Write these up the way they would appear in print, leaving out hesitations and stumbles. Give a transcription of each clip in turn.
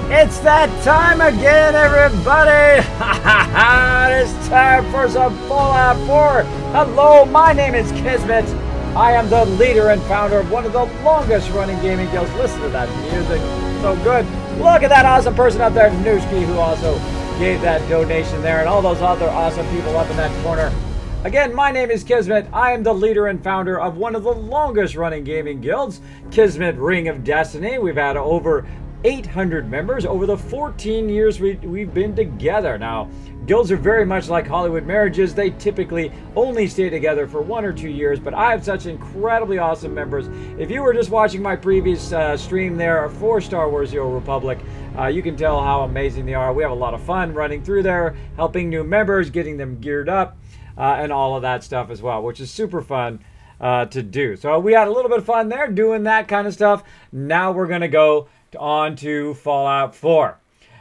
It's that time again, everybody! It's time for some Fallout 4. Hello, my name is Kismet. I am the leader and founder of one of the longest running gaming guilds. Listen to that music, so good. Look at that awesome person up there, Nooski, who also gave that donation there, and all those other awesome people up in that corner. Again, my name is Kismet. I am the leader and founder of one of the longest running gaming guilds, Kismet Ring of Destiny. We've had over 800 members over the 14 years we've been together. Now, guilds are very much like Hollywood marriages. They typically only stay together for 1 or 2 years, but I have such incredibly awesome members. If you were just watching my previous stream there for Star Wars The Old Republic, you can tell how amazing they are. We have a lot of fun running through there, helping new members, getting them geared up, and all of that stuff as well, which is super fun to do. So we had a little bit of fun there doing that kind of stuff. Now we're going to go on to Fallout 4.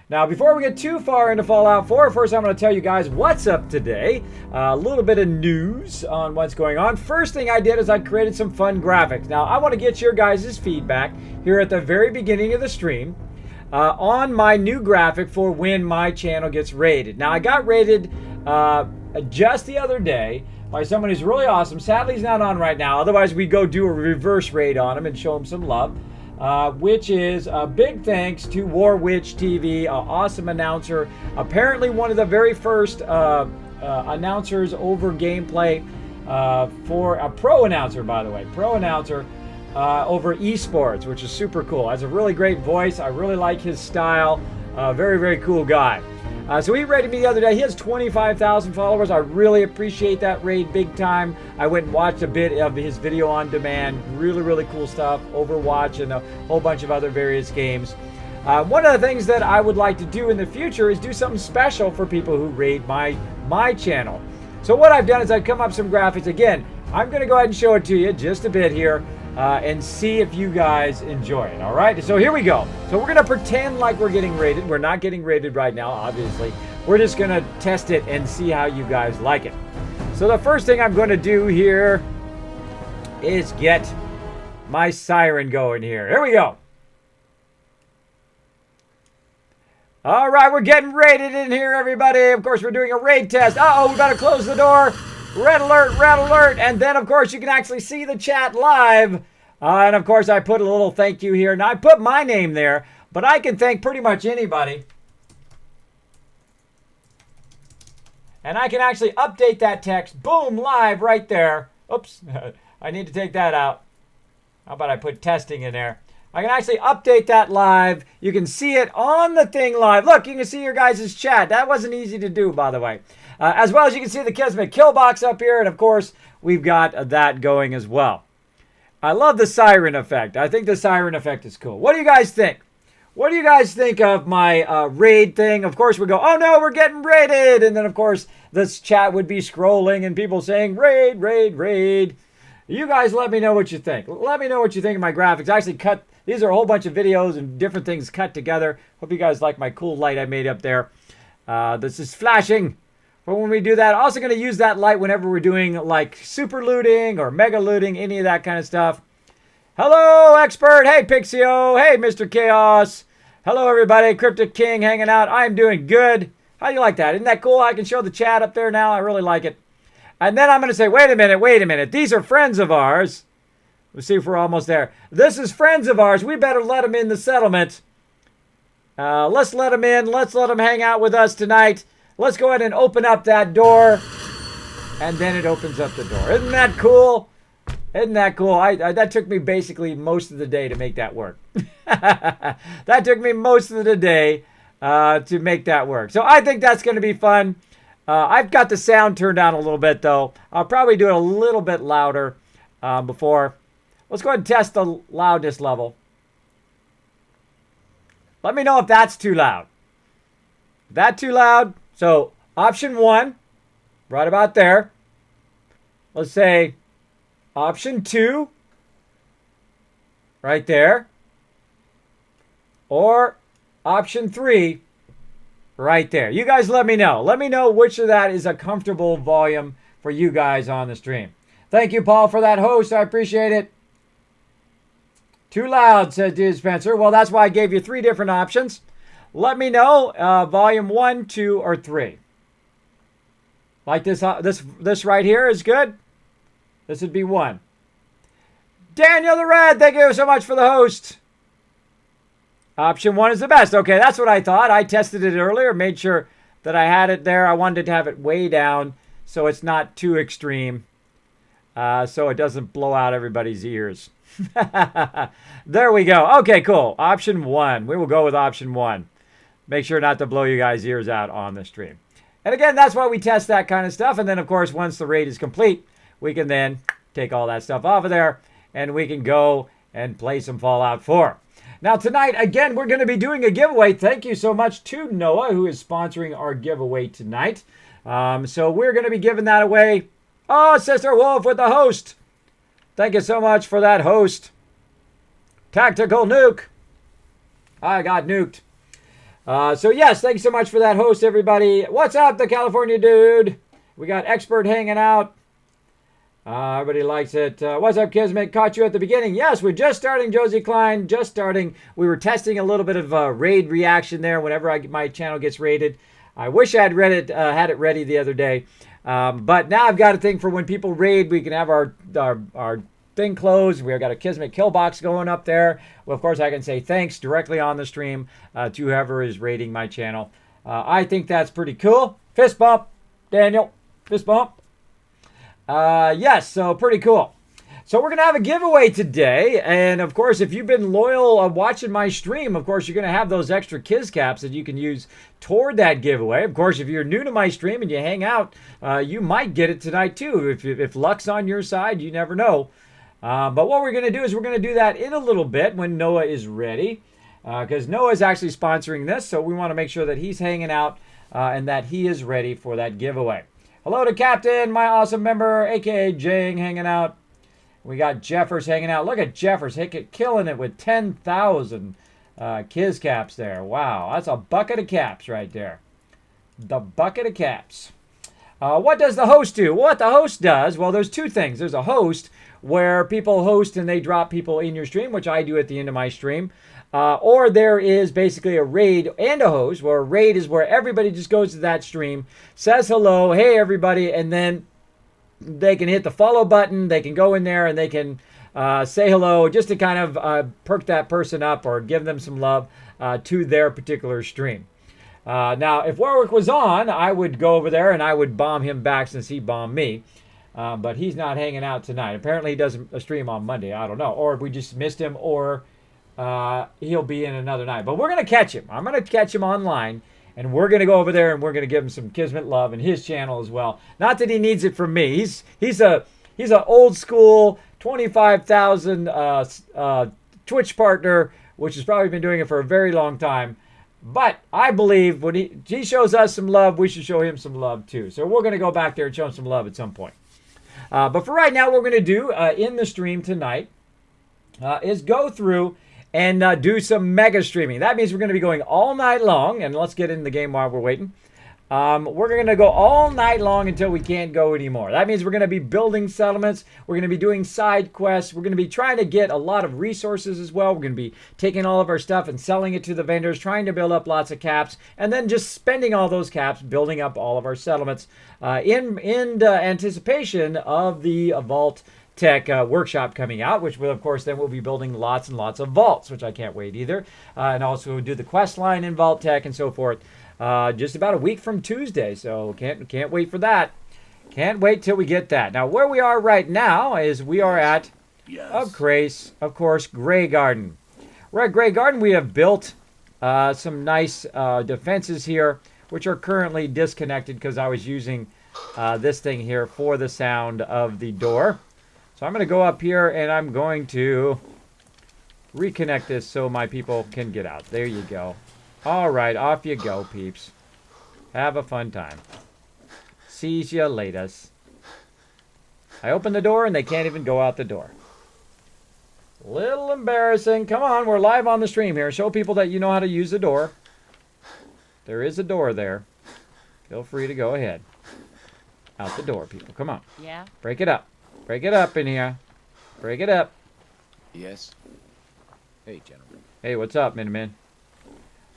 Now, before we get too far into Fallout 4, first I'm going to tell you guys what's up today. A little bit of news on what's going on. First thing I did is I created some fun graphics. Now, I want to get your guys' feedback here at the very beginning of the stream on my new graphic for when my channel gets rated. Now, I got rated just the other day by someone who's really awesome. Sadly, he's not on right now. Otherwise, we'd go do a reverse raid on him and show him some love. Which is a big thanks to Warwitch TV, an awesome announcer. Apparently one of the very first announcers over gameplay for a pro announcer, by the way. Pro announcer over esports, which is super cool. Has a really great voice. I really like his style. Very, very cool guy. So he rated me the other day. He has 25,000 followers. I really appreciate that raid big time. I went and watched a bit of his video on demand. Really, really cool stuff. Overwatch and a whole bunch of other various games. One of the things that I would like to do in the future is do something special for people who raid my channel. So what I've done is I've come up with some graphics. Again, I'm going to go ahead and show it to you just a bit here. And see if you guys enjoy it. All right, so here we go. So we're gonna pretend like we're getting rated. We're not getting rated right now, obviously. We're just gonna test it and see how you guys like it. So the first thing I'm gonna do here is get my siren going here. Here we go. All right, we're getting rated in here, everybody. Of course, we're doing a raid test. Uh-oh, we better close the door. Red alert, and then, of course, you can actually see the chat live. And, of course, I put a little thank you here. Now, I put my name there, but I can thank pretty much anybody. And I can actually update that text. Boom, live right there. Oops, I need to take that out. How about I put testing in there? I can actually update that live. You can see it on the thing live. Look, you can see your guys' chat. That wasn't easy to do, by the way. As well as you can see the Kismet kill box up here. And, of course, we've got that going as well. I love the siren effect. I think the siren effect is cool. What do you guys think? What do you guys think of my raid thing? Of course, we go, oh, no, we're getting raided. And then, of course, this chat would be scrolling and people saying, raid, raid, raid. You guys let me know what you think. Let me know what you think of my graphics. I actually cut, these are a whole bunch of videos and different things cut together. Hope you guys like my cool light I made up there. This is flashing. But when we do that, also going to use that light whenever we're doing like super looting or mega looting, any of that kind of stuff. Hello, expert. Hey, Pixio. Hey, Mr. Chaos. Hello, everybody. Cryptic King hanging out. I'm doing good. How do you like that? Isn't that cool? I can show the chat up there now. I really like it. And then I'm going to say, wait a minute. These are friends of ours. Let's see if we're almost there. This is friends of ours. We better let them in the settlement. Let's let them in. Let's let them hang out with us tonight. Let's go ahead and open up that door. And then it opens up the door. Isn't that cool? Isn't that cool? That took me basically most of the day to make that work. That took me most of the day to make that work. So I think that's going to be fun. I've got the sound turned down a little bit, though. I'll probably do it a little bit louder before. Let's go ahead and test the loudness level. Let me know if that's too loud. That too loud? So, option 1, right about there. Let's say option 2, right there. Or option 3, right there. You guys let me know. Let me know which of that is a comfortable volume for you guys on the stream. Thank you, Paul, for that host. I appreciate it. Too loud, said Dude Spencer. Well, that's why I gave you 3 different options. Let me know, volume 1, 2, or 3. Like this right here is good. This would be 1. Daniel the Red, thank you so much for the host. Option 1 is the best. Okay, that's what I thought. I tested it earlier, made sure that I had it there. I wanted to have it way down so it's not too extreme, so it doesn't blow out everybody's ears. There we go. Okay, cool. Option 1. We will go with option 1. Make sure not to blow you guys' ears out on the stream. And again, that's why we test that kind of stuff. And then, of course, once the raid is complete, we can then take all that stuff off of there, and we can go and play some Fallout 4. Now, tonight, again, we're going to be doing a giveaway. Thank you so much to Noah, who is sponsoring our giveaway tonight. So we're going to be giving that away. Oh, Sister Wolf with the host. Thank you so much for that host. Tactical Nuke. I got nuked. So yes, thanks so much for that host, everybody. What's up, the California dude? We got Expert hanging out. Everybody likes it. What's up, Kismet? Caught you at the beginning. Yes, we're just starting, Josie Klein. Just starting. We were testing a little bit of raid reaction there whenever my channel gets raided. I wish I had had it ready the other day. But now I've got a thing for when people raid, we can have our thing closed. We've got a Kismet kill box going up there. Well, of course, I can say thanks directly on the stream to whoever is raiding my channel. I think that's pretty cool. Fist bump, Daniel. Fist bump. Yes, so pretty cool. So we're going to have a giveaway today. And, of course, if you've been loyal watching my stream, of course, you're going to have those extra Kiz caps that you can use toward that giveaway. Of course, if you're new to my stream and you hang out, you might get it tonight, too. If luck's on your side, you never know. But what we're going to do is we're going to do that in a little bit when Noah is ready. Because Noah is actually sponsoring this, so we want to make sure that he's hanging out and that he is ready for that giveaway. Hello to Captain, my awesome member, a.k.a. Jang, hanging out. We got Jeffers hanging out. Look at Jeffers killing it with 10,000 Kiz caps there. Wow, that's a bucket of caps right there. The bucket of caps. What does the host do? What the host does, well, there's two things. There's a host where people host and they drop people in your stream, which I do at the end of my stream. Or there is basically a raid and a host, where a raid is where everybody just goes to that stream, says hello, hey everybody, and then they can hit the follow button, they can go in there and they can say hello just to kind of perk that person up or give them some love to their particular stream. Now, if Warwick was on, I would go over there and I would bomb him back since he bombed me. But he's not hanging out tonight. Apparently he doesn't stream on Monday. I don't know. Or we just missed him, or he'll be in another night. But we're going to catch him. I'm going to catch him online. And we're going to go over there and we're going to give him some Kismet love and his channel as well. Not that he needs it from me. He's an old school 25,000 Twitch partner, which has probably been doing it for a very long time. But I believe when he shows us some love, we should show him some love too. So we're going to go back there and show him some love at some point. But for right now, what we're going to do in the stream tonight is go through and do some mega streaming. That means we're going to be going all night long. And let's get in the game while we're waiting. We're going to go all night long until we can't go anymore. That means we're going to be building settlements. We're going to be doing side quests. We're going to be trying to get a lot of resources as well. We're going to be taking all of our stuff and selling it to the vendors, trying to build up lots of caps, and then just spending all those caps, building up all of our settlements in anticipation of the vault-tec workshop coming out, which will, of course, then we'll be building lots and lots of vaults, which I can't wait either. And also do the quest line in vault-tec and so forth. Just about a week from Tuesday, so can't wait for that. Can't wait till we get that. Now, where we are right now is we are at, of course, Grey Garden. We're at Grey Garden. We have built some nice defenses here, which are currently disconnected because I was using this thing here for the sound of the door. So I'm going to go up here and I'm going to reconnect this so my people can get out. There you go. All right, off you go, peeps. Have a fun time. Sees you later. I open the door and they can't even go out the door. Little embarrassing. Come on, we're live on the stream here. Show people that you know how to use the door. There is a door there. Feel free to go ahead. Out the door, people. Come on. Yeah. Break it up. Break it up in here. Break it up. Yes. Hey, gentlemen. Hey, what's up, Miniman?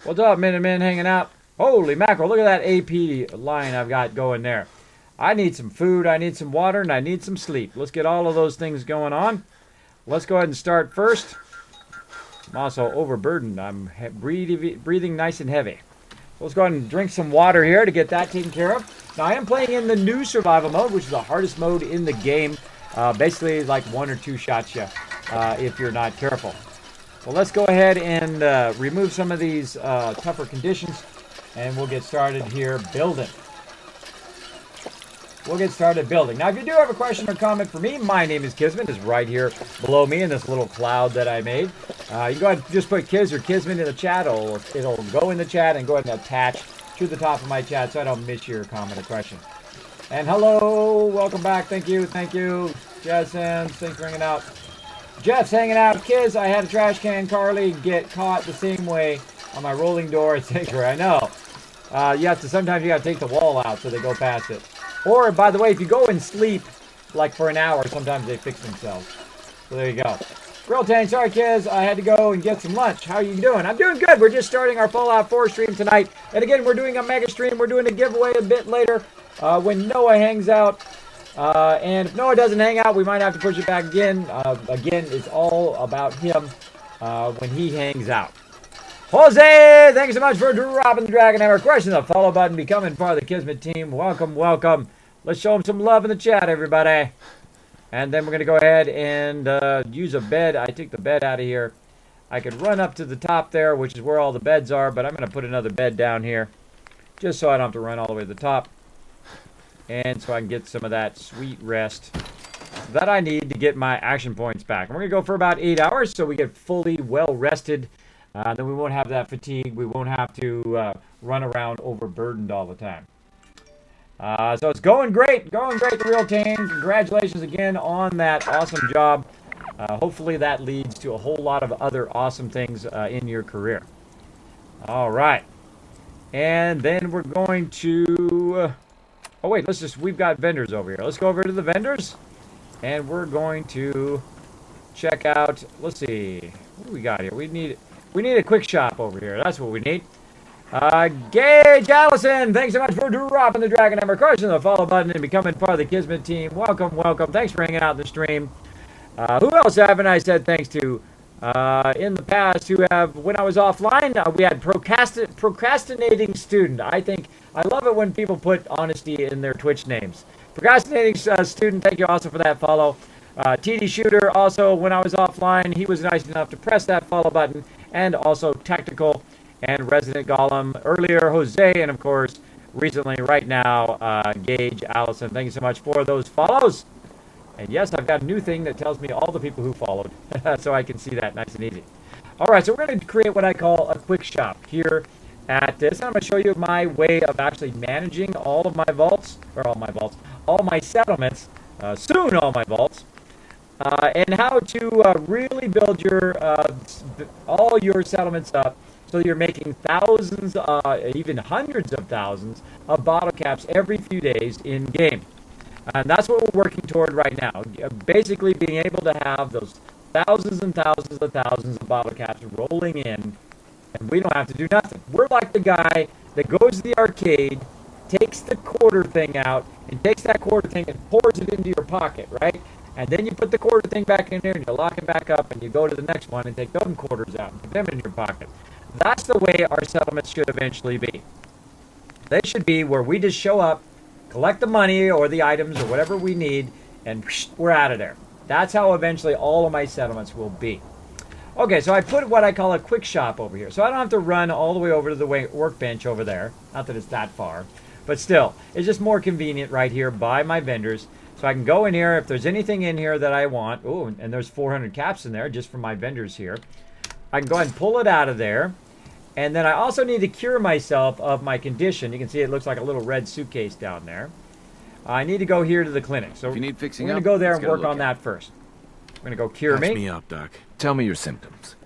What's up, Minutemen hanging out? Holy mackerel, look at that AP line I've got going there. I need some food, I need some water, and I need some sleep. Let's get all of those things going on. Let's go ahead and start first. I'm also overburdened. I'm breathing nice and heavy. Let's go ahead and drink some water here to get that taken care of. Now, I am playing in the new survival mode, which is the hardest mode in the game. Basically, like 1 or 2 shots you if you're not careful. So let's go ahead and remove some of these tougher conditions, and we'll get started here building. We'll get started building. Now, if you do have a question or comment for me, my name is Kismet. It's right here below me in this little cloud that I made. You go ahead and just put Kiz or Kismet in the chat. It'll go in the chat and go ahead and attach to the top of my chat so I don't miss your comment or question. And hello, welcome back. Thank you, thank you. Jason, thanks for hanging out. Jeff's hanging out. Kiz, I had a trash can. Carly get caught the same way on my rolling door at Sanctuary. I know. Sometimes you have to take the wall out so they go past it. Or, by the way, if you go and sleep, like for an hour, sometimes they fix themselves. So there you go. Real Tank, sorry kids, I had to go and get some lunch. How are you doing? I'm doing good. We're just starting our Fallout 4 stream tonight. And again, we're doing a mega stream. We're doing a giveaway a bit later when Noah hangs out. And if Noah doesn't hang out, we might have to push it back again. Again, it's all about him when he hangs out. Jose, thank you so much for dropping the Dragon Hammer. Question the follow button, becoming part of the Kismet team. Welcome, welcome. Let's show him some love in the chat, everybody. And then we're going to go ahead and use a bed. I took the bed out of here. I could run up to the top there, which is where all the beds are, but I'm going to put another bed down here just so I don't have to run all the way to the top. And so I can get some of that sweet rest that I need to get my action points back. And we're going to go for about 8 hours so we get fully well rested. Then we won't have that fatigue. We won't have to run around overburdened all the time. So it's going great. Going great, the real team. Congratulations again on that awesome job. Hopefully that leads to a whole lot of other awesome things in your career. All right. And then we're going to... oh, wait. We've got vendors over here. Let's go over to the vendors. And we're going to check out... let's see. What do we got here? We need a quick shop over here. That's what we need. Gage Allison, thanks so much for dropping the Dragon Hammer, crushing the follow button, and becoming part of the Kismet team. Welcome, welcome. Thanks for hanging out in the stream. Who else haven't I said thanks to in the past who have, when I was offline, we had procrastinating student. I love it when people put honesty in their Twitch names. Procrastinating student, thank you also for that follow. TD Shooter, also, when I was offline, he was nice enough to press that follow button. And also Tactical and Resident Golem. Earlier, Jose, and of course, recently, right now, Gage Allison. Thank you so much for those follows. And yes, I've got a new thing that tells me all the people who followed, so I can see that nice and easy. All right, so we're going to create what I call a quick shop here at this. I'm going to show you my way of actually managing all of my vaults, or all my settlements, soon all my vaults. And how to really build your all your settlements up so you're making thousands, even hundreds of thousands of bottle caps every few days in game. And that's what we're working toward right now. Basically being able to have those thousands and thousands of bottle caps rolling in, and we don't have to do nothing. We're like the guy that goes to the arcade, takes the quarter thing out, and takes that quarter thing and pours it into your pocket, right? And then you put the quarter thing back in there and you lock it back up and you go to the next one and take those quarters out and put them in your pocket. That's the way our settlements should eventually be. They should be where we just show up, collect the money or the items or whatever we need, and we're out of there. That's how eventually all of my settlements will be. Okay, so I put what I call a quick shop over here. So I don't have to run all the way over to the workbench over there. Not that it's that far. But still, it's just more convenient right here by my vendors. So I can go in here, if there's anything in here that I want, oh, and there's 400 caps in there just for my vendors here. I can go ahead and pull it out of there. And then I also need to cure myself of my condition. You can see it looks like a little red suitcase down there. I need to go here to the clinic. So if you need fixing we're going to go there and work on that first. I'm going to go cure me. Patch me up, Doc. Tell me your symptoms.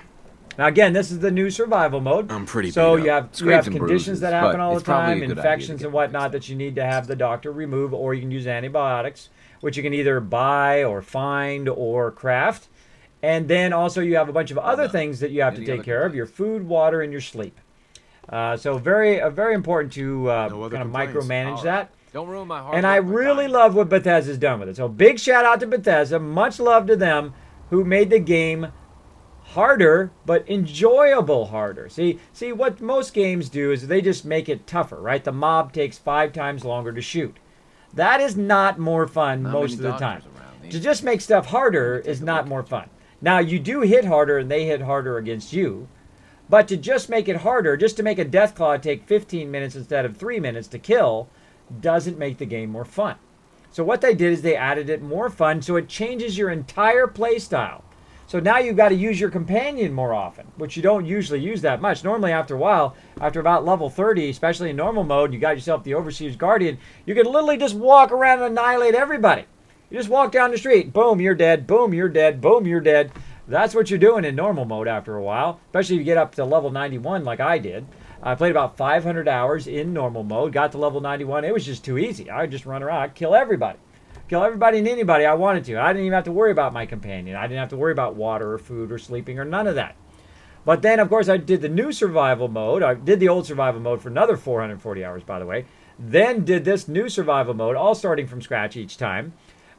Now again, this is the new survival mode. I'm pretty so beat you up. have conditions bruises, that happen all the time, infections infections and whatnot that you need to have the doctor remove, or you can use antibiotics, which you can either buy or find or craft. And then also you have a bunch of other things that you have to take care of, your food, water, and your sleep. So very important to No other kind of complaints. micromanage All that. right. Don't ruin my hard And I work by really dying. love what Bethesda's done with it. So big shout out to Bethesda. Much love to them who made the game harder, but enjoyable harder. See what most games do is they just make it tougher, right? The mob takes 5 times longer to shoot. That is not more fun Not most many of the time. doctors around To either. just make stuff harder Let me take is a not look more at fun. Now you do hit harder and they hit harder against you, but to just make it harder, just to make a Deathclaw take 15 minutes instead of 3 minutes to kill, doesn't make the game more fun. So what they did is they added it more fun, so it changes your entire play style. So now you've got to use your companion more often, which you don't usually use that much. Normally after a while, after about level 30, especially in normal mode, you got yourself the Overseer's Guardian, you can literally just walk around and annihilate everybody. You just walk down the street, boom, you're dead, boom, you're dead, boom, you're dead. That's what you're doing in normal mode after a while, especially if you get up to level 91 like I did. I played about 500 hours in normal mode, got to level 91. It was just too easy. I would just run around, I'd kill everybody. Kill everybody and anybody I wanted to. I didn't even have to worry about my companion. I didn't have to worry about water or food or sleeping or none of that. But then, of course, I did the new survival mode. I did the old survival mode for another 440 hours, by the way. Then did this new survival mode, all starting from scratch each time.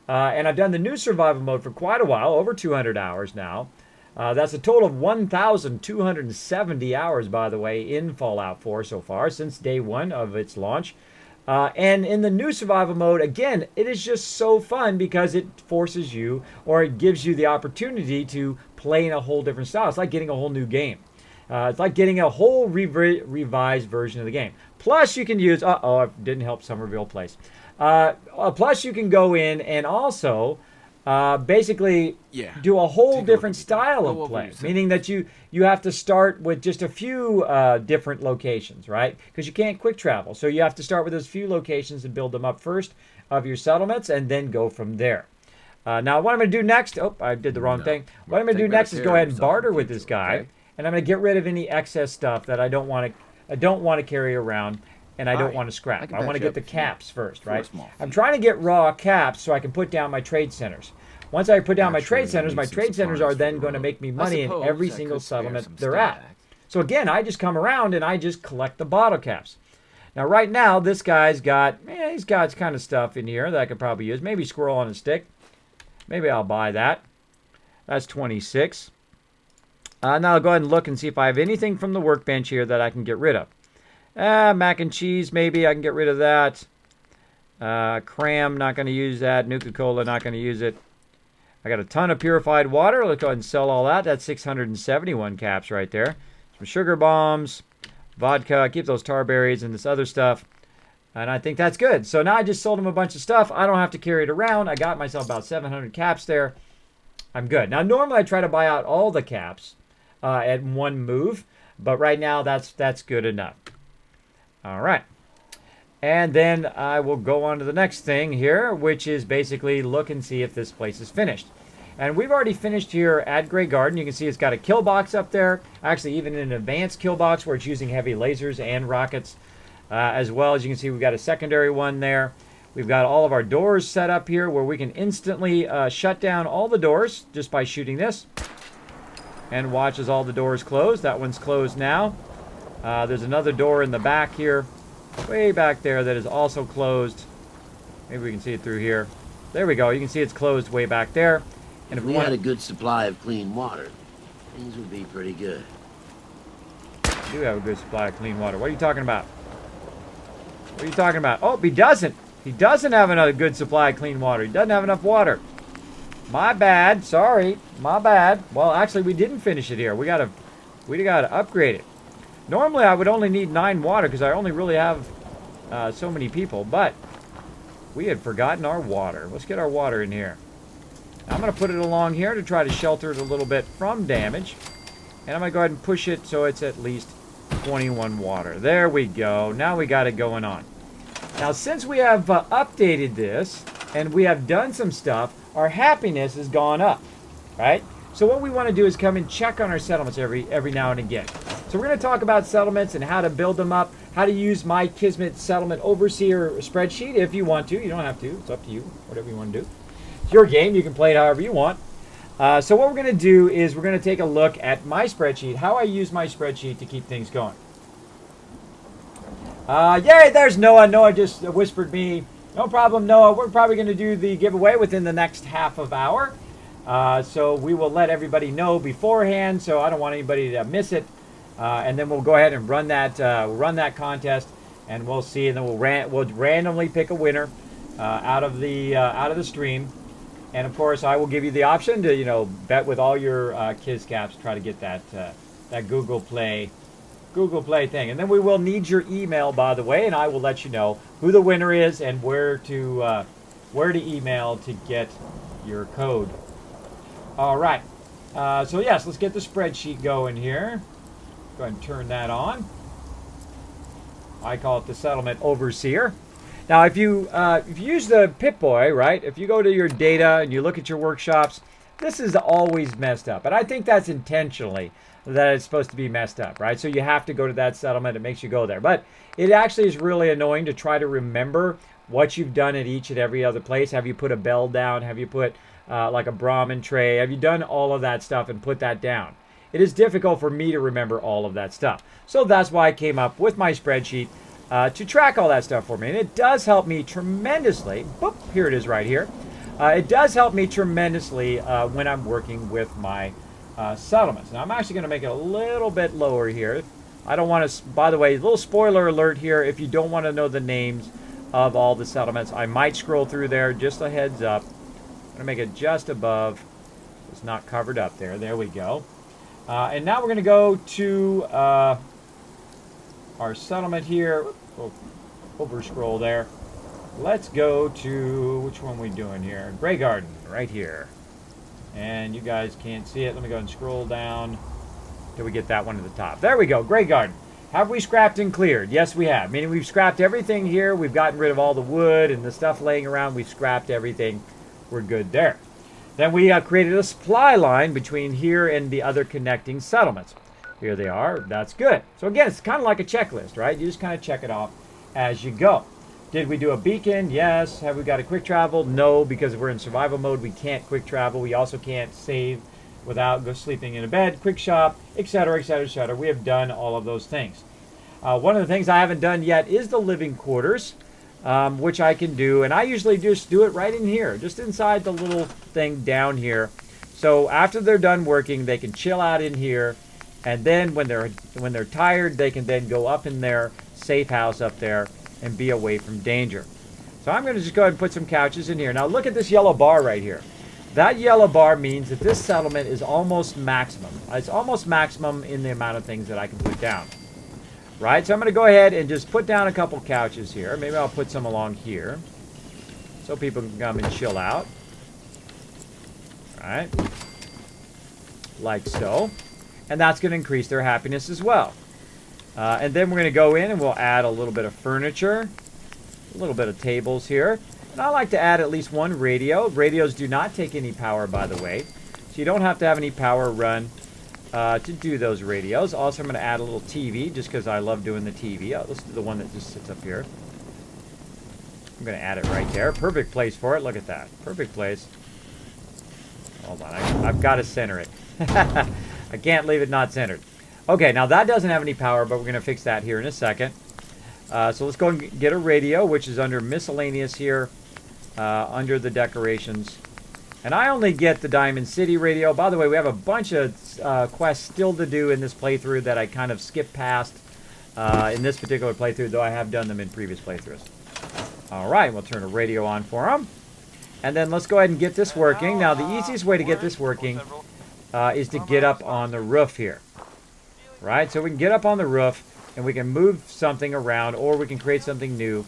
And I've done the new survival mode for quite a while, over 200 hours now. That's a total of 1,270 hours, by the way, in Fallout 4 so far, since day one of its launch. And in the new survival mode, again, it is just so fun because it forces you, or it gives you the opportunity to play in a whole different style. It's like getting a whole new game. It's like getting a whole revised version of the game. Plus, you can use, it didn't help Somerville Place. Plus, you can go in and also basically do a whole different style of play, meaning that you have to start with just a few different locations, right? Because you can't quick travel. So you have to start with those few locations and build them up first of your settlements and then go from there. Now, what I'm going to do next, I did the wrong thing. What I'm going to do next is go ahead and barter with this guy, and I'm going to get rid of any excess stuff that I don't want to carry around. And I don't want to scrap. I want to get the caps first, right? I'm trying to get raw caps so I can put down my trade centers. Once I put down my trade centers are then going to make me money in every single settlement they're at. So again, I just come around and I just collect the bottle caps. Now right now, this guy's got, he's got kind of stuff in here that I could probably use. Maybe squirrel on a stick. Maybe I'll buy that. That's 26. Now I'll go ahead and look and see if I have anything from the workbench here that I can get rid of. Mac and cheese, maybe I can get rid of that. Cram, not going to use that. Nuka-Cola, not going to use it. I got a ton of purified water. Let's go ahead and sell all that. That's 671 caps right there. Some sugar bombs, vodka, keep those tar berries and this other stuff. And I think that's good. So now I just sold him a bunch of stuff. I don't have to carry it around. I got myself about 700 caps there. I'm good. Now, normally I try to buy out all the caps at one move. But right now, that's good enough. All right. And then I will go on to the next thing here, which is basically look and see if this place is finished. And we've already finished here at Grey Garden. You can see it's got a kill box up there. Actually, even an advanced kill box where it's using heavy lasers and rockets. As well as you can see, we've got a secondary one there. We've got all of our doors set up here where we can instantly shut down all the doors just by shooting this. And watch as all the doors close. That one's closed now. There's another door in the back here, way back there, that is also closed. Maybe we can see it through here. There we go. You can see it's closed way back there. And if we had a good supply of clean water, things would be pretty good. We do have a good supply of clean water. What are you talking about? What are you talking about? Oh, he doesn't. He doesn't have another good supply of clean water. He doesn't have enough water. My bad. Sorry. My bad. Well, actually, we didn't finish it here. We gotta upgrade it. Normally, I would only need 9 water because I only really have so many people. But we had forgotten our water. Let's get our water in here. I'm going to put it along here to try to shelter it a little bit from damage. And I'm going to go ahead and push it so it's at least 21 water. There we go. Now we got it going on. Now, since we have updated this and we have done some stuff, our happiness has gone up, right? So what we want to do is come and check on our settlements every now and again. So we're going to talk about settlements and how to build them up, how to use my Kismet Settlement Overseer spreadsheet if you want to. You don't have to. It's up to you, whatever you want to do. It's your game. You can play it however you want. So what we're going to do is we're going to take a look at my spreadsheet, how I use my spreadsheet to keep things going. Yay, there's Noah. Noah just whispered me. No problem, Noah. We're probably going to do the giveaway within the next half of hour. So we will let everybody know beforehand, so I don't want anybody to miss it. And then we'll go ahead and run that contest, and we'll see. And then we'll randomly pick a winner out of the stream. And of course, I will give you the option to bet with all your Kiz caps, try to get that Google Play thing. And then we will need your email, by the way, and I will let you know who the winner is and where to email to get your code. All right. So yes, let's get the spreadsheet going here. Go ahead and turn that on. I call it the Settlement Overseer. Now, if you use the Pip-Boy, right? If you go to your data and you look at your workshops, this is always messed up, and I think that's intentionally that it's supposed to be messed up, right? So you have to go to that settlement. It makes you go there. But it actually is really annoying to try to remember what you've done at each and every other place. Have you put a bell down? Have you put like a Brahmin tray? Have you done all of that stuff and put that down? It is difficult for me to remember all of that stuff. So that's why I came up with my spreadsheet to track all that stuff for me. And it does help me tremendously. Boop, here it is right here. It does help me tremendously when I'm working with my settlements. Now I'm actually going to make it a little bit lower here. I don't want to, by the way, a little spoiler alert here. If you don't want to know the names of all the settlements, I might scroll through there. Just a heads up. I'm going to make it just above. It's not covered up there. There we go. And now we're going to go to our settlement here. We'll over scroll there. Let's go to, which one are we doing here? Grey Garden, right here. And you guys can't see it. Let me go and scroll down till we get that one to the top. There we go, Grey Garden. Have we scrapped and cleared? Yes, we have. Meaning we've scrapped everything here. We've gotten rid of all the wood and the stuff laying around. We've scrapped everything. We're good there. Then we created a supply line between here and the other connecting settlements. Here they are. That's good. So again, it's kind of like a checklist, right? You just kind of check it off as you go. Did we do a beacon? Yes. Have we got a quick travel? No, because we're in survival mode. We can't quick travel. We also can't save without sleeping in a bed, quick shop, etc., etc., etc. We have done all of those things. One of the things I haven't done yet is the living quarters, which I can do. And I usually just do it right in here, just inside the little thing down here. So after they're done working, they can chill out in here. And then when they're tired, they can then go up in their safe house up there and be away from danger. So I'm going to just go ahead and put some couches in here. Now look at this yellow bar right here. That yellow bar means that this settlement is almost maximum. It's almost maximum in the amount of things that I can put down. Right? So I'm going to go ahead and just put down a couple couches here. Maybe I'll put some along here so people can come and chill out. Right? Like so. And that's going to increase their happiness as well. And then we're going to go in and we'll add a little bit of furniture, a little bit of tables here. And I like to add at least one radio. Radios do not take any power, by the way. So you don't have to have any power run to do those radios. Also, I'm going to add a little TV just because I love doing the TV. Let's do the one that just sits up here. I'm going to add it right there. Perfect place for it. Look at that. Perfect place. Hold on. I've got to center it. I can't leave it not centered. Okay, now that doesn't have any power, but we're going to fix that here in a second. So let's go and get a radio, which is under miscellaneous here, under the decorations. And I only get the Diamond City radio. By the way, we have a bunch of quests still to do in this playthrough that I kind of skipped past in this particular playthrough, though I have done them in previous playthroughs. All right, we'll turn a radio on for them. And then let's go ahead and get this working. Now, the easiest way to get this working is to get up on the roof here. Right? So we can get up on the roof and we can move something around or we can create something new.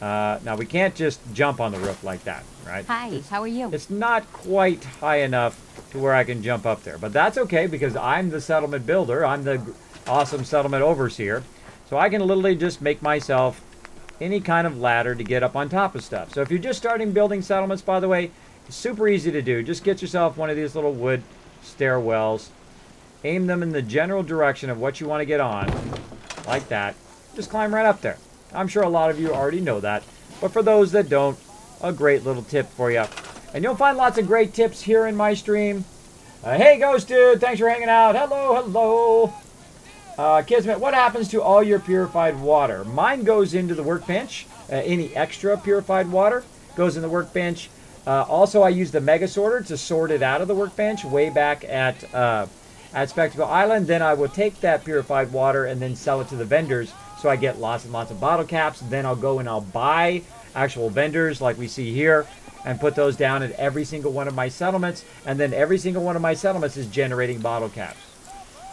Now, we can't just jump on the roof like that, right? Hi, how are you? It's not quite high enough to where I can jump up there. But that's okay because I'm the settlement builder. I'm the awesome settlement overseer. So I can literally just make myself any kind of ladder to get up on top of stuff. So if you're just starting building settlements, by the way, it's super easy to do. Just get yourself one of these little wood stairwells. Aim them in the general direction of what you want to get on. Like that. Just climb right up there. I'm sure a lot of you already know that. But for those that don't, a great little tip for you. And you'll find lots of great tips here in my stream. Hey, Ghost Dude. Thanks for hanging out. Hello, hello. Kismet, what happens to all your purified water? Mine goes into the workbench. Any extra purified water goes in the workbench. Also, I use the mega sorter to sort it out of the workbench way back at Spectacle Island. Then I will take that purified water and then sell it to the vendors. So I get lots and lots of bottle caps. Then I'll go and I'll buy actual vendors like we see here and put those down at every single one of my settlements. And then every single one of my settlements is generating bottle caps.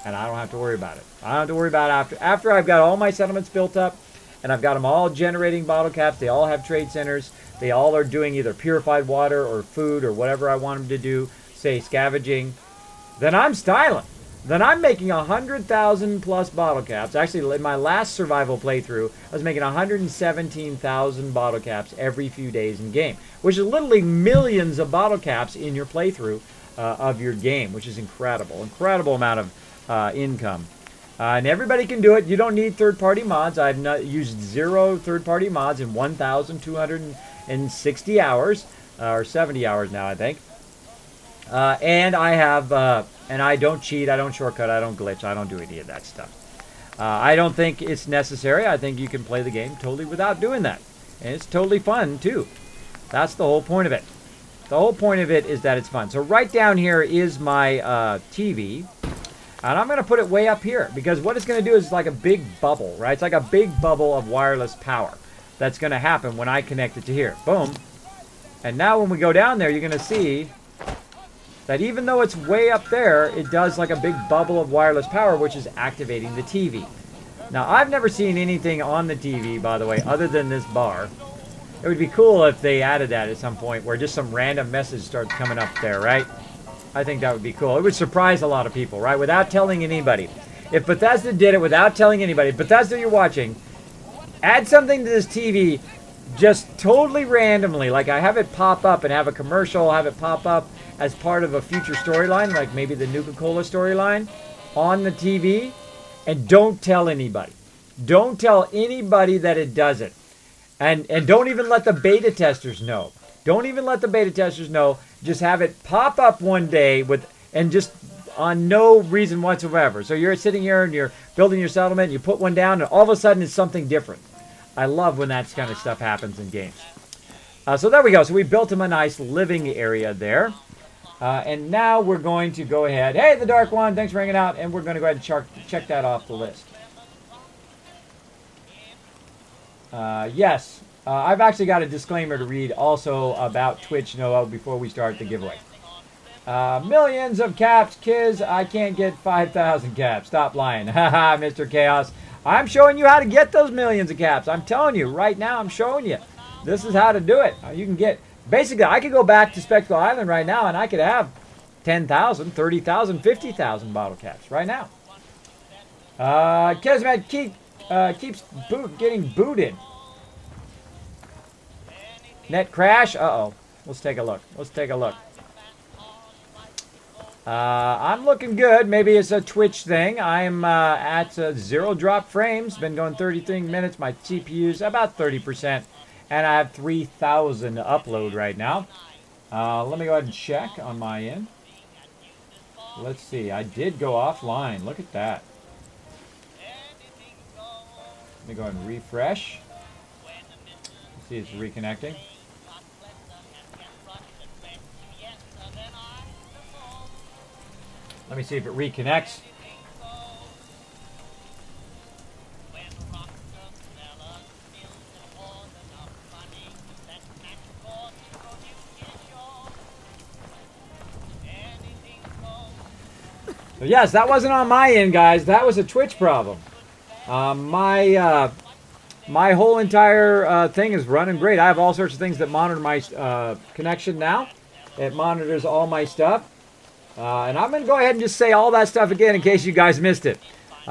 And I don't have to worry about it. I don't have to worry about it after I've got all my settlements built up and I've got them all generating bottle caps. They all have trade centers. They all are doing either purified water or food or whatever I want them to do, say scavenging. Then I'm styling. Then I'm making 100,000 plus bottle caps. Actually, in my last survival playthrough, I was making 117,000 bottle caps every few days in game, which is literally millions of bottle caps in your playthrough of your game, which is incredible. Incredible amount of income. And everybody can do it. You don't need third-party mods. I've not used 0 third-party mods in 1,260 hours, or 70 hours now, I think. And I have, and I don't cheat, I don't shortcut, I don't glitch, I don't do any of that stuff. I don't think it's necessary. I think you can play the game totally without doing that. And it's totally fun, too. That's the whole point of it. The whole point of it is that it's fun. So right down here is my TV. And I'm going to put it way up here because what it's going to do is like a big bubble, right? It's like a big bubble of wireless power that's going to happen when I connect it to here. Boom. And now when we go down there, you're going to see that even though it's way up there, it does like a big bubble of wireless power, which is activating the TV. Now, I've never seen anything on the TV, by the way, other than this bar. It would be cool if they added that at some point where just some random message starts coming up there, right? I think that would be cool. It would surprise a lot of people, right? Without telling anybody. If Bethesda did it without telling anybody, Bethesda, you're watching, add something to this TV just totally randomly. Like I have it pop up and have a commercial, have it pop up as part of a future storyline, like maybe the Nuka-Cola storyline on the TV, and don't tell anybody. Don't tell anybody that it does it. And don't even let the beta testers know. Don't even let the beta testers know. Just have it pop up one day and just on no reason whatsoever. So you're sitting here and you're building your settlement, you put one down, and all of a sudden it's something different. I love when that kind of stuff happens in games. So there we go. So we built him a nice living area there. And now we're going to go ahead. Hey, the Dark One, thanks for hanging out. And we're going to go ahead and check that off the list. Yes, I've actually got a disclaimer to read also about Twitch, Noah, before we start the giveaway. Millions of caps, kids. I can't get 5,000 caps. Stop lying. Haha, Mr. Chaos. I'm showing you how to get those millions of caps. I'm telling you right now, I'm showing you. This is how to do it. You can get, basically, I could go back to Spectacle Island right now and I could have 10,000, 30,000, 50,000 bottle caps right now. Kismet keeps getting booted. Net crash? Uh-oh. Let's take a look. Let's take a look. I'm looking good. Maybe it's a Twitch thing. I'm at 0 drop frames. Been going 33 minutes. My CPU's about 30%. And I have 3,000 to upload right now. Let me go ahead and check on my end. Let's see. I did go offline. Look at that. Let me go ahead and refresh. Let's see, it's reconnecting. Let me see if it reconnects. So yes, that wasn't on my end, guys. That was a Twitch problem. My whole entire thing is running great. I have all sorts of things that monitor my connection now. It monitors all my stuff. And I'm going to go ahead and just say all that stuff again in case you guys missed it.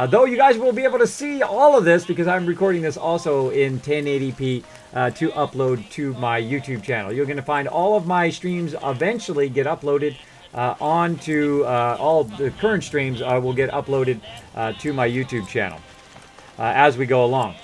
Though you guys will be able to see all of this because I'm recording this also in 1080p to upload to my YouTube channel. You're going to find all of my streams eventually get uploaded onto all the current streams will get uploaded to my YouTube channel as we go along.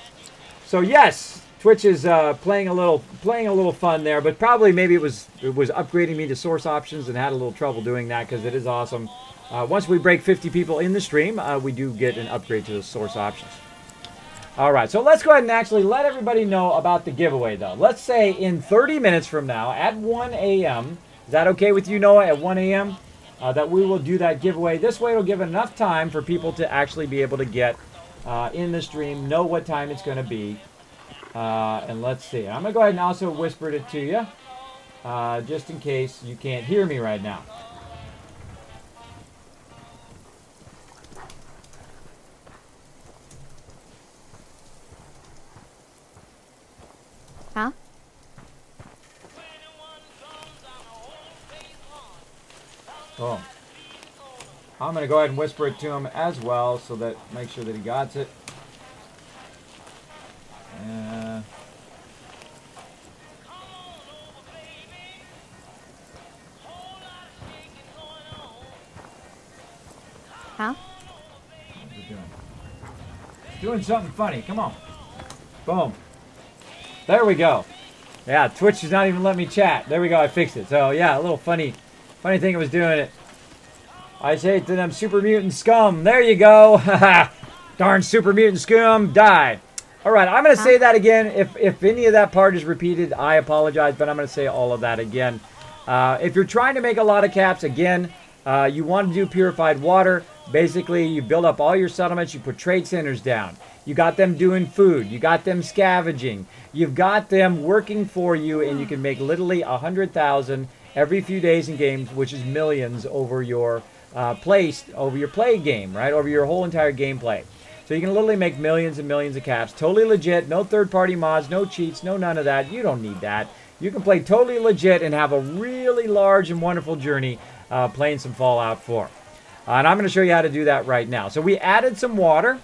So yes, Twitch is playing a little fun there, but probably maybe it was upgrading me to source options and had a little trouble doing that because it is awesome. Once we break 50 people in the stream, we do get an upgrade to the source options. All right, so let's go ahead and actually let everybody know about the giveaway, though. Let's say in 30 minutes from now at 1 a.m., is that okay with you, Noah, at 1 a.m., that we will do that giveaway? This way it'll give enough time for people to actually be able to get in the stream, know what time it's going to be. And let's see. I'm going to go ahead and also whisper it to you, just in case you can't hear me right now. Huh? Boom. I'm going to go ahead and whisper it to him as well, so that make sure that he got it. Huh? What's it doing? It's doing something funny. Come on. Boom. There we go. Yeah, Twitch does not even let me chat. There we go. I fixed it. So yeah, a little funny thing it was doing it. I say to them, super mutant scum. There you go. Darn super mutant scum. Die. All right, I'm going to say that again. If any of that part is repeated, I apologize, but I'm going to say all of that again. If you're trying to make a lot of caps, again, you want to do purified water. Basically, you build up all your settlements. You put trade centers down. You got them doing food. You got them scavenging. You've got them working for you, and you can make literally 100,000 every few days in games, which is millions over your play game, right? Over your whole entire gameplay. So you can literally make millions and millions of caps. Totally legit. No third-party mods, no cheats, no none of that. You don't need that. You can play totally legit and have a really large and wonderful journey playing some Fallout 4. And I'm going to show you how to do that right now. So we added some water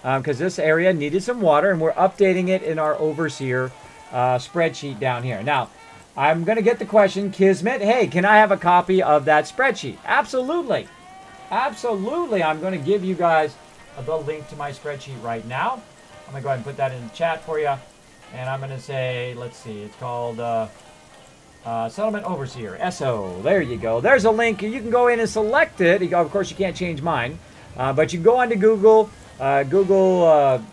because this area needed some water, and we're updating it in our Overseer spreadsheet down here. Now, I'm going to get the question, Kismet, hey, can I have a copy of that spreadsheet? Absolutely. Absolutely. I'm going to give you guys the link to my spreadsheet right now. I'm going to go ahead and put that in the chat for you. And I'm going to say, let's see, it's called Settlement Overseer, SO. There you go. There's a link. You can go in and select it. Of course, you can't change mine. But you can go onto Google, whatever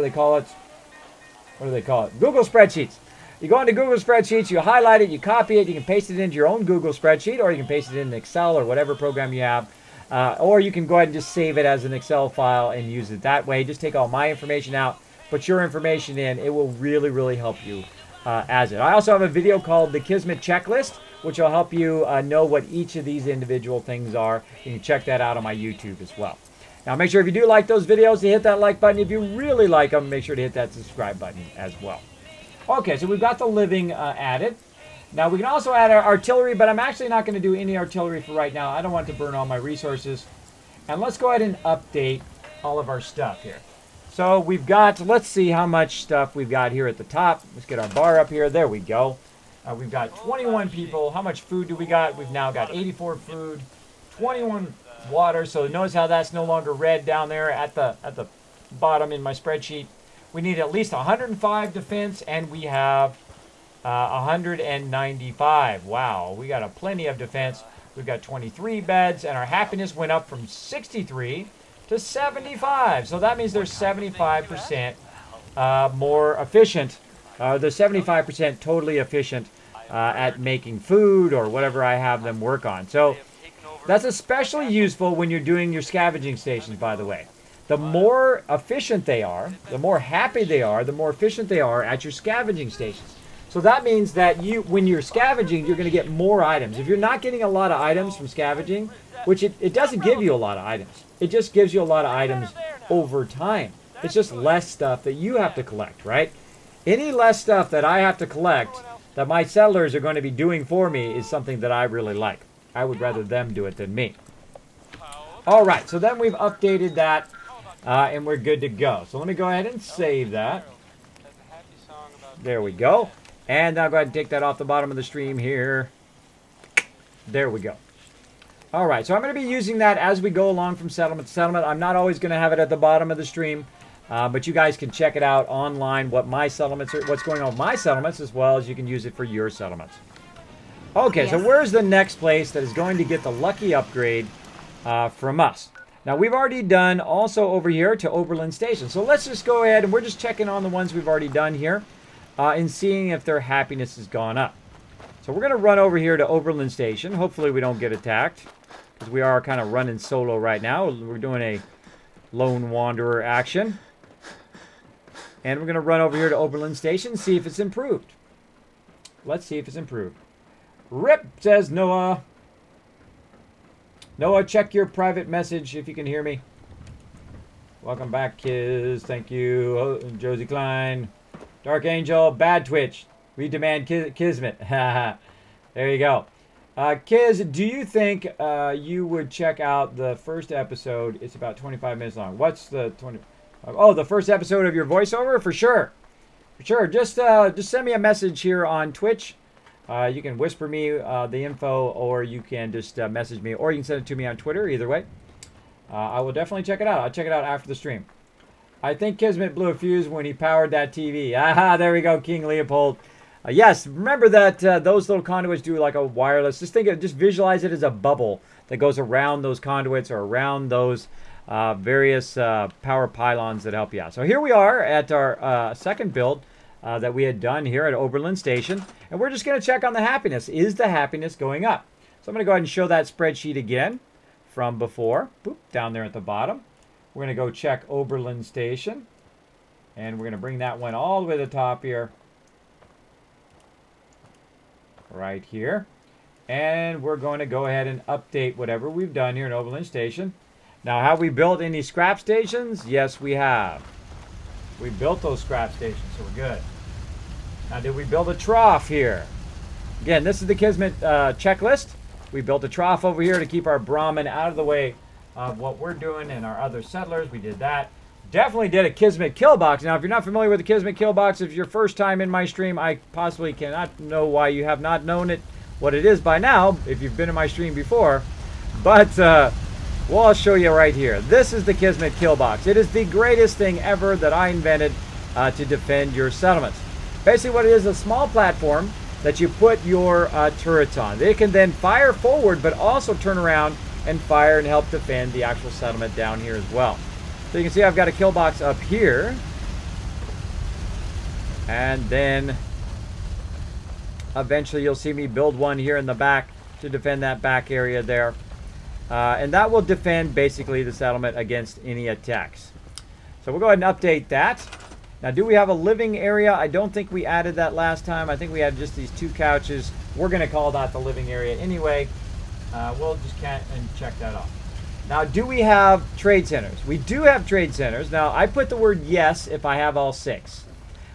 they call it. What do they call it? Google Spreadsheets. You go into Google Spreadsheets, you highlight it, you copy it, you can paste it into your own Google Spreadsheet, or you can paste it in Excel or whatever program you have. Or you can go ahead and just save it as an Excel file and use it that way. Just take all my information out, put your information in. It will really, really help you as it. I also have a video called the Kismet Checklist, which will help you know what each of these individual things are. You can check that out on my YouTube as well. Now, make sure if you do like those videos, to hit that like button. If you really like them, make sure to hit that subscribe button as well. Okay, so we've got the living added. Now, we can also add our artillery, but I'm actually not going to do any artillery for right now. I don't want to burn all my resources. And let's go ahead and update all of our stuff here. So we've got, let's see how much stuff we've got here at the top. Let's get our bar up here. There we go. We've got 21 people. How much food do we got? We've now got 84 food, 21 water. So notice how that's no longer red down there at the bottom in my spreadsheet. We need at least 105 defense, and we have 195. Wow, we got plenty of defense. We've got 23 beds, and our happiness went up from 63 to 75. So that means they're 75% more efficient. They're 75% totally efficient at making food or whatever I have them work on. So that's especially useful when you're doing your scavenging stations, by the way. The more efficient they are, the more happy they are, the more efficient they are at your scavenging stations. So that means that when you're scavenging, you're going to get more items. If you're not getting a lot of items from scavenging, which it doesn't give you a lot of items. It just gives you a lot of items over time. It's just less stuff that you have to collect, right? Any less stuff that I have to collect that my settlers are going to be doing for me is something that I really like. I would rather them do it than me. All right, so then we've updated that. And we're good to go. So let me go ahead and save that. There we go. And I'll go ahead and take that off the bottom of the stream here. There we go. All right, so I'm going to be using that as we go along from settlement to settlement. I'm not always going to have it at the bottom of the stream, but you guys can check it out online, what my settlements are, what's going on with my settlements, as well as you can use it for your settlements. Okay, so where's the next place that is going to get the lucky upgrade from us. Now, we've already done also over here to Oberlin Station. So let's just go ahead and we're just checking on the ones we've already done here and seeing if their happiness has gone up. So we're going to run over here to Oberlin Station. Hopefully we don't get attacked because we are kind of running solo right now. We're doing a lone wanderer action. And we're going to run over here to Oberlin Station, see if it's improved. Let's see if it's improved. Rip, says Noah. Noah, check your private message if you can hear me. Welcome back, Kiz. Thank you. Oh, Josie Klein. Dark Angel, bad Twitch. We demand Kismet. There you go. Kiz, do you think you would check out the first episode? It's about 25 minutes long. What's the 20? Oh, the first episode of your voiceover? For sure. For sure. Just send me a message here on Twitch. You can whisper me the info, or you can just message me, or you can send it to me on Twitter. Either way. I will definitely check it out. I'll check it out after the stream. I think Kismet blew a fuse when he powered that TV. Aha, there we go, King Leopold. Yes, remember that those little conduits do like a wireless. Just visualize it as a bubble that goes around those conduits or around those various power pylons that help you out. So here we are at our second build that we had done here at Oberlin Station. And we're just going to check on the happiness. Is the happiness going up? So I'm going to go ahead and show that spreadsheet again from before. Boop, down there at the bottom. We're going to go check Oberlin Station. And we're going to bring that one all the way to the top here. Right here. And we're going to go ahead and update whatever we've done here in Oberlin Station. Now, have we built any scrap stations? Yes, we have. We built those scrap stations, so we're good. Now, did we build a trough here? Again, this is the Kismet checklist. We built a trough over here to keep our Brahmin out of the way of what we're doing and our other settlers. We did that. Definitely did a Kismet kill box. Now, if you're not familiar with the Kismet kill box, if it's your first time in my stream, I possibly cannot know why you have not known it, what it is by now, if you've been in my stream before. But, well, I'll show you right here. This is the Kismet kill box. It is the greatest thing ever that I invented to defend your settlements. Basically, what it is a small platform that you put your turrets on. They can then fire forward, but also turn around and fire and help defend the actual settlement down here as well. So you can see I've got a kill box up here. And then eventually you'll see me build one here in the back to defend that back area there. And that will defend basically the settlement against any attacks. So we'll go ahead and update that. Now, do we have a living area? I don't think we added that last time. I think we had just these two couches. We're going to call that the living area anyway. We'll just check that off. Now, do we have trade centers? We do have trade centers. Now, I put the word yes if I have all 6.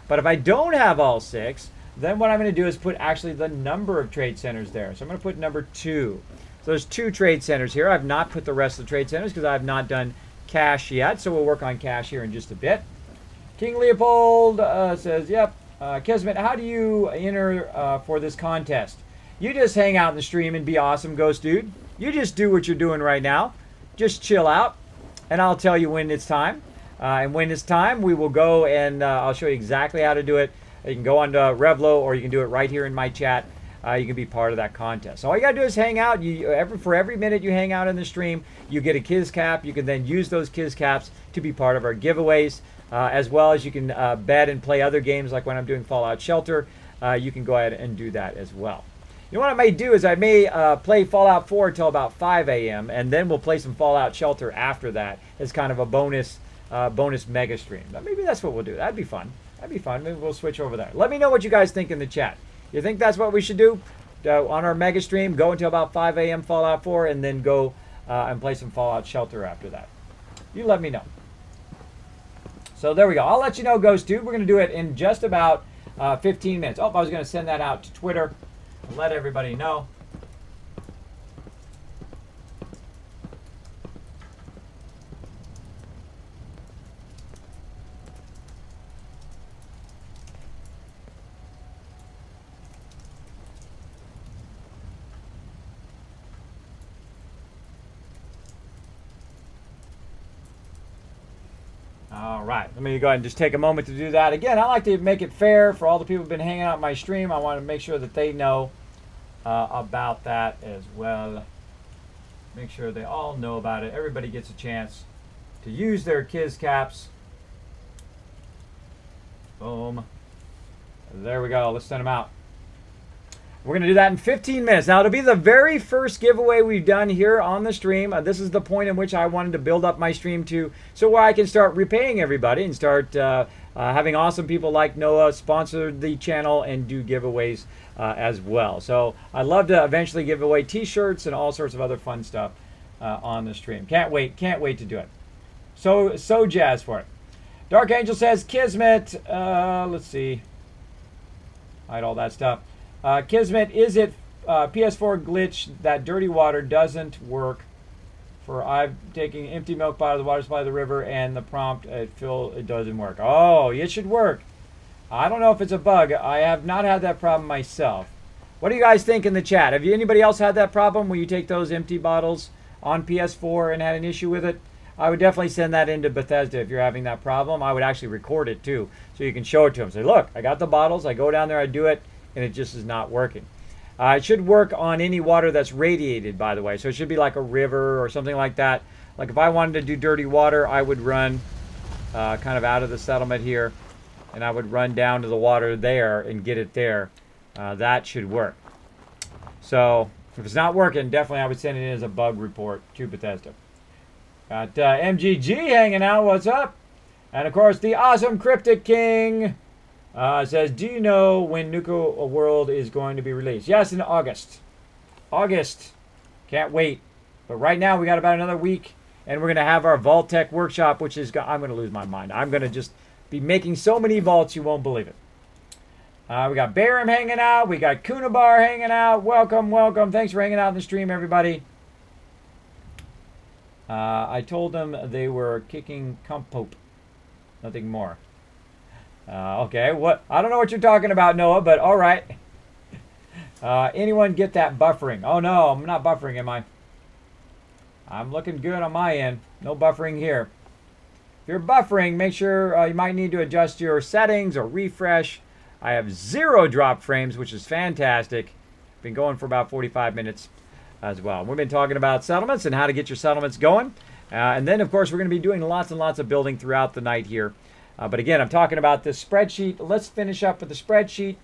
But if I don't have all 6, then what I'm going to do is put actually the number of trade centers there. So I'm going to put number 2. So there's 2 trade centers here. I've not put the rest of the trade centers because I've not done cash yet. So we'll work on cash here in just a bit. King Leopold says, yep, Kismet, how do you enter for this contest? You just hang out in the stream and be awesome, Ghost Dude. You just do what you're doing right now. Just chill out, and I'll tell you when it's time. And when it's time, we will go and I'll show you exactly how to do it. You can go on to Revlo, or you can do it right here in my chat. You can be part of that contest. So all you got to do is hang out. For every minute you hang out in the stream, you get a Kiz cap. You can then use those Kiz caps to be part of our giveaways, as well as you can bet and play other games like when I'm doing Fallout Shelter. You can go ahead and do that as well. You know what I may do is I may play Fallout 4 until about 5 a.m. and then we'll play some Fallout Shelter after that as kind of a bonus mega stream. But maybe that's what we'll do. That'd be fun. That'd be fun. Maybe we'll switch over there. Let me know what you guys think in the chat. You think that's what we should do on our mega stream? Go until about 5 a.m. Fallout 4 and then go and play some Fallout Shelter after that. You let me know. So there we go. I'll let you know, Ghost Dude. We're going to do it in just about 15 minutes. Oh, I was going to send that out to Twitter. Let everybody know. All right, let me go ahead and just take a moment to do that. Again, I like to make it fair for all the people who've been hanging out in my stream. I want to make sure that they know about that as well. Make sure they all know about it. Everybody gets a chance to use their Kiz caps. Boom. There we go. Let's send them out. We're going to do that in 15 minutes. Now, it'll be the very first giveaway we've done here on the stream. This is the point in which I wanted to build up my stream to, so where I can start repaying everybody and start having awesome people like Noah sponsor the channel and do giveaways as well. So I'd love to eventually give away t-shirts and all sorts of other fun stuff on the stream. Can't wait to do it. So jazzed for it. Dark Angel says, Kismet, let's see. Hide all that stuff. Kismet, is it PS4 glitch that dirty water doesn't work? For I've taken empty milk bottle of the water supply of the river and the prompt it doesn't work. Oh, it should work. I don't know if it's a bug. I have not had that problem myself. What do you guys think in the chat? Have anybody else had that problem where you take those empty bottles on PS4 and had an issue with it? I would definitely send that into Bethesda if you're having that problem. I would actually record it too, so you can show it to them. Say, look, I got the bottles. I go down there, I do it, and it just is not working. It should work on any water that's radiated, by the way. So it should be like a river or something like that. Like if I wanted to do dirty water, I would run kind of out of the settlement here, and I would run down to the water there and get it there. That should work. So if it's not working, definitely I would send it in as a bug report to Bethesda. Got MGG hanging out. What's up? And of course, the awesome Cryptic King says, do you know when Nuka World is going to be released? Yes, in August. August. Can't wait. But right now, we got about another week, and we're going to have our vault-tec workshop, which is, I'm going to lose my mind. I'm going to just be making so many vaults, you won't believe it. We got Barum hanging out. We got Kunabar hanging out. Welcome, welcome. Thanks for hanging out in the stream, everybody. I told them they were kicking Compope. Nothing more. Okay, what? I don't know what you're talking about, Noah, but all right. Anyone get that buffering? Oh, no, I'm not buffering, am I? I'm looking good on my end. No buffering here. If you're buffering, make sure you might need to adjust your settings or refresh. I have 0 drop frames, which is fantastic. Been going for about 45 minutes as well. We've been talking about settlements and how to get your settlements going. And then, of course, we're going to be doing lots and lots of building throughout the night here. But again, I'm talking about this spreadsheet. Let's finish up with the spreadsheet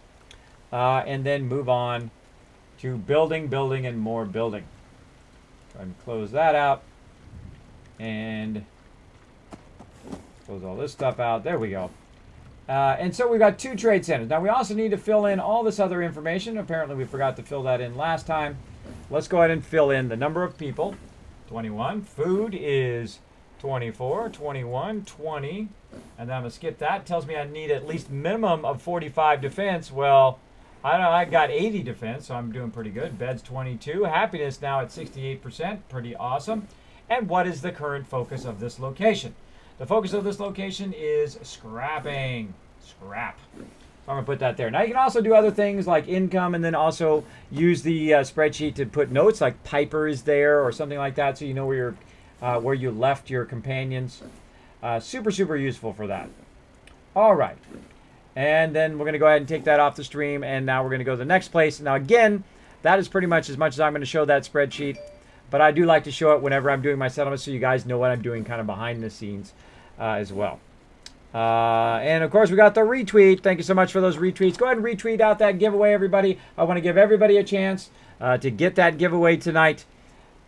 and then move on to building, and more building. Go ahead and close that out. And close all this stuff out. There we go. And so we've got 2 trade centers. Now, we also need to fill in all this other information. Apparently, we forgot to fill that in last time. Let's go ahead and fill in the number of people. 21. Food is 24, 21, 20. And then I'm going to skip that. It tells me I need at least minimum of 45 defense. Well, I don't know. I got 80 defense, so I'm doing pretty good. Beds 22. Happiness now at 68%. Pretty awesome. And what is the current focus of this location? The focus of this location is scrapping. Scrap. So I'm going to put that there. Now you can also do other things like income and then also use the spreadsheet to put notes like Piper is there or something like that so you know where you left your companions. Super, super useful for that. All right. And then we're going to go ahead and take that off the stream. And now we're going to go to the next place. Now, again, that is pretty much as I'm going to show that spreadsheet. But I do like to show it whenever I'm doing my settlements so you guys know what I'm doing kind of behind the scenes as well. And, of course, we got the retweet. Thank you so much for those retweets. Go ahead and retweet out that giveaway, everybody. I want to give everybody a chance to get that giveaway tonight.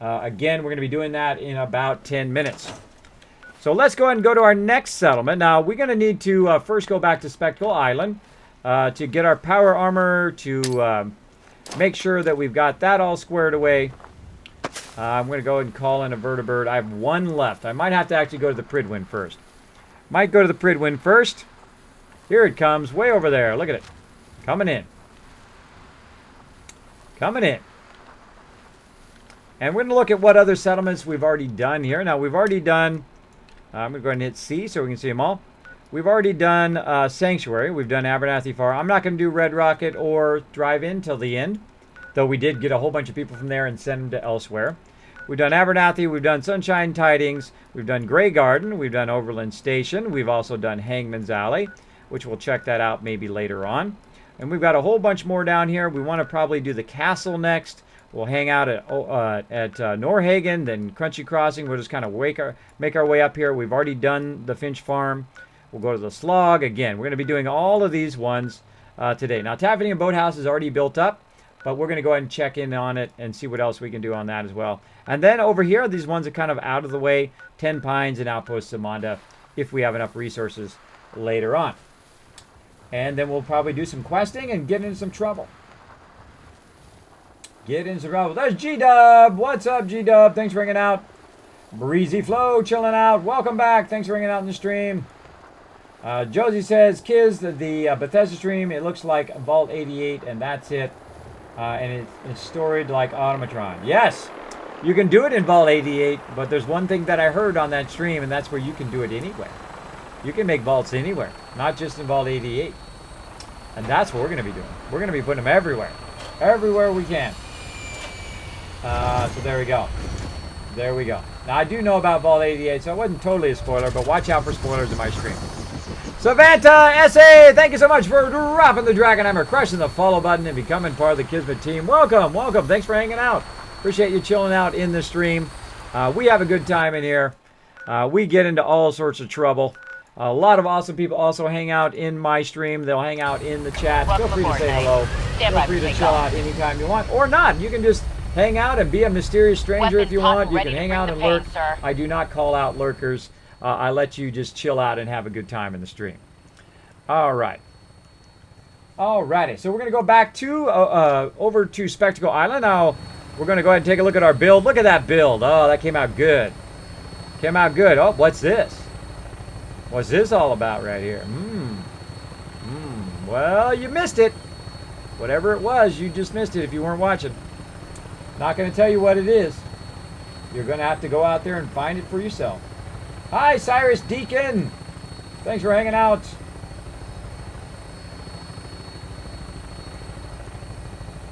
Again, we're going to be doing that in about 10 minutes. So let's go ahead and go to our next settlement. Now, we're going to need to first go back to Spectacle Island to get our power armor, to make sure that we've got that all squared away. I'm going to go ahead and call in a vertibird. I have 1 left. I might have to actually go to the Pridwin first. Might go to the Pridwin first. Here it comes, way over there. Look at it. Coming in. Coming in. And we're going to look at what other settlements we've already done here. Now, we've already done... I'm going to go ahead and hit C so we can see them all. We've already done Sanctuary. We've done Abernathy Farm. I'm not going to do Red Rocket or Drive In till the end, though we did get a whole bunch of people from there and send them to elsewhere. We've done Abernathy. We've done Sunshine Tidings. We've done Grey Garden. We've done Overland Station. We've also done Hangman's Alley, which we'll check that out maybe later on. And we've got a whole bunch more down here. We want to probably do the castle next. We'll hang out at Norhagen, then Crunchy Crossing. We'll just kind of make our way up here. We've already done the Finch Farm. We'll go to the Slog. Again, we're going to be doing all of these ones today. Now, Taffety and Boathouse is already built up, but we're going to go ahead and check in on it and see what else we can do on that as well. And then over here, these ones are kind of out of the way. 10 Pines and Outpost Samanda, if we have enough resources later on. And then we'll probably do some questing and get into some trouble. Get into some trouble. There's G-Dub. What's up, G-Dub? Thanks for hanging out. Breezy Flow chilling out. Welcome back. Thanks for hanging out in the stream. Josie says, Kiz, the Bethesda stream, it looks like Vault 88, and that's it. And it's storied like Automatron. Yes, you can do it in Vault 88, but there's one thing that I heard on that stream, and that's where you can do it anywhere. You can make vaults anywhere, not just in Vault 88. And that's what we're going to be doing. We're going to be putting them everywhere. Everywhere we can. So there we go. There we go. Now, I do know about Vault 88, so it wasn't totally a spoiler, but watch out for spoilers in my stream. Savanta SA, thank you so much for dropping the Dragon Hammer, crushing the follow button, and becoming part of the Kismet team. Welcome, welcome. Thanks for hanging out. Appreciate you chilling out in the stream. We have a good time in here. We get into all sorts of trouble. A lot of awesome people also hang out in my stream. They'll hang out in the chat. Feel free to say hello. Feel free to chill out anytime you want, or not. You can just hang out and be a mysterious stranger if you want. You can hang out and lurk. I do not call out lurkers. I let you just chill out and have a good time in the stream. All right. Alrighty. So we're going to go back to over to Spectacle Island. Now we're going to go ahead and take a look at our build. Look at that build. Oh, that came out good. Came out good. Oh, what's this? What's this all about right here? Well, you missed it. Whatever it was, you just missed it if you weren't watching. Not going to tell you what it is. You're going to have to go out there and find it for yourself. Hi, Cyrus Deacon. Thanks for hanging out.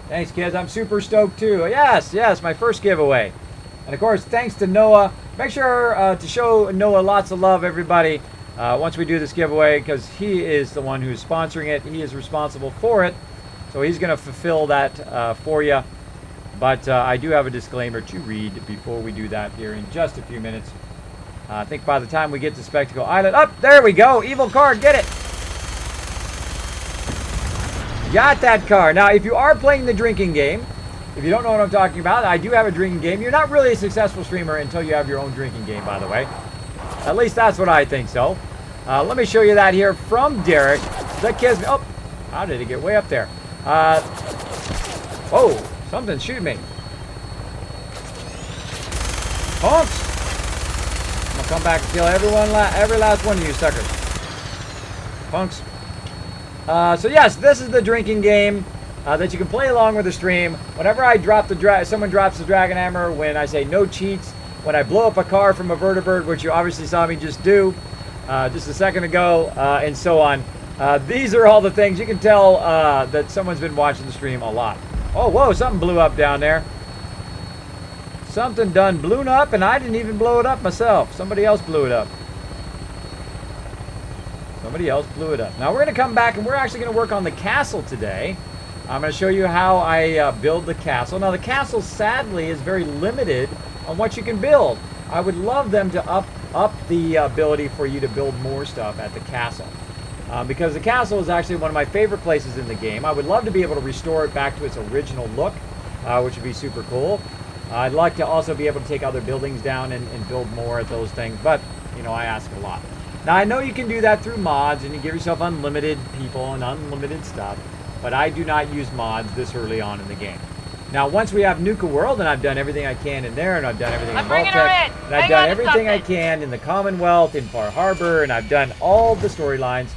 Thanks, kids. I'm super stoked, too. Yes, my first giveaway. And, of course, thanks to Noah. Make sure to show Noah lots of love, everybody, once we do this giveaway, because he is the one who's sponsoring it. He is responsible for it. So he's going to fulfill that for you. But I do have a disclaimer to read before we do that here in just a few minutes. I think by the time we get to Spectacle Island... Oh, there we go! Evil card, get it! Got that card. Now, if you are playing the drinking game, if you don't know what I'm talking about, I do have a drinking game. You're not really a successful streamer until you have your own drinking game, by the way. At least that's what I think so. Let me show you that here from Derek. The Kismet... Oh, how did it get way up there? Whoa, something's shooting me. Punks! I'm gonna come back and kill every last one of you suckers. Punks. So yes, this is the drinking game that you can play along with the stream. Whenever I drop someone drops the Dragon Hammer, when I say no cheats, when I blow up a car from a vertibird, which you obviously saw me just do just a second ago, and so on. These are all the things you can tell that someone's been watching the stream a lot. Oh, whoa, something blew up down there. Something done blew up, and I didn't even blow it up myself. Somebody else blew it up. Somebody else blew it up. Now we're going to come back, and we're actually going to work on the castle today. I'm going to show you how I build the castle. Now the castle, sadly, is very limited on what you can build. I would love them to up the ability for you to build more stuff at the castle. Because the castle is actually one of my favorite places in the game. I would love to be able to restore it back to its original look, which would be super cool. I'd like to also be able to take other buildings down and build more at those things, but, you know, I ask a lot. Now, I know you can do that through mods, and you give yourself unlimited people and unlimited stuff, but I do not use mods this early on in the game. Now, once we have Nuka World, and I've done everything I can in there, and I've done everything in vault-tec, and I've done everything I can in the Commonwealth, in Far Harbor, and I've done all the storylines,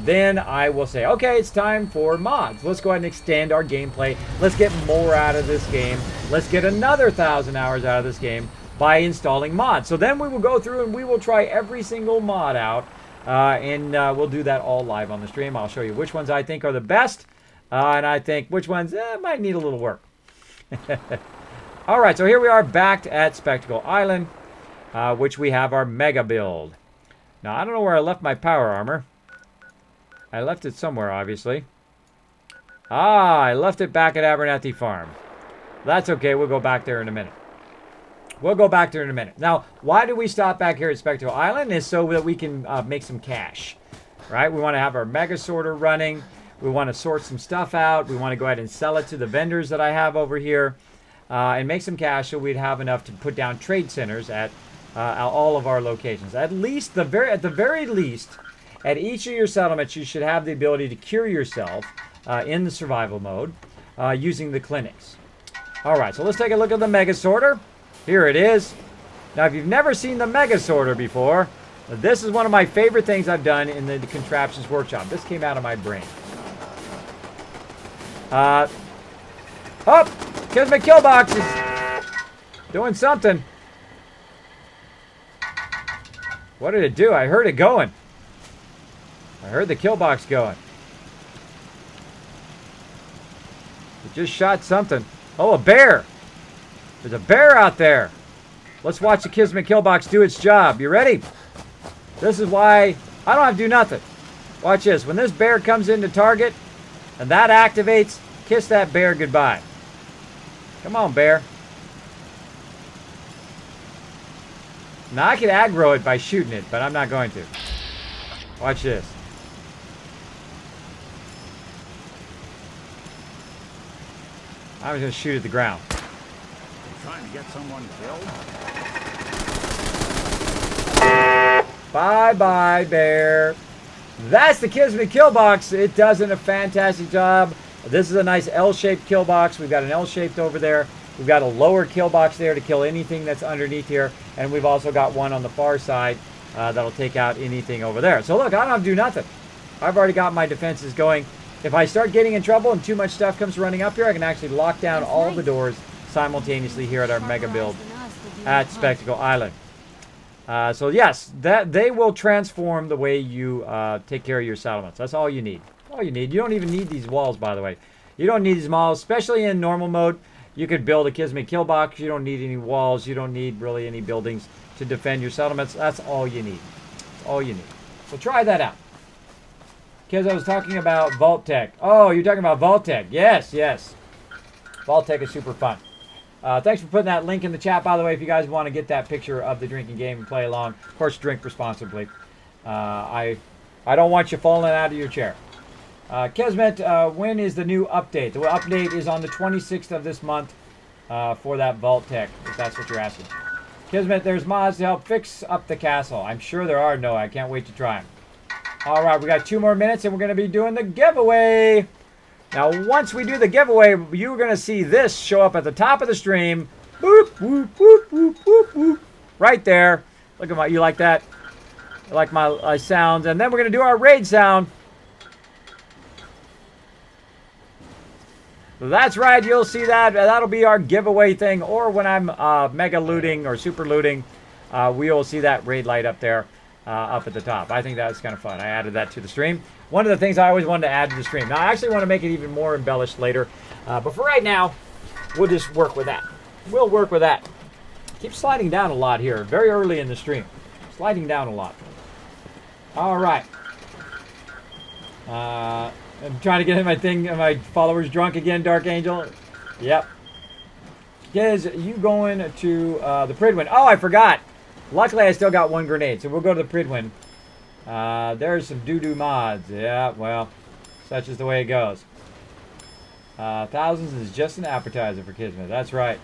then I will say, okay, it's time for mods. Let's go ahead and extend our gameplay. Let's get more out of this game. Let's get another 1,000 hours out of this game by installing mods. So then we will go through and we will try every single mod out, and we'll do that all live on the stream. I'll show you which ones I think are the best, and I think which ones might need a little work. All right, so here we are back at Spectacle Island, which we have our mega build. Now, I don't know where I left my power armor. I left it somewhere, obviously. Ah, I left it back at Abernathy Farm. That's okay. We'll go back there in a minute. We'll go back there in a minute. Now, why do we stop back here at Spectacle Island? Is so that we can make some cash, right? We want to have our mega sorter running. We want to sort some stuff out. We want to go ahead and sell it to the vendors that I have over here and make some cash so we'd have enough to put down trade centers at all of our locations. At the very least, at each of your settlements, you should have the ability to cure yourself in the survival mode using the clinics. All right, so let's take a look at the mega sorter. Here it is. Now, if you've never seen the mega sorter before, this is one of my favorite things I've done in the contraptions workshop. This came out of my brain. Kismet Killbox is doing something. What did it do? I heard it going. I heard the kill box going. It just shot something. Oh, a bear. There's a bear out there. Let's watch the Kismet kill box do its job. You ready? This is why I don't have to do nothing. Watch this. When this bear comes into target and that activates, kiss that bear goodbye. Come on, bear. Now I could aggro it by shooting it, but I'm not going to. Watch this. I was going to shoot at the ground. You trying to get someone killed? Bye-bye, bear. That's the Kismet kill box. It does a fantastic job. This is a nice L-shaped kill box. We've got an L-shaped over there. We've got a lower kill box there to kill anything that's underneath here. And we've also got one on the far side that'll take out anything over there. So look, I don't have to do nothing. I've already got my defenses going. If I start getting in trouble and too much stuff comes running up here, I can actually lock down all the doors simultaneously here at our mega build at Spectacle Island. So yes, they will transform the way you take care of your settlements. That's all you need. All you need. You don't even need these walls, by the way. You don't need these walls, especially in normal mode. You could build a Kismet kill box. You don't need any walls. You don't need really any buildings to defend your settlements. That's all you need. That's all you need. So try that out. Because I was talking about vault-tec. Oh, you're talking about vault-tec. Yes, yes. Vault-tec is super fun. Thanks for putting that link in the chat, by the way, if you guys want to get that picture of the drinking game and play along. Of course, drink responsibly. I don't want you falling out of your chair. Kismet, when is the new update? The update is on the 26th of this month for that vault-tec, if that's what you're asking. Kismet, there's mods to help fix up the castle. I'm sure there are. No, I can't wait to try them. All right, we got 2 more minutes, and we're going to be doing the giveaway. Now, once we do the giveaway, you're going to see this show up at the top of the stream. Boop, boop, boop, boop, boop, boop. Right there. Look at my, you like that? I like my sounds. And then we're going to do our raid sound. That's right, you'll see that. That'll be our giveaway thing. Or when I'm mega looting or super looting, we'll see that raid light up there, up at the top. I think that's kind of fun. I added that to the stream. One of the things I always wanted to add to the stream. Now, I actually want to make it even more embellished later. But for right now, we'll just work with that. We'll work with that. Keep sliding down a lot here. Very early in the stream. Sliding down a lot. All right. I'm trying to get my thing, my followers drunk again, Dark Angel. Yep. Is you going to the Pridwin? Oh, I forgot. Luckily, I still got 1 grenade, so we'll go to the Pridwin. There's some doo-doo mods. Yeah, well, such is the way it goes. Thousands is just an appetizer for Kismet. That's right.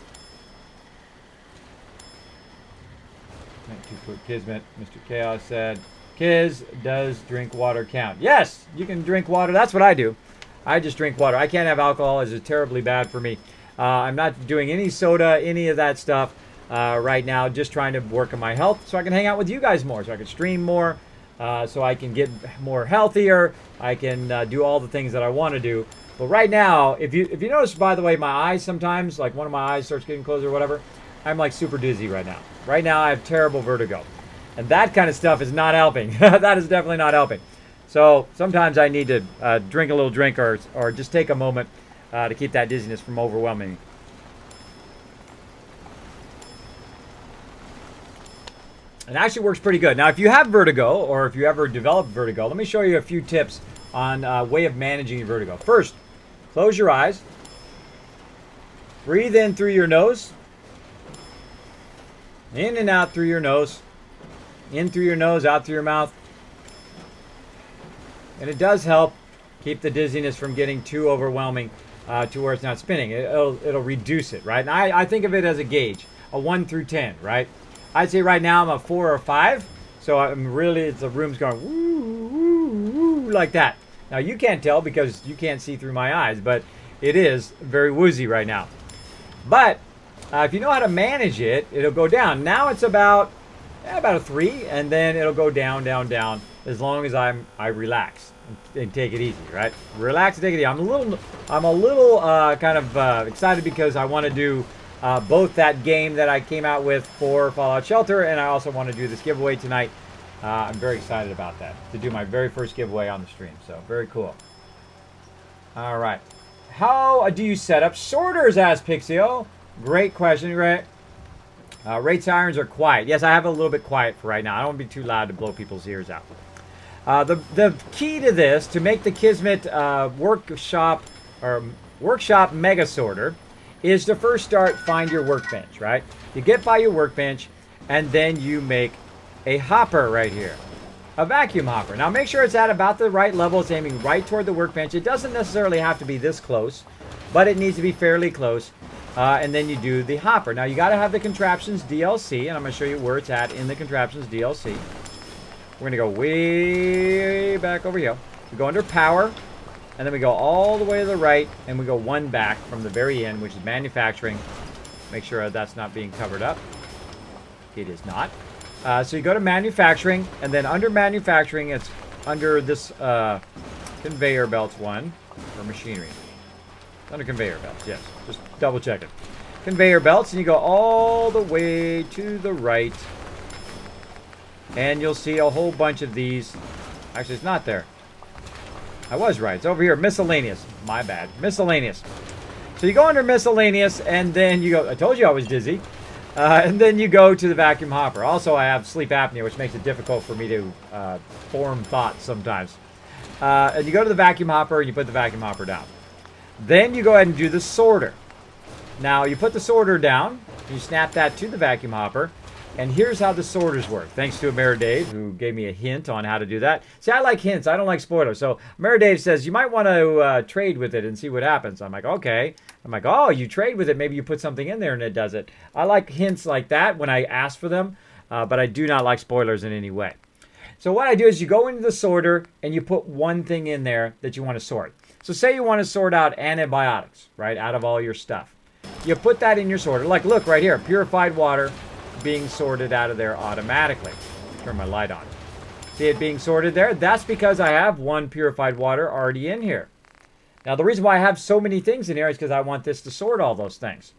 2-foot Kismet. Mr. Chaos said, Kiz, does drink water count? Yes, you can drink water. That's what I do. I just drink water. I can't have alcohol. It's terribly bad for me. I'm not doing any soda, any of that stuff right now. Just trying to work on my health so I can hang out with you guys more, so I can stream more, so I can get more healthier. I can do all the things that I want to do. But right now, if you notice, by the way, my eyes sometimes, like one of my eyes starts getting closed or whatever, I'm like super dizzy right now. Right now, I have terrible vertigo. And that kind of stuff is not helping. That is definitely not helping. So sometimes I need to drink a little drink or just take a moment to keep that dizziness from overwhelming me. It actually works pretty good. Now, if you have vertigo or if you ever developed vertigo, let me show you a few tips on way of managing your vertigo. First, close your eyes. Breathe in through your nose. In and out through your nose. In through your nose, out through your mouth. And it does help keep the dizziness from getting too overwhelming to where it's not spinning. It'll reduce it, right? And I think of it as a gauge, a 1 through 10, right? I'd say right now I'm a 4 or 5. So I'm really, the room's going woo, woo, woo, like that. Now you can't tell because you can't see through my eyes, but it is very woozy right now. But if you know how to manage it, it'll go down. Now it's about a 3, and then it'll go down, down, down, as long as I relax and take it easy, right? Relax and take it easy. I'm a little kind of excited because I want to do both that game that I came out with for Fallout Shelter, and I also want to do this giveaway tonight. I'm very excited about that, to do my very first giveaway on the stream. So very cool. All right. How do you set up sorters, asked Pixio? Great question, right? Rate sirens are quiet. Yes, I have a little bit quiet for right now. I don't want to be too loud to blow people's ears out. The key to this, to make the Kismet workshop mega sorter, is to first start find your workbench, right? You get by your workbench, and then you make a hopper right here. A vacuum hopper. Now make sure it's at about the right level. It's aiming right toward the workbench. It doesn't necessarily have to be this close, but it needs to be fairly close. And then you do the hopper. Now you got to have the contraptions DLC, and I'm going to show you where it's at in the contraptions DLC. We're going to go way back over here. We go under power, and then we go all the way to the right, and we go one back from the very end, which is manufacturing. Make sure that's not being covered up. It is not. So you go to manufacturing, and then under manufacturing, it's under this conveyor belts one for machinery. Under conveyor belts, yes. Just double check it. Conveyor belts, and you go all the way to the right. And you'll see a whole bunch of these. Actually, it's not there. I was right. It's over here. Miscellaneous. My bad. Miscellaneous. So you go under miscellaneous, and then you go. I told you I was dizzy. And then you go to the vacuum hopper. Also, I have sleep apnea, which makes it difficult for me to form thoughts sometimes. And you go to the vacuum hopper, and you put the vacuum hopper down. Then you go ahead and do the sorter. Now, you put the sorter down. You snap that to the vacuum hopper. And here's how the sorters work. Thanks to Ameridave, who gave me a hint on how to do that. See, I like hints. I don't like spoilers. So Ameridave says, you might want to trade with it and see what happens. I'm like, okay. I'm like, oh, you trade with it. Maybe you put something in there and it does it. I like hints like that when I ask for them. But I do not like spoilers in any way. So what I do is you go into the sorter and you put one thing in there that you want to sort. So say you want to sort out antibiotics, right, out of all your stuff. You put that in your sorter. Like, look right here, purified water being sorted out of there automatically. Turn my light on. See it being sorted there? That's because I have one purified water already in here. Now, the reason why I have so many things in here is because I want this to sort all those things.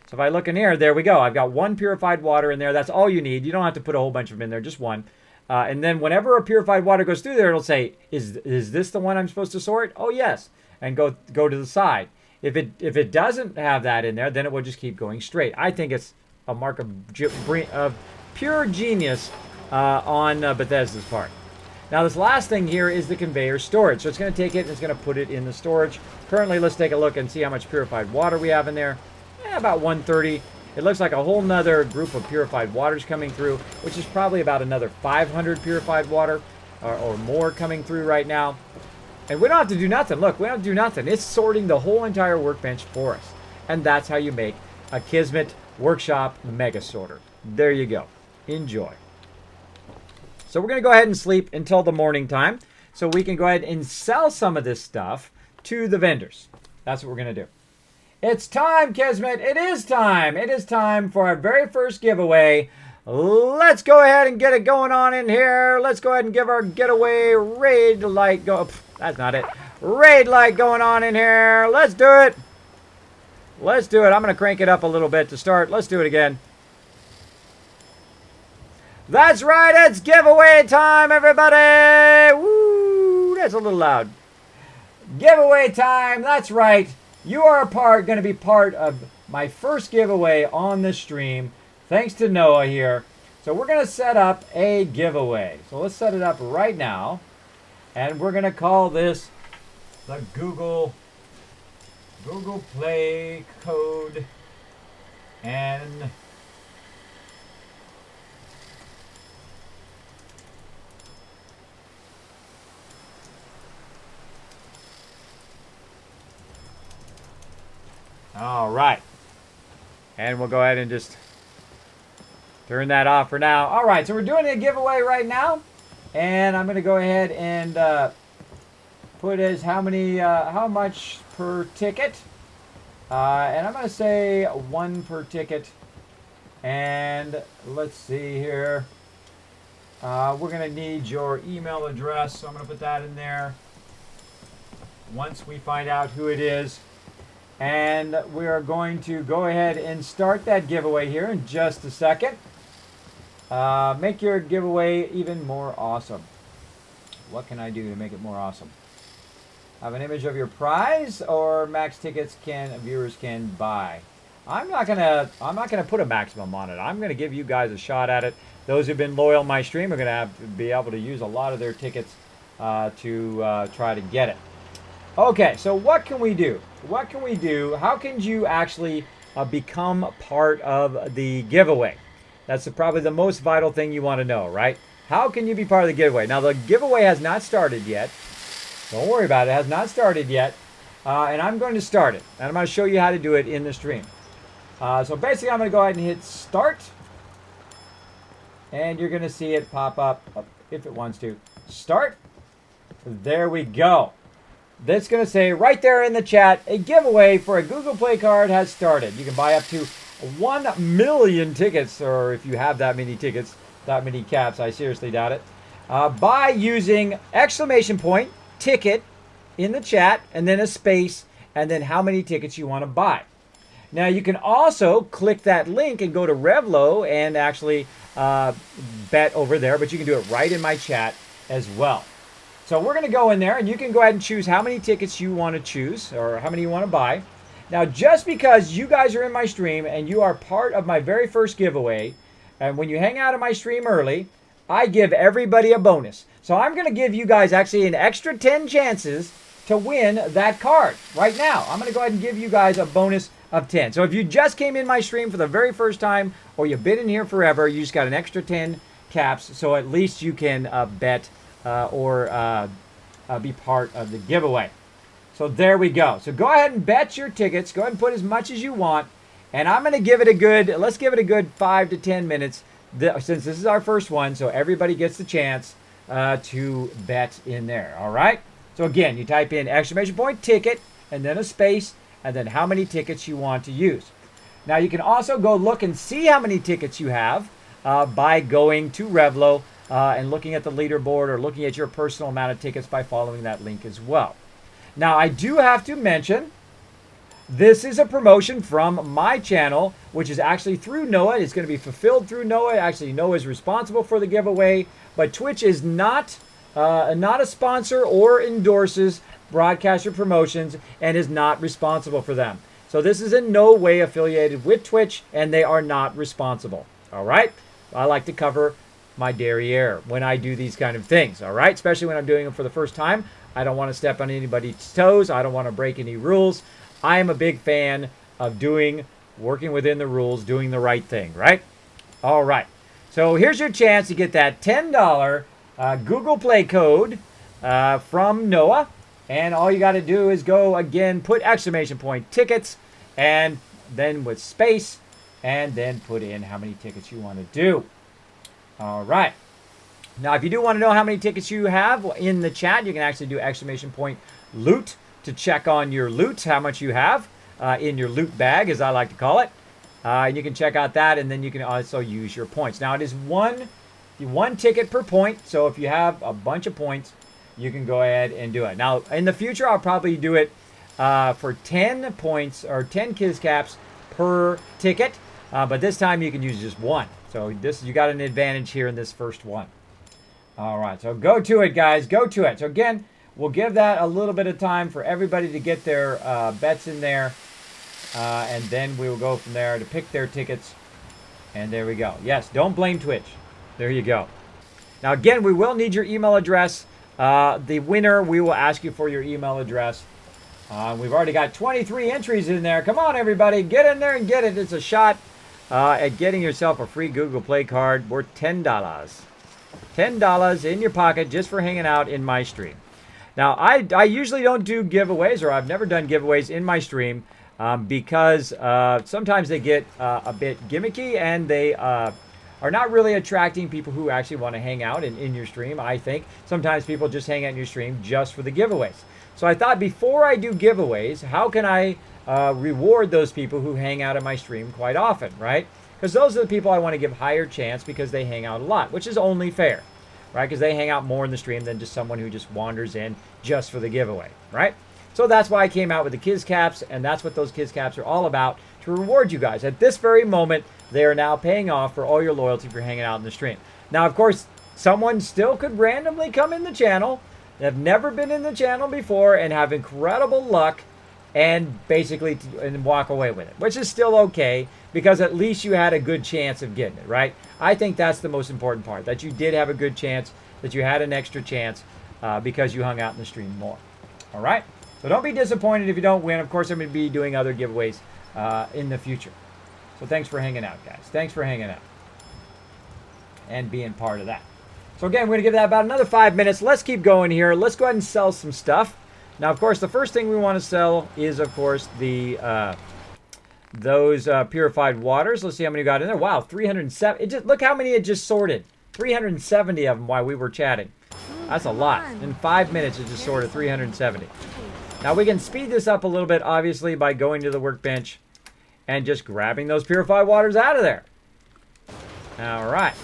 So if I look in here, there we go. I've got one purified water in there. That's all you need. You don't have to put a whole bunch of them in there, just one. And then whenever a purified water goes through there, it'll say, is this the one I'm supposed to sort? Oh, yes. And go to the side. If it doesn't have that in there, then it will just keep going straight. I think it's a mark of pure genius on Bethesda's part. Now, this last thing here is the conveyor storage. So it's going to take it and it's going to put it in the storage. Currently, let's take a look and see how much purified water we have in there. About 130. It looks like a whole nother group of purified waters coming through, which is probably about another 500 purified water or more coming through right now. And we don't have to do nothing. Look, we don't have to do nothing. It's sorting the whole entire workbench for us. And that's how you make a Kismet Workshop Mega Sorter. There you go. Enjoy. So we're going to go ahead and sleep until the morning time so we can go ahead and sell some of this stuff to the vendors. That's what we're going to do. It's time, Kismet. It is time. It is time for our very first giveaway. Let's go ahead and get it going on in here. Let's go ahead and give our getaway raid light go. That's not it. Raid light going on in here. Let's do it. Let's do it. I'm going to crank it up a little bit to start. Let's do it again. That's right. It's giveaway time, everybody. Woo. That's a little loud. Giveaway time. That's right. You are going to be part of my first giveaway on the stream. Thanks to Noah here. So we're going to set up a giveaway. So let's set it up right now. And we're going to call this the Google Google Play code and all right. And we'll go ahead and just turn that off for now. All right, so we're doing a giveaway right now. And I'm going to go ahead and put as how much per ticket. And I'm going to say 1 per ticket. And let's see here. We're going to need your email address. So I'm going to put that in there once we find out who it is. And we are going to go ahead and start that giveaway here in just a second. Make your giveaway even more awesome. What can I do to make it more awesome? Have an image of your prize or max tickets viewers can buy. I'm not gonna put a maximum on it. I'm gonna give you guys a shot at it. Those who've been loyal to my stream are gonna be able to use a lot of their tickets to try to get it. Okay, so what can we do? What can we do? How can you actually become part of the giveaway? That's probably the most vital thing you want to know, right? How can you be part of the giveaway? Now, the giveaway has not started yet. Don't worry about it. It has not started yet. And I'm going to start it. And I'm going to show you how to do it in the stream. So basically, I'm going to go ahead and hit start. And you're going to see it pop up if it wants to. Start. There we go. That's going to say right there in the chat, a giveaway for a Google Play card has started. You can buy up to 1 million tickets, or if you have that many tickets, that many caps, I seriously doubt it, by using !ticket in the chat, and then a space, and then how many tickets you want to buy. Now, you can also click that link and go to Revlo and actually bet over there, but you can do it right in my chat as well. So we're going to go in there, and you can go ahead and choose how many tickets you want to choose, or how many you want to buy. Now, just because you guys are in my stream and you are part of my very first giveaway, and when you hang out in my stream early, I give everybody a bonus. So I'm going to give you guys actually an extra 10 chances to win that card right now. I'm going to go ahead and give you guys a bonus of 10. So if you just came in my stream for the very first time, or you've been in here forever, you just got an extra 10 caps, so at least you can bet or be part of the giveaway. So there we go. So go ahead and bet your tickets. Go ahead and put as much as you want. And I'm going to give it a good, let's give it a good 5 to 10 minutes since this is our first one, so everybody gets the chance to bet in there. All right? So again, you type in !ticket and then a space and then how many tickets you want to use. Now you can also go look and see how many tickets you have by going to Revlo and looking at the leaderboard or looking at your personal amount of tickets by following that link as well. Now, I do have to mention, this is a promotion from my channel, which is actually through Noah. It's going to be fulfilled through Noah. Actually, Noah is responsible for the giveaway, but Twitch is not a sponsor or endorses broadcaster promotions and is not responsible for them. So this is in no way affiliated with Twitch, and they are not responsible. All right? I like to cover my derriere when I do these kind of things. All right? Especially when I'm doing them for the first time. I don't want to step on anybody's toes. I don't want to break any rules. I am a big fan of working within the rules, doing the right thing, right? All right. So here's your chance to get that $10 Google Play code from Noah. And all you got to do is go, again, put !tickets, and then with space, and then put in how many tickets you want to do. All right. Now, if you do want to know how many tickets you have in the chat, you can actually do !loot to check on your loot, how much you have in your loot bag, as I like to call it. And you can check out that, and then you can also use your points. Now, it is one ticket per point, so if you have a bunch of points, you can go ahead and do it. Now, in the future, I'll probably do it for 10 points or 10 Kiz caps per ticket, but this time you can use just one. So you got an advantage here in this first one. All right, so go to it, guys. Go to it. So again, we'll give that a little bit of time for everybody to get their bets in there, and then we will go from there to pick their tickets. And there we go. Yes, don't blame Twitch. There you go. Now, again, we will need your email address. The winner, we will ask you for your email address. We've already got 23 entries in there. Come on, everybody. Get in there and get it. It's a shot at getting yourself a free Google Play card worth $10. $10 in your pocket just for hanging out in my stream. Now, I usually don't do giveaways, or I've never done giveaways in my stream because sometimes they get a bit gimmicky and they are not really attracting people who actually want to hang out in your stream, I think. Sometimes people just hang out in your stream just for the giveaways. So I thought before I do giveaways, how can I reward those people who hang out in my stream quite often, right? Because those are the people I want to give higher chance because they hang out a lot, which is only fair, right? Because they hang out more in the stream than just someone who just wanders in just for the giveaway, right? So that's why I came out with the Kiz Caps, and that's what those Kiz Caps are all about, to reward you guys. At this very moment, they are now paying off for all your loyalty for hanging out in the stream. Now, of course, someone still could randomly come in the channel, have never been in the channel before, and have incredible luck and basically and walk away with it, which is still okay because at least you had a good chance of getting it, right? I think that's the most important part, that you did have a good chance, that you had an extra chance because you hung out in the stream more. All right? So don't be disappointed if you don't win. Of course, I'm going to be doing other giveaways in the future. So thanks for hanging out, guys. Thanks for hanging out and being part of that. So again, we're going to give that about another 5 minutes. Let's keep going here. Let's go ahead and sell some stuff. Now, of course, the first thing we want to sell is, of course, the those purified waters. Let's see how many we got in there. Wow, 307. Look how many it just sorted. 370 of them while we were chatting. That's a lot. In 5 minutes, it just sorted 370. Now, we can speed this up a little bit, obviously, by going to the workbench and just grabbing those purified waters out of there. All right.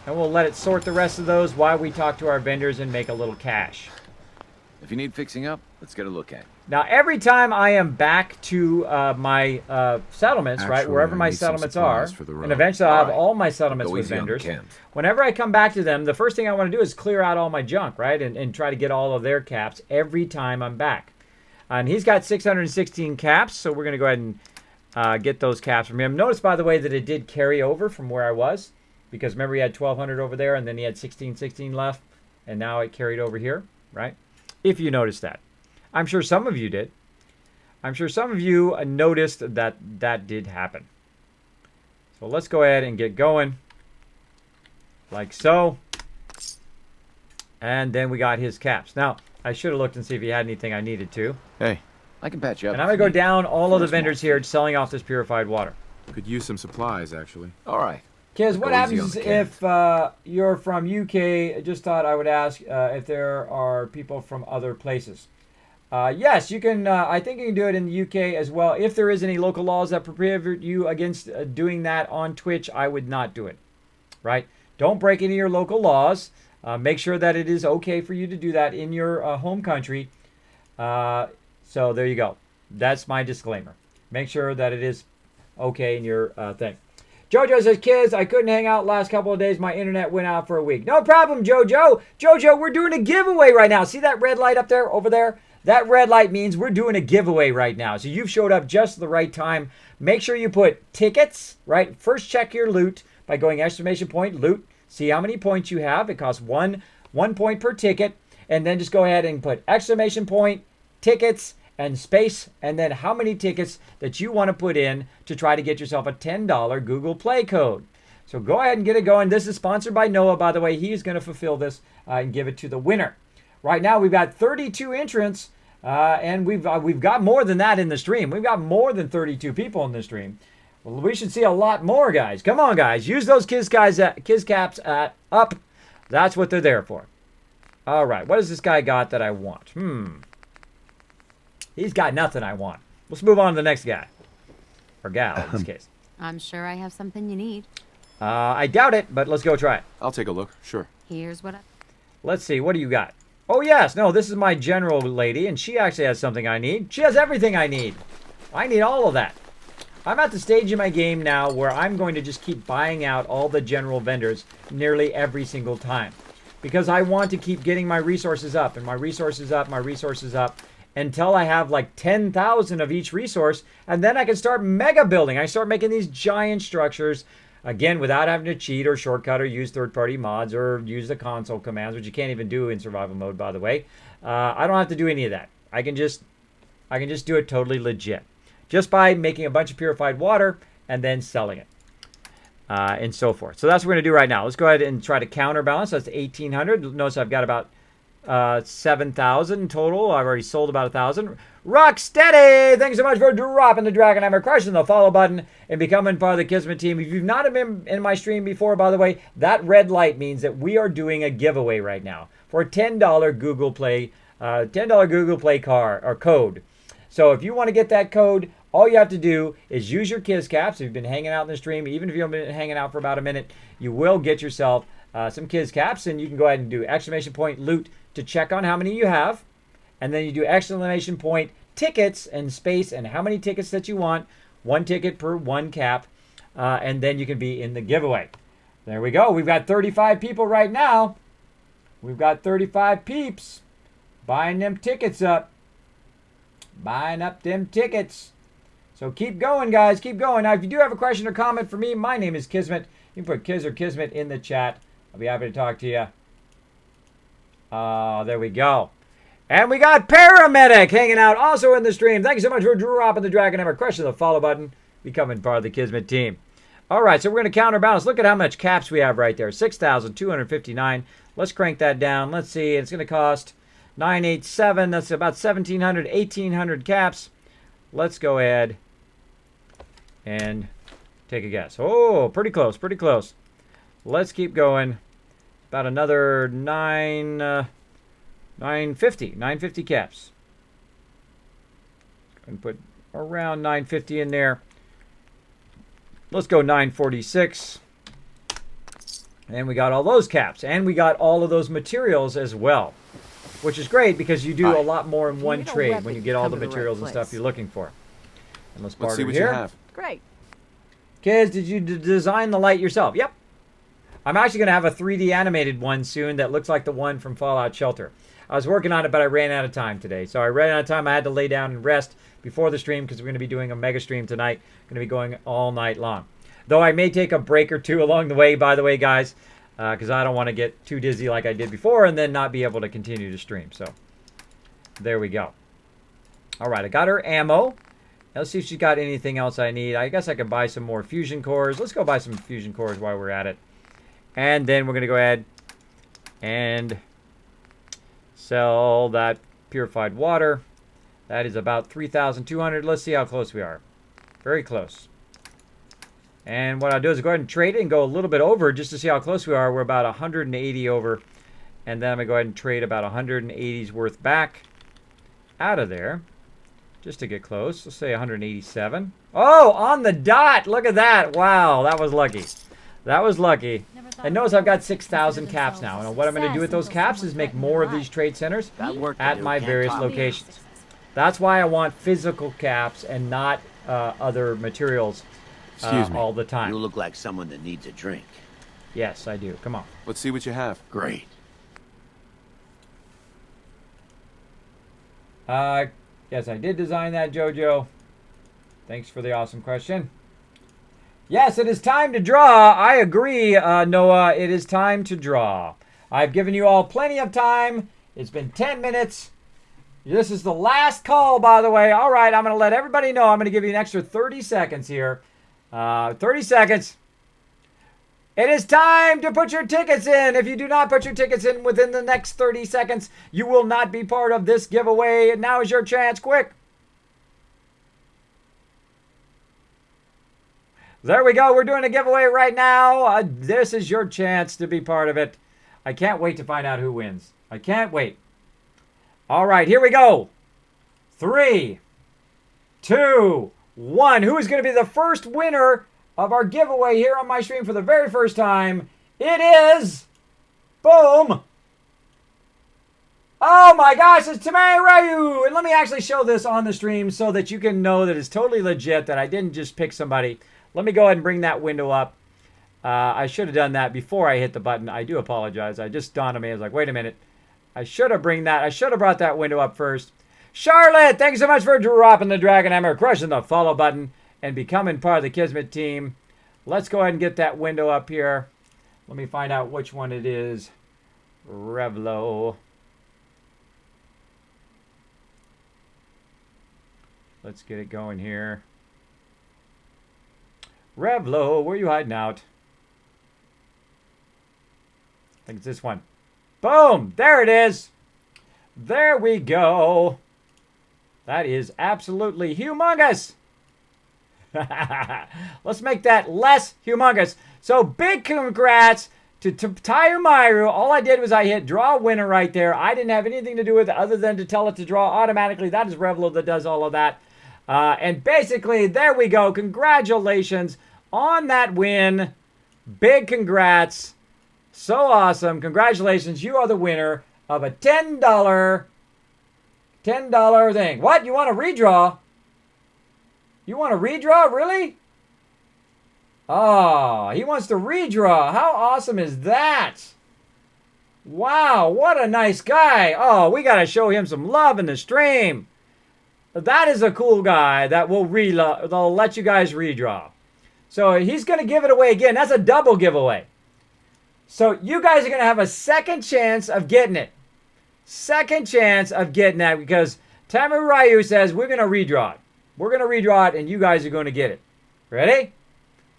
And we'll let it sort the rest of those while we talk to our vendors and make a little cash. If you need fixing up, let's get a look at it. Now, every time I am back to my settlements, right, wherever my settlements are, and eventually I'll have all my settlements with vendors, whenever I come back to them, the first thing I want to do is clear out all my junk, right, and try to get all of their caps every time I'm back. And he's got 616 caps, so we're going to go ahead and get those caps from him. Notice, by the way, that it did carry over from where I was, because remember he had 1,200 over there, and then he had 1616 left, and now it carried over here, right? If you noticed that. I'm sure some of you did. I'm sure some of you noticed that that did happen. So let's go ahead and get going. Like so. And then we got his caps. Now, I should have looked and see if he had anything I needed to. Hey, I can patch you up. And I'm going to go down all of the vendors here selling off this purified water. Could use some supplies, actually. All right. Kiz, what happens if you're from UK? I just thought I would ask if there are people from other places. Yes, you can. I think you can do it in the UK as well. If there is any local laws that prohibit you against doing that on Twitch, I would not do it. Right? Don't break any of your local laws. Make sure that it is okay for you to do that in your home country. So there you go. That's my disclaimer. Make sure that it is okay in your thing. Jojo says, Kiz, I couldn't hang out last couple of days. My internet went out for a week. No problem, Jojo. Jojo, we're doing a giveaway right now. See that red light up there, over there? That red light means we're doing a giveaway right now. So you've showed up just at the right time. Make sure you put tickets, right? First check your loot by going exclamation point loot. See how many points you have. It costs one point per ticket. And then just go ahead and put exclamation point, tickets, and space, and then how many tickets that you want to put in to try to get yourself a $10 Google Play code. So go ahead and get it going. This is sponsored by Noah, by the way. He's going to fulfill this and give it to the winner. Right now, we've got 32 entrants, and we've got more than that in the stream. We've got more than 32 people in the stream. Well, we should see a lot more, guys. Come on, guys. Use those Kiz Caps up. That's what they're there for. All right. What has this guy got that I want? He's got nothing I want. Let's move on to the next guy. Or gal, in this case. I'm sure I have something you need. I doubt it, but let's go try it. I'll take a look, sure. Here's what I... Let's see. What do you got? Oh, yes. No, this is my general lady, and she actually has something I need. She has everything I need. I need all of that. I'm at the stage in my game now where I'm going to just keep buying out all the general vendors nearly every single time. Because I want to keep getting my resources up, and my resources up, until I have like 10,000 of each resource, and then I can start mega building. I start making these giant structures, again, without having to cheat or shortcut or use third-party mods or use the console commands, which you can't even do in survival mode, by the way. I don't have to do any of that. I can just I can just do it totally legit. Just by making a bunch of purified water and then selling it. And so forth. So that's what we're going to do right now. Let's go ahead and try to counterbalance. That's 1,800. Notice I've got about 7,000 total. I've already sold about 1,000. Rocksteady! Thanks so much for dropping the Dragon Hammer, crushing the follow button, and becoming part of the Kismet team. If you've not been in my stream before, by the way, that red light means that we are doing a giveaway right now for a $10 Google Play, code. So if you want to get that code, all you have to do is use your Kiz caps. If you've been hanging out in the stream, even if you haven't been hanging out for about a minute, you will get yourself some Kiz caps, and you can go ahead and do exclamation point loot to check on how many you have, and then you do exclamation point tickets and space and how many tickets that you want, 1 ticket per 1 cap, and then you can be in the giveaway. There we go. We've got 35 people right now. We've got 35 peeps buying them tickets up. Buying up them tickets. So keep going, guys. Keep going. Now, if you do have a question or comment for me, my name is Kismet. You can put Kiz or Kismet in the chat. I'll be happy to talk to you. There we go. And we got Paramedic hanging out also in the stream. Thank you so much for dropping the Dragon Hammer. Crushing the follow button. Becoming part of the Kismet team. All right, so we're going to counterbalance. Look at how much caps we have right there. 6,259. Let's crank that down. Let's see. It's going to cost 987. That's about 1,700, 1,800 caps. Let's go ahead and take a guess. Oh, pretty close, pretty close. Let's keep going. About another 950 caps. And put around 950 in there. Let's go 946. And we got all those caps. And we got all of those materials as well. Which is great because you do a lot more in one trade when you get all the materials and stuff you're looking for. And let's see what here. you have. Great. Kids, did you design the light yourself? Yep. I'm actually going to have a 3D animated one soon that looks like the one from Fallout Shelter. I was working on it, but I ran out of time today. So I ran out of time. I had to lay down and rest before the stream because we're going to be doing a mega stream tonight. Going to be going all night long. Though I may take a break or two along the way, by the way, guys, because I don't want to get too dizzy like I did before and then not be able to continue to stream. So there we go. All right, I got her ammo. Let's see if she's got anything else I need. I guess I could buy some more fusion cores. Let's go buy some fusion cores while we're at it. And then we're going to go ahead and sell that purified water. That is about 3,200. Let's see how close we are. Very close. And what I'll do is go ahead and trade it and go a little bit over just to see how close we are. We're about 180 over. And then I'm going to go ahead and trade about 180's worth back out of there. Just to get close. Let's say 187. Oh, on the dot. Look at that. Wow, that was lucky. That was lucky. And notice I've got 6,000 caps now. And what I'm going to do with those caps is make more of these trade centers at my various locations. That's why I want physical caps and not other materials all the time. You look like someone that needs a drink. Yes, I do. Come on. Let's see what you have. Great. Yes, I did design that, Jojo. Thanks for the awesome question. Yes, it is time to draw. I agree, Noah. It is time to draw. I've given you all plenty of time. It's been 10 minutes. This is the last call, by the way. All right, I'm going to let everybody know. I'm going to give you an extra 30 seconds here. 30 seconds. It is time to put your tickets in. If you do not put your tickets in within the next 30 seconds, you will not be part of this giveaway. Now is your chance. Quick. There we go. We're doing a giveaway right now. This is your chance to be part of it. I can't wait to find out who wins. I can't wait. All right, here we go. 3, 2, 1. Who is going to be the first winner of our giveaway here on my stream for the very first time? It is... Boom! Oh my gosh, it's Tamay Ryu! And let me actually show this on the stream so that you can know that it's totally legit, that I didn't just pick somebody. Let me go ahead and bring that window up. I should have done that before I hit the button. I do apologize. I just dawned on me. I was like, wait a minute. I should have brought that window up first. Charlotte, thanks so much for dropping the Dragon Hammer, crushing the follow button, and becoming part of the Kismet team. Let's go ahead and get that window up here. Let me find out which one it is. Revlo. Let's get it going here. Revlo, where are you hiding out? I think it's this one. Boom! There it is. There we go. That is absolutely humongous. Let's make that less humongous. So big congrats to Tayumaru. All I did was I hit draw winner right there. I didn't have anything to do with it other than to tell it to draw automatically. That is Revlo that does all of that. And basically, there we go. Congratulations on that win. Big congrats. So awesome. Congratulations. You are the winner of a $10 thing. What? You want to redraw? You want to redraw? Really? Oh, he wants to redraw. How awesome is that? Wow, what a nice guy. Oh, we got to show him some love in the stream. That is a cool guy that will they'll let you guys redraw. So he's going to give it away again. That's a double giveaway. So you guys are going to have a second chance of getting it. Second chance of getting that because Tamu Ryu says we're going to redraw it. We're going to redraw it and you guys are going to get it. Ready?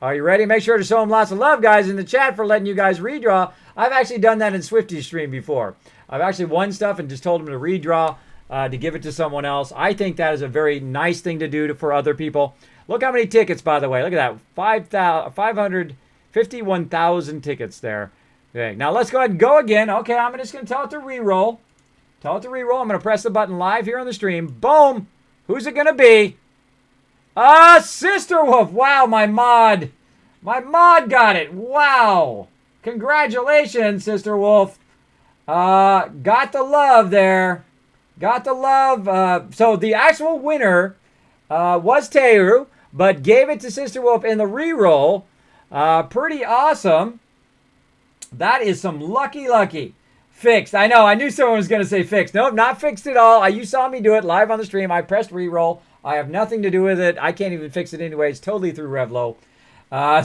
Are you ready? Make sure to show him lots of love, guys, in the chat for letting you guys redraw. I've actually done that in Swifty's stream before. I've actually won stuff and just told him to redraw to give it to someone else. I think that is a very nice thing to do for other people. Look how many tickets, by the way. Look at that. 551,000 tickets there. Okay, now let's go ahead and go again. Okay, I'm just going to tell it to reroll. Tell it to reroll. I'm going to press the button live here on the stream. Boom. Who's it going to be? Sister Wolf. Wow, my mod. My mod got it. Wow. Congratulations, Sister Wolf. Got the love there. Got the love. So the actual winner was Teru, but gave it to Sister Wolf in the reroll. Pretty awesome. That is some lucky. Fixed. I know. I knew someone was going to say fixed. Nope, not fixed at all. You saw me do it live on the stream. I pressed reroll. I have nothing to do with it. I can't even fix it anyway. It's totally through Revlo.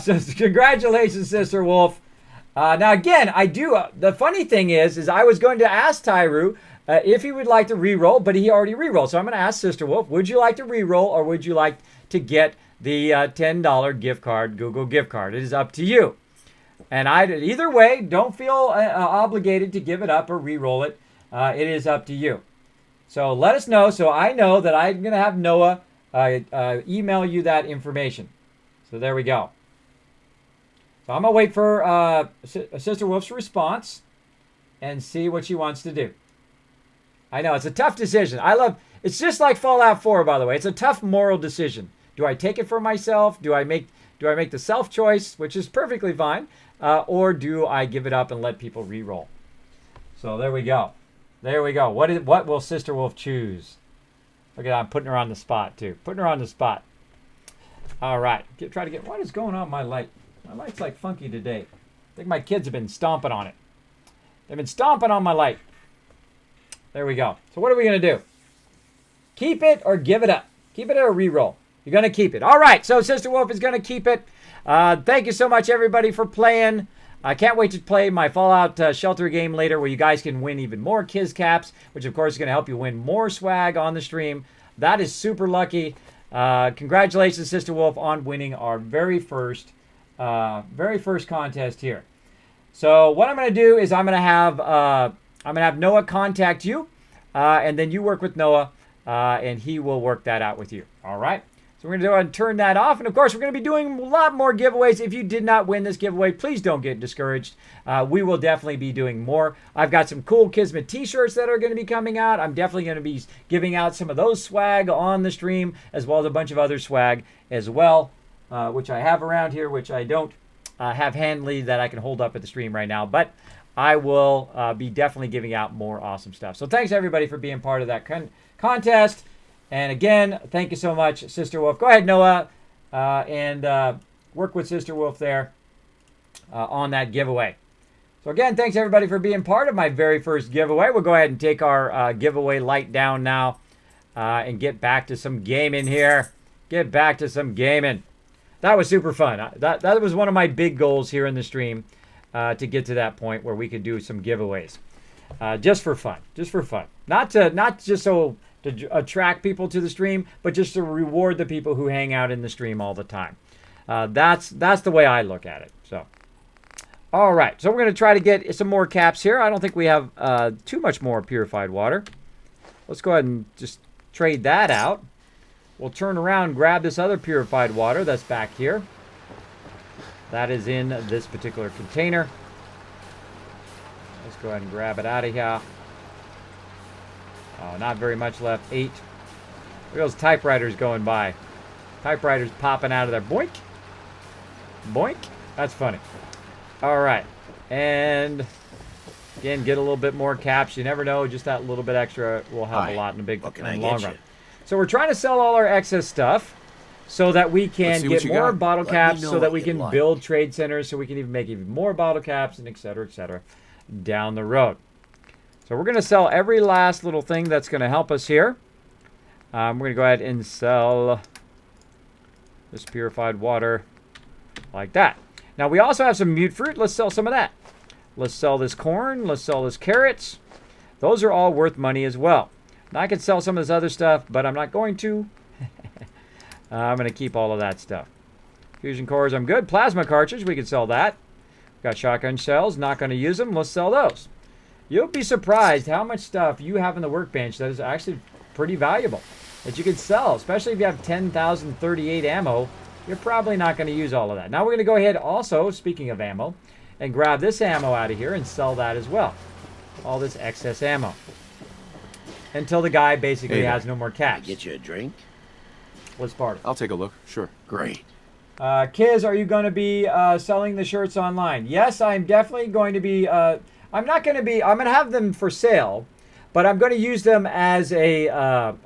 So congratulations, Sister Wolf. Now, again, I do. The funny thing is I was going to ask Tyru if he would like to reroll, but he already rerolled. So I'm going to ask Sister Wolf, would you like to reroll or would you like to get the $10 gift card, Google gift card? It is up to you. And either way, don't feel obligated to give it up or re-roll it. It is up to you. So let us know so I know that I'm going to have Noah email you that information. So there we go. So I'm going to wait for Sister Wolf's response and see what she wants to do. I know, it's a tough decision. It's just like Fallout 4, by the way. It's a tough moral decision. Do I take it for myself? Do I make the self choice, which is perfectly fine? Or do I give it up and let people re-roll? So there we go. There we go. What will Sister Wolf choose? Look at that. I'm putting her on the spot, too. Putting her on the spot. All right. What is going on with my light? My light's like funky today. I think my kids have been stomping on it. They've been stomping on my light. There we go. So what are we going to do? Keep it or give it up? Keep it or re-roll? You're going to keep it. All right. So Sister Wolf is going to keep it. Thank you so much, everybody, for playing. I can't wait to play my Fallout Shelter game later where you guys can win even more Kiz Caps, which, of course, is going to help you win more swag on the stream. That is super lucky. Congratulations, Sister Wolf, on winning our very first contest here. So what I'm going to do is I'm going to have Noah contact you, and then you work with Noah, and he will work that out with you. All right? So we're going to go ahead and turn that off. And, of course, we're going to be doing a lot more giveaways. If you did not win this giveaway, please don't get discouraged. We will definitely be doing more. I've got some cool Kismet t-shirts that are going to be coming out. I'm definitely going to be giving out some of those swag on the stream, as well as a bunch of other swag as well, which I have around here, which I don't have handily that I can hold up at the stream right now. But I will be definitely giving out more awesome stuff. So thanks, everybody, for being part of that contest. And again, thank you so much, Sister Wolf. Go ahead, Noah, and work with Sister Wolf there on that giveaway. So again, thanks everybody for being part of my very first giveaway. We'll go ahead and take our giveaway light down now and get back to some gaming here. Get back to some gaming. That was super fun. That was one of my big goals here in the stream to get to that point where we could do some giveaways. Just for fun. Just for fun. Not just so to attract people to the stream, but just to reward the people who hang out in the stream all the time. That's the way I look at it. So, all right. So we're going to try to get some more caps here. I don't think we have too much more purified water. Let's go ahead and just trade that out. We'll turn around and grab this other purified water that's back here. That is in this particular container. Let's go ahead and grab it out of here. Oh, not very much left. 8. Look at those typewriters going by. Typewriters popping out of there. Boink. Boink. That's funny. All right. And again, get a little bit more caps. You never know. Just that little bit extra will help a lot in the long run. So we're trying to sell all our excess stuff so that we can get more bottle caps, so that we can build trade centers, so we can even make even more bottle caps, and et cetera, down the road. So we're going to sell every last little thing that's going to help us here. We're going to go ahead and sell this purified water like that. Now, we also have some mute fruit. Let's sell some of that. Let's sell this corn. Let's sell this carrots. Those are all worth money as well. Now, I could sell some of this other stuff, but I'm not going to. I'm going to keep all of that stuff. Fusion cores, I'm good. Plasma cartridge, we can sell that. Got shotgun shells, not going to use them. Let's sell those. You'll be surprised how much stuff you have in the workbench that is actually pretty valuable that you could sell, especially if you have 10,038 ammo. You're probably not going to use all of that. Now we're going to go ahead also, speaking of ammo, and grab this ammo out of here and sell that as well. All this excess ammo. Until the guy basically has no more caps. Get you a drink? Let's party. I'll take a look. Sure. Great. Kiz, are you going to be selling the shirts online? Yes, I'm definitely going to be. I'm going to have them for sale, but I'm going to use them as a,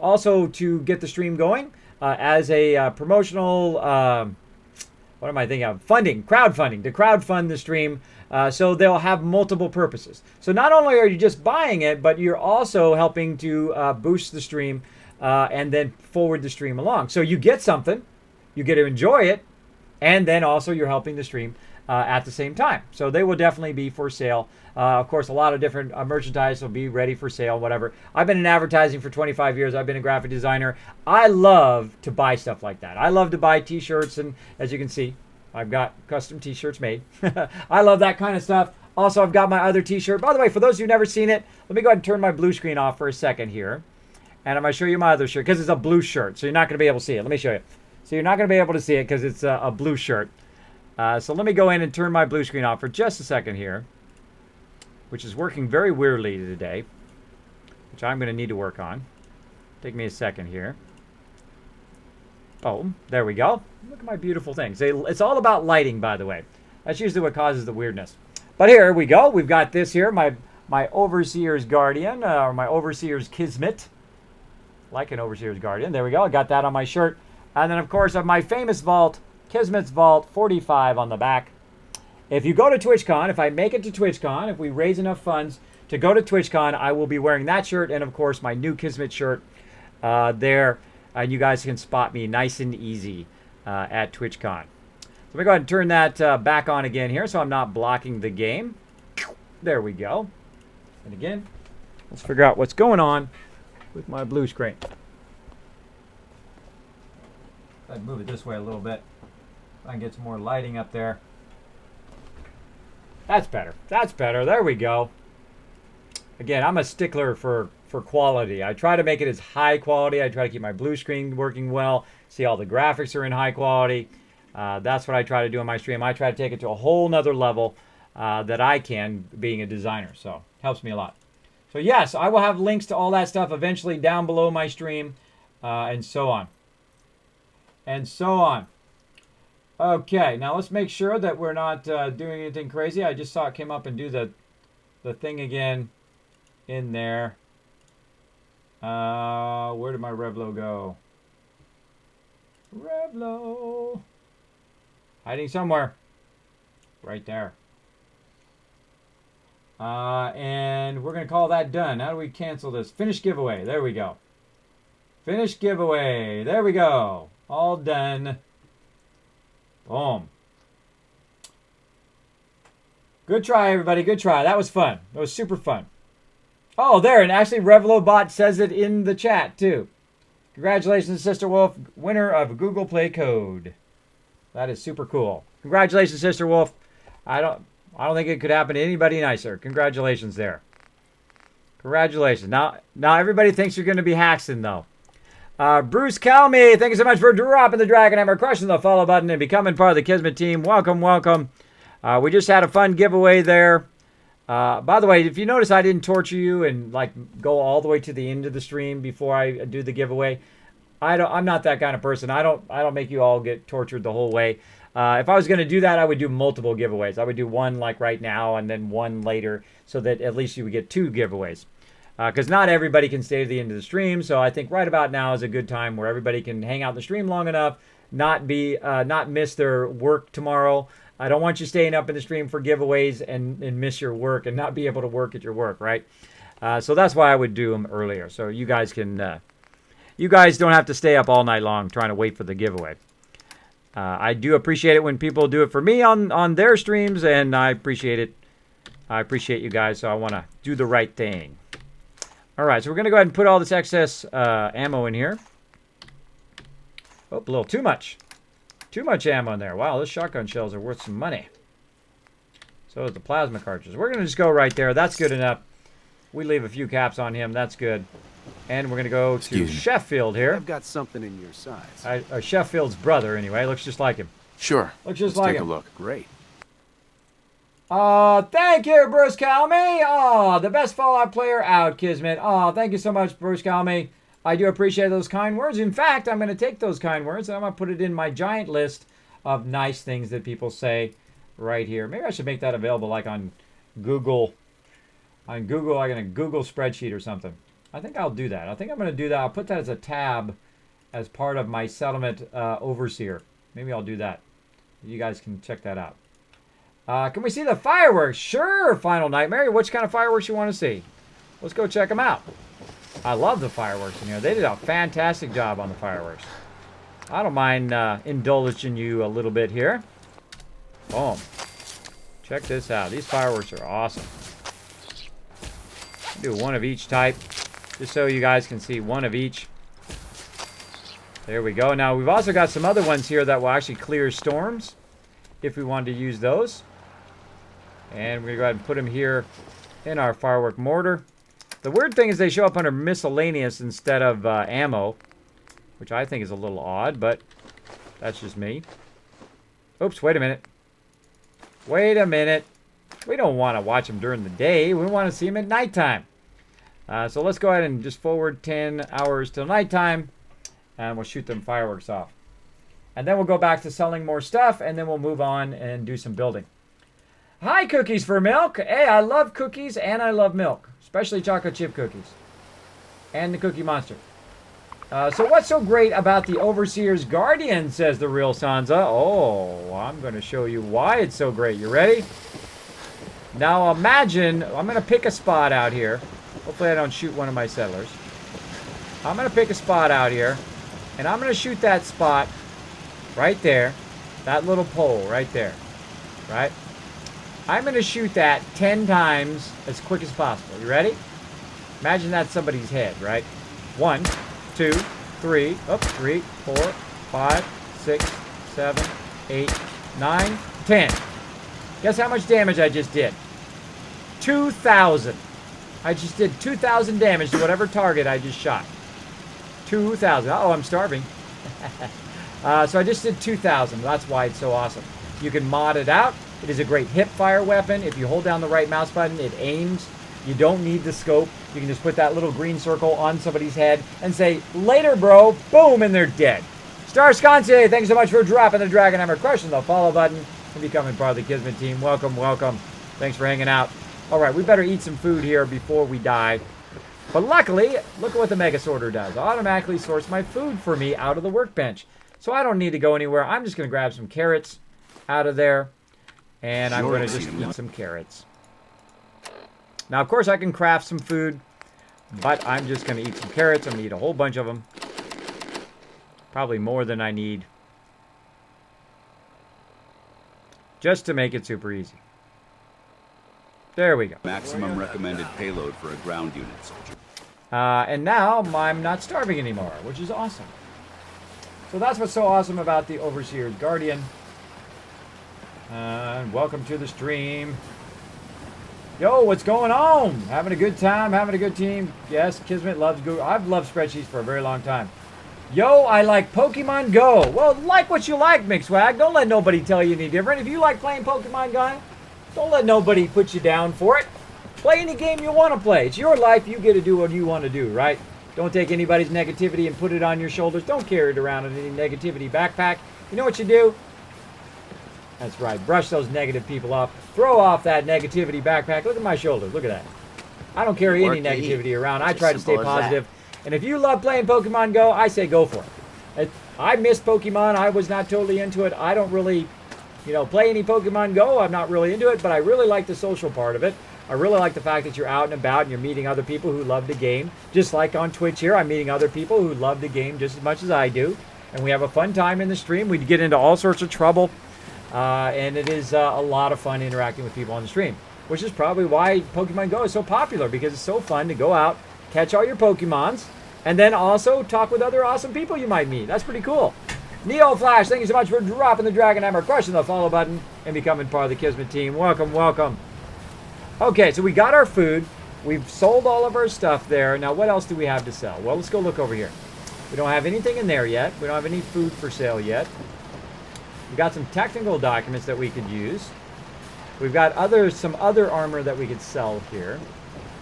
also to get the stream going, as a promotional, what am I thinking of? Crowdfunding, to crowdfund the stream. So they'll have multiple purposes. So not only are you just buying it, but you're also helping to boost the stream and then forward the stream along. So you get something, you get to enjoy it, and then also you're helping the stream at the same time. So they will definitely be for sale. Of course, a lot of different merchandise will be ready for sale, whatever. I've been in advertising for 25 years. I've been a graphic designer. I love to buy stuff like that. I love to buy t-shirts, and as you can see, I've got custom t-shirts made. I love that kind of stuff. Also, I've got my other t-shirt. By the way, for those who've never seen it, let me go ahead and turn my blue screen off for a second here. And I'm going to show you my other shirt, because it's a blue shirt, so you're not going to be able to see it. Let me show you. So you're not going to be able to see it because it's a blue shirt. So let me go in and turn my blue screen off for just a second here, which is working very weirdly today, which I'm going to need to work on. Take me a second here. Oh, there we go. Look at my beautiful things. It's all about lighting, by the way. That's usually what causes the weirdness. But here we go. We've got this here, my Overseer's Guardian, or my Overseer's Kismet. Like an Overseer's Guardian. There we go. I got that on my shirt. And then, of course, of my famous vault, Kismet's Vault 45 on the back. If you go to TwitchCon, if I make it to TwitchCon, if we raise enough funds to go to TwitchCon, I will be wearing that shirt and, of course, my new Kismet shirt there. And you guys can spot me nice and easy at TwitchCon. So let me go ahead and turn that back on again here so I'm not blocking the game. There we go. And again, let's figure out what's going on with my blue screen. I'd move it this way a little bit. I can get some more lighting up there. That's better. That's better. There we go. Again, I'm a stickler for quality. I try to make it as high quality. I try to keep my blue screen working well. See, all the graphics are in high quality. That's what I try to do on my stream. I try to take it to a whole nother level that I can, being a designer. So, helps me a lot. So, yes, I will have links to all that stuff eventually down below my stream, and so on. And so on. Okay, now let's make sure that we're not doing anything crazy. I just saw it came up and do the thing again in there. Where did my Revlo go? Revlo. Hiding somewhere. Right there. And we're going to call that done. How do we cancel this? Finish giveaway. There we go. Finish giveaway. There we go. All done. Boom. Good try, everybody. Good try. That was fun. That was super fun. Oh, there, and actually RevloBot says it in the chat too. Congratulations, Sister Wolf, winner of Google Play Code. That is super cool. Congratulations, Sister Wolf. I don't think it could happen to anybody nicer. Congratulations there. Congratulations. Now everybody thinks you're going to be Haxton, though. Bruce Calmy, thank you so much for dropping the Dragon Hammer, crushing the follow button, and becoming part of the Kismet team. Welcome, welcome. We just had a fun giveaway there. By the way, if you notice, I didn't torture you and like go all the way to the end of the stream before I do the giveaway. I'm not that kind of person. I don't make you all get tortured the whole way. If I was going to do that, I would do multiple giveaways. I would do one like right now and then one later, so that at least you would get 2 giveaways. Because not everybody can stay to the end of the stream, so I think right about now is a good time where everybody can hang out in the stream long enough, not miss their work tomorrow. I don't want you staying up in the stream for giveaways and miss your work and not be able to work at your work, right? So that's why I would do them earlier, so you guys can. You guys don't have to stay up all night long trying to wait for the giveaway. I do appreciate it when people do it for me on their streams, and I appreciate it. I appreciate you guys, so I want to do the right thing. All right, so we're going to go ahead and put all this excess ammo in here. Oh, a little too much. Too much ammo in there. Wow, those shotgun shells are worth some money. So is the plasma cartridges. We're going to just go right there. That's good enough. We leave a few caps on him. That's good. And we're going to go to Sheffield here. I've got something in your size. Sheffield's brother, anyway. Looks just like him. Sure. Looks just Let's like take him. a look. Great. Thank you, Bruce Calmy. The best Fallout player out, Kismet. Thank you so much, Bruce Calmy. I do appreciate those kind words. In fact, I'm going to take those kind words and I'm going to put it in my giant list of nice things that people say right here. Maybe I should make that available like on Google. On Google, like in a Google spreadsheet or something. I think I'll do that. I think I'm going to do that. I'll put that as a tab as part of my settlement overseer. Maybe I'll do that. You guys can check that out. Can we see the fireworks? Sure, Final Nightmare. Which kind of fireworks you want to see? Let's go check them out. I love the fireworks in here. They did a fantastic job on the fireworks. I don't mind indulging you a little bit here. Boom. Check this out. These fireworks are awesome. Do one of each type, just so you guys can see one of each. There we go. Now, we've also got some other ones here that will actually clear storms, if we wanted to use those. And we're going to go ahead and put them here in our firework mortar. The weird thing is they show up under miscellaneous instead of ammo, which I think is a little odd, but that's just me. Oops, wait a minute. Wait a minute. We don't want to watch them during the day. We want to see them at nighttime. So let's go ahead and just forward 10 hours till nighttime, and we'll shoot them fireworks off. And then we'll go back to selling more stuff, and then we'll move on and do some building. Hi, Cookies for Milk. Hey, I love cookies and I love milk, especially chocolate chip cookies and the Cookie Monster. So what's so great about the Overseer's Guardian, says the real Sansa? Oh, I'm going to show you why it's so great. You ready? Now imagine, I'm going to pick a spot out here. Hopefully I don't shoot one of my settlers. I'm going to pick a spot out here, and I'm going to shoot that spot right there. That little pole right there. Right? I'm going to shoot that 10 times as quick as possible. You ready? Imagine that's somebody's head, right? 1, 2, 3, 3, 4, 5, 6, 7, 8, 9, 10. Guess how much damage I just did? 2,000. I just did 2,000 damage to whatever target I just shot. 2,000. Uh-oh, I'm starving. So I just did 2,000. That's why it's so awesome. You can mod it out. It is a great hip fire weapon. If you hold down the right mouse button, it aims. You don't need the scope. You can just put that little green circle on somebody's head and say, later, bro. Boom, and they're dead. Star Sconce, thanks so much for dropping the Dragon Hammer, crushing the follow button, and becoming part of the Kismet team. Welcome, welcome. Thanks for hanging out. All right, we better eat some food here before we die. But luckily, look at what the Mega Sorter does. It automatically sorts my food for me out of the workbench. So I don't need to go anywhere. I'm just going to grab some carrots out of there. And I'm going to just eat some carrots. Now, of course, I can craft some food. But I'm just going to eat some carrots. I'm going to eat a whole bunch of them. Probably more than I need. Just to make it super easy. There we go. Maximum recommended payload for a ground unit, soldier. And now I'm not starving anymore, which is awesome. So that's what's so awesome about the Overseer's Guardian. And welcome to the stream. Yo, what's going on? Having a good time, having a good team. Yes, Kismet loves Google. I've loved spreadsheets for a very long time. Yo, I like Pokemon Go. Well, like what you like, McSwag. Don't let nobody tell you any different. If you like playing Pokemon Go, don't let nobody put you down for it. Play any game you want to play. It's your life. You get to do what you want to do, right? Don't take anybody's negativity and put it on your shoulders. Don't carry it around in any negativity backpack. You know what you do? That's right. Brush those negative people off. Throw off that negativity backpack. Look at my shoulders. Look at that. I don't carry any negativity around. I try to stay positive. And if you love playing Pokemon Go, I say go for it. I missed Pokemon. I was not totally into it. I don't really, play any Pokemon Go. I'm not really into it, but I really like the social part of it. I really like the fact that you're out and about and you're meeting other people who love the game. Just like on Twitch here, I'm meeting other people who love the game just as much as I do. And we have a fun time in the stream. We get into all sorts of trouble. And it is a lot of fun interacting with people on the stream, which is probably why Pokemon Go is so popular, because it's so fun to go out, catch all your Pokemons, and then also talk with other awesome people you might meet. That's pretty cool. Neo Flash, thank you so much for dropping the Dragon Hammer, crushing the follow button, and becoming part of the Kismet team. Welcome, welcome. Okay, so we got our food. We've sold all of our stuff there. Now, what else do we have to sell? Well, let's go look over here. We don't have anything in there yet. We don't have any food for sale yet. We've got some technical documents that we could use. We've got some other armor that we could sell here.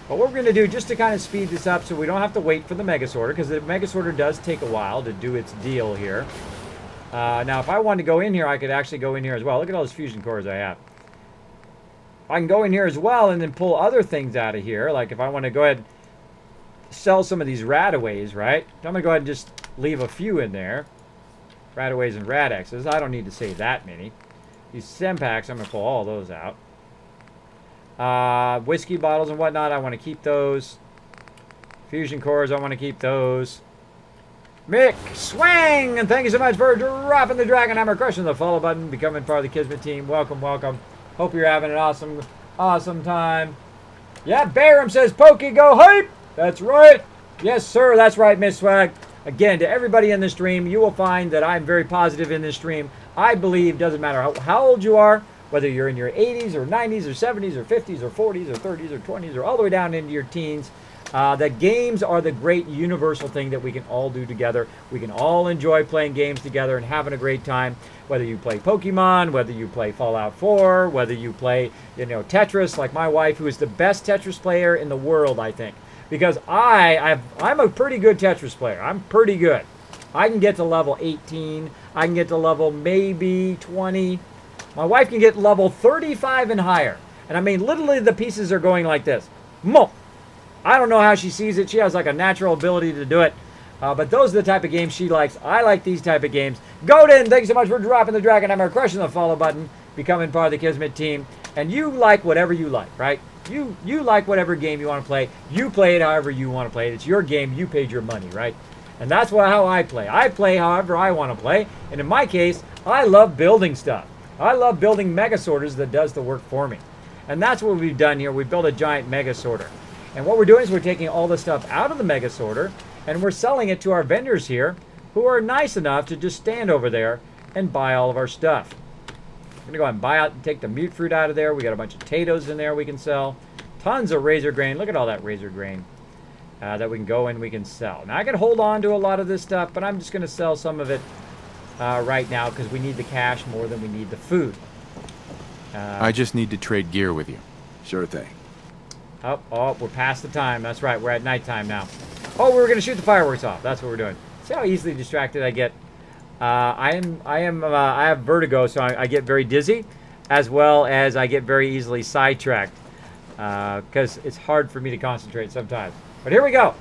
But what we're going to do, just to kind of speed this up so we don't have to wait for the Mega Sorter, because the Mega Sorter does take a while to do its deal here. Now, if I wanted to go in here, I could actually go in here as well. Look at all those fusion cores I have. I can go in here as well and then pull other things out of here. Like if I want to go ahead and sell some of these Radaways, right? I'm going to go ahead and just leave a few in there. Radaways and Radexes. I don't need to save that many. These Sempacks, I'm going to pull all those out. Whiskey bottles and whatnot, I want to keep those. Fusion cores, I want to keep those. Mick Swang! And thank you so much for dropping the Dragon Hammer, crushing the follow button, becoming part of the Kismet team. Welcome, welcome. Hope you're having an awesome, awesome time. Yeah, Bayram says, Pokey, go hype! That's right. Yes, sir, that's right, Miss Swag. Again, to everybody in the stream, you will find that I'm very positive in this stream. I believe, doesn't matter how old you are, whether you're in your 80s or 90s or 70s or 50s or 40s or 30s or 20s or all the way down into your teens, that games are the great universal thing that we can all do together. We can all enjoy playing games together and having a great time. Whether you play Pokemon, whether you play Fallout 4, whether you play, Tetris, like my wife, who is the best Tetris player in the world, I think. Because I'm a pretty good Tetris player. I'm pretty good. I can get to level 18. I can get to level maybe 20. My wife can get level 35 and higher. And I mean, literally the pieces are going like this. Mo! I don't know how she sees it. She has like a natural ability to do it. But those are the type of games she likes. I like these type of games. Godin, thanks so much for dropping the Dragon Hammer, crushing the follow button, becoming part of the Kismet team. And you like whatever you like, right? You like whatever game you want to play. You play it however you want to play it. It's your game. You paid your money, right? And that's how I play. I play however I want to play. And in my case, I love building stuff. I love building Mega Sorters that does the work for me. And that's what we've done here. We've built a giant Mega Sorter. And what we're doing is we're taking all the stuff out of the Mega Sorter and we're selling it to our vendors here who are nice enough to just stand over there and buy all of our stuff. We're going to go ahead and buy out and take the mute fruit out of there. We got a bunch of potatoes in there we can sell. Tons of razor grain. Look at all that razor grain that we can go and we can sell. Now, I can hold on to a lot of this stuff, but I'm just going to sell some of it right now because we need the cash more than we need the food. I just need to trade gear with you. Sure thing. Oh, we're past the time. That's right. We're at nighttime now. Oh, we were going to shoot the fireworks off. That's what we're doing. See how easily distracted I get? I have vertigo, so I get very dizzy, as well as I get very easily sidetracked, because it's hard for me to concentrate sometimes. But here we go.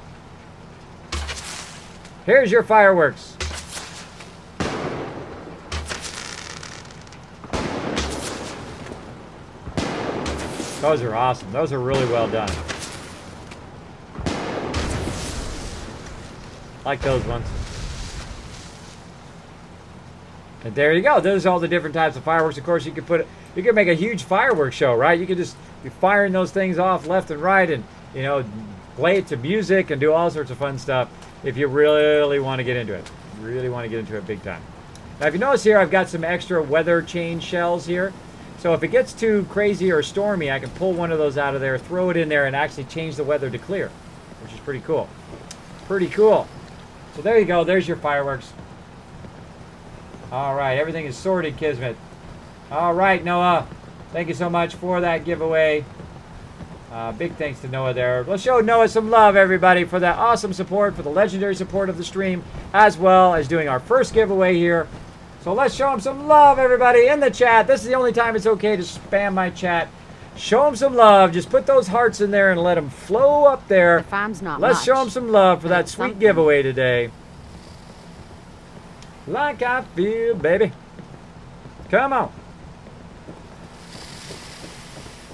Here's your fireworks. Those are awesome. Those are really well done. Like those ones. And there you go. Those are all the different types of fireworks. Of course, you could make a huge fireworks show, right? You could just be firing those things off left and right, and play it to music and do all sorts of fun stuff if you really want to get into it. Really want to get into it big time. Now, if you notice here, I've got some extra weather change shells here. So if it gets too crazy or stormy, I can pull one of those out of there, throw it in there, and actually change the weather to clear, which is pretty cool. Pretty cool. So there you go. There's your fireworks. All right. Everything is sorted, Kismet. All right, Noah. Thank you so much for that giveaway. Big thanks to Noah there. Let's show Noah some love, everybody, for that awesome support, for the legendary support of the stream, as well as doing our first giveaway here. So let's show him some love, everybody, in the chat. This is the only time it's okay to spam my chat. Show him some love. Just put those hearts in there and let them flow up there. The farm's not Let's much, show him some love for that but sweet something. giveaway today. Like I feel, baby. Come on.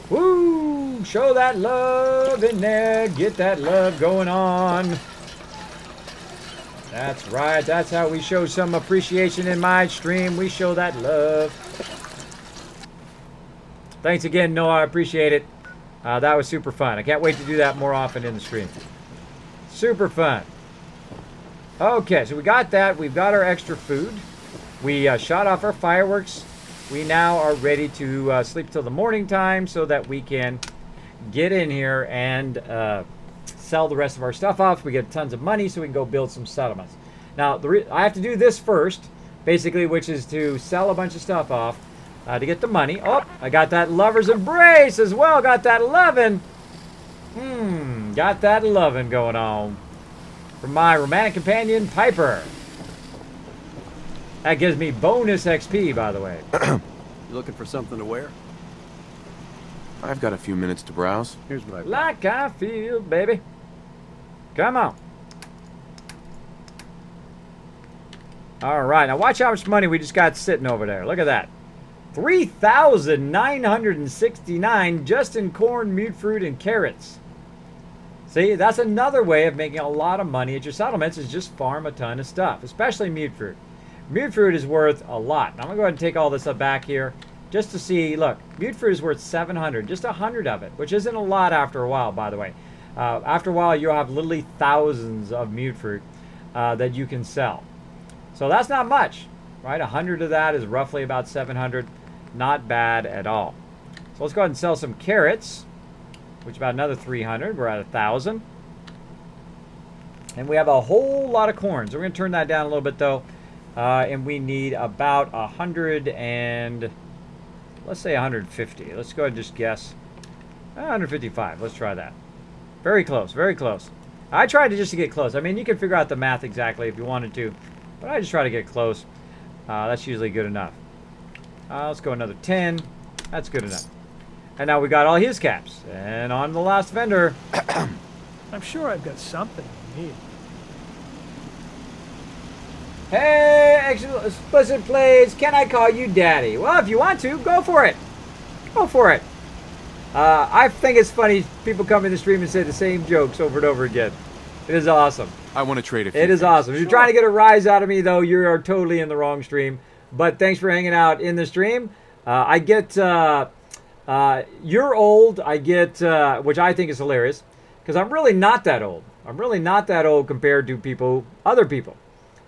Woo! Show that love in there. Get that love going on. That's right. That's how we show some appreciation in my stream. We show that love. Thanks again, Noah. I appreciate it. That was super fun. I can't wait to do that more often in the stream. Super fun. Okay, so we got that. We've got our extra food. We shot off our fireworks. We now are ready to sleep till the morning time so that we can get in here and sell the rest of our stuff off. We get tons of money so we can go build some settlements. Now, I have to do this first, basically, which is to sell a bunch of stuff off to get the money. Oh, I got that lover's embrace as well. Got that lovin'. Got that lovin' going on from my romantic companion, Piper. That gives me bonus XP, by the way. You looking for something to wear? I've got a few minutes to browse. Here's what I've got. Like I feel, baby. Come on. All right, now watch how much money we just got sitting over there. Look at that. 3,969 just in corn, mute fruit, and carrots. See, that's another way of making a lot of money at your settlements, is just farm a ton of stuff, especially mute fruit. Mute fruit is worth a lot. Now, I'm going to go ahead and take all this up back here just to see. Look, mute fruit is worth 700, just 100 of it, which isn't a lot after a while, by the way. After a while, you'll have literally thousands of mute fruit that you can sell. So that's not much, right? 100 of that is roughly about 700. Not bad at all. So let's go ahead and sell some carrots, which is about another 300. We're at 1,000. And we have a whole lot of corn. So we're going to turn that down a little bit, though. And we need about 100 and, let's say 150. Let's go ahead and just guess. 155. Let's try that. Very close. Very close. I tried to get close. I mean, you can figure out the math exactly if you wanted to. But I just try to get close. That's usually good enough. Let's go another 10. That's good enough. And now we got all his caps. And on the last vendor. I'm sure I've got something you need. Hey, explicit plays. Can I call you daddy? Well, if you want to, go for it. Go for it. I think it's funny people come in the stream and say the same jokes over and over again. It is awesome. I want to trade a few It is things. awesome. If you're trying to get a rise out of me, though, you are totally in the wrong stream. But thanks for hanging out in the stream. I get, you're old. I get, which I think is hilarious, because I'm really not that old. I'm really not that old compared to other people.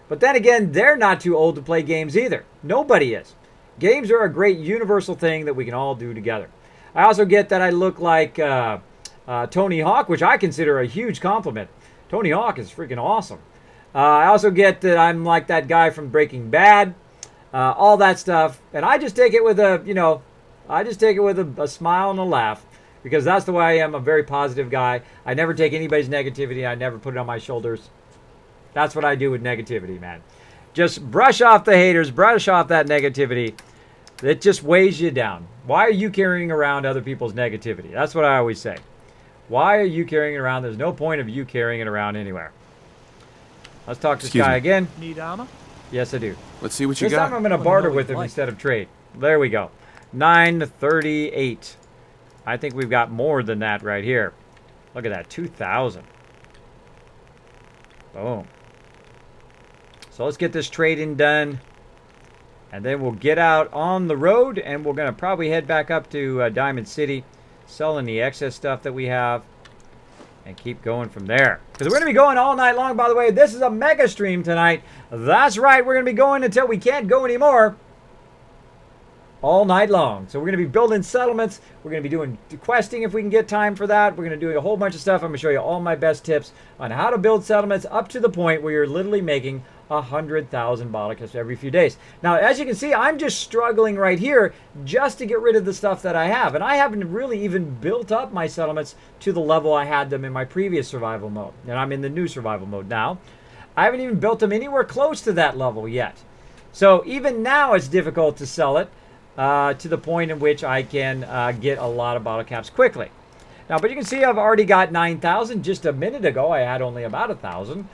But then again, they're not too old to play games either. Nobody is. Games are a great universal thing that we can all do together. I also get that I look like Tony Hawk, which I consider a huge compliment. Tony Hawk is freaking awesome. I also get that I'm like that guy from Breaking Bad. All that stuff. And I just take it with a smile and a laugh, because that's the way I am. I'm a very positive guy. I never take anybody's negativity. I never put it on my shoulders. That's what I do with negativity, man. Just brush off the haters, brush off that negativity. It just weighs you down. Why are you carrying around other people's negativity? That's what I always say. Why are you carrying it around? There's no point of you carrying it around anywhere. Let's talk to Sky again. Need armor? Yes, I do. Let's see what you This got. time I'm going to barter with him instead of trade. There we go. 938. I think we've got more than that right here. Look at that. 2,000. Boom. So let's get this trading done. And then we'll get out on the road, and we're going to probably head back up to Diamond City, selling the excess stuff that we have, and keep going from there. Because we're going to be going all night long, by the way. This is a mega stream tonight. That's right, we're going to be going until we can't go anymore. All night long. So we're going to be building settlements. We're going to be doing questing if we can get time for that. We're going to do a whole bunch of stuff. I'm going to show you all my best tips on how to build settlements up to the point where you're literally making 100,000 bottle caps every few days. Now, as you can see, I'm just struggling right here just to get rid of the stuff that I have. And I haven't really even built up my settlements to the level I had them in my previous survival mode. And I'm in the new survival mode now. I haven't even built them anywhere close to that level yet. So even now it's difficult to sell it to the point in which I can get a lot of bottle caps quickly. Now, but you can see I've already got 9,000. Just a minute ago, I had only about 1,000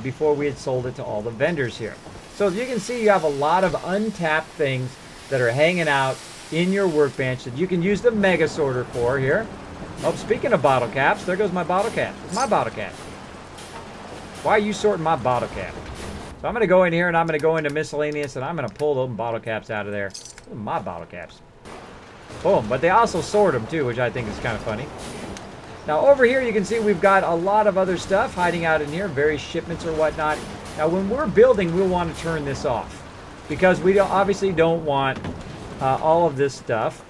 before we had sold it to all the vendors here. So as you can see, you have a lot of untapped things that are hanging out in your workbench that you can use the mega sorter for here. Oh, speaking of bottle caps, there goes my bottle cap. It's my bottle cap. Why are you sorting my bottle cap? So I'm going to go in here and I'm going to go into miscellaneous and I'm going to pull those bottle caps out of there. My bottle caps. Boom. But they also sort them too, which I think is kind of funny. Now over here you can see we've got a lot of other stuff hiding out in here, various shipments or whatnot. Now when we're building, we'll want to turn this off because we obviously don't want all of this stuff.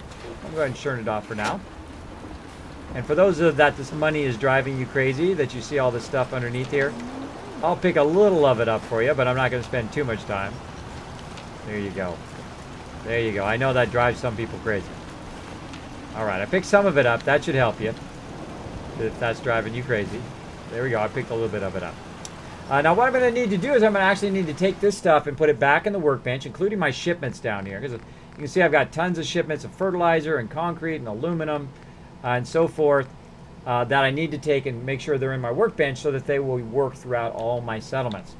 I'm going to turn it off for now. And for those of that this money is driving you crazy, that you see all this stuff underneath here, I'll pick a little of it up for you, but I'm not going to spend too much time. There you go. There you go. I know that drives some people crazy. All right, I picked some of it up. That should help you if that's driving you crazy. There we go. I picked a little bit of it up. Now what I'm going to need to do is I'm going to actually need to take this stuff and put it back in the workbench, including my shipments down here. Because you can see I've got tons of shipments of fertilizer and concrete and aluminum and so forth that I need to take and make sure they're in my workbench so that they will work throughout all my settlements.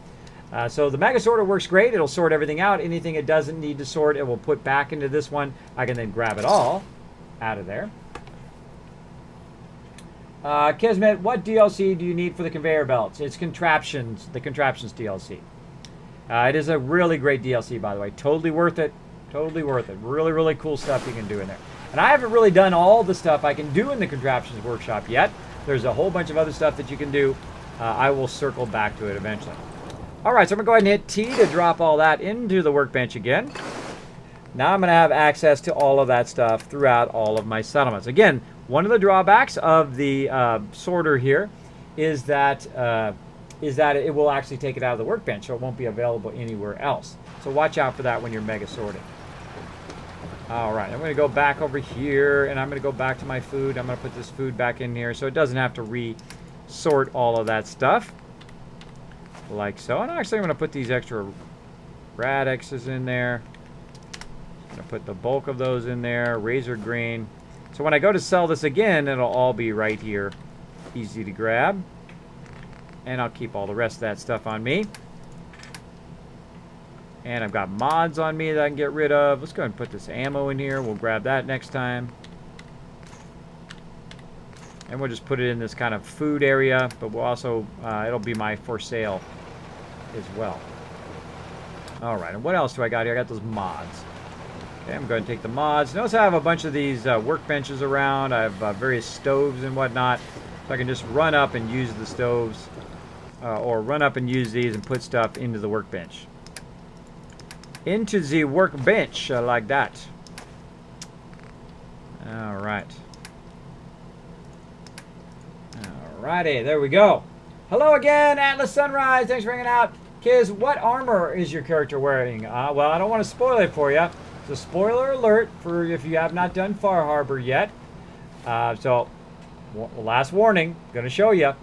So the mega sorter works great. It'll sort everything out. Anything it doesn't need to sort, it will put back into this one. I can then grab it all out of there. Kismet, what DLC do you need for the conveyor belts? It's contraptions, the contraptions DLC. It is a really great DLC, by the way. Totally worth it. Totally worth it. Really, really cool stuff you can do in there. And I haven't really done all the stuff I can do in the contraptions workshop yet. There's a whole bunch of other stuff that you can do. I will circle back to it eventually. All right, so I'm going to go ahead and hit T to drop all that into the workbench again. Now I'm going to have access to all of that stuff throughout all of my settlements. Again, one of the drawbacks of the sorter here is that it will actually take it out of the workbench, so it won't be available anywhere else. So watch out for that when you're mega sorting. All right, I'm going to go back over here, and I'm going to go back to my food. I'm going to put this food back in here so it doesn't have to re-sort all of that stuff. Like so. And actually, I'm going to put these extra radixes in there. I'm going to put the bulk of those in there. Razor green. So when I go to sell this again, it'll all be right here. Easy to grab. And I'll keep all the rest of that stuff on me. And I've got mods on me that I can get rid of. Let's go ahead and put this ammo in here. We'll grab that next time. And we'll just put it in this kind of food area. But we'll also, it'll be my for sale as well. All right, and what else do I got here? I got those mods. Okay, I'm going to take the mods. Notice I have a bunch of these workbenches around. I have various stoves and whatnot. So I can just run up and use the stoves. Or run up and use these and put stuff into the workbench. Into the workbench like that. All right. Alrighty, there we go. Hello again, Atlas Sunrise. Thanks for hanging out. Kiz, what armor is your character wearing? Well, I don't want to spoil it for you. So spoiler alert for if you have not done Far Harbor yet. Last warning, going to show you.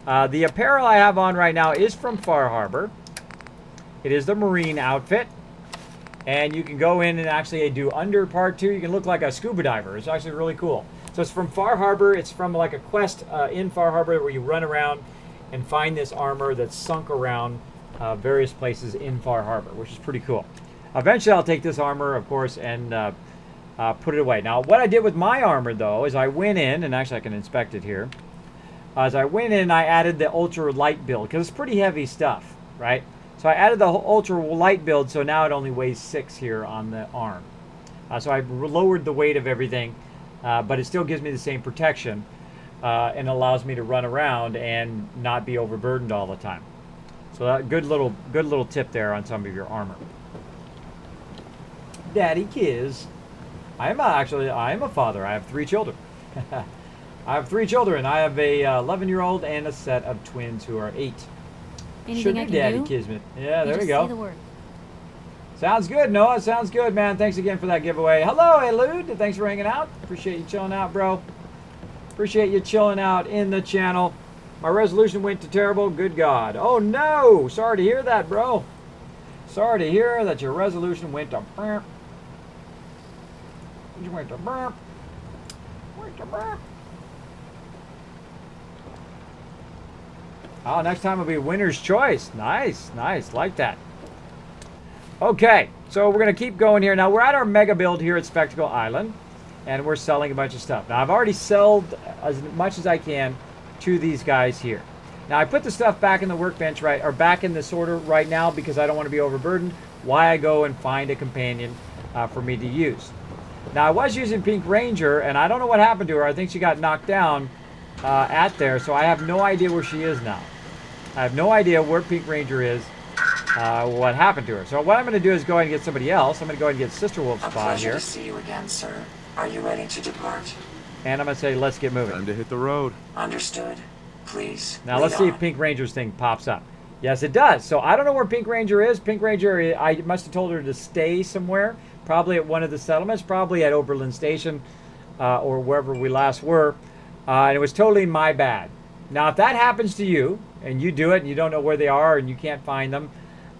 The apparel I have on right now is from Far Harbor. It is the Marine outfit. And you can go in and actually do under part 2. You can look like a scuba diver. It's actually really cool. So it's from Far Harbor. It's from like a quest in Far Harbor where you run around and find this armor that's sunk around various places in Far Harbor, which is pretty cool. Eventually I'll take this armor, of course, and put it away. Now, what I did with my armor, though, is I went in, and actually I can inspect it here. As I went in, I added the ultra light build, because it's pretty heavy stuff, right? So I added the ultra light build, so now it only weighs 6 here on the arm. So I lowered the weight of everything, but it still gives me the same protection and allows me to run around and not be overburdened all the time. So that good little tip there on some of your armor. Daddy Kiz. I am a father. I have 3 children. I have 3 children. I have a 11-year-old and a set of twins who are 8. Anything I can Daddy do? Kismet. Yeah, You there we just go. say the word. Sounds good, Noah. Sounds good, man. Thanks again for that giveaway. Hello, Elude. Thanks for hanging out. Appreciate you chilling out, bro. Appreciate you chilling out in the channel. My resolution went to terrible. Good God. Oh, no. Sorry to hear that, bro. Sorry to hear that your resolution went to burp. You went to burp. Went to burp. Oh, next time will be winner's choice. Nice, nice. Like that. Okay, so we're going to keep going here. Now, we're at our mega build here at Spectacle Island, and we're selling a bunch of stuff. Now, I've already sold as much as I can to these guys here. Now, I put the stuff back in the workbench, right, or back in the sorter right now because I don't want to be overburdened. Why I go and find a companion for me to use. Now, I was using Pink Ranger, and I don't know what happened to her. I think she got knocked down at there, so I have no idea where she is now. I have no idea where Pink Ranger is, what happened to her. So what I'm going to do is go ahead and get somebody else. I'm going to go ahead and get Sister Wolf's spot here. To see you again, sir. Are you ready to depart? And I'm going to say, let's get moving. Time to hit the road. Understood. Please. Now let's see if Pink Ranger's thing pops up. Yes, it does. So I don't know where Pink Ranger is. Pink Ranger, I must have told her to stay somewhere. Probably at one of the settlements. Probably at Oberlin Station or wherever we last were. And it was totally my bad. Now, if that happens to you, and you do it, and you don't know where they are, and you can't find them,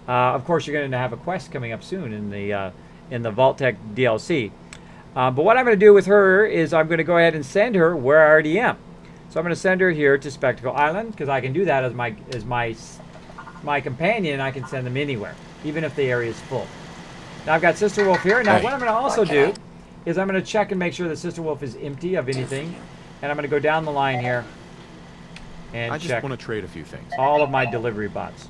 of course, you're going to have a quest coming up soon in the vault-tec DLC. But what I'm going to do with her is I'm going to go ahead and send her where I already am. So I'm going to send her here to Spectacle Island, because I can do that as my companion. I can send them anywhere, even if the area is full. Now, I've got Sister Wolf here. Now, what I'm going to also do is I'm going to check and make sure that Sister Wolf is empty of anything. And I'm going to go down the line here and I just check want to trade a few things. all of my delivery bots.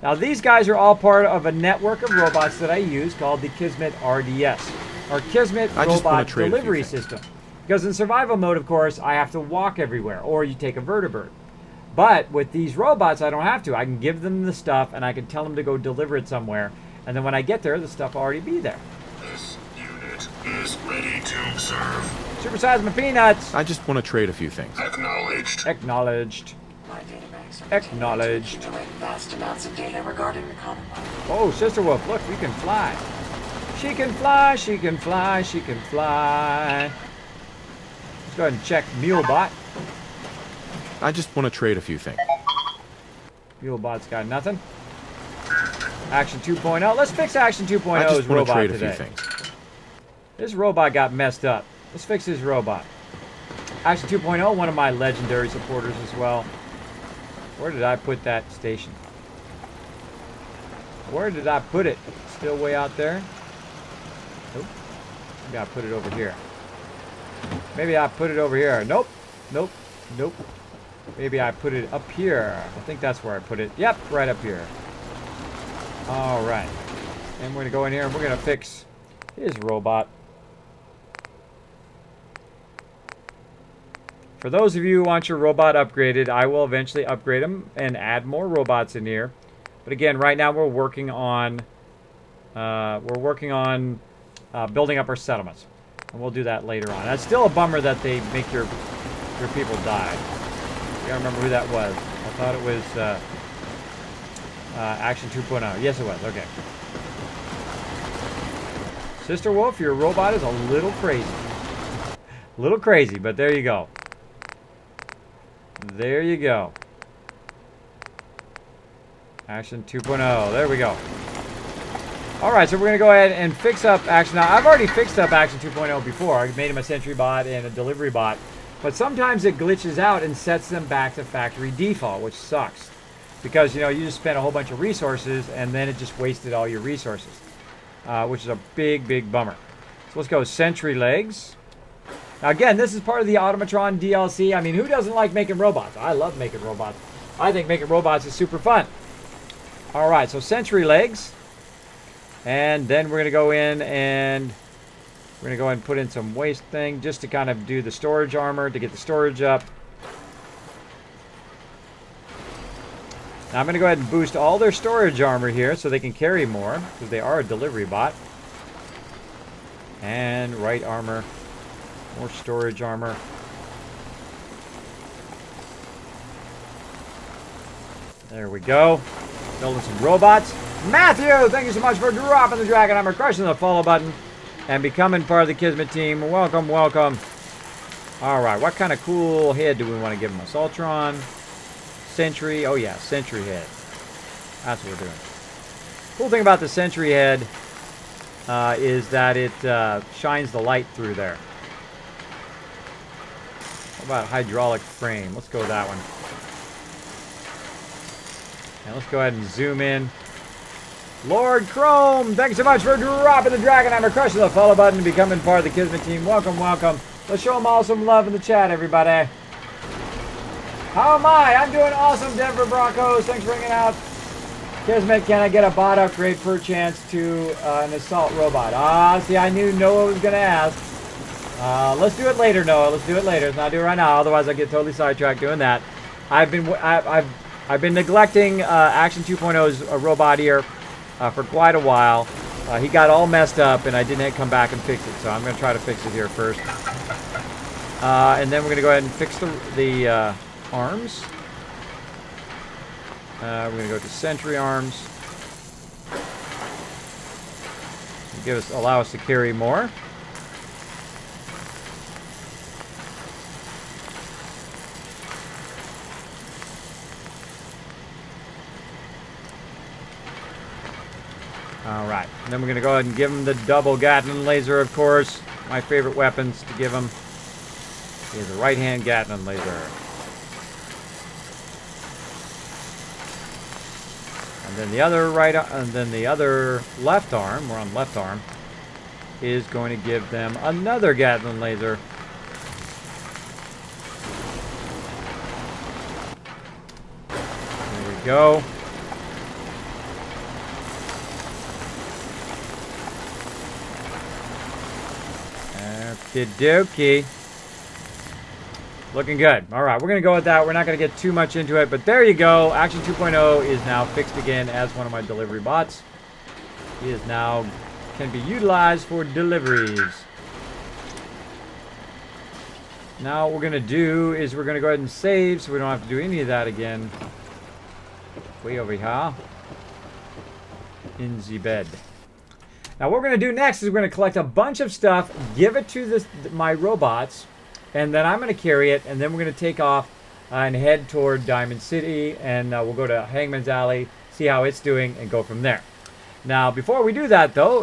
Now, these guys are all part of a network of robots that I use called the Kismet RDS, or Kismet Robot Delivery System. Because in survival mode, of course, I have to walk everywhere, or you take a vertibird. But with these robots, I don't have to. I can give them the stuff, and I can tell them to go deliver it somewhere. And then when I get there, the stuff will already be there. This unit is ready to serve. Supersize my peanuts. I just want to trade a few things. Acknowledged. Acknowledged. My databanks are Acknowledged. accumulating vast amounts of data regarding the Commonwealth. Oh, Sister Wolf, look, you can fly. She can fly, she can fly, she can fly. Let's go ahead and check Mulebot. I just want to trade a few things. Mulebot's got nothing. Action 2.0. Let's fix Action 2.0's I just want to robot trade a today. few things. This robot got messed up. Let's fix his robot. Action 2.0, one of my legendary supporters as well. Where did I put that station? Where did I put it? Still way out there? Nope. I gotta put it over here. Maybe I put it over here. Nope. Nope. Nope. Maybe I put it up here. I think that's where I put it. Yep, right up here. Alright. And we're gonna go in here and we're gonna fix his robot. For those of you who want your robot upgraded, I will eventually upgrade them and add more robots in here. But again, right now we're working on building up our settlements, and we'll do that later on. It's still a bummer that they make your people die. I can't remember who that was. I thought it was Action 2.0. Yes, it was. Okay. Sister Wolf, your robot is a little crazy. A little crazy, but there you go. There you go. Action 2.0. There we go. Alright, so we're going to go ahead and fix up Action. Now, I've already fixed up Action 2.0 before. I made him a sentry bot and a delivery bot. But sometimes it glitches out and sets them back to factory default, which sucks. Because, you know, you just spent a whole bunch of resources and then it just wasted all your resources. Which is a big, big bummer. So let's go sentry legs. Now again, this is part of the Automatron DLC. I mean, who doesn't like making robots? I love making robots. I think making robots is super fun. All right, so sentry legs. And then we're going to go in and we're going to go ahead and put in some waste thing just to kind of do the storage armor to get the storage up. Now I'm going to go ahead and boost all their storage armor here so they can carry more because they are a delivery bot. And right armor. More storage armor. There we go. Building some robots. Matthew, thank you so much for dropping the dragon hammer, crushing the follow button, and becoming part of the Kismet team. Welcome, welcome. All right, what kind of cool head do we want to give him? Assaultron, Sentry. Oh yeah, Sentry head. That's what we're doing. Cool thing about the Sentry head is that it shines the light through there. What about hydraulic frame? Let's go with that one. And let's go ahead and zoom in. Lord Chrome, thanks so much for dropping the dragon hammer, crushing the follow button, and becoming part of the Kismet team. Welcome, welcome. Let's show them all some love in the chat, everybody. How am I? I'm doing awesome, Denver Broncos. Thanks for hanging out. Kismet, can I get a bot upgrade per chance to an assault robot? Ah, see, I knew Noah was going to ask. Let's do it later, Noah. Let's do it later. Let's not do it right now, otherwise I get totally sidetracked doing that. I've been neglecting Action 2.0's robot here for quite a while. He got all messed up, and I didn't come back and fix it, so I'm going to try to fix it here first. And then we're going to go ahead and fix the arms. We're going to go to Sentry arms. Allow us to carry more. All right, and then we're going to go ahead and give him the double Gatling laser, of course. My favorite weapons to give him is the right-hand Gatling laser. And then the other left arm, we're on left arm, is going to give them another Gatling laser. There we go. Okie-dokie. Looking good. All right, we're going to go with that. We're not going to get too much into it, but there you go. Action 2.0 is now fixed again as one of my delivery bots. He is now can be utilized for deliveries. Now what we're going to do is we're going to go ahead and save so we don't have to do any of that again. Way over here. In the bed. Now what we're going to do next is we're going to collect a bunch of stuff, give it to my robots, and then I'm going to carry it, and then we're going to take off and head toward Diamond City, and we'll go to Hangman's Alley, see how it's doing, and go from there. Now before we do that though,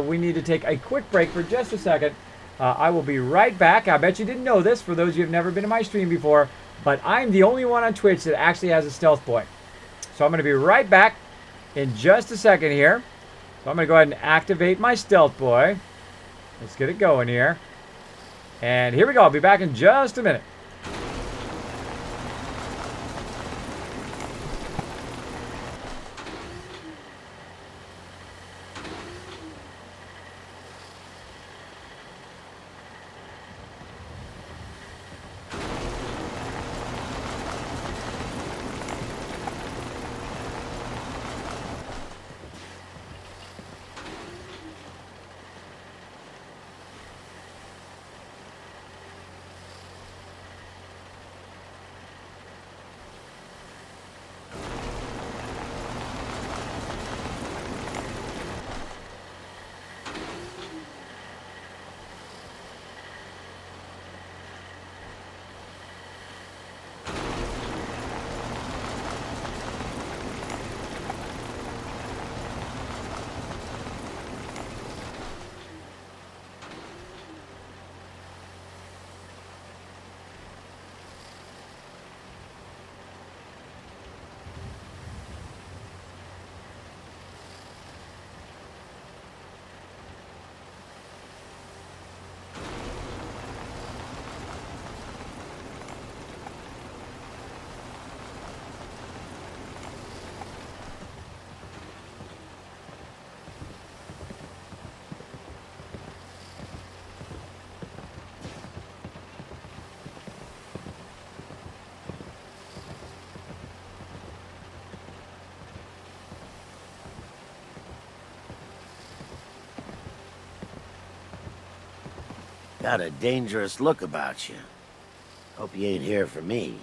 we need to take a quick break for just a second. I will be right back. I bet you didn't know this for those of you who have never been to my stream before, but I'm the only one on Twitch that actually has a stealth boy. So I'm going to be right back in just a second here. So I'm going to go ahead and activate my stealth boy. Let's get it going here. And here we go. I'll be back in just a minute. Got a dangerous look about you. Hope you ain't here for me.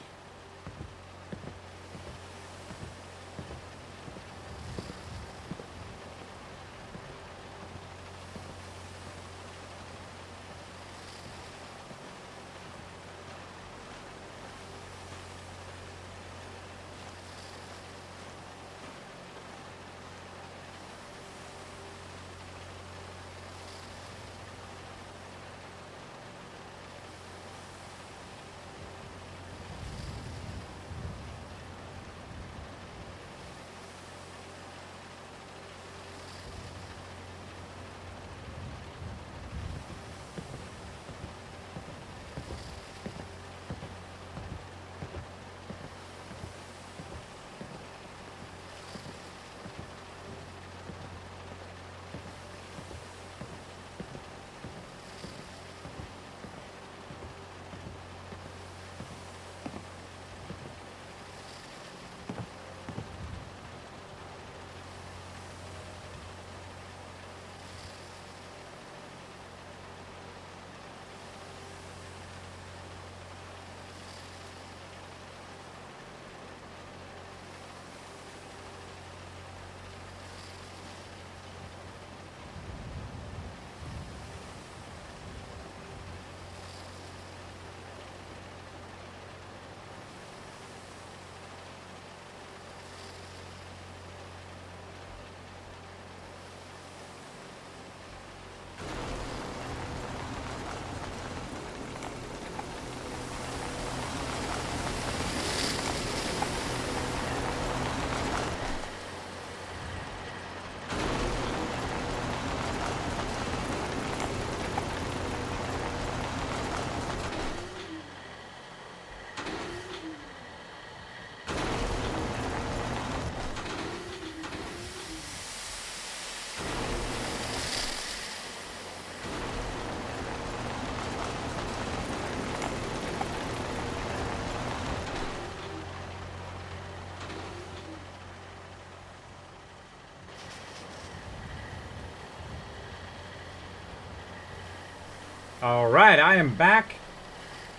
All right, I am back.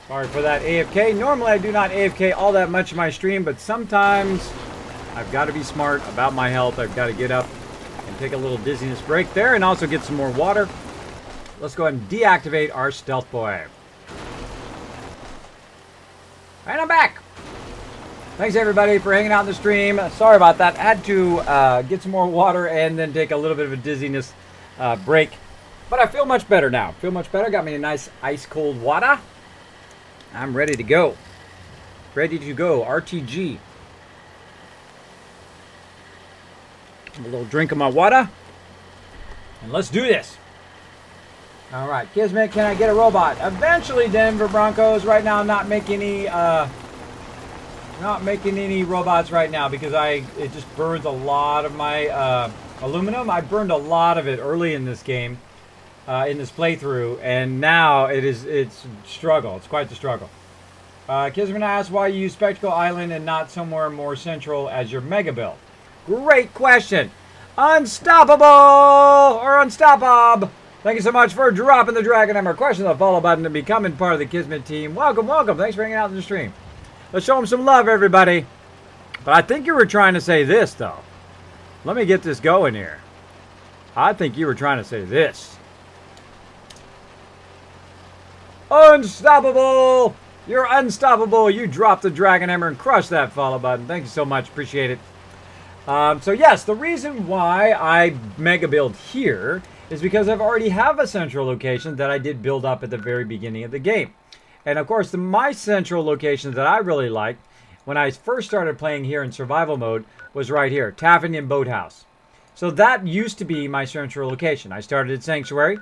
Sorry for that AFK. Normally I do not AFK all that much in my stream, but sometimes I've got to be smart about my health. I've got to get up and take a little dizziness break there and also get some more water. Let's go ahead and deactivate our stealth boy. And I'm back. Thanks everybody for hanging out in the stream. Sorry about that. I had to get some more water and then take a little bit of a dizziness break. But I feel much better now. Feel much better. Got me a nice ice cold water. I'm ready to go. Ready to go. RTG. A little drink of my water. And let's do this. All right, Kismet, can I get a robot? Eventually, Denver Broncos. Right now, I'm not making any robots right now because it just burns a lot of my aluminum. I burned a lot of it early in this game. In this playthrough, and now it's struggle. It's quite the struggle. Kismet asked why you use Spectacle Island and not somewhere more central as your mega build. Great question. Unstoppable or Unstoppable. Thank you so much for dropping the Dragon Hammer. Question the follow button and becoming part of the Kismet team. Welcome, welcome. Thanks for hanging out in the stream. Let's show them some love, everybody. But I think you were trying to say this, though. Let me get this going here. I think you were trying to say this. Unstoppable! You're unstoppable. You dropped the Dragon Hammer and crushed that follow button. Thank you so much. Appreciate it. So yes, the reason why I mega build here is because I've already have a central location that I did build up at the very beginning of the game. And of course, my central location that I really liked when I first started playing here in survival mode was right here, Tavernian Boathouse. So that used to be my central location. I started at Sanctuary.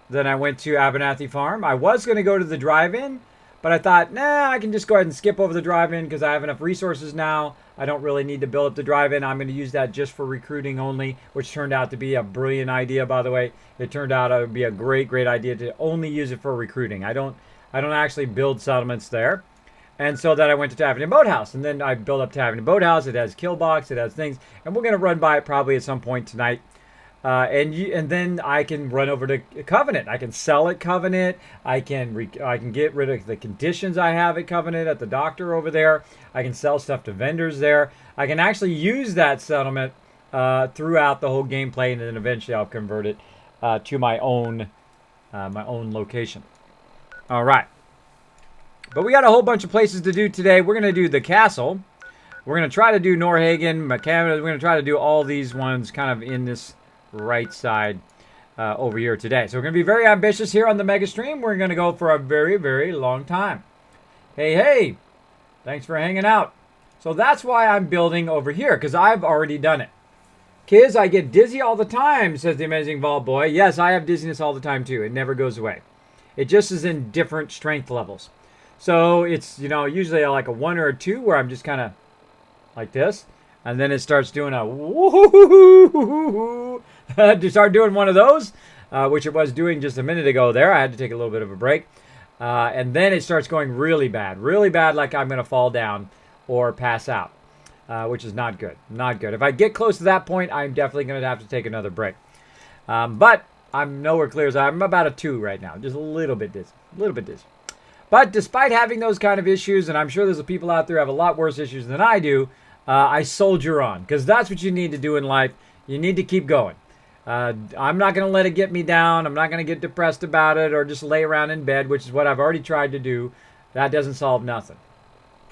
Then I went to Abernathy Farm. I was going to go to the drive-in, but I thought, nah, I can just go ahead and skip over the drive-in because I have enough resources now. I don't really need to build up the drive-in. I'm going to use that just for recruiting only, which turned out to be a brilliant idea, by the way. It turned out it would be a great, great idea to only use it for recruiting. I don't actually build settlements there. And so then I went to Tavernian Boathouse, and then I built up Tavernian Boathouse. It has kill box, it has things, and we're going to run by it probably at some point tonight. And then I can run over to Covenant. I can sell at Covenant. I can get rid of the conditions I have at Covenant at the doctor over there. I can sell stuff to vendors there. I can actually use that settlement throughout the whole gameplay, and then eventually I'll convert it to my own location. All right. But we got a whole bunch of places to do today. We're going to do the castle. We're going to try to do Norhagen, McCammon. We're going to try to do all these ones kind of in this right side over here today. So we're going to be very ambitious here on the Mega Stream. We're going to go for a very, very long time. Hey, thanks for hanging out. So that's why I'm building over here, because I've already done it. Kids, I get dizzy all the time, says the Amazing Vault Boy. Yes, I have dizziness all the time too. It never goes away. It just is in different strength levels. So it's, usually like a 1 or a 2 where I'm just kind of like this. And then it starts doing a woo-hoo-hoo-hoo-hoo. To start doing one of those, which it was doing just a minute ago there. I had to take a little bit of a break. And then it starts going really bad, like I'm going to fall down or pass out, which is not good. Not good. If I get close to that point, I'm definitely going to have to take another break. But I'm nowhere clear. I'm about a 2 right now, just a little bit dizzy. But despite having those kind of issues, and I'm sure there's people out there who have a lot worse issues than I do, I soldier on, because that's what you need to do in life. You need to keep going. I'm not going to let it get me down. I'm not going to get depressed about it or just lay around in bed, which is what I've already tried to do. That doesn't solve nothing.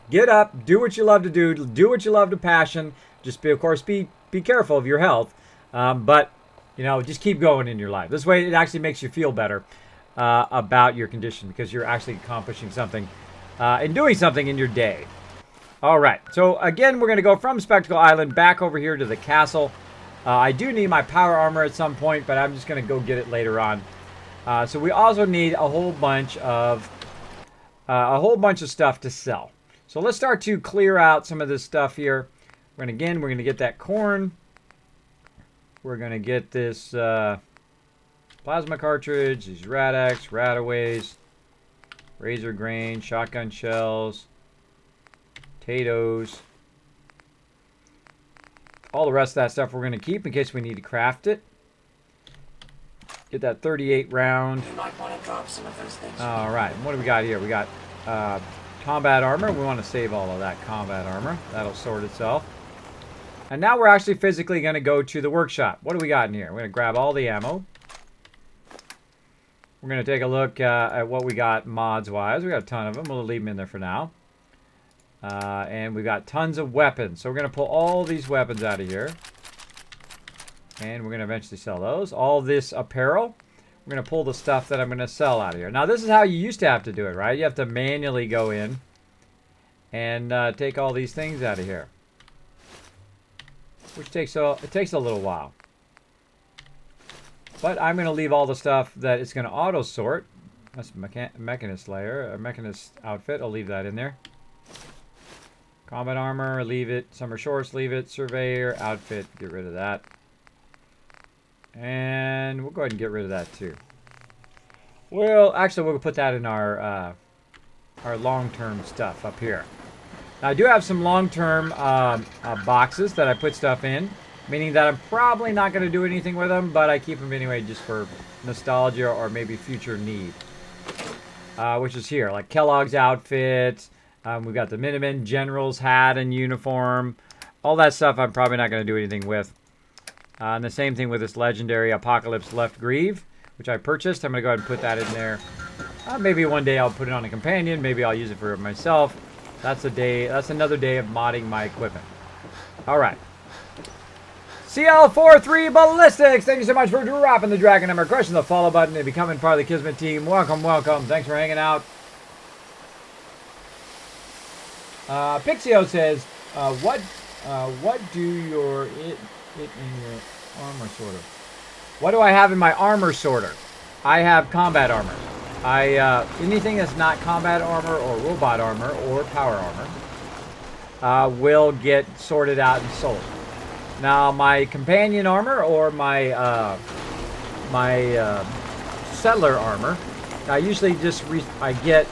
Get up, do what you love to do what you love to passion. Just be careful of your health, but just keep going in your life. This way, it actually makes you feel better about your condition, because you're actually accomplishing something and doing something in your day. All right, so again, we're going to go from Spectacle Island back over here to the castle. I do need my power armor at some point, but I'm just going to go get it later on. So we also need a whole bunch of stuff to sell. So let's start to clear out some of this stuff here. We're going to get that corn. We're going to get this plasma cartridge, these Rad-X, Radaways, razor grain, shotgun shells, potatoes. All the rest of that stuff we're going to keep in case we need to craft it. Get that 38 round. You might want to drop some of those things. All right, what do we got here? We got combat armor. We want to save all of that combat armor. That'll sort itself. And now we're actually physically going to go to the workshop. What do we got in here? We're going to grab all the ammo. We're going to take a look at what we got mods-wise. We got a ton of them. We'll leave them in there for now. And we've got tons of weapons. So we're going to pull all these weapons out of here. And we're going to eventually sell those. All this apparel. We're going to pull the stuff that I'm going to sell out of here. Now, this is how you used to have to do it, right? You have to manually go in and take all these things out of here. Which takes a little while. But I'm going to leave all the stuff that it's going to auto-sort. That's Mechanist layer, a Mechanist outfit. I'll leave that in there. Combat armor, leave it. Summer shorts, leave it. Surveyor, outfit, get rid of that. And we'll go ahead and get rid of that too. Well, actually, we'll put that in our long-term stuff up here. Now, I do have some long-term boxes that I put stuff in, meaning that I'm probably not going to do anything with them, but I keep them anyway just for nostalgia or maybe future need. Which is here, like Kellogg's outfit. We've got the Minutemen General's hat and uniform. All that stuff I'm probably not going to do anything with. And the same thing with this legendary Apocalypse Left Greave, which I purchased. I'm going to go ahead and put that in there. Maybe one day I'll put it on a companion. Maybe I'll use it for myself. That's another day of modding my equipment. All right. CL43 Ballistics, thank you so much for dropping the dragon number, crushing the follow button, and becoming part of the Kismet team. Welcome, welcome. Thanks for hanging out. Pixio says, what do your it in your armor sorter? What do I have in my armor sorter? I have combat armor. Anything that's not combat armor or robot armor or power armor will get sorted out and sold. Now, my companion armor or my settler armor, I usually just I get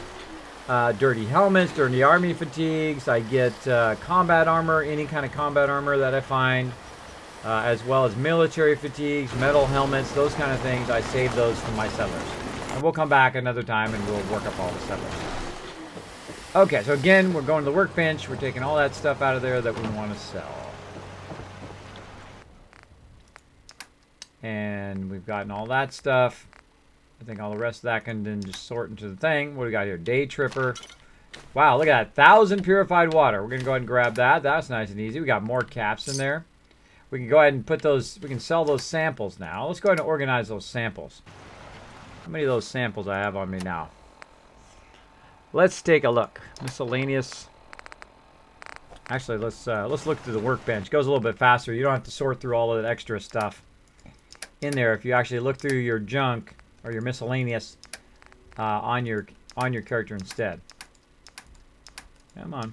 dirty helmets, dirty army fatigues. I get combat armor, any kind of combat armor that I find. as well as military fatigues, metal helmets, those kind of things. I saved those from my settlers. And we'll come back another time and we'll work up all the settlers. Okay, so again, we're going to the workbench. We're taking all that stuff out of there that we want to sell. And we've gotten all that stuff. I think all the rest of that can then just sort into the thing. What do we got here? Day Tripper. Wow, look at that. 1,000 purified water. We're going to go ahead and grab that. That's nice and easy. We got more caps in there. We can go ahead and put those, we can sell those samples now. Let's go ahead and organize those samples. How many of those samples I have on me now? Let's take a look. Miscellaneous. Actually, let's look through the workbench. It goes a little bit faster. You don't have to sort through all of that extra stuff in there. If you actually look through your junk or your miscellaneous on your character instead. Come on.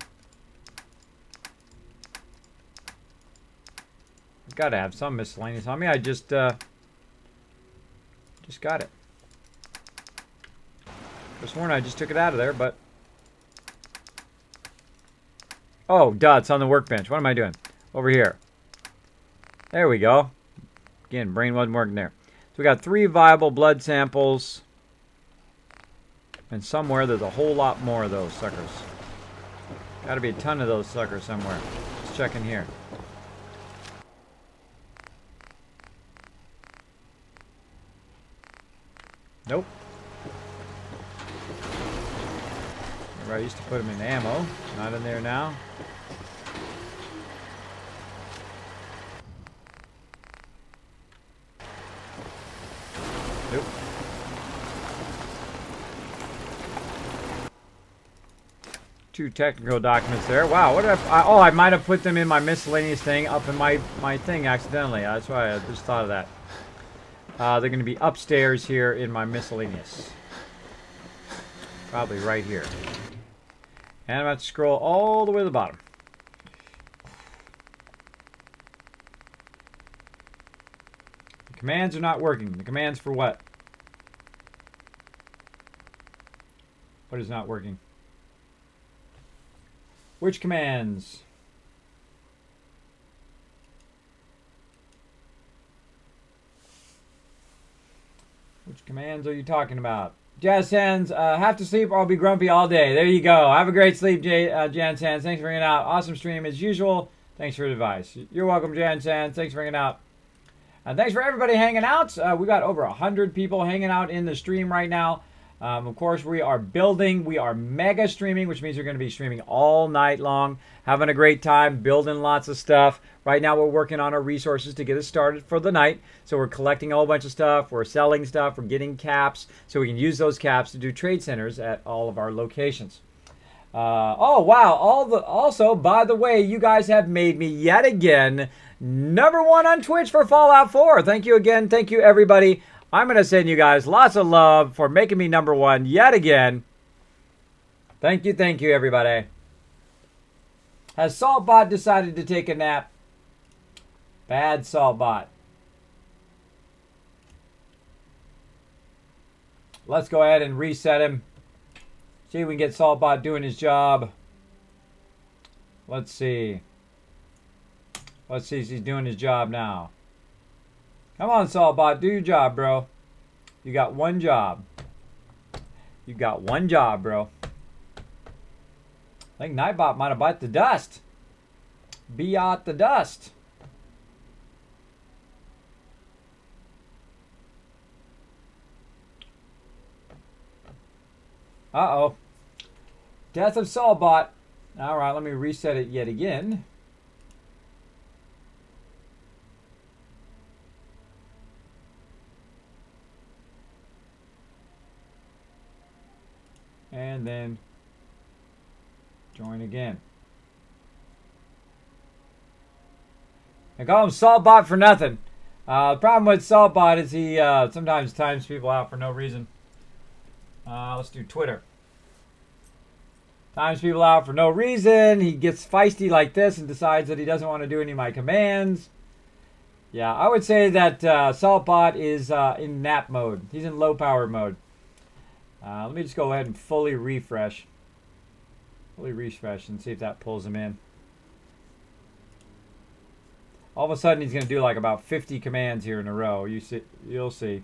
I've got to have some miscellaneous on me. I just got it. I sworn I just took it out of there, but... Oh, duh, it's on the workbench. What am I doing? Over here. There we go. Again, brain wasn't working there. So we got 3 viable blood samples. And somewhere there's a whole lot more of those suckers. Got to be a ton of those suckers somewhere. Let's check in here. Nope. I used to put them in ammo. Not in there now. Nope. Two technical documents there. Wow, what did oh, I might have put them in my miscellaneous thing up in my thing accidentally. That's why I just thought of that. They're going to be upstairs here in my miscellaneous. Probably right here. And I'm about to scroll all the way to the bottom. The commands are not working. The commands for what? What is not working? Which commands? Which commands are you talking about? Jazz Sands, have to sleep or I'll be grumpy all day. There you go. Have a great sleep, Jan Sands. Thanks for hanging out. Awesome stream as usual. Thanks for the advice. You're welcome, Jan Sands. Thanks for hanging out. And thanks for everybody hanging out. We got over 100 people hanging out in the stream right now. Of course, we are building. We are mega streaming, which means we're going to be streaming all night long, having a great time, building lots of stuff. Right now, we're working on our resources to get us started for the night. So we're collecting a whole bunch of stuff. We're selling stuff. We're getting caps so we can use those caps to do trade centers at all of our locations. Oh, wow. Also, by the way, you guys have made me yet again #1 on Twitch for Fallout 4. Thank you again. Thank you, everybody. I'm going to send you guys lots of love for making me #1 yet again. Thank you, everybody. Has Saltbot decided to take a nap? Bad Saltbot. Let's go ahead and reset him. See if we can get Saltbot doing his job. Let's see. Let's see if he's doing his job now. Come on, Saltbot. Do your job, bro. You got one job. You got one job, bro. I think Nightbot might have bite the dust. Be out the dust. Uh-oh. Death of Saltbot. All right, let me reset it yet again. And then join again. I call him Saltbot for nothing. The problem with Saltbot is he sometimes times people out for no reason. Let's do Twitter. Times people out for no reason. He gets feisty like this and decides that he doesn't want to do any of my commands. Yeah, I would say that Saltbot is in nap mode. He's in low power mode. Let me just go ahead and fully refresh. Fully refresh and see if that pulls him in. All of a sudden, he's going to do like about 50 commands here in a row. You'll see.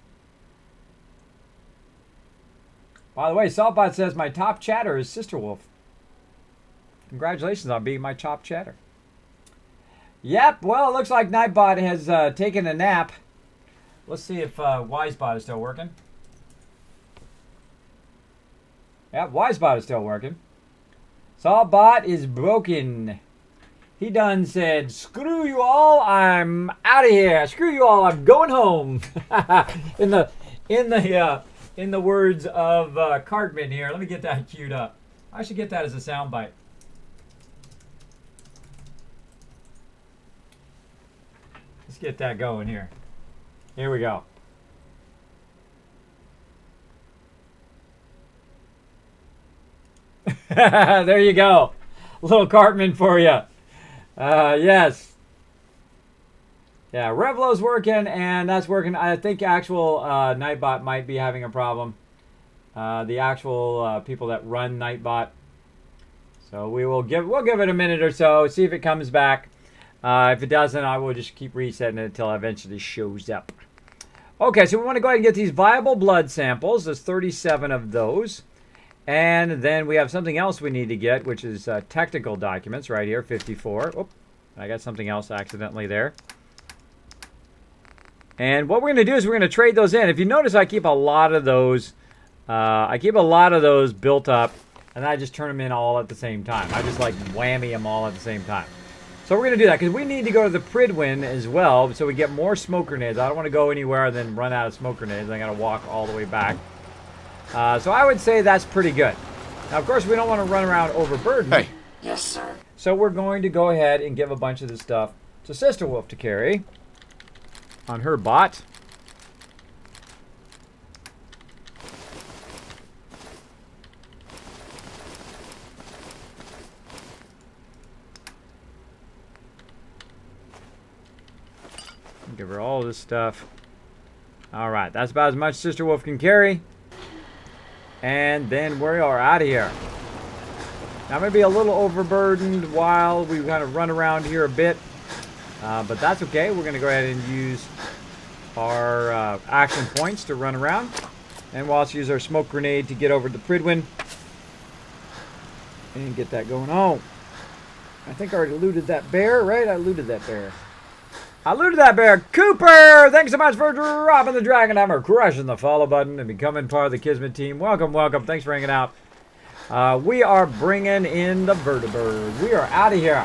By the way, Saltbot says my top chatter is Sister Wolf. Congratulations on being my top chatter. Yep, well, it looks like Nightbot has taken a nap. Let's see if Wisebot is still working. Yep, Wisebot is still working. Saltbot is broken. He done said, "Screw you all, I'm out of here. Screw you all, I'm going home." in the words of Cartman here. Let me get that queued up. I should get that as a soundbite. Let's get that going here. Here we go. There you go. A little Cartman for you. Yes. Yeah, Revlo's working, and that's working. I think actual Nightbot might be having a problem. The actual people that run Nightbot. So we'll give it a minute or so, see if it comes back. If it doesn't, I will just keep resetting it until it eventually shows up. Okay, so we want to go ahead and get these viable blood samples. There's 37 of those. And then we have something else we need to get, which is technical documents right here, 54. Oop, I got something else accidentally there. And what we're going to do is we're going to trade those in. If you notice, I keep a lot of those. Built up, and I just turn them in all at the same time. I just like whammy them all at the same time. So we're going to do that because we need to go to the Pridwin as well, so we get more smoke grenades. I don't want to go anywhere and then run out of smoke grenades. I got to walk all the way back. So I would say that's pretty good. Now, of course, we don't want to run around overburdened. Hey. Yes, sir. So we're going to go ahead and give a bunch of this stuff to Sister Wolf to carry on her bot. Give her all this stuff. All right, that's about as much Sister Wolf can carry. And then we are out of here. Now, maybe a little overburdened while we kind of run around here a bit. But that's okay. We're going to go ahead and use our action points to run around. And we'll also use our smoke grenade to get over to Pridwin. And get that going. Oh, I think I already looted that bear, right? I looted that bear. I looted that bear. Cooper, thanks so much for dropping the Dragon Hammer, crushing the follow button, and becoming part of the Kismet team. Welcome, welcome. Thanks for hanging out. We are bringing in the vertibird. We are out of here.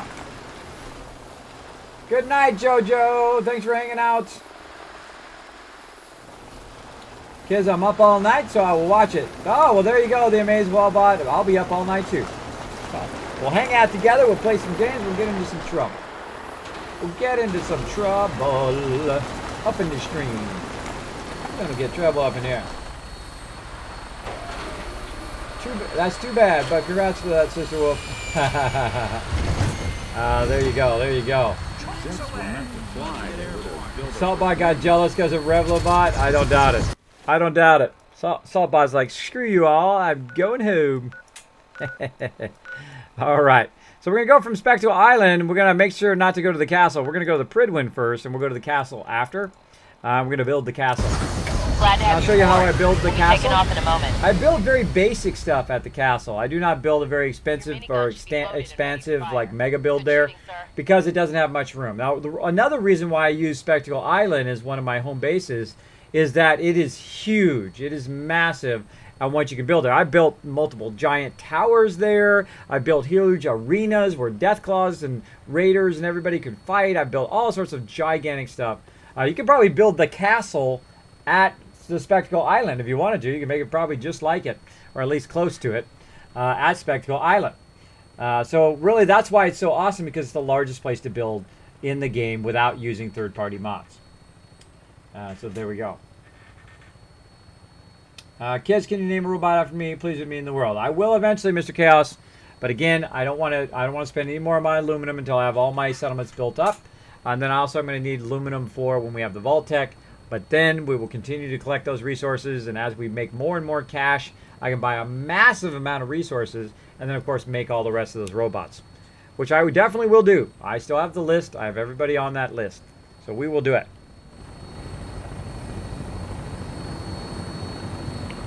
Good night, JoJo. Thanks for hanging out. Kids, I'm up all night, so I will watch it. Oh, well, there you go, the Amazing Wallbot. I'll be up all night, too. We'll hang out together. We'll play some games. We'll get into some trouble. We'll get into some trouble up in the stream. I'm gonna get trouble up in here. That's too bad, but congrats to that, Sister Wolf. There you go, there you go. Saltbot got jealous because of Revlobot. I don't doubt it. I don't doubt it. Saltbot's like, screw you all, I'm going home. All right. So we're going to go from Spectacle Island. We're going to make sure not to go to the castle. We're going to go to the Pridwin first, and we'll go to the castle after. We're going to build the castle. Glad to have I'll show you how I build the castle. Taking off in a moment. I build very basic stuff at the castle. I do not build a very expensive or expansive like mega build there because it doesn't have much room. Now, another reason why I use Spectacle Island as one of my home bases is that it is huge. It is massive. On what you can build there. I built multiple giant towers there. I built huge arenas where Deathclaws and Raiders and everybody could fight. I built all sorts of gigantic stuff. You could probably build the castle at the Spectacle Island if you wanted to. You can make it probably just like it, or at least close to it, at Spectacle Island. So really that's why it's so awesome, because it's the largest place to build in the game without using third-party mods. So there we go. Kids, can you name a robot after me? Please with me in the world. I will eventually, Mr. Chaos. But again, I don't want to spend any more of my aluminum until I have all my settlements built up. And then also I'm going to need aluminum for when we have the vault-tec. But then we will continue to collect those resources, and as we make more and more cash, I can buy a massive amount of resources, and then of course make all the rest of those robots. which I definitely will do. I still have the list. I have everybody on that list. So we will do it.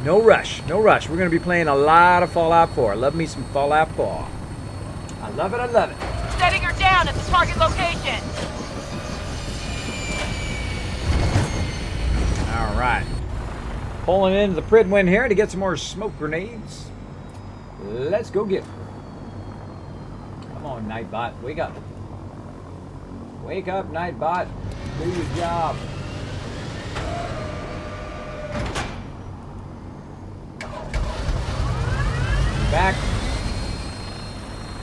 No rush. No rush. We're going to be playing a lot of Fallout 4. I love me some Fallout 4. I love it. I love it. Setting her down at the target location. All right. Pulling into the Pridwin here to get some more smoke grenades. Let's go get them. Come on, Nightbot. Wake up. Wake up, Nightbot. Do your job. Back.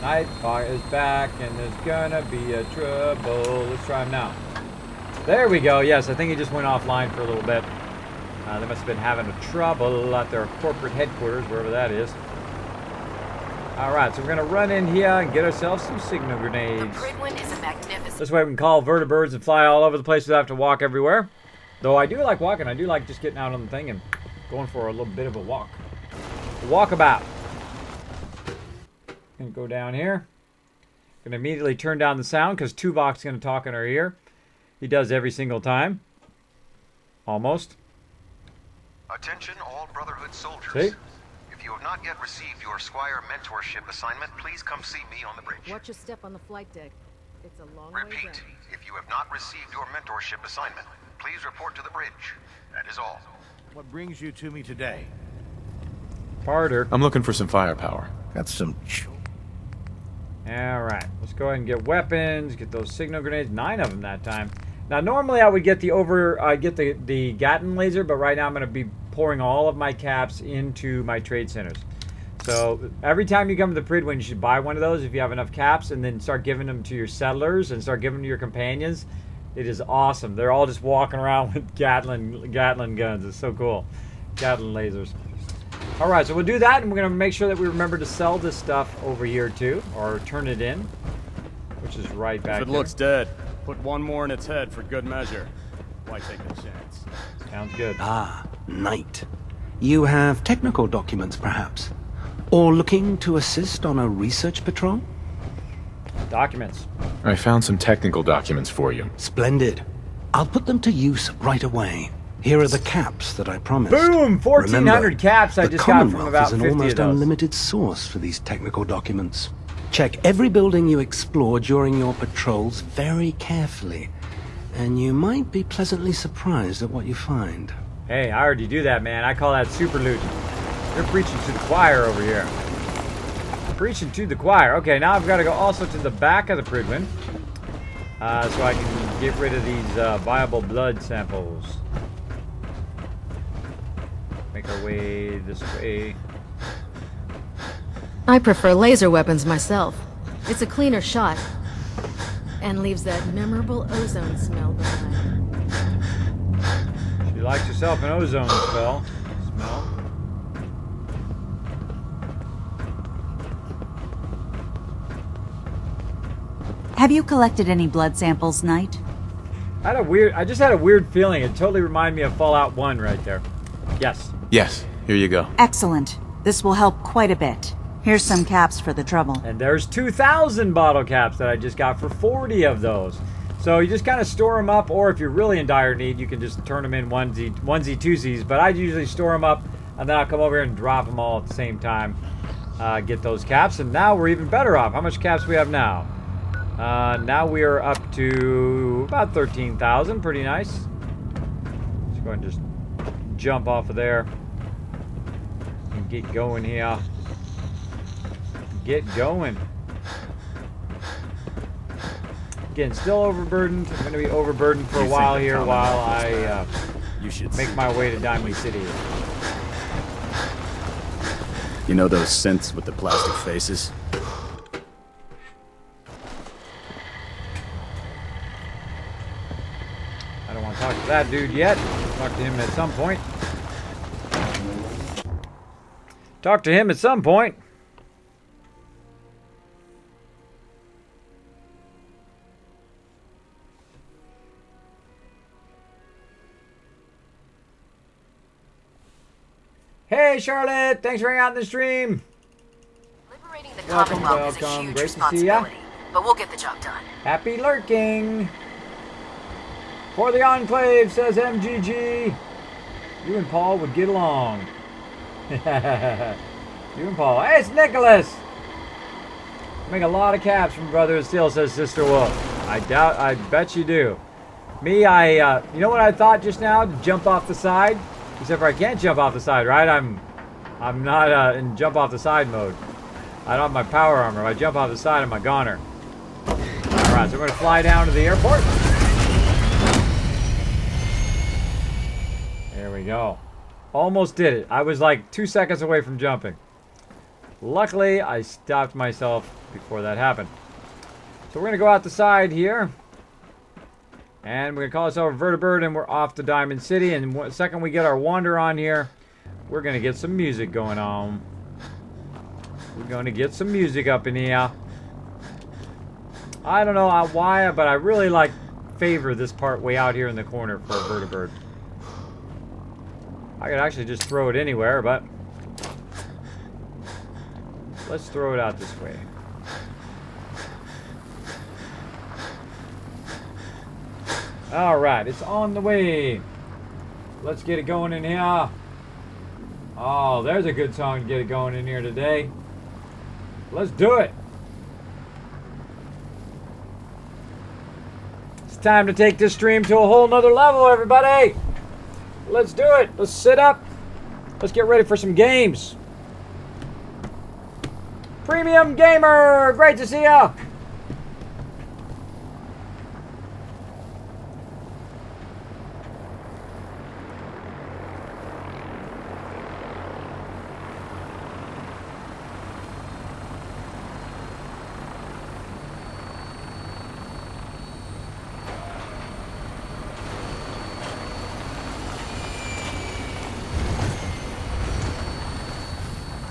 Nightbot is back, and there's gonna be a trouble. Let's try him now. There we go. Yes, I think he just went offline for a little bit. They must have been having a trouble at their corporate headquarters, wherever that is. Alright, so we're going to run in here and get ourselves some signal grenades. The Pridwin is a magnificent. This way we can call vertibirds and fly all over the place without having to walk everywhere. Though I do like walking. I do like just getting out on the thing and going for a little bit of a walk. Walkabout. Going to go down here. Going to immediately turn down the sound because Tuvok's going to talk in our ear. He does every single time. Almost. Attention all Brotherhood soldiers. See? If you have not yet received your Squire mentorship assignment, please come see me on the bridge. Watch your step on the flight deck. It's a long Repeat, way down. if you have not received your mentorship assignment, please report to the bridge. That is all. What brings you to me today? Harder. I'm looking for some firepower. Got some... Alright, let's go ahead and get weapons, get those signal grenades. 9 of them that time. Now, normally I would get the Gatling laser, but right now I'm going to be pouring all of my caps into my trade centers. So every time you come to the Pridwin, you should buy one of those if you have enough caps, and then start giving them to your settlers and start giving them to your companions. It is awesome. They're all just walking around with Gatling guns. It's so cool. Gatling lasers. All right, so we'll do that, and we're going to make sure that we remember to sell this stuff over here too, or turn it in, which is right back If it there. looks dead, put one more in its head for good measure. Why take a chance? Sounds good. Ah, Knight. You have technical documents, perhaps? Or looking to assist on a research patrol? Documents. I found some technical documents for you. Splendid. I'll put them to use right away. Here are the caps that I promised. Boom! 1,400 Remember, caps I the just got from Commonwealth about is an 50 of almost those. unlimited source for these technical documents. Check every building you explore during your patrols very carefully, and you might be pleasantly surprised at what you find. Hey, I already do that, man. I call that super loot. You're preaching to the choir over here. Preaching to the choir. Okay, now I've got to go also to the back of the Pridwin, so I can get rid of these viable blood samples. Make our way this way. I prefer laser weapons myself. It's a cleaner shot. And leaves that memorable ozone smell behind. She likes herself an ozone smell. Have you collected any blood samples, Knight? I just had a weird feeling. It totally reminded me of Fallout 1 right there. Yes. Yes, here you go. Excellent. This will help quite a bit. Here's some caps for the trouble. And there's 2,000 bottle caps that I just got for 40 of those. So you just kind of store them up, or if you're really in dire need, you can just turn them in onesie, twosies. But I usually store them up, and then I'll come over here and drop them all at the same time. Get those caps, and now we're even better off. How much caps we have now? Now we are up to about 13,000. Pretty nice. Let's go ahead and just jump off of there and get going here. Get going. Again, still overburdened. I'm going to be overburdened for a while here while I make my way to Diamond City. You know those synths with the plastic faces? I don't want to talk to that dude yet. Talk to him at some point. Talk to him at some point. Hey, Charlotte! Thanks for hanging out in the stream. Liberating the Welcome, Commonwealth is a welcome. huge Great to see ya. responsibility. but we'll get the job done. Happy lurking. For the Enclave, says MGG. You and Paul would get along. You and Paul. Hey, it's Nicholas. Make a lot of caps from Brother of Steel, says Sister Wolf. I bet you do. Me, you know what I thought just now? To jump off the side. Except for I can't jump off the side, right? I'm not in jump off the side mode. I don't have my power armor. If I jump off the side, I'm a goner. Alright, so we're going to fly down to the airport. There we go. Almost did it. I was like 2 seconds away from jumping. Luckily, I stopped myself before that happened. So we're going to go out the side here. And we're going to call ourselves Vertibird, and we're off to Diamond City. And the second we get our wander on here, we're going to get some music going on. We're going to get some music up in here. I don't know why, but I really favor this part way out here in the corner for a Vertibird. I could actually just throw it anywhere, but let's throw it out this way. Alright, it's on the way. Let's get it going in here. Oh, there's a good song to get it going in here today. Let's do it. It's time to take this stream to a whole nother level, everybody. Let's do it. Let's sit up. Let's get ready for some games. Premium Gamer, great to see ya.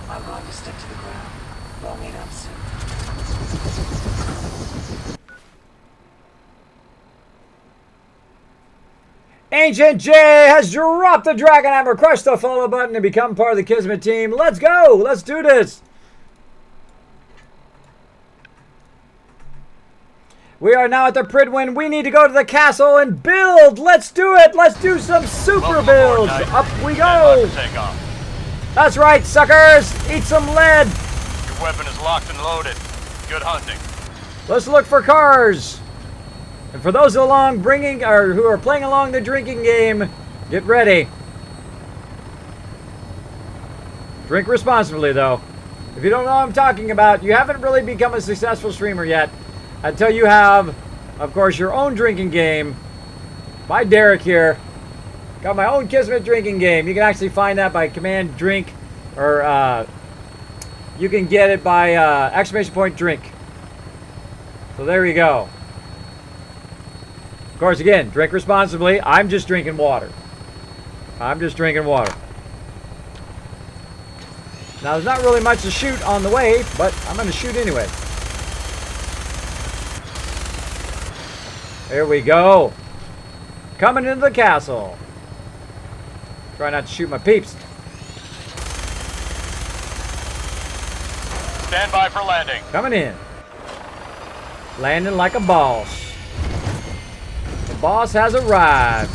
I'm going to stick to the ground. We'll meet up soon. Ancient J has dropped the Dragon Hammer, crushed the follow button, and become part of the Kismet team. Let's go! Let's do this! We are now at the Pridwin. We need to go to the castle and build! Let's do it! Let's do some super builds! Up we go! That's right, suckers! Eat some lead! Your weapon is locked and loaded. Good hunting. Let's look for cars! And for those who are playing along the drinking game, get ready. Drink responsibly, though. If you don't know what I'm talking about, you haven't really become a successful streamer yet until you have, of course, your own drinking game. By Derek here. Got my own Kismet drinking game. You can actually find that by command drink, or you can get it by exclamation point drink. So there you go. Of course, again, drink responsibly. I'm just drinking water. I'm just drinking water. Now, there's not really much to shoot on the way, but I'm going to shoot anyway. There we go. Coming into the castle. Try not to shoot my peeps. Stand by for landing. Coming in. Landing like a boss. The boss has arrived.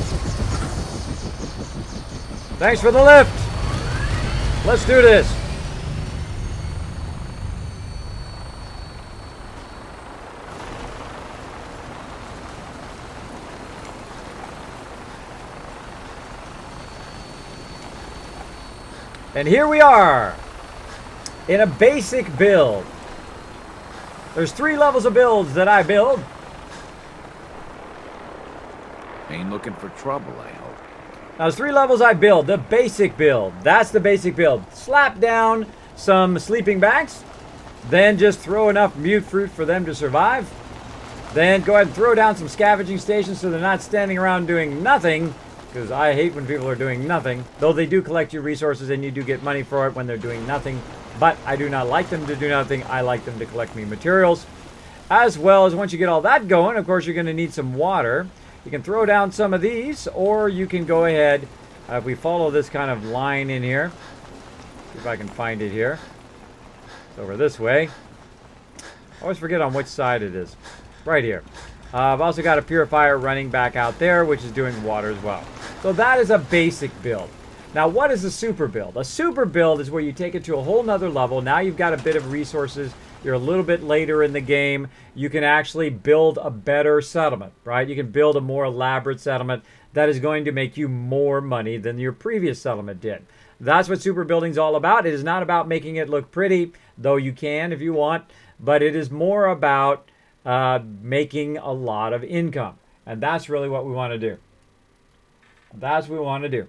Thanks for the lift. Let's do this. And here we are in a basic build. There's 3 levels of builds that I build. Ain't looking for trouble, I hope. Now, there's 3 levels I build. The basic build. That's the basic build. Slap down some sleeping bags. Then just throw enough mute fruit for them to survive. Then go ahead and throw down some scavenging stations so they're not standing around doing nothing. Because I hate when people are doing nothing. Though they do collect your resources and you do get money for it when they're doing nothing. But I do not like them to do nothing. I like them to collect me materials. As well as once you get all that going, of course, you're going to need some water. You can throw down some of these, or you can go ahead, if we follow this kind of line in here. See if I can find it here. It's over this way. I always forget on which side it is. Right here. I've also got a purifier running back out there, which is doing water as well. So that is a basic build. Now, what is a super build? A super build is where you take it to a whole nother level. Now you've got a bit of resources. You're a little bit later in the game. You can actually build a better settlement, right? You can build a more elaborate settlement that is going to make you more money than your previous settlement did. That's what super building is all about. It is not about making it look pretty, though you can if you want, but it is more about making a lot of income. And that's really what we want to do. That's what we want to do.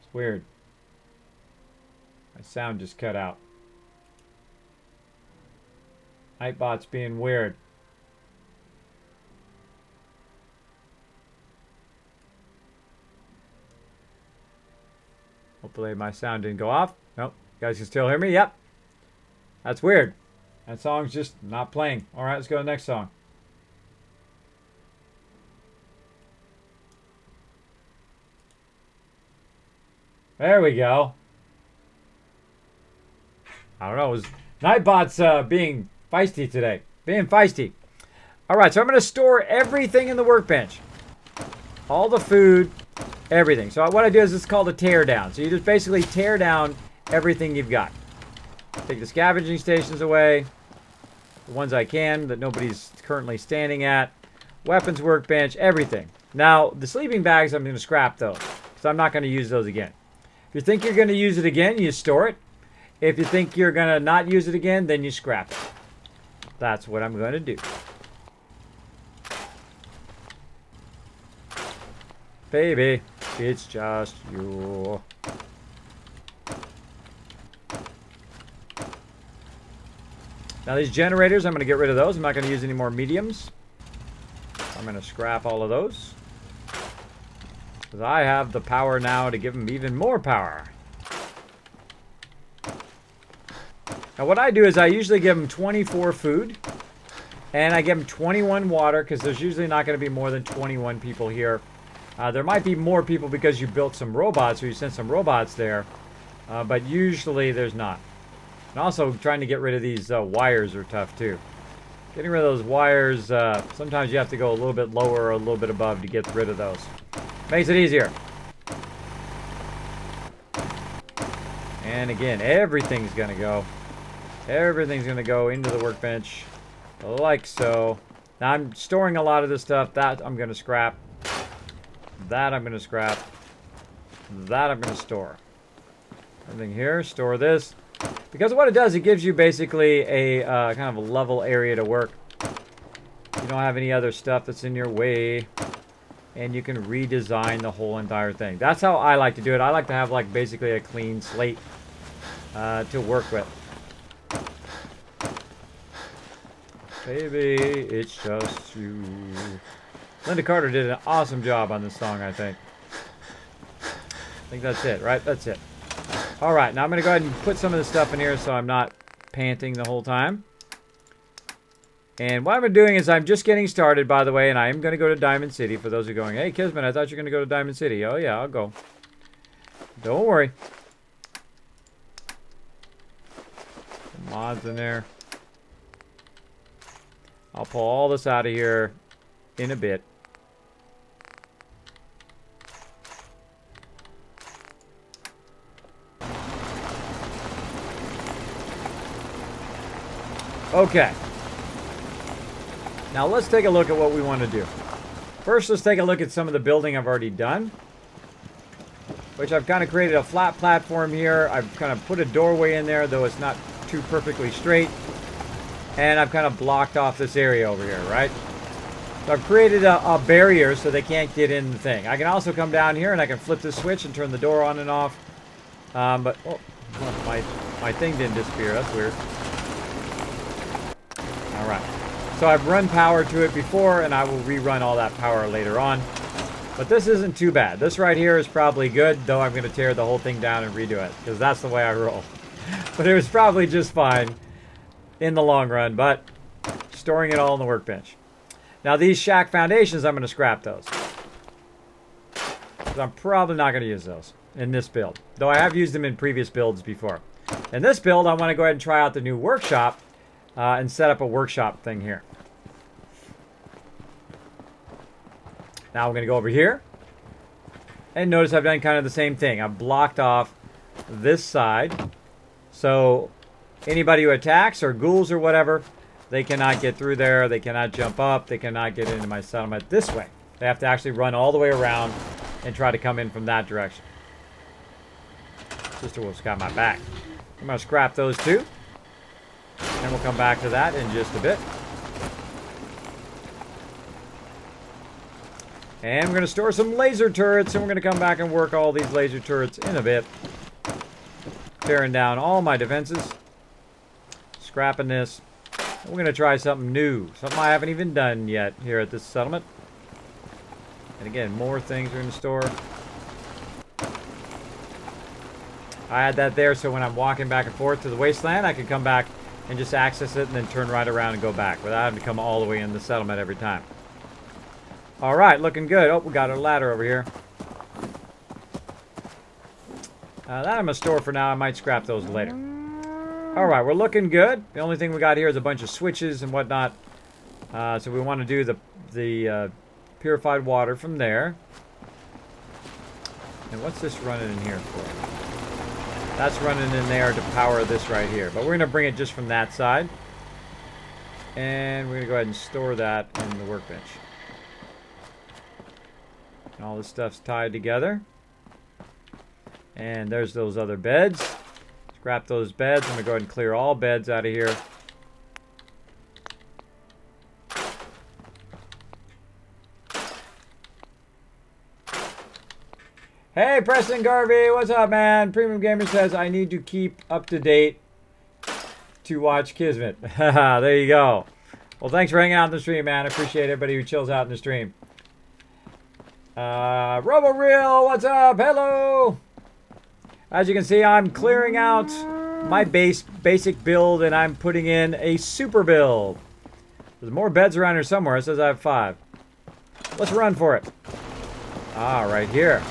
It's weird. My sound just cut out. Nightbot's being weird. Hopefully my sound didn't go off. Nope. You guys can still hear me? Yep. That's weird. That song's just not playing. Alright, let's go to the next song. There we go. I don't know. It was Nightbot's being feisty today. Being feisty. Alright, so I'm going to store everything in the workbench. All the food, everything. So what I do is it's called a tear down. So you just basically tear down everything you've got. Take the scavenging stations away. The ones I can that nobody's currently standing at. Weapons workbench, everything. Now, the sleeping bags, I'm going to scrap those. So I'm not going to use those again. If you think you're going to use it again, you store it. If you think you're going to not use it again, then you scrap it. That's what I'm going to do. Baby, it's just you. Now these generators, I'm going to get rid of those. I'm not going to use any more mediums. I'm going to scrap all of those. Because I have the power now to give them even more power. Now what I do is I usually give them 24 food. And I give them 21 water because there's usually not going to be more than 21 people here. There might be more people because you built some robots or you sent some robots there. But usually there's not. And also trying to get rid of these wires are tough too. Getting rid of those wires, sometimes you have to go a little bit lower or a little bit above to get rid of those. Makes it easier. And again, everything's going to go. Everything's going to go into the workbench. Like so. Now I'm storing a lot of this stuff. That I'm going to scrap. That I'm going to scrap. That I'm going to store. Everything here, store this. Because what it does, it gives you basically a kind of a level area to work. You don't have any other stuff that's in your way. And you can redesign the whole entire thing. That's how I like to do it. I like to have like basically a clean slate to work with. Baby, it's just you. Linda Carter did an awesome job on this song, I think. I think that's it, right? That's it. Alright, now I'm going to go ahead and put some of this stuff in here so I'm not panting the whole time. And what I'm doing is I'm just getting started, by the way, and I am going to go to Diamond City. For those who are going, hey, Kismet, I thought you were going to go to Diamond City. Oh, yeah, I'll go. Don't worry. Some mods in there. I'll pull all this out of here in a bit. Okay. Now let's take a look at what we want to do. First, let's take a look at some of the building I've already done. Which I've kind of created a flat platform here. I've kind of put a doorway in there, though it's not too perfectly straight. And I've kind of blocked off this area over here, right? So I've created a barrier so they can't get in the thing. I can also come down here and I can flip this switch and turn the door on and off. But, oh, my thing didn't disappear. That's weird. Alright. So I've run power to it before and I will rerun all that power later on. But this isn't too bad. This right here is probably good, though I'm going to tear the whole thing down and redo it. Because that's the way I roll. But it was probably just fine in the long run, but storing it all in the workbench. Now these shack foundations, I'm going to scrap those. 'Cause I'm probably not going to use those in this build. Though I have used them in previous builds before. In this build, I want to go ahead and try out the new workshop and set up a workshop thing here. Now I'm going to go over here. And notice I've done kind of the same thing. I've blocked off this side. So anybody who attacks or ghouls or whatever, they cannot get through there. They cannot jump up. They cannot get into my settlement this way. They have to actually run all the way around and try to come in from that direction. Sister Wolf's got my back. I'm going to scrap those two. And we'll come back to that in just a bit. And we're going to store some laser turrets, and we're going to come back and work all these laser turrets in a bit. Tearing down all my defenses. Scrapping this. We're going to try something new. Something I haven't even done yet here at this settlement. And again, more things are in the store. I had that there so when I'm walking back and forth to the wasteland, I can come back and just access it and then turn right around and go back without having to come all the way in the settlement every time. Alright, looking good. Oh, we got a ladder over here. That I'm going to store for now. I might scrap those later. Alright, we're looking good. The only thing we got here is a bunch of switches and whatnot. So we want to do the purified water from there. And what's this running in here for? That's running in there to power this right here. But we're going to bring it just from that side. And we're going to go ahead and store that in the workbench. And all this stuff's tied together. And there's those other beds. Scrap those beds. I'm going to go ahead and clear all beds out of here. Hey, Preston Garvey, what's up, man? Premium Gamer says, I need to keep up to date to watch Kismet. There you go. Well, thanks for hanging out in the stream, man. I appreciate everybody who chills out in the stream. RoboReal, what's up? Hello. As you can see, I'm clearing out my basic build, and I'm putting in a super build. There's more beds around here somewhere. It says I have 5. Let's run for it. Ah, right here.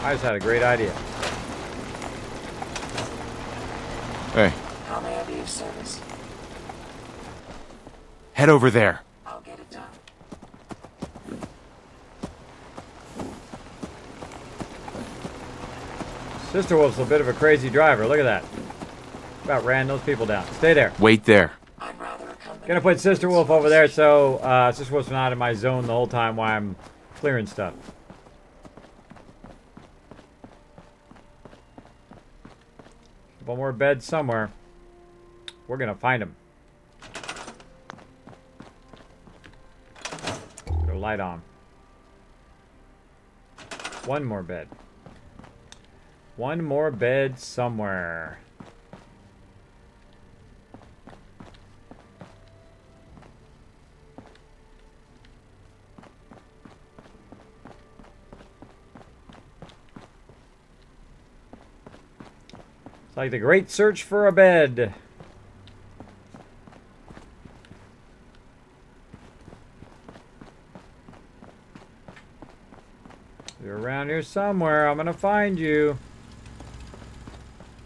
I just had a great idea. Hey. How may I be of service? Head over there. I'll get it done. Sister Wolf's a bit of a crazy driver. Look at that. About ran those people down. Stay there. Wait there. I'm rather accompanied. Gonna put Sister Wolf over there so Sister Wolf's not in my zone the whole time while I'm clearing stuff. One more bed somewhere. We're gonna find him. Put a light on. One more bed. One more bed somewhere. It's like the great search for a bed. You're around here somewhere. I'm gonna find you.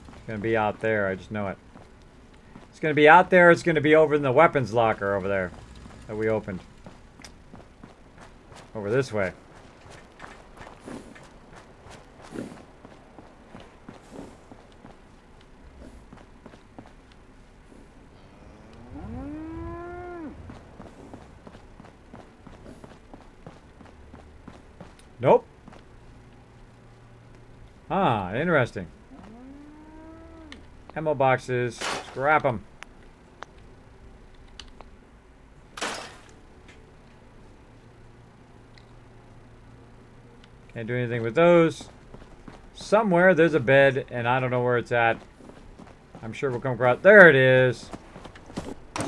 It's gonna be out there. I just know it. It's gonna be out there. It's gonna be over in the weapons locker over there that we opened. Over this way. Nope. Ah, interesting. Ammo boxes. Scrap them. Can't do anything with those. Somewhere there's a bed, and I don't know where it's at. I'm sure we'll come across. There it is.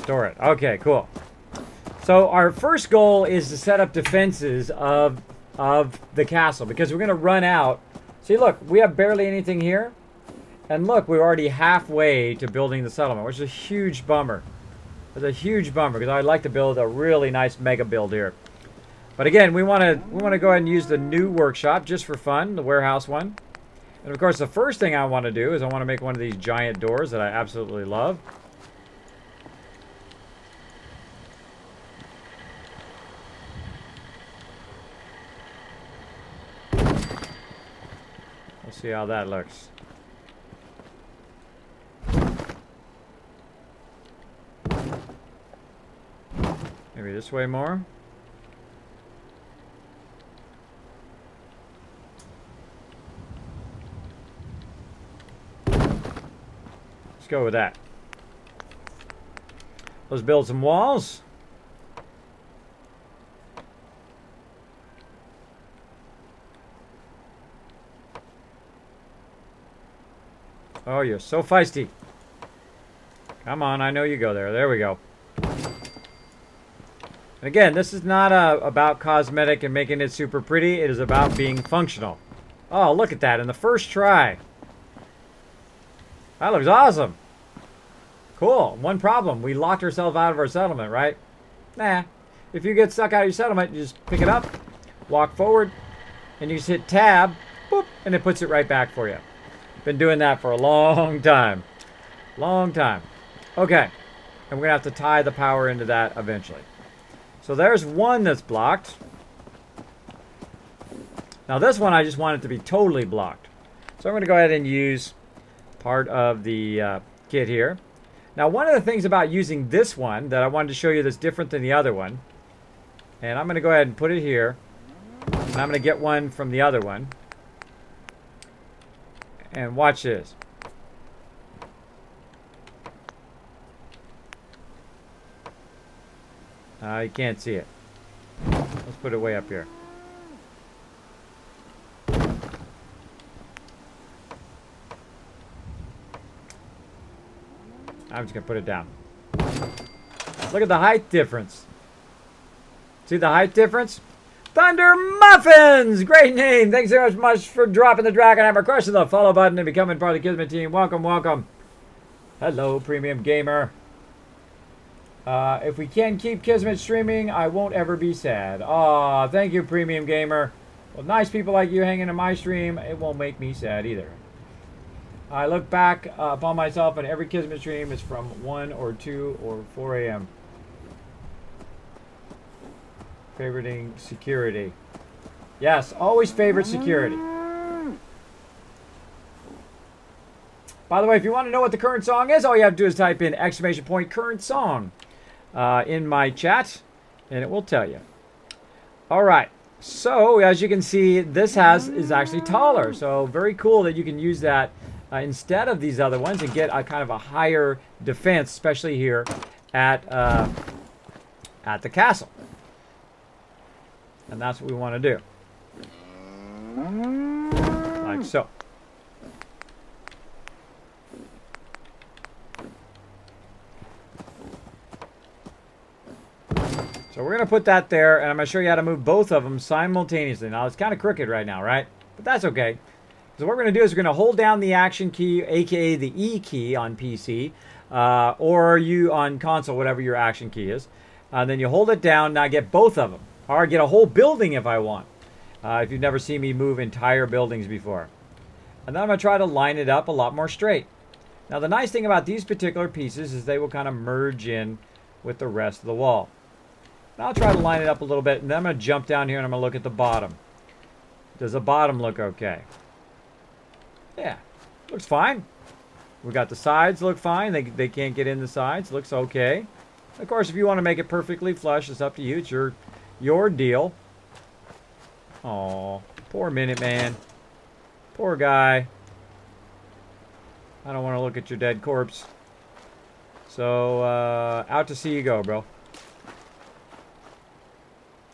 Store it. Okay, cool. So our first goal is to set up defenses of the castle, because we're going to run out. See, look, we have barely anything here. And look, we're already halfway to building the settlement, which is a huge bummer. It's a huge bummer because I'd like to build a really nice mega build here. But again, we want to go ahead and use the new workshop just for fun, the warehouse one. And of course, the first thing I want to do is I want to make one of these giant doors that I absolutely love. Let's see how that looks. Maybe this way more. Let's go with that. Let's build some walls. Oh, you're so feisty. Come on, I know you go there. There we go. And again, this is not about cosmetic and making it super pretty. It is about being functional. Oh, look at that. In the first try. That looks awesome. Cool. One problem. We locked ourselves out of our settlement, right? Nah. If you get stuck out of your settlement, you just pick it up, walk forward, and you just hit tab, boop, and it puts it right back for you. Been doing that for a long time. Long time. Okay. And we're going to have to tie the power into that eventually. So there's one that's blocked. Now this one I just want it to be totally blocked. So I'm going to go ahead and use part of the kit here. Now one of the things about using this one that I wanted to show you that's different than the other one. And I'm going to go ahead and put it here. And I'm going to get one from the other one. And watch this. You can't see it. Let's put it way up here. I'm just going to put it down. Look at the height difference. See the height difference? Thunder Muffins! Great name! Thanks so much for dropping the Dragon Hammer, crushing the follow button, and becoming part of the Kismet team. Welcome, welcome. Hello, Premium Gamer. If we can keep Kismet streaming, I won't ever be sad. Aw, thank you, Premium Gamer. Well, nice people like you hanging in my stream, it won't make me sad either. I look back upon myself, and every Kismet stream is from 1 or 2 or 4 a.m. Favoriting security. Yes, always favorite security. By the way, if you want to know what the current song is, all you have to do is type in !! current song in my chat, and it will tell you. All right. So, as you can see, this is actually taller. So, very cool that you can use that instead of these other ones and get a kind of a higher defense, especially here at the castle. And that's what we want to do. Like so. So we're going to put that there, and I'm going to show you how to move both of them simultaneously. Now, it's kind of crooked right now, right? But that's okay. So what we're going to do is we're going to hold down the Action key, a.k.a. the E key on PC, or you on console, whatever your Action key is. And then you hold it down. Now get both of them. Or get a whole building if I want. If you've never seen me move entire buildings before. And then I'm going to try to line it up a lot more straight. Now the nice thing about these particular pieces is they will kind of merge in with the rest of the wall. Now I'll try to line it up a little bit, and then I'm going to jump down here and I'm going to look at the bottom. Does the bottom look okay? Yeah, looks fine. We got the sides look fine. They can't get in the sides. Looks okay. Of course, if you want to make it perfectly flush, it's up to you. It's your deal. Aw, poor Minuteman. Poor guy. I don't want to look at your dead corpse. So, out to sea you go, bro.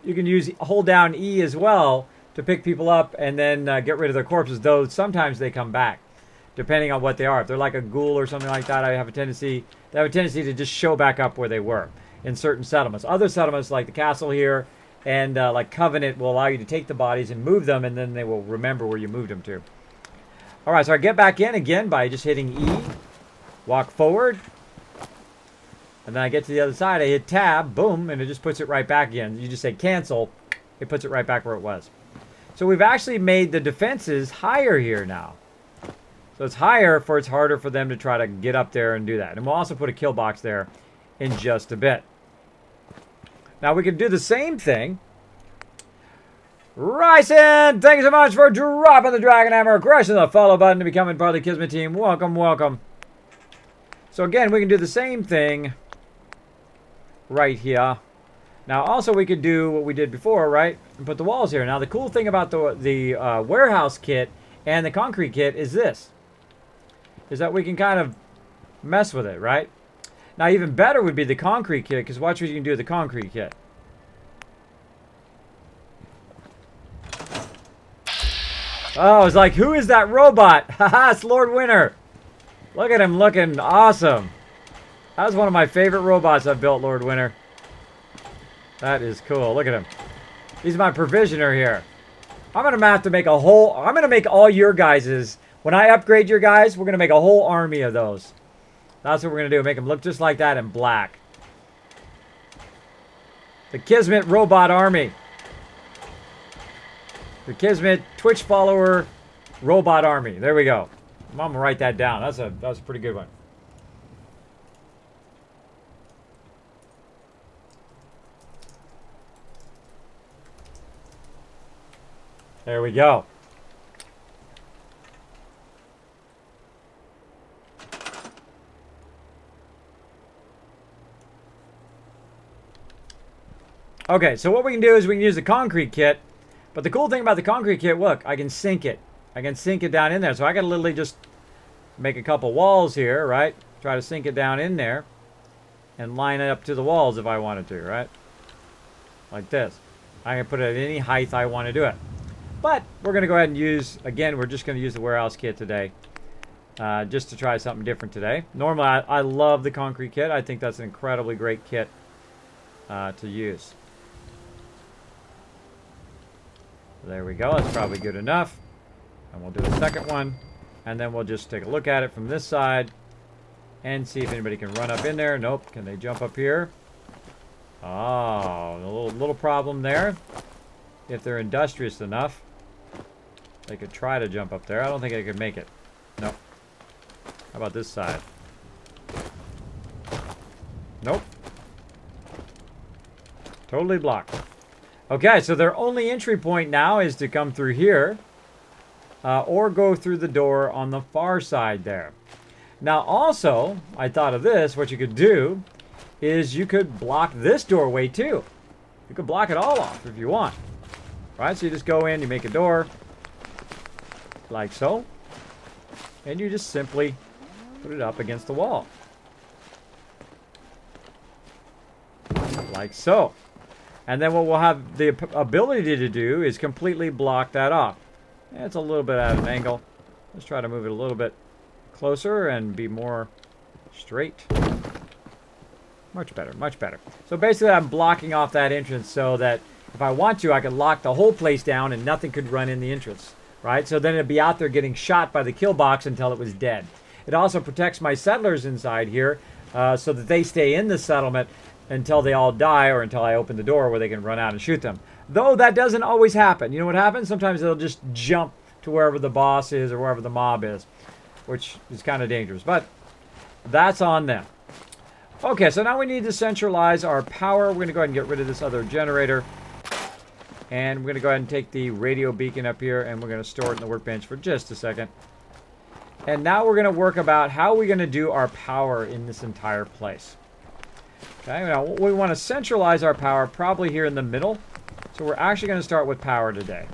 You can hold down E as well to pick people up and then get rid of their corpses, though sometimes they come back, depending on what they are. If they're like a ghoul or something like that, they have a tendency to just show back up where they were in certain settlements. Other settlements, like the castle here, and like Covenant, will allow you to take the bodies and move them, and then they will remember where you moved them to. All right, so I get back in again by just hitting E, walk forward, And then I get to the other side, I hit tab, boom, and it just puts it right back again. You just say cancel, it puts it right back where it was. So we've actually made the defenses higher here now. So it's higher for it's harder for them to try to get up there and do that. And we'll also put a kill box there in just a bit. Now we can do the same thing. Ryson, thank you so much for dropping the Dragon Hammer, crushing the follow button to becoming part of the Kismet team. Welcome, welcome. So again, we can do the same thing right here. Now also we could do what we did before, right? And put the walls here. Now the cool thing about the warehouse kit and the concrete kit is this. Is that we can kind of mess with it, right? Now even better would be the concrete kit, because watch what you can do with the concrete kit. Oh, it's like, who is that robot? Haha, it's Lord Winter. Look at him looking awesome. That was one of my favorite robots I've built, Lord Winter. That is cool. Look at him. He's my provisioner here. I'm going to have to make a whole... I'm going to make all your guys's... When I upgrade your guys, we're going to make a whole army of those. That's what we're going to do. Make them look just like that in black. The Kismet Robot Army. The Kismet Twitch follower Robot Army. There we go. I'm going to write that down. That's a pretty good one. There we go. Okay, so what we can do is we can use the concrete kit. But the cool thing about the concrete kit, look, I can sink it. I can sink it down in there. So I can literally just make a couple walls here, right? Try to sink it down in there. And line it up to the walls if I wanted to, right? Like this. I can put it at any height I want to do it. But we're going to go ahead and use, again, we're just going to use the warehouse kit today. Just to try something different today. Normally, I love the concrete kit. I think that's an incredibly great kit to use. There we go. That's probably good enough. And we'll do the second one. And then we'll just take a look at it from this side. And see if anybody can run up in there. Nope. Can they jump up here? Oh, a little problem there. If they're industrious enough, they could try to jump up there. I don't think they could make it. Nope. How about this side? Nope. Totally blocked. Okay, so their only entry point now is to come through here. Or go through the door on the far side there. Now also, I thought of this. What you could do is you could block this doorway too. You could block it all off if you want. Right, so you just go in, you make a door. Like so. And you just simply put it up against the wall. Like so. And then what we'll have the ability to do is completely block that off. It's a little bit at an angle. Let's try to move it a little bit closer and be more straight. Much better, much better. So basically I'm blocking off that entrance so that if I want to, I can lock the whole place down and nothing could run in the entrance. Right? So then it'd be out there getting shot by the kill box until it was dead. It also protects my settlers inside here so that they stay in the settlement until they all die or until I open the door where they can run out and shoot them. Though that doesn't always happen. You know what happens? Sometimes they'll just jump to wherever the boss is or wherever the mob is, which is kind of dangerous. But that's on them. Okay, so now we need to centralize our power. We're going to go ahead and get rid of this other generator. And we're going to go ahead and take the radio beacon up here and we're going to store it in the workbench for just a second. And now we're going to work about how we're going to do our power in this entire place. Okay, now we want to centralize our power probably here in the middle. So we're actually going to start with power today.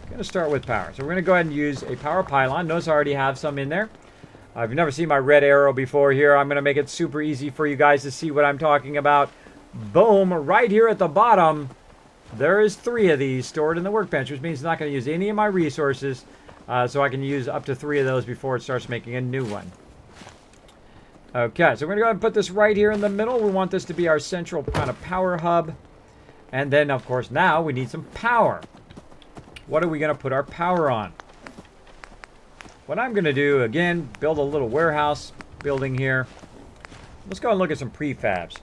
Going to start with power. So we're going to go ahead and use a power pylon. Notice I already have some in there. If you've never seen my red arrow before here, I'm going to make it super easy for you guys to see what I'm talking about. Boom, right here at the bottom, there is 3 of these stored in the workbench, which means it's not going to use any of my resources. So I can use up to 3 of those before it starts making a new one. Okay, so we're going to go ahead and put this right here in the middle. We want this to be our central kind of power hub. And then, of course, now we need some power. What are we going to put our power on? What I'm going to do, again, build a little warehouse building here. Let's go and look at some prefabs.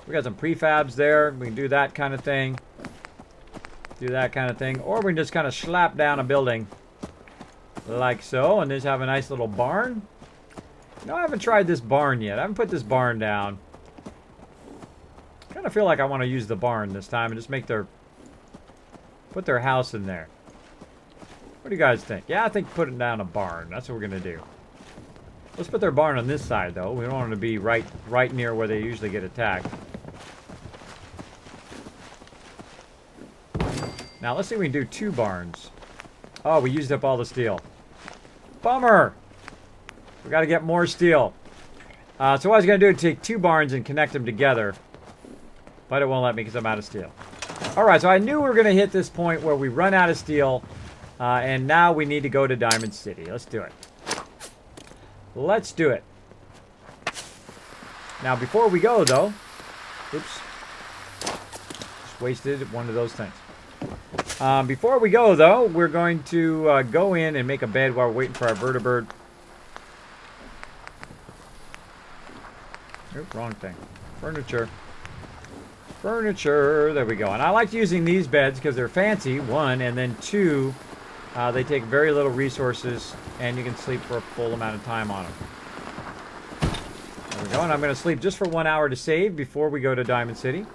We got some prefabs there. We can do that kind of thing. Do that kind of thing. Or we can just kind of slap down a building like so, and just have a nice little barn. No, I haven't tried this barn yet. I haven't put this barn down. I kind of feel like I want to use the barn this time and just make put their house in there. What do you guys think? Yeah, I think putting down a barn. That's what we're going to do. Let's put their barn on this side, though. We don't want it to be right near where they usually get attacked. Now, let's see if we can do 2 barns. Oh, we used up all the steel. Bummer! We got to get more steel. So what I was going to do is take 2 barns and connect them together. But it won't let me because I'm out of steel. Alright, so I knew we were going to hit this point where we run out of steel. And now we need to go to Diamond City. Let's do it. Let's do it. Now, before we go, though... Oops. Just wasted one of those things. Before we go, though, we're going to go in and make a bed while we're waiting for our vertibird. Oops, wrong thing. Furniture. Furniture. There we go. And I like using these beds because they're fancy, 1, and then 2, they take very little resources, and you can sleep for a full amount of time on them. There we go. And I'm going to sleep just for 1 hour to save before we go to Diamond City.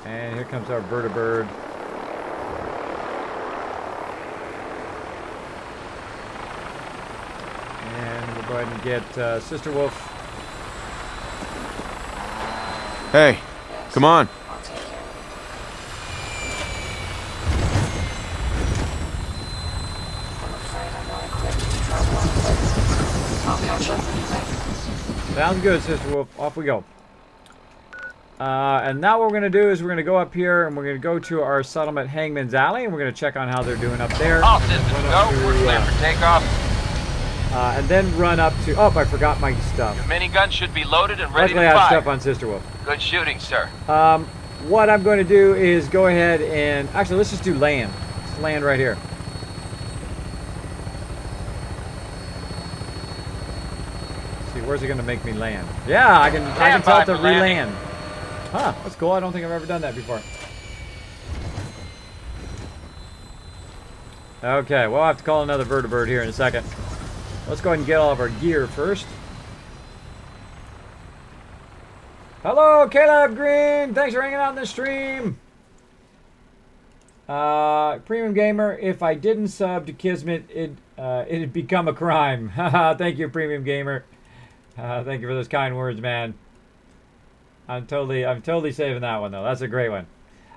And here comes our vertibird. And we'll go ahead and get Sister Wolf. Hey, come on. Sounds good, Sister Wolf. Off we go. And now what we're going to do is we're going to go up here and we're going to go to our settlement Hangman's Alley and we're going to check on how they're doing up there. All systems go. We're clear for takeoff. And then run up to... Oh, I forgot my stuff. Your minigun should be loaded and ready Luckily, to I have fire. stuff on Sister Wolf. Good shooting, sir. What I'm going to do is go ahead and... Actually, let's just do land. Let's land right here. Let's see, where's it going to make me land? Yeah, I can tell it to re-land. Huh, that's cool. I don't think I've ever done that before. Okay, well, I'll have to call another vertibird here in a second. Let's go ahead and get all of our gear first. Hello, Caleb Green. Thanks for hanging out in the stream. Premium Gamer, if I didn't sub to Kismet, it'd become a crime. Thank you, Premium Gamer. Thank you for those kind words, man. I'm totally saving that one, though. That's a great one.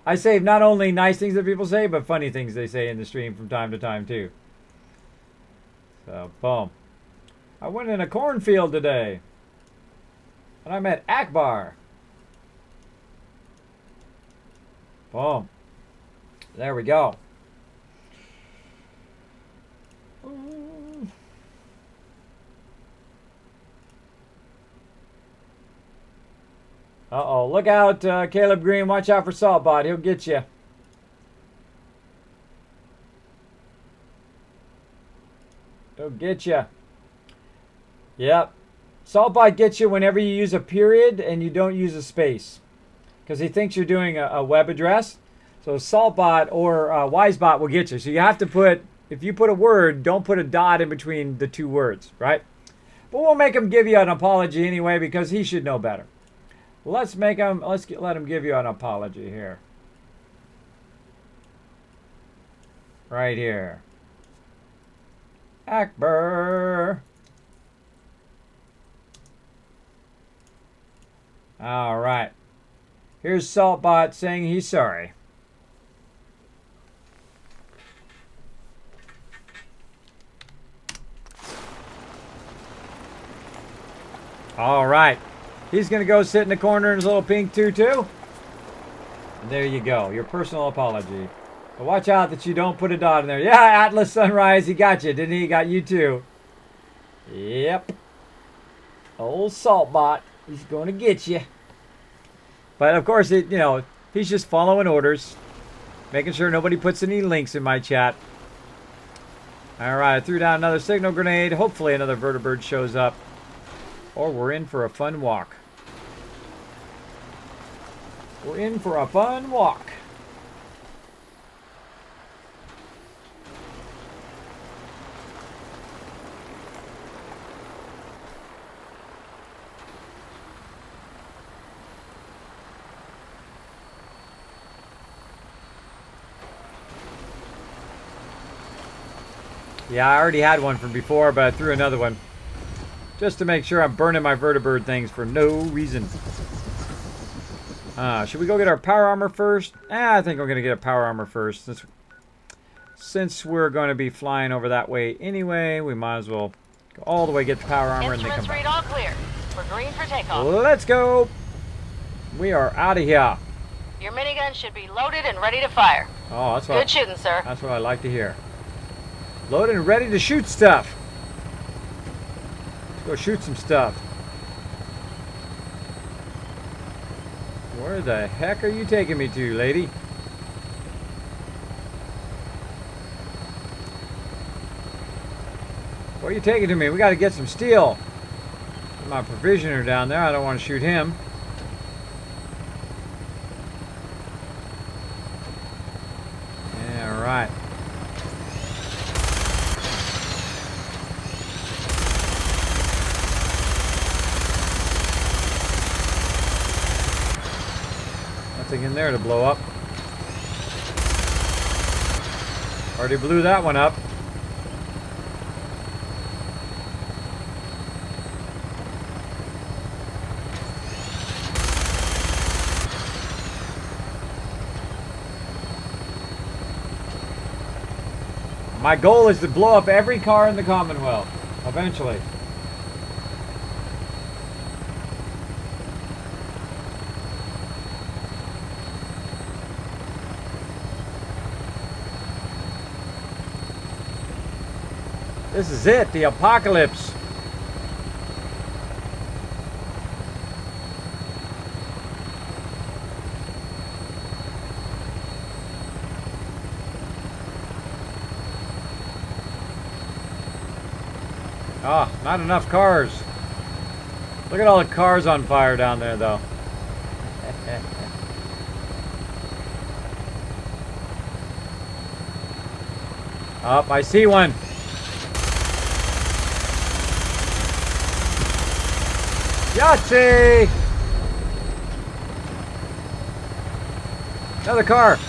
I save not only nice things that people say, but funny things they say in the stream from time to time, too. So, boom. I went in a cornfield today. And I met Akbar. Boom. There we go. Uh-oh. Look out, Caleb Green. Watch out for Saltbot. He'll get you. He'll get you. Yep. Saltbot gets you whenever you use a period and you don't use a space. Because he thinks you're doing a web address. So Saltbot or Wisebot will get you. So you have to put, if you put a word, don't put a dot in between the 2 words, right? But we'll make him give you an apology anyway because he should know better. Let him give you an apology here. Right here. Akbar. All right. Here's Saltbot saying he's sorry. All right. He's going to go sit in the corner in his little pink tutu. And there you go. Your personal apology. But watch out that you don't put a dot in there. Yeah, Atlas Sunrise, he got you, didn't he? He got you too. Yep. Old Saltbot. He's going to get you. But of course, he's just following orders. Making sure nobody puts any links in my chat. Alright, I threw down another signal grenade. Hopefully another vertibird shows up. Or we're in for a fun walk. We're in for a fun walk. Yeah, I already had one from before, but I threw another one. Just to make sure I'm burning my vertibird things for no reason. Should we go get our power armor first? I think we're going to get a power armor first. Since we're going to be flying over that way anyway, we might as well go all the way, get the power armor, and then come back. All clear. We're green for takeoff. Let's go! We are out of here. Your minigun should be loaded and ready to fire. Oh, that's what. Good shooting, sir. That's what I like to hear. Loaded and ready to shoot stuff. Let's go shoot some stuff. Where the heck are you taking me to, lady? Where are you taking to me? We got to get some steel. My provisioner down there. I don't want to shoot him. Yeah, right. Nothing in there to blow up. Already blew that one up. My goal is to blow up every car in the Commonwealth, eventually. This is it, the apocalypse. Ah, not enough cars. Look at all the cars on fire down there, though. Up, I see one. Yahtzee! Another car.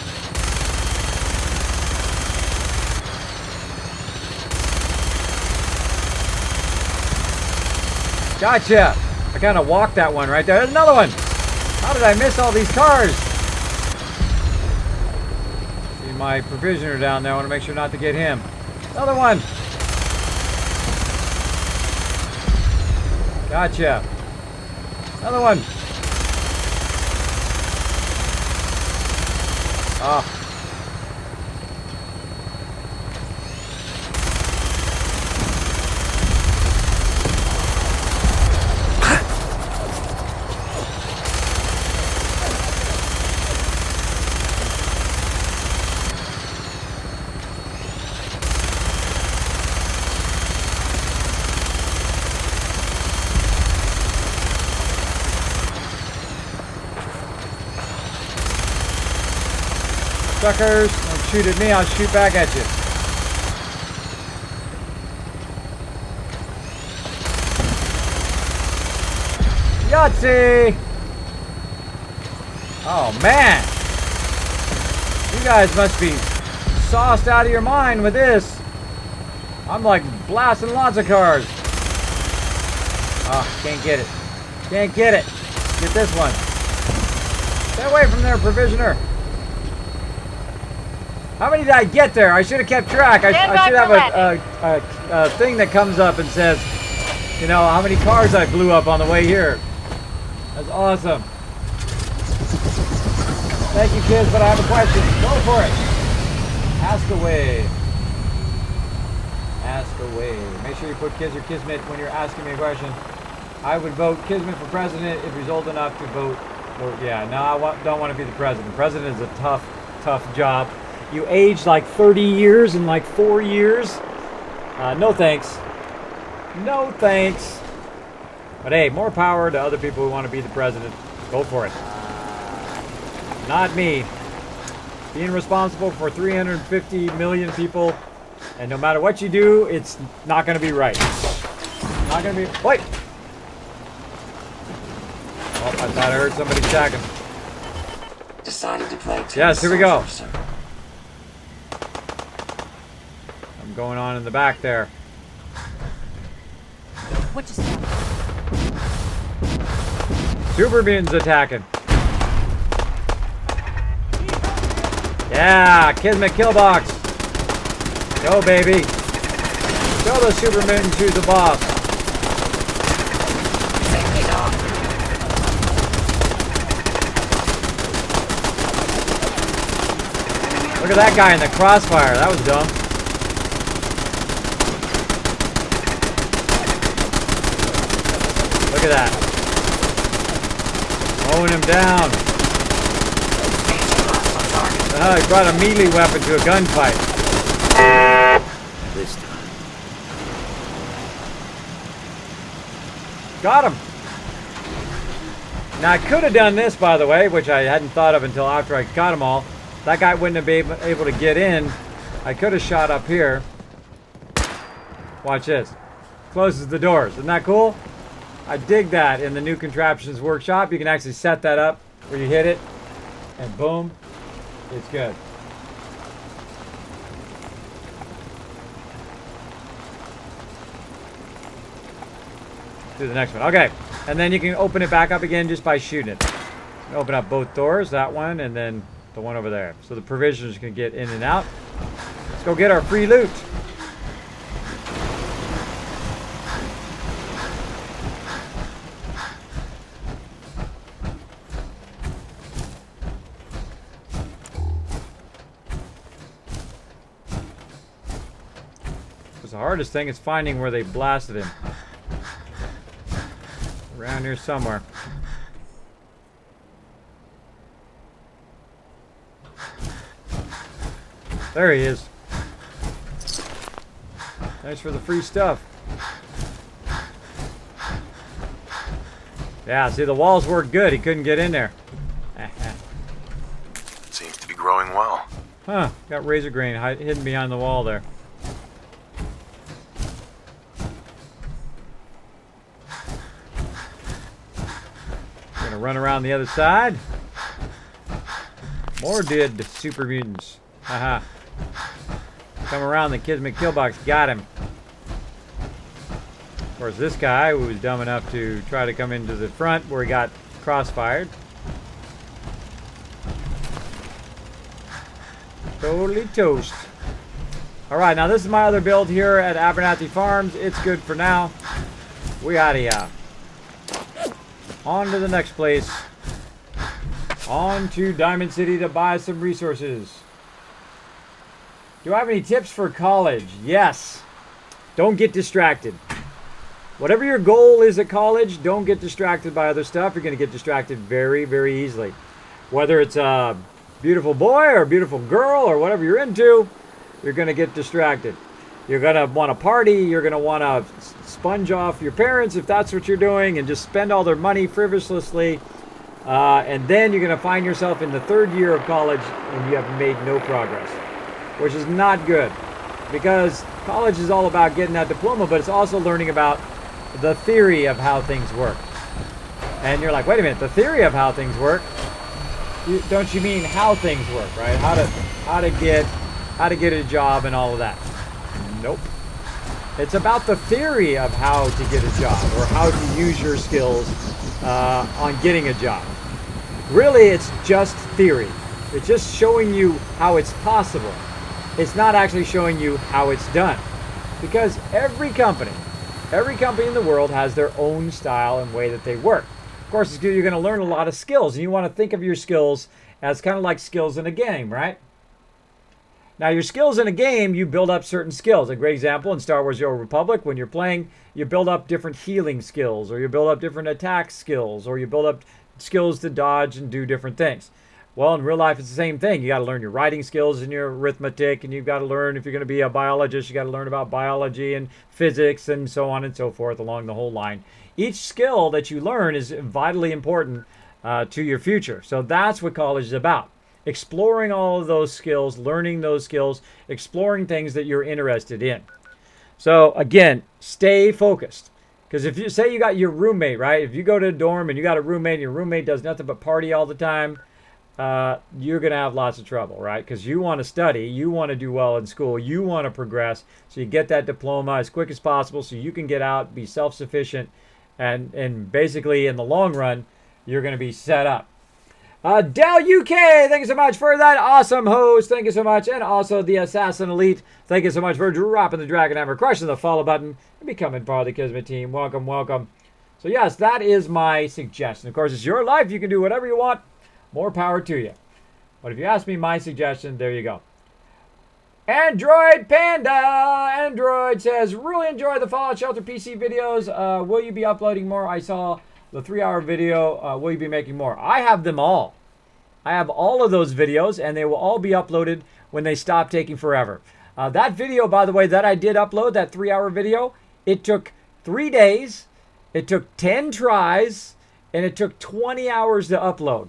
Gotcha! I kind of walked that one right there. There's another one! How did I miss all these cars? See my provisioner down there. I want to make sure not to get him. Another one! Gotcha! Another one! Ah. Suckers, don't shoot at me, I'll shoot back at you. Yahtzee! Oh man! You guys must be sauced out of your mind with this. I'm like blasting lots of cars. Oh, can't get it. Can't get it. Get this one. Stay away from there, provisioner. How many did I get there? I should have kept track. I should have a thing that comes up and says, you know, how many cars I blew up on the way here. That's awesome. Thank you, kids, but I have a question. Go for it. Ask away. Ask away. Make sure you put Kiz or Kismet when you're asking me a question. I would vote Kismet for president if he's old enough to vote. Yeah, no, I don't want to be the president. President is a tough job. You age like 30 years in like 4 years. No thanks. No thanks. But hey, more power to other people who want to be the president. Go for it. Not me. Being responsible for 350 million people, and no matter what you do, it's not going to be right. Not going to be... Wait! Oh, I thought I heard somebody attacking. Decided to play Yes, here we go. sir. I'm going on in the back there. What just happened? Super mutants attacking. Yeah, Kismet kill box. Go, baby. Show the super mutants who's the boss. Look at that guy in the crossfire. That was dumb. Look at that. Mowing him down. He brought a melee weapon to a gunfight. This time. Got him. Now I could have done this, by the way, which I hadn't thought of until after I got them all. That guy wouldn't have been able to get in. I could have shot up here. Watch this. Closes the doors. Isn't that cool? I dig that in the new contraptions workshop. You can actually set that up where you hit it and boom, it's good. Do the next one. Okay. And then you can open it back up again just by shooting it. Open up both doors, that one, and then the one over there. So the provisioners can get in and out. Let's go get our free loot. Because the hardest thing is finding where they blasted him. Around here somewhere. There he is. Thanks for the free stuff. Yeah, see, the walls work good. He couldn't get in there. Seems to be growing well. Huh, got razor grain hidden behind the wall there. Gonna run around the other side. More dead super mutants. Haha. Come around, the Kismet killbox got him. Of course, this guy who was dumb enough to try to come into the front where he got crossfired. Totally toast. Alright, now this is my other build here at Abernathy Farms. It's good for now. We outta here. On to the next place. On to Diamond City to buy some resources. Do I have any tips for college? Yes. Don't get distracted. Whatever your goal is at college, don't get distracted by other stuff. You're going to get distracted very, very easily. Whether it's a beautiful boy or a beautiful girl or whatever you're into, you're going to get distracted. You're going to want to party. You're going to want to sponge off your parents if that's what you're doing and just spend all their money frivolously. And then you're going to find yourself in the third year of college and you have made no progress, which is not good because college is all about getting that diploma, but it's also learning about the theory of how things work. And you're like, wait a minute, the theory of how things work? Don't you mean how things work, right? How to get a job and all of that. Nope. It's about the theory of how to get a job or how to use your skills on getting a job. Really, it's just theory. It's just showing you how it's possible. It's not actually showing you how it's done. Because every company in the world has their own style and way that they work. Of course, you're going to learn a lot of skills, and you want to think of your skills as kind of like skills in a game, right? Now, your skills in a game, you build up certain skills. A great example in Star Wars The Old Republic, when you're playing, you build up different healing skills, or you build up different attack skills, or you build up skills to dodge and do different things. Well, in real life, it's the same thing. You got to learn your writing skills and your arithmetic, and you've got to learn, if you're going to be a biologist, you got to learn about biology and physics and so on and so forth along the whole line. Each skill that you learn is vitally important to your future. So that's what college is about. Exploring all of those skills, learning those skills, exploring things that you're interested in. So again, stay focused. Because if you say you got your roommate, right? If you go to a dorm and you got a roommate and your roommate does nothing but party all the time, you're going to have lots of trouble, right? Because you want to study, you want to do well in school, you want to progress, so you get that diploma as quick as possible so you can get out, be self-sufficient, and basically in the long run, you're going to be set up. Del UK, thank you so much for that awesome host. Thank you so much. And also the Assassin Elite, thank you so much for dropping the Dragon Hammer, crushing the follow button, and becoming part of the Kismet team. Welcome, welcome. So yes, that is my suggestion. Of course, it's your life. You can do whatever you want. More power to you. But if you ask me my suggestion, there you go. Android Panda. Android says, really enjoy the Fallout Shelter PC videos. Will you be uploading more? I saw the 3-hour video. Will you be making more? I have them all. I have all of those videos, and they will all be uploaded when they stop taking forever. That video, by the way, that I did upload, that 3-hour video, it took 3 days, it took 10 tries, and it took 20 hours to upload.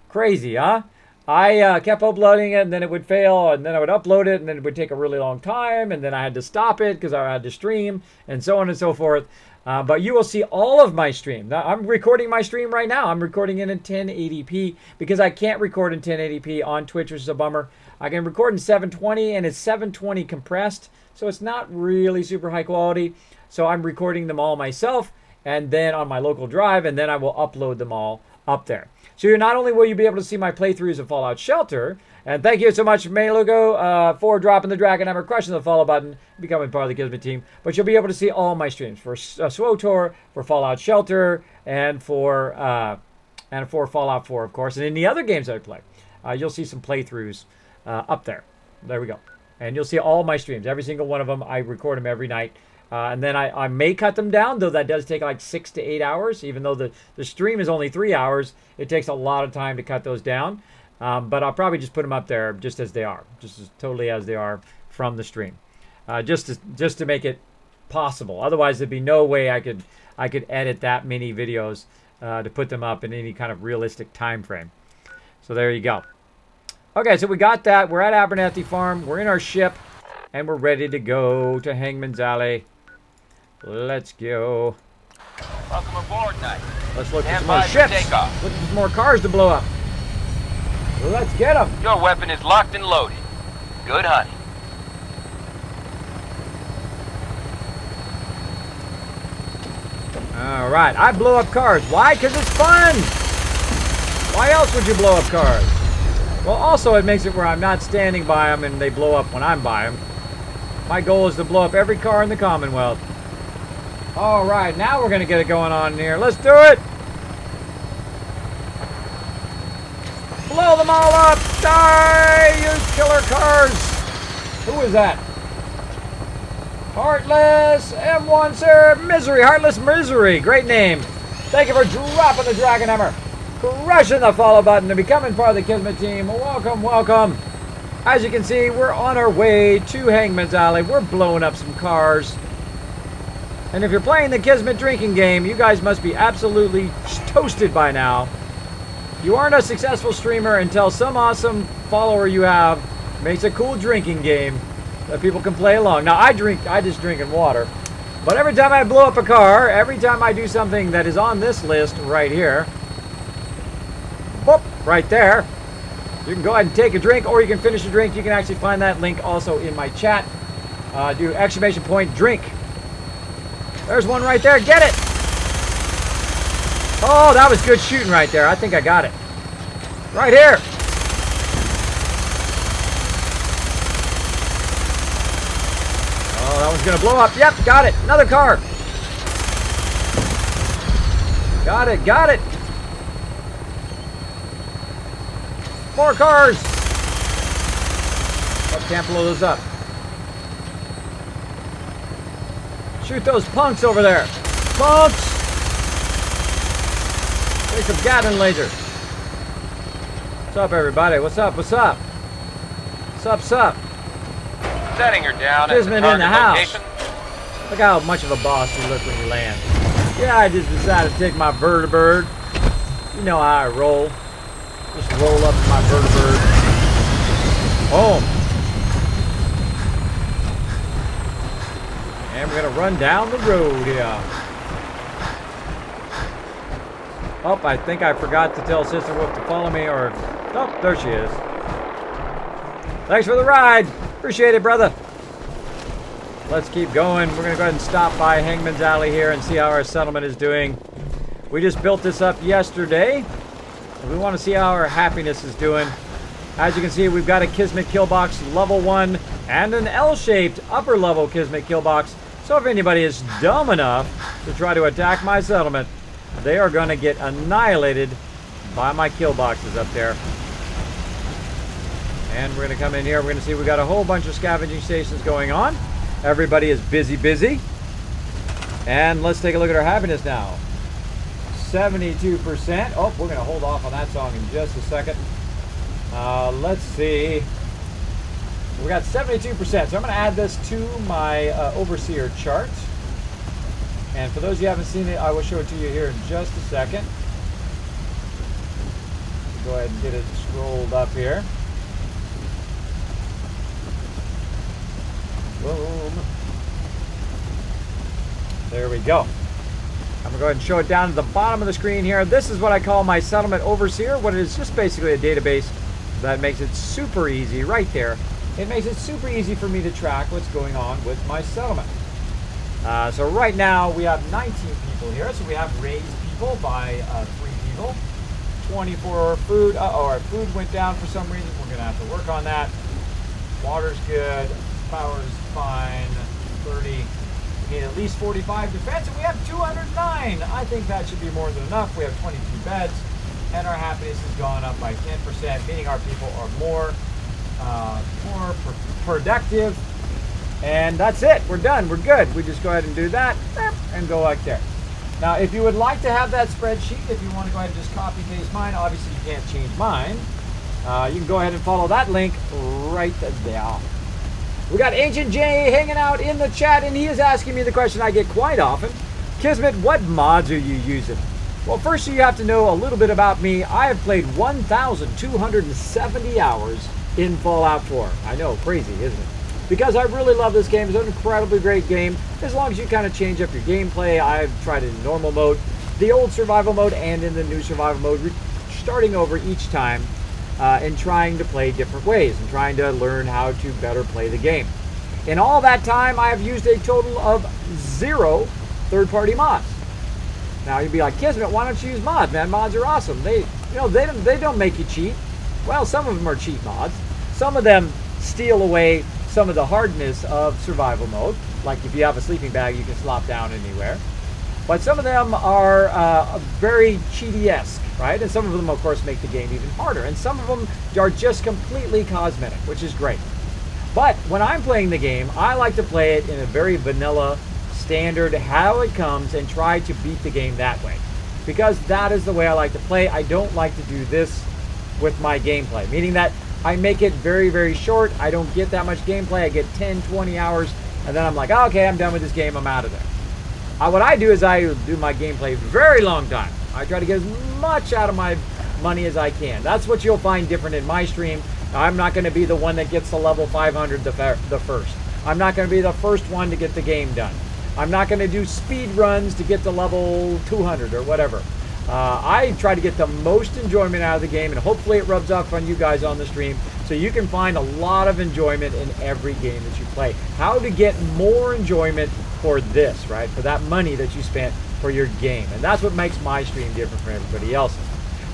Crazy, huh? I kept uploading it, and then it would fail, and then I would upload it, and then it would take a really long time, and then I had to stop it because I had to stream, and so on and so forth. But you will see all of my stream. Now, I'm recording my stream right now. I'm recording it in 1080p because I can't record in 1080p on Twitch, which is a bummer. I can record in 720, and it's 720 compressed, so it's not really super high quality. So I'm recording them all myself, and then on my local drive, and then I will upload them all up there. So not only will you be able to see my playthroughs of Fallout Shelter, and thank you so much, Melugo, for dropping the Dragon Hammer, crushing the follow button, becoming part of the Kismet team, but you'll be able to see all my streams for SWTOR, for Fallout Shelter, and for Fallout 4, of course, and in the other games that I play. You'll see some playthroughs up there. There we go. And you'll see all my streams, every single one of them. I record them every night. And then I may cut them down, though that does take like 6 to 8 hours. Even though the stream is only 3 hours, it takes a lot of time to cut those down. But I'll probably just put them up there just as they are, just as totally as they are from the stream, just to make it possible. Otherwise, there'd be no way I could edit that many videos to put them up in any kind of realistic time frame. So there you go. Okay, so we got that. We're at Abernathy Farm. We're in our ship, and we're ready to go to Hangman's Alley. Let's go. Welcome aboard, Knight. Let's look at some more ships. Look for some more cars to blow up. Well, let's get them. Your weapon is locked and loaded. Good hunting. All right, I blow up cars. Why? Because it's fun. Why else would you blow up cars? Well, also it makes it where I'm not standing by them and they blow up when I'm by them. My goal is to blow up every car in the Commonwealth. All right, now we're going to get it going on here. Let's do it. Blow them all up. Die, you killer cars. Who is that? Heartless M1, sir. Misery. Heartless Misery. Great name. Thank you for dropping the Dragon Hammer, crushing the follow button, and becoming part of the Kismet team. Welcome, welcome. As you can see, we're on our way to Hangman's Alley. We're blowing up some cars. And if you're playing the Kismet drinking game, you guys must be absolutely toasted by now. You aren't a successful streamer until some awesome follower you have makes a cool drinking game that people can play along. Now, I just drink in water. But every time I blow up a car, every time I do something that is on this list right here, boop, right there, you can go ahead and take a drink, or you can finish a drink. You can actually find that link also in my chat. Do exclamation point drink. There's one right there. Get it. Oh, that was good shooting right there. I think I got it. Right here. Oh, that one's going to blow up. Yep, got it. Another car. Got it, got it. More cars. Oh, can't blow those up. Shoot those punks over there. Punks. Take some Gatling laser. What's up, everybody? What's up? What's up? What's up? Setting her down at the Kismet in target the house. location. Look how much of a boss you look when you land. Yeah, I just decided to take my vertibird. You know how I roll. Just roll up my vertibird. Boom. And we're gonna run down the road here. Oh, I think I forgot to tell Sister Wolf to follow me, or... Oh, there she is. Thanks for the ride. Appreciate it, brother. Let's keep going. We're going to go ahead and stop by Hangman's Alley here and see how our settlement is doing. We just built this up yesterday. We want to see how our happiness is doing. As you can see, we've got a Kismet kill box level 1 and an L-shaped upper level Kismet kill box. So if anybody is dumb enough to try to attack my settlement, they are going to get annihilated by my kill boxes up there. And we're going to come in here. We're going to see we've got a whole bunch of scavenging stations going on. Everybody is busy. And let's take a look at our happiness now. 72%. Oh, we're going to hold off on that song in just a second. Let's see. We got 72%. So I'm going to add this to my overseer chart. And for those of you who haven't seen it, I will show it to you here in just a second. Go ahead and get it scrolled up here. Boom. There we go. I'm going to go ahead and show it down at the bottom of the screen here. This is what I call my settlement overseer. What it is just basically a database that makes it super easy right there. It makes it super easy for me to track what's going on with my settlement. So right now we have 19 people here. So we have raised people by 3 people. 24 food. Our food went down for some reason. We're going to have to work on that. Water's good. Power's fine. 30. We need at least 45 defense, and we have 209. I think that should be more than enough. We have 22 beds, and our happiness has gone up by 10%, meaning our people are more productive. And that's it. We're done. We're good. We just go ahead and do that and go like there. Now, if you would like to have that spreadsheet, if you want to go ahead and just copy paste mine, obviously you can't change mine. You can go ahead and follow that link right there. We got Ancient J hanging out in the chat, and he is asking me the question I get quite often. Kismet, what mods are you using? Well, first you have to know a little bit about me. I have played 1,270 hours in Fallout 4. I know, crazy, isn't it? Because I really love this game. It's an incredibly great game. As long as you kind of change up your gameplay, I've tried it in normal mode, the old survival mode, and in the new survival mode, starting over each time. And trying to play different ways and trying to learn how to better play the game. In all that time, I have used a total of 0 third-party mods. Now you'd be like, Kismet, why don't you use mods, man? Mods are awesome. They don't make you cheat. Well, some of them are cheat mods. Some of them steal away some of the hardness of survival mode. Like if you have a sleeping bag, you can slop down anywhere. But some of them are very cheaty-esque, right? And some of them, of course, make the game even harder. And some of them are just completely cosmetic, which is great. But when I'm playing the game, I like to play it in a very vanilla, standard, how it comes, and try to beat the game that way. Because that is the way I like to play. I don't like to do this with my gameplay, meaning that I make it very, very short. I don't get that much gameplay. I get 10, 20 hours, and then I'm like, oh, okay, I'm done with this game. I'm out of there. What I do is I do my gameplay very long time. I try to get as much out of my money as I can. That's what you'll find different in my stream. I'm not going to be the one that gets to level 500 the first. I'm not going to be the first one to get the game done. I'm not going to do speed runs to get to level 200 or whatever. I try to get the most enjoyment out of the game, and hopefully it rubs off on you guys on the stream so you can find a lot of enjoyment in every game that you play. How to get more enjoyment for this, right? For that money that you spent for your game. And that's what makes my stream different from everybody else's.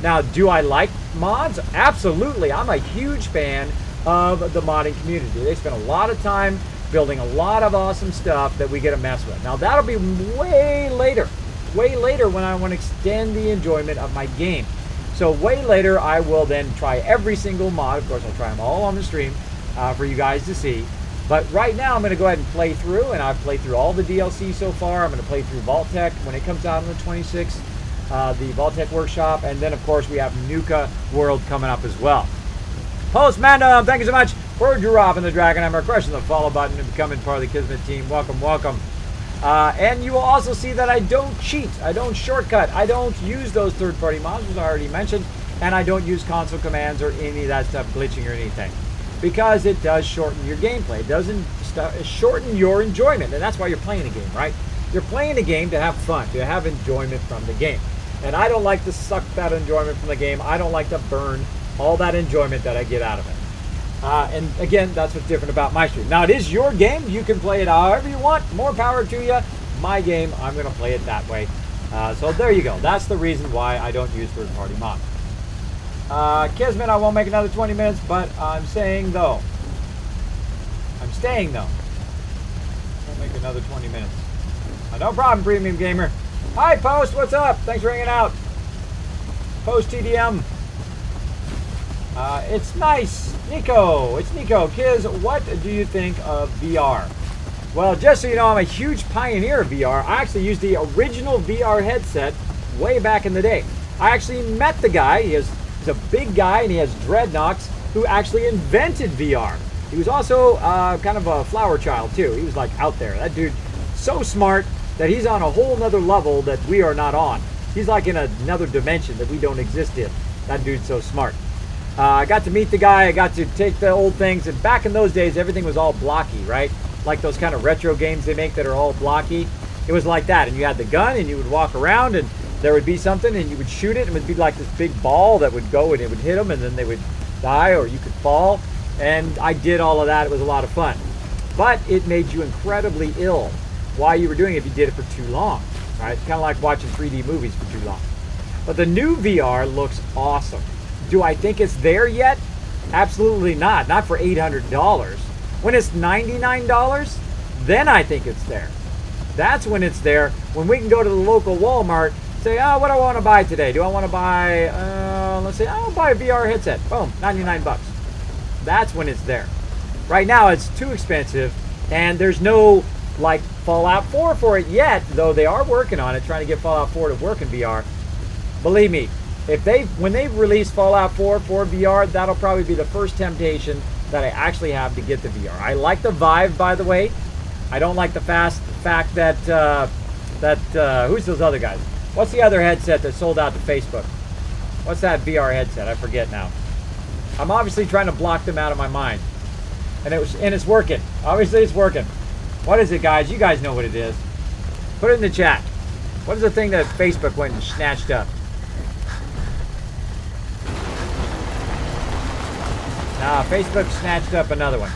Now, do I like mods? Absolutely. I'm a huge fan of the modding community. They spend a lot of time building a lot of awesome stuff that we get to mess with. Now, that'll be way later when I want to extend the enjoyment of my game. So way later, I will then try every single mod. Of course, I'll try them all on the stream for you guys to see. But right now, I'm going to go ahead and play through, and I've played through all the DLC so far. I'm going to play through vault-tec when it comes out on the 26th. the vault-tec workshop, and then of course we have Nuka World coming up as well. Postman, thank you so much for dropping the Dragon Hammer, crushing the follow button, and becoming part of the Kismet team. Welcome, welcome. And you will also see that I don't cheat, I don't shortcut, I don't use those third-party mods, as I already mentioned, and I don't use console commands or any of that stuff, glitching or anything, because it does shorten your gameplay. It doesn't shorten your enjoyment, and that's why you're playing a game, right? You're playing a game to have fun, to have enjoyment from the game. And I don't like to suck that enjoyment from the game. I don't like to burn all that enjoyment that I get out of it. And again, that's what's different about my stream. Now, it is your game. You can play it however you want. More power to you. My game, I'm going to play it that way. So there you go. That's the reason why I don't use third-party mods. Kismet, I won't make another 20 minutes, but I'm staying though. Won't make another 20 minutes. No problem, Premium Gamer. Hi, Post. What's up? Thanks for hanging out. Post TDM. It's nice. Nico. It's Nico. Kiz, what do you think of VR? Well, just so you know, I'm a huge pioneer of VR. I actually used the original VR headset way back in the day. I actually met the guy. He's a big guy, and he has dreadnoughts, who actually invented VR. He was also kind of a flower child, too. He was, like, out there. That dude, so smart that he's on a whole nother level that we are not on. He's like in another dimension that we don't exist in. That dude's so smart. I got to meet the guy. I got to take the old things. And back in those days, everything was all blocky, right? Like those kind of retro games they make that are all blocky. It was like that. And you had the gun, and you would walk around, and there would be something, and you would shoot it, and it would be like this big ball that would go, and it would hit them, and then they would die, or you could fall. And I did all of that. It was a lot of fun. But it made you incredibly ill while you were doing it if you did it for too long, right? Kind of like watching 3D movies for too long. But the new VR looks awesome. Do I think it's there yet? Absolutely not. Not for $800. When it's $99, then I think it's there. That's when it's there. When we can go to the local Walmart, say, oh, what do I want to buy today? Do I want to buy, let's say, I'll buy a VR headset. Boom, 99 bucks. That's when it's there. Right now, it's too expensive, and there's no, like, Fallout 4 for it yet, though they are working on it, trying to get Fallout 4 to work in VR. Believe me, when they release Fallout 4 for VR, that'll probably be the first temptation that I actually have to get the VR. I like the Vive, by the way. I don't like the fact that who's those other guys? What's the other headset that sold out to Facebook? What's that VR headset? I forget now. I'm obviously trying to block them out of my mind. And it's working. Obviously it's working. What is it, guys? You guys know what it is. Put it in the chat. What is the thing that Facebook went and snatched up? Facebook snatched up another one.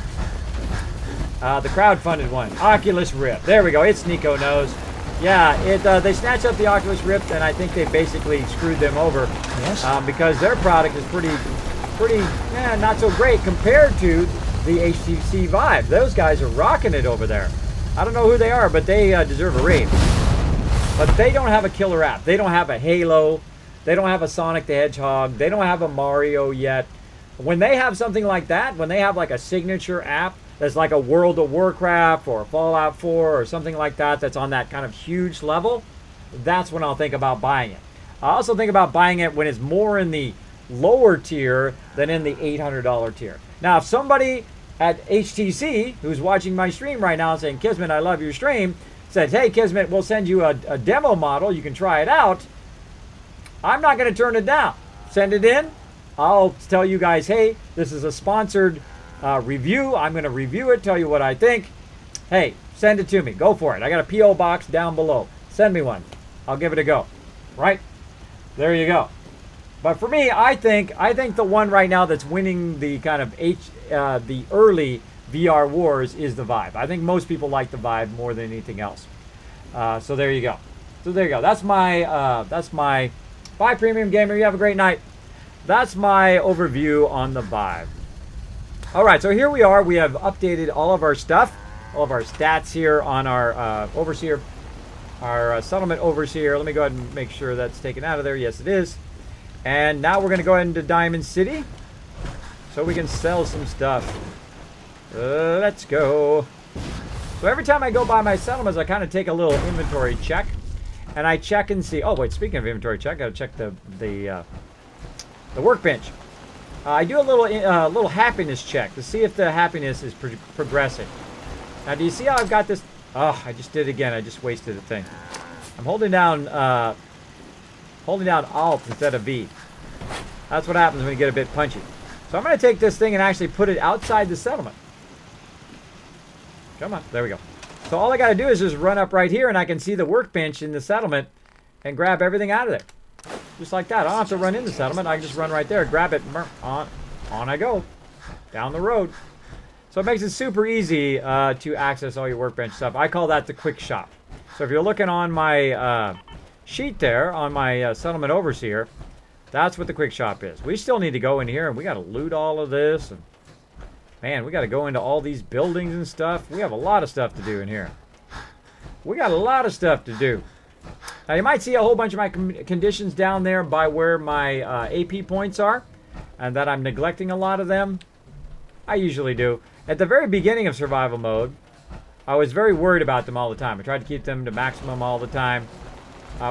The crowdfunded one. Oculus Rift. There we go. It's Nico knows. Yeah, they snatched up the Oculus Rift, and I think they basically screwed them over. Yes. Because their product is pretty, not so great compared to the HTC Vive. Those guys are rocking it over there. I don't know who they are, but they deserve a rave. But they don't have a killer app. They don't have a Halo. They don't have a Sonic the Hedgehog. They don't have a Mario yet. When they have something like that, when they have like a signature app that's like a World of Warcraft or a Fallout 4 or something like that that's on that kind of huge level, that's when I'll think about buying it. I also think about buying it when it's more in the lower tier than in the $800 tier. Now, if somebody at HTC, who's watching my stream right now and saying, Kismet, I love your stream, said, hey, Kismet, we'll send you a demo model. You can try it out. I'm not going to turn it down. Send it in. I'll tell you guys, hey, this is a sponsored review. I'm going to review it, tell you what I think. Hey, send it to me. Go for it. I got a P.O. box down below. Send me one. I'll give it a go. Right? There you go. But for me, I think the one right now that's winning the kind of the early VR wars is the Vive. I think most people like the Vive more than anything else. So there you go. That's my bye, Premium Gamer. You have a great night. That's my overview on the Vive. All right, so here we are. We have updated all of our stuff, all of our stats here on our Overseer, our Settlement Overseer. Let me go ahead and make sure that's taken out of there. Yes, it is. And now we're going to go into Diamond City so we can sell some stuff. Let's go. So every time I go by my settlements, I kind of take a little inventory check. and I check and see. Oh wait, speaking of inventory check, I gotta check the workbench. I do a little happiness check to see if the happiness is progressing. Now, do you see how I've got this? Oh, I just did it again. I just wasted a thing. I'm holding down Alt instead of V. That's what happens when you get a bit punchy. So I'm going to take this thing and actually put it outside the settlement. Come on. There we go. So all I got to do is just run up right here, and I can see the workbench in the settlement and grab everything out of there. Just like that. I don't have to run in the settlement. I can just run right there, grab it, on I go. Down the road. So it makes it super easy to access all your workbench stuff. I call that the quick shop. So if you're looking on my sheet there, on my settlement overseer, that's what the quick shop is. We still need to go in here, and we got to loot all of this. And man, we got to go into all these buildings and stuff. We have a lot of stuff to do in here. We got a lot of stuff to do. Now, you might see a whole bunch of my conditions down there by where my AP points are, and that I'm neglecting a lot of them. I usually do. At the very beginning of survival mode, I was very worried about them all the time. I tried to keep them to maximum all the time,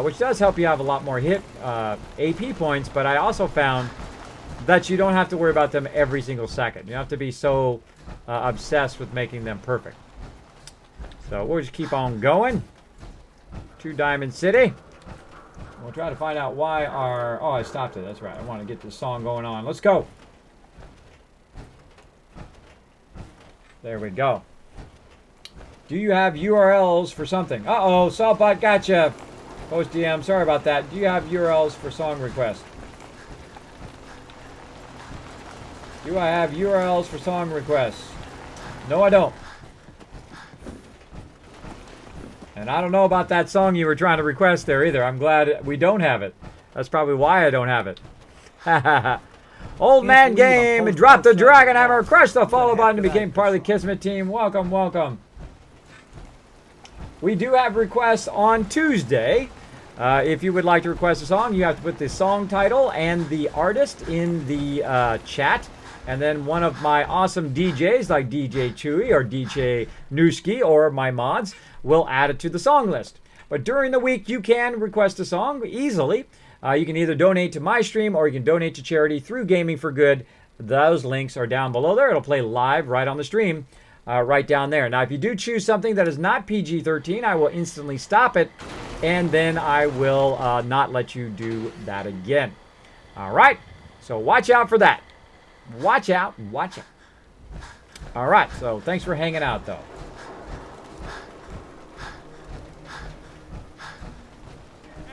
which does help you have a lot more hit AP points, but I also found that you don't have to worry about them every single second. You don't have to be so obsessed with making them perfect. So we'll just keep on going to Diamond City. We'll try to find out why our... Oh, I stopped it. That's right. I want to get this song going on. Let's go. There we go. Do you have URLs for something? Uh-oh, Saltbot gotcha. Post DM, sorry about that. Do you have URLs for song requests? Do I have URLs for song requests? No, I don't. And I don't know about that song you were trying to request there either. I'm glad we don't have it. That's probably why I don't have it. Old Man Game dropped the Dragon Hammer, crushed the follow button, and became part of the Kismet team. Welcome, welcome. We do have requests on Tuesday. If you would like to request a song, you have to put the song title and the artist in the chat. And then one of my awesome DJs like DJ Chewy or DJ Newski or my mods will add it to the song list. But during the week, you can request a song easily. You can either donate to my stream or you can donate to charity through Gaming for Good. Those links are down below there. It'll play live right on the stream, right down there. Now, if you do choose something that is not PG-13, I will instantly stop it, and then I will not let you do that again. All right, so watch out for that. Watch out, watch out. All right, so thanks for hanging out, though.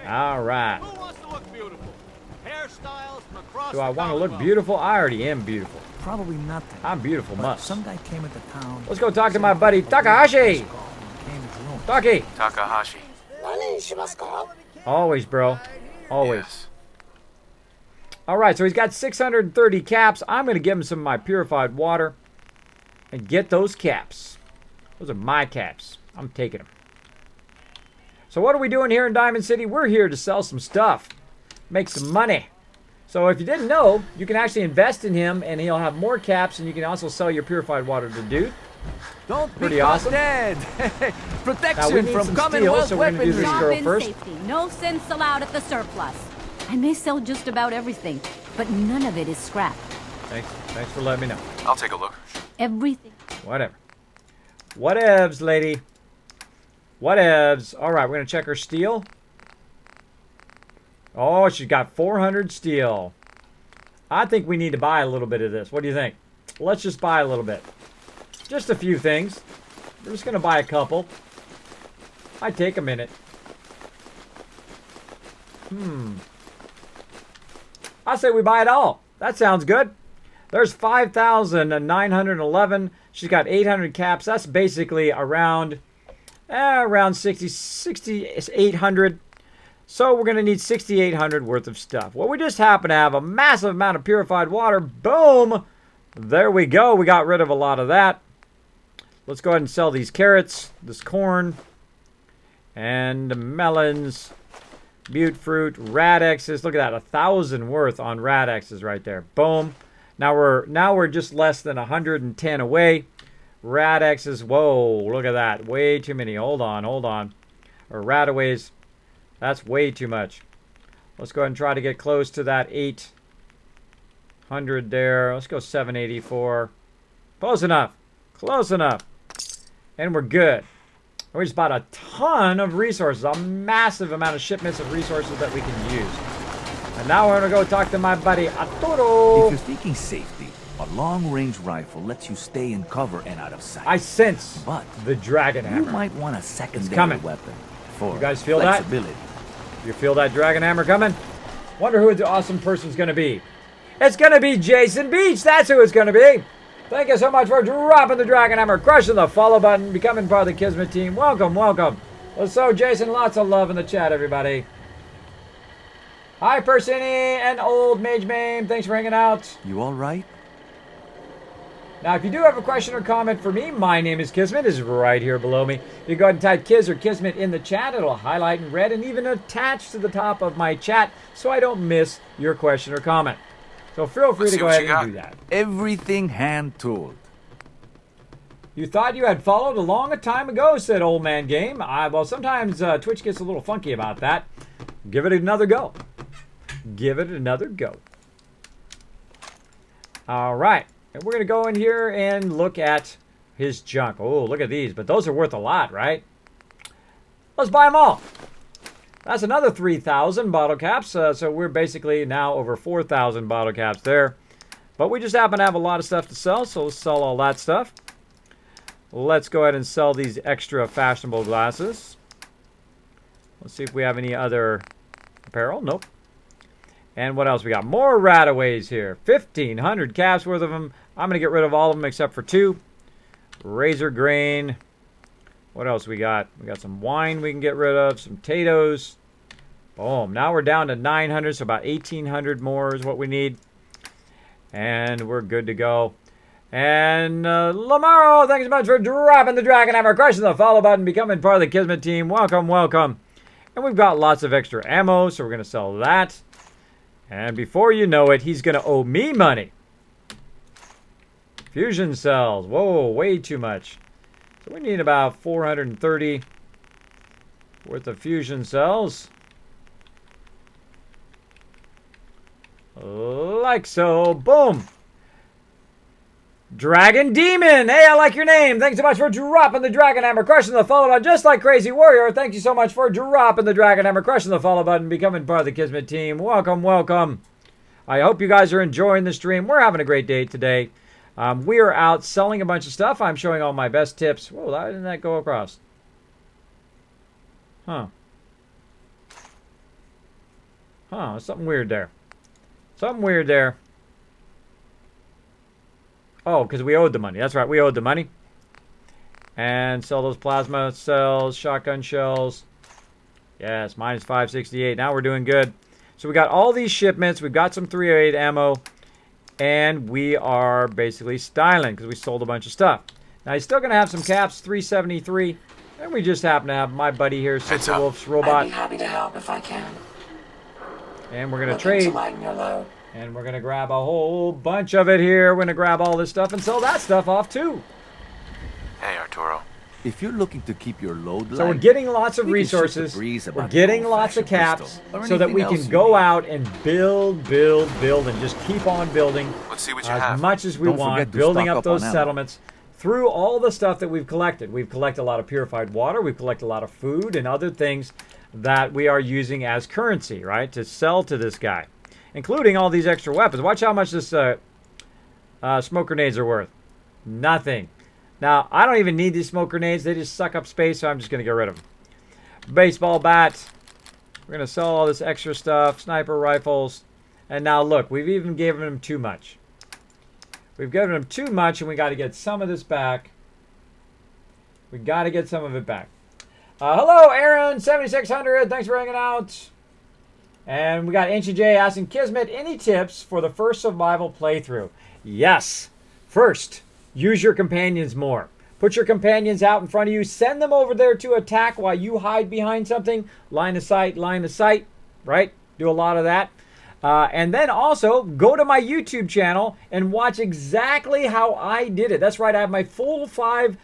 All right. Who wants to look beautiful? Hairstyles from across Do I want to look beautiful? I already am beautiful. Probably nothing. I'm beautiful, must. Some guy came into town. Let's go talk to my buddy Takahashi. Taki. Takahashi. Always, bro. Always. Yes. All right, so he's got 630 caps. I'm going to give him some of my purified water and get those caps. Those are my caps. I'm taking them. So what are we doing here in Diamond City? We're here to sell some stuff, make some money. So if you didn't know, you can actually invest in him, and he'll have more caps, and you can also sell your purified water to dude. Don't Pretty be awesome. dead. Protection Now we need from some Commonwealth steel, so we're going to do this girl first. Safety. No sense allowed at the surplus. I may sell just about everything, but none of it is scrap. Thanks for letting me know. I'll take a look. Everything. Whatever. Whatevs, lady. Whatevs. All right, we're going to check her steel. Oh, she's got 400 steel. I think we need to buy a little bit of this. What do you think? Let's just buy a little bit. Just a few things. We're just going to buy a couple. Might take a minute. I say we buy it all. That sounds good. There's 5,911. She's got 800 caps. That's basically around 6,800. So we're going to need 6,800 worth of stuff. Well, we just happen to have a massive amount of purified water. Boom! There we go. We got rid of a lot of that. Let's go ahead and sell these carrots, this corn, and melons, butte fruit, radexes. Look at that, 1,000 worth on radexes right there. Boom. Now we're just less than 110 away. Radexes. Whoa! Look at that. Way too many. Hold on. Or radaways. That's way too much. Let's go ahead and try to get close to that 800 there. Let's go 784. Close enough. Close enough. And we're good. We just bought a ton of resources, a massive amount of shipments of resources that we can use. And now we're going to go talk to my buddy Arturo. If you're thinking safety, a long-range rifle lets you stay in cover and out of sight. I sense but the dragon hammer. You might want a secondary weapon for you guys feel flexibility. that? You feel that dragon hammer coming? Wonder who the awesome person's going to be. It's going to be Jason Beach. That's who it's going to be. Thank you so much for dropping the dragon hammer, crushing the follow button, becoming part of the Kismet team. Welcome, welcome. So, Jason, lots of love in the chat, everybody. Hi, Persini and old Mage Mame. Thanks for hanging out. You all right? Now, if you do have a question or comment for me, my name is Kismet. It's right here below me. You go ahead and type Kiz or Kismet in the chat. It'll highlight in red and even attach to the top of my chat so I don't miss your question or comment. So feel free to go ahead and do that. Everything hand-tooled. You thought you had followed along a time ago, said Old Man Game. Well, sometimes Twitch gets a little funky about that. Give it another go. Give it another go. All right. And we're going to go in here and look at his junk. Oh, look at these. But those are worth a lot, right? Let's buy them all. That's another 3,000 bottle caps. So we're basically now over 4,000 bottle caps there. But we just happen to have a lot of stuff to sell. So let's sell all that stuff. Let's go ahead and sell these extra fashionable glasses. Let's see if we have any other apparel. Nope. And what else we got? More Rataways here. 1,500 caps worth of them. I'm going to get rid of all of them except for 2. Razor grain. What else we got? We got some wine we can get rid of. Some potatoes. Boom. Now we're down to 900. So about 1,800 more is what we need. And we're good to go. And Lamaro, thanks so much for dropping the dragon hammer, crushing the follow button, becoming part of the Kismet team. Welcome, welcome. And we've got lots of extra ammo, so we're going to sell that. And before you know it, he's going to owe me money. Fusion cells. Whoa, way too much. So we need about 430 worth of fusion cells. Like so. Boom. Dragon Demon. Hey, I like your name. Thanks so much for dropping the dragon hammer, crushing the follow button, just like Crazy Warrior. Thank you so much for dropping the dragon hammer, crushing the follow button, becoming part of the Kismet team. Welcome, welcome. I hope you guys are enjoying the stream. We're having a great day today. We are out selling a bunch of stuff. I'm showing all my best tips. Whoa, why didn't that go across? Huh. Huh, something weird there. Something weird there. Oh, because we owed the money. That's right, we owed the money. And sell those plasma cells, shotgun shells. Yes, minus 568. Now we're doing good. So we got all these shipments. We've got some 308 ammo. And we are basically styling because we sold a bunch of stuff. Now he's still going to have some caps, 373. And we just happen to have my buddy here, Sister Wolf's robot. I'd be happy to help if I can. And we're going to trade. And we're going to grab a whole bunch of it here. We're going to grab all this stuff and sell that stuff off too. Hey, Arturo. If you're looking to keep your load light, so we're getting lots of resources. We're getting lots of caps so that we can go out and build, and just keep on building as much as we want, building up those settlements through all the stuff that we've collected. We've collected a lot of purified water. We've collected a lot of food and other things that we are using as currency, right, to sell to this guy, including all these extra weapons. Watch how much this smoke grenades are worth. Nothing. Now, I don't even need these smoke grenades. They just suck up space, so I'm just going to get rid of them. Baseball bat. We're going to sell all this extra stuff. Sniper rifles. And now, look, we've even given them too much. We've given them too much, and we got to get some of this back. We got to get some of it back. Hello, Aaron, 7600. Thanks for hanging out. And we got Ancient J asking, Kismet, any tips for the first survival playthrough? Yes. First, use your companions more. Put your companions out in front of you. Send them over there to attack while you hide behind something. Line of sight, right? Do a lot of that. And then also, go to my YouTube channel and watch exactly how I did it. That's right, I have my full 5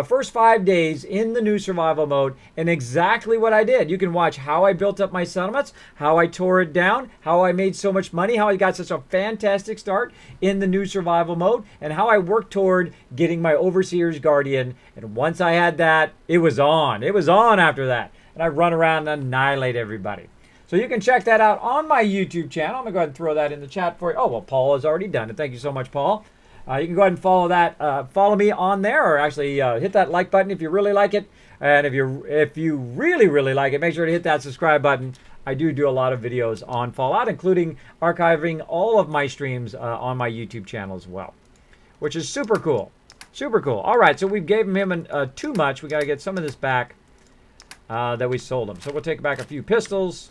first 5 days in the new survival mode and exactly what I did. You can watch how I built up my settlements, how I tore it down, how I made so much money, how I got such a fantastic start in the new survival mode, and how I worked toward getting my Overseer's Guardian. And once I had that, it was on. It was on after that. And I run around and annihilate everybody. So you can check that out on my YouTube channel. I'm going to go ahead and throw that in the chat for you. Oh, well, Paul has already done it. Thank you so much, Paul. You can go ahead and follow that. Follow me on there, or actually hit that like button if you really like it. And if you really, really like it, make sure to hit that subscribe button. I do a lot of videos on Fallout, including archiving all of my streams on my YouTube channel as well, which is super cool. Super cool. All right, so we've given him too much. We got to get some of this back that we sold him. So we'll take back a few pistols.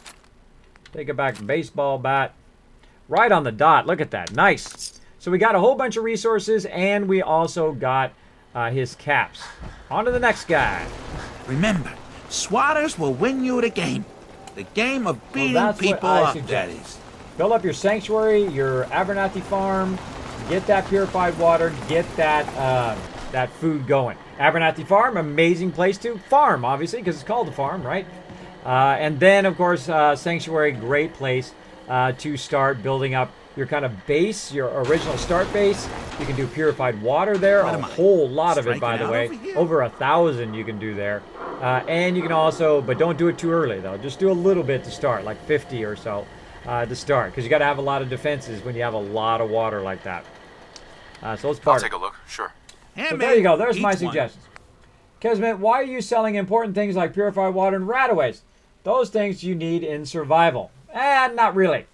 Take it back baseball bat. Right on the dot. Look at that. Nice. So we got a whole bunch of resources, and we also got his caps. On to the next guy. Remember, swatters will win you the game. The game of beating people up, that is. Build up your sanctuary, your Abernathy farm, get that purified water, get that food going. Abernathy farm, amazing place to farm, obviously, because it's called a farm, right? And then, of course, sanctuary, great place to start building up your kind of base, your original start base. You can do purified water there, a whole lot of it, by the way. Over 1,000 you can do there. And you can also, but don't do it too early, though. Just do a little bit to start, like 50 or so to start, because you got to have a lot of defenses when you have a lot of water like that. So let's party. I'll take a look, sure. So there you go. There's my suggestions. Kismet, why are you selling important things like purified water and rataways? Those things you need in survival. Not really.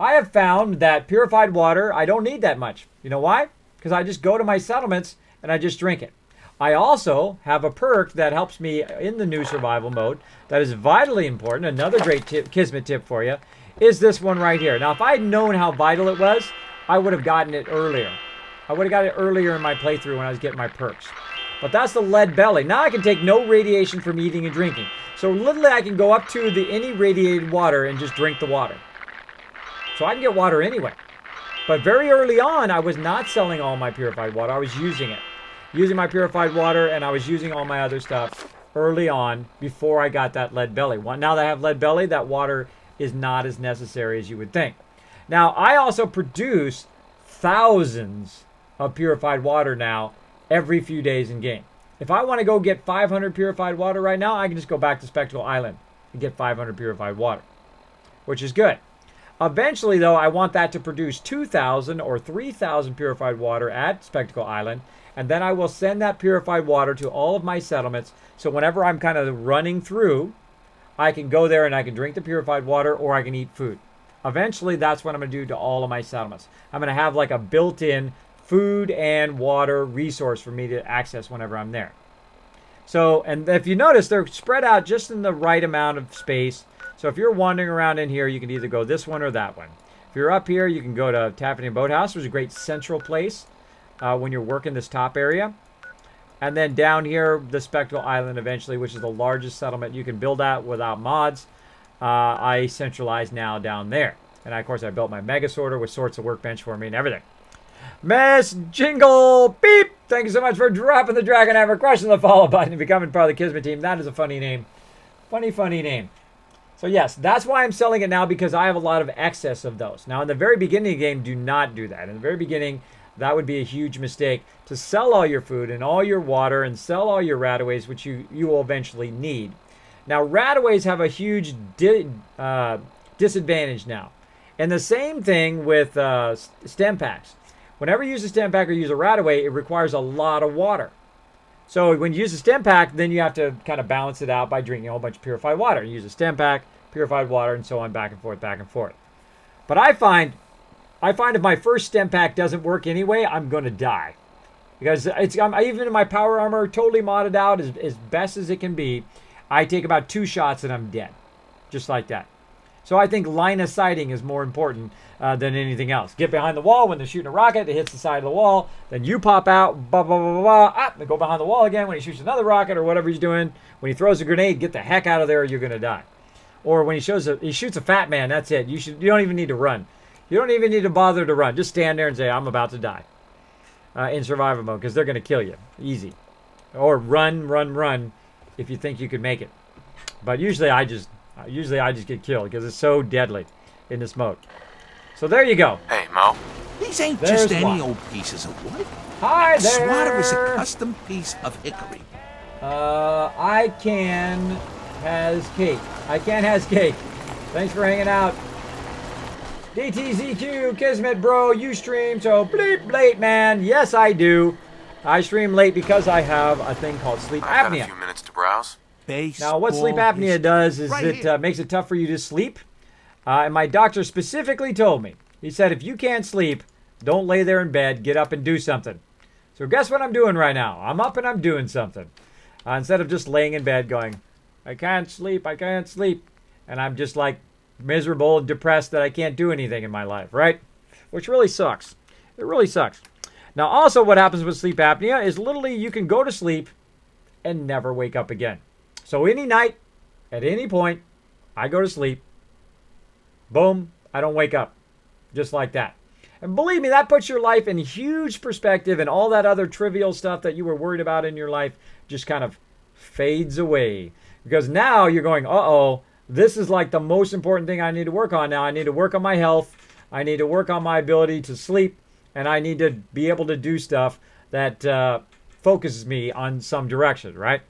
I have found that purified water, I don't need that much. You know why? Because I just go to my settlements and I just drink it. I also have a perk that helps me in the new survival mode that is vitally important. Another great Kismet tip for you is this one right here. Now, if I had known how vital it was, I would have gotten it earlier. I would have got it earlier in my playthrough when I was getting my perks. But that's the lead belly. Now I can take no radiation from eating and drinking. So literally I can go up to any radiated water and just drink the water. So I can get water anyway. But very early on, I was not selling all my purified water. I was using it. Using my purified water, and I was using all my other stuff early on before I got that lead belly. Now that I have lead belly, that water is not as necessary as you would think. Now, I also produce thousands of purified water now every few days in game. If I want to go get 500 purified water right now, I can just go back to Spectacle Island and get 500 purified water, which is good. Eventually, though, I want that to produce 2,000 or 3,000 purified water at Spectacle Island, and then I will send that purified water to all of my settlements, so whenever I'm kind of running through, I can go there and I can drink the purified water or I can eat food. Eventually, that's what I'm going to do to all of my settlements. I'm going to have like a built-in food and water resource for me to access whenever I'm there. So, and if you notice, they're spread out just in the right amount of space. So if you're wandering around in here, you can either go this one or that one. If you're up here, you can go to Taffany Boathouse, which is a great central place when you're working this top area. And then down here, the Spectral Island eventually, which is the largest settlement you can build out without mods. I centralize now down there. And of course, I built my mega sorter, which sorts a workbench for me and everything. Miss Jingle Beep! Thank you so much for dropping the dragon hammer, crushing the follow button, and becoming part of the Kismet team. That is a funny name. Funny, funny name. So yes, that's why I'm selling it now, because I have a lot of excess of those. Now, in the very beginning of the game, do not do that. In the very beginning, that would be a huge mistake to sell all your food and all your water and sell all your rataways, which you will eventually need. Now, rataways have a huge disadvantage now. And the same thing with stem packs. Whenever you use a stem pack or use a rataway, it requires a lot of water. So when you use a stem pack, then you have to kind of balance it out by drinking a whole bunch of purified water. You use a stem pack, purified water, and so on, back and forth, back and forth. But I find if my first stem pack doesn't work anyway, I'm going to die. Because I'm even in my power armor, totally modded out as best as it can be, I take about 2 shots and I'm dead. Just like that. So I think line of sighting is more important than anything else. Get behind the wall when they're shooting a rocket, it hits the side of the wall, then you pop out, blah, blah, blah, blah, blah, they go behind the wall again when he shoots another rocket or whatever he's doing. When he throws a grenade, get the heck out of there or you're going to die. Or when he shoots a fat man, that's it. You don't even need to run. You don't even need to bother to run. Just stand there and say, I'm about to die in survival mode, because they're going to kill you. Easy. or run if you think you could make it. But usually I just get killed because it's so deadly in this mode. So there you go. Hey, Mo. These ain't There's just any one. old pieces of wood. Hi A swatter there. is a custom piece of hickory. I can has cake. I can has cake. Thanks for hanging out. DTZQ, Kismet bro, you stream so bleep late, man. Yes, I do. I stream late because I have a thing called sleep I've got apnea. a few minutes to browse. Now, what sleep apnea does is it makes it tough for you to sleep. And my doctor specifically told me, he said, if you can't sleep, don't lay there in bed, get up and do something. So guess what I'm doing right now? I'm up and I'm doing something. Instead of just laying in bed going, I can't sleep, I can't sleep. And I'm just like miserable and depressed that I can't do anything in my life, right? Which really sucks. It really sucks. Now, also what happens with sleep apnea is literally you can go to sleep and never wake up again. So any night, at any point, I go to sleep. Boom, I don't wake up. Just like that. And believe me, that puts your life in huge perspective, and all that other trivial stuff that you were worried about in your life just kind of fades away. Because now you're going, uh-oh, this is like the most important thing I need to work on now. I need to work on my health. I need to work on my ability to sleep. And I need to be able to do stuff that focuses me on some direction, right?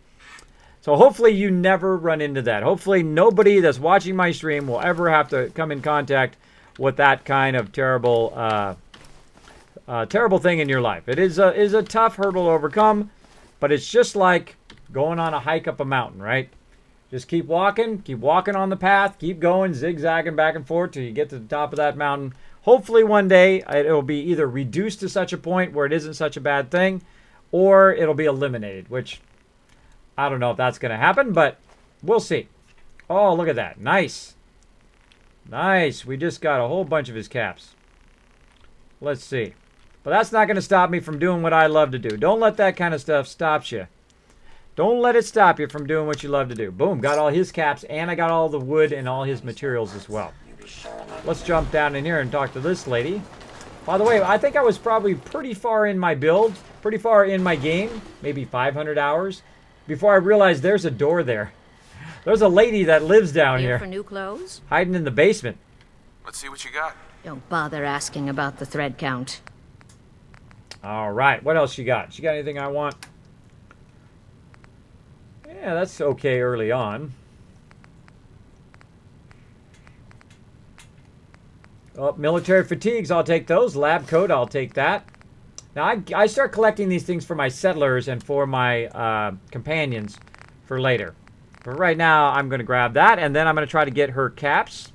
So hopefully you never run into that. Hopefully nobody that's watching my stream will ever have to come in contact with that kind of terrible thing in your life. It is a tough hurdle to overcome, but it's just like going on a hike up a mountain, right? Just keep walking on the path, keep going, zigzagging back and forth till you get to the top of that mountain. Hopefully one day it'll be either reduced to such a point where it isn't such a bad thing, or it'll be eliminated, which I don't know if that's going to happen, but we'll see. Oh, look at that. Nice. Nice. We just got a whole bunch of his caps. Let's see. But that's not going to stop me from doing what I love to do. Don't let that kind of stuff stop you. Don't let it stop you from doing what you love to do. Boom. Got all his caps, and I got all the wood and all his materials as well. Let's jump down in here and talk to this lady. By the way, I think I was probably pretty far in my build, pretty far in my game, maybe 500 hours, before I realized there's a door there. There's a lady that lives down here. For new clothes? Hiding in the basement. Let's see what you got. Don't bother asking about the thread count. All right. What else you got? She got anything I want? Yeah, that's okay early on. Oh, military fatigues, I'll take those. Lab coat, I'll take that. Now, I start collecting these things for my settlers and for my companions for later. But right now, I'm going to grab that, and then I'm going to try to get her caps.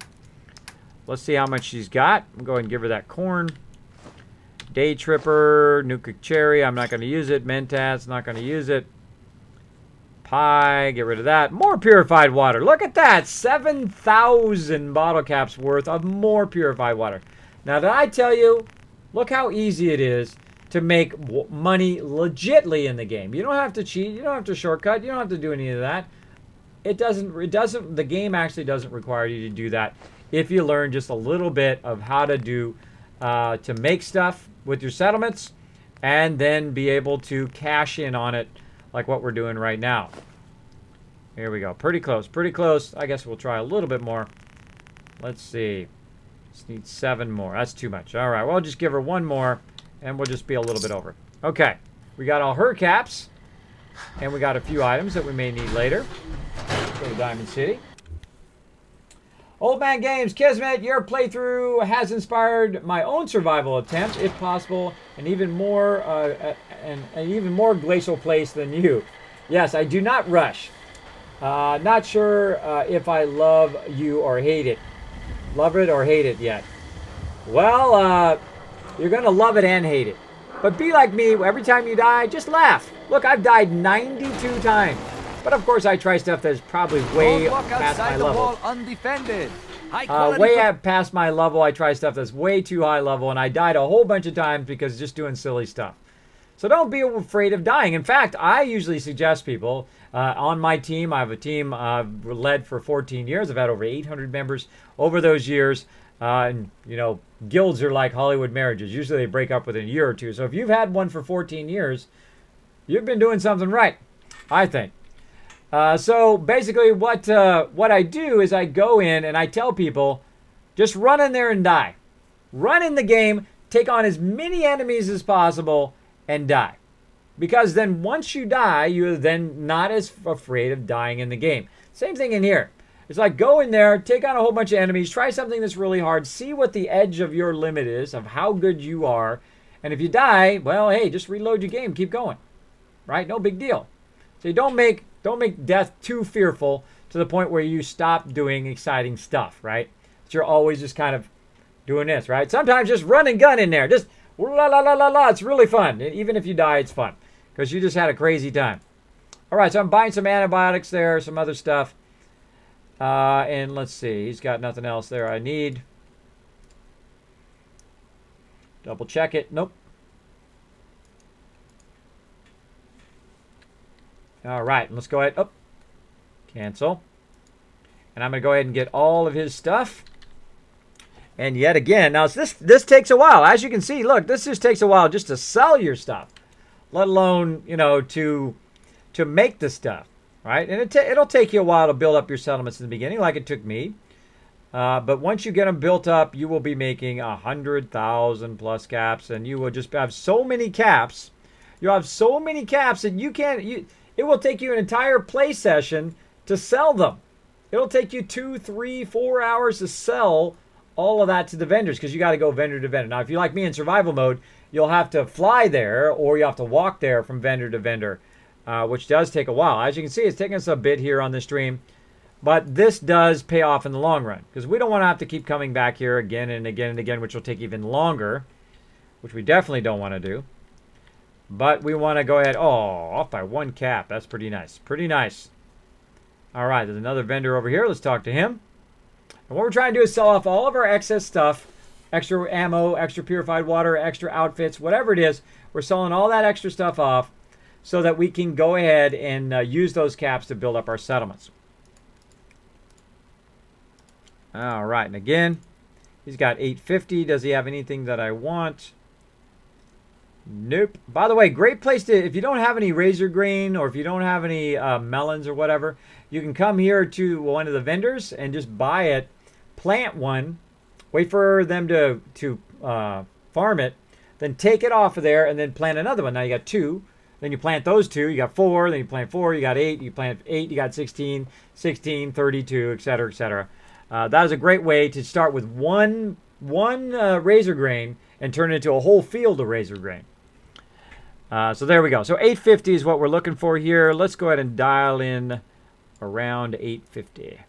Let's see how much she's got. I'm going to give her that corn. Day Tripper, Nuka Cherry, I'm not going to use it. Mentats, not going to use it. Pie, get rid of that. More purified water. Look at that. 7,000 bottle caps worth of more purified water. Now, did I tell you, look how easy it is to make money legitly in the game. You don't have to cheat. You don't have to shortcut. You don't have to do any of that. The game actually doesn't require you to do that if you learn just a little bit of how to do, to make stuff with your settlements and then be able to cash in on it like what we're doing right now. Here we go. Pretty close. Pretty close. I guess we'll try a little bit more. Let's see. Just need 7 more. That's too much. All right. Well, I'll just give her 1 more, and we'll just be a little bit over. Okay. We got all her caps, and we got a few items that we may need later. Let's go to Diamond City. Old Man Games, Kismet, your playthrough has inspired my own survival attempt, if possible, an even more glacial place than you. Yes, I do not rush. Not sure if I love you or hate it. Love it or hate it yet. Well, you're going to love it and hate it. But be like me, every time you die, just laugh. Look, I've died 92 times. But of course, I try stuff that's probably way past my level. Undefended. Way past my level. I try stuff that's way too high level, and I died a whole bunch of times because just doing silly stuff. So don't be afraid of dying. In fact, I usually suggest people on my team. I have a team I've led for 14 years. I've had over 800 members over those years. And, you know, guilds are like Hollywood marriages. Usually they break up within a year or two. So if you've had one for 14 years, you've been doing something right, I think. So basically what I do is I go in and I tell people, just run in there and die. Run in the game, take on as many enemies as possible, and die. Because then once you die, you're then not as afraid of dying in the game. Same thing in here. It's like go in there, take on a whole bunch of enemies, try something that's really hard, see what the edge of your limit is, of how good you are. And if you die, well, hey, just reload your game, keep going. Right? No big deal. So you don't make death too fearful to the point where you stop doing exciting stuff, right? But you're always just kind of doing this, right? Sometimes just run and gun in there. Just la la la la la. It's really fun. Even if you die, it's fun. Because you just had a crazy time. All right, so I'm buying some antibiotics there, some other stuff. And let's see. He's got nothing else there I need. Double check it. Nope. All right, let's go ahead. Oh, cancel. And I'm going to go ahead and get all of his stuff. And yet again, now this takes a while. As you can see, look, this just takes a while just to sell your stuff, let alone, you know, to make the stuff, right? And it'll take you a while to build up your settlements in the beginning, like it took me. But once you get them built up, you will be making 100,000 plus caps, and you will just have so many caps. You'll have so many caps that you can't. It will take you an entire play session to sell them. It'll take you 2, 3, 4 hours to sell all of that to the vendors, because you got to go vendor to vendor. Now, if you're like me in survival mode, you'll have to fly there, or you have to walk there from vendor to vendor, which does take a while. As you can see, it's taking us a bit here on the stream, but this does pay off in the long run, because we don't want to have to keep coming back here again and again and again, which will take even longer, which we definitely don't want to do. But we want to go ahead. Oh, off by 1 cap. That's pretty nice. Pretty nice. All right, there's another vendor over here. Let's talk to him. And what we're trying to do is sell off all of our excess stuff, extra ammo, extra purified water, extra outfits, whatever it is. We're selling all that extra stuff off so that we can go ahead and use those caps to build up our settlements. All right, and again, he's got 850. Does he have anything that I want? Nope. By the way, great place to, if you don't have any razor grain or if you don't have any melons or whatever, you can come here to one of the vendors and just buy it, plant one, wait for them to farm it, then take it off of there and then plant another one. Now you got 2, then you plant those 2, you got 4, then you plant 4, you got 8, you plant 8, you got 16, 16, 32, etc., etc. That is a great way to start with one razor grain and turn it into a whole field of razor grain. So there we go. So 850 is what we're looking for here. Let's go ahead and dial in around 850.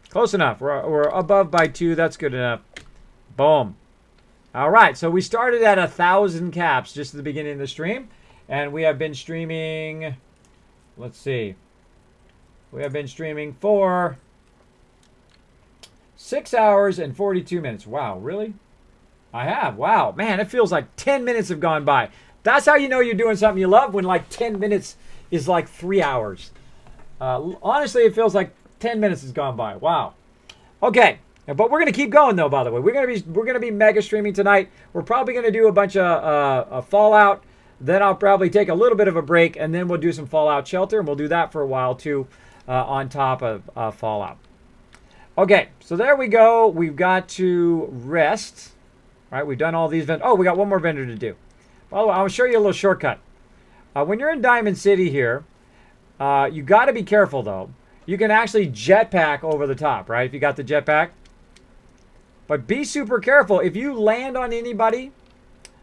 Close enough. We're above by 2. That's good enough. Boom. All right. So we started at 1,000 caps just at the beginning of the stream. And we have been streaming, let's see. We have been streaming for 6 hours and 42 minutes. Wow, really? I have. Wow. Man, it feels like 10 minutes have gone by. That's how you know you're doing something you love, when like 10 minutes is like 3 hours. Honestly, it feels like 10 minutes has gone by. Wow. Okay. But we're going to keep going, though, by the way. We're going to be mega streaming tonight. We're probably going to do a bunch of Fallout. Then I'll probably take a little bit of a break, and then we'll do some Fallout Shelter, and we'll do that for a while, too, on top of Fallout. Okay, so there we go. We've got to rest. All right, we've done all these vendors. Oh, we got one more vendor to do. By the way, I'll show you a little shortcut. When you're in Diamond City here, you got to be careful, though. You can actually jetpack over the top, right, if you got the jetpack. But be super careful. If you land on anybody,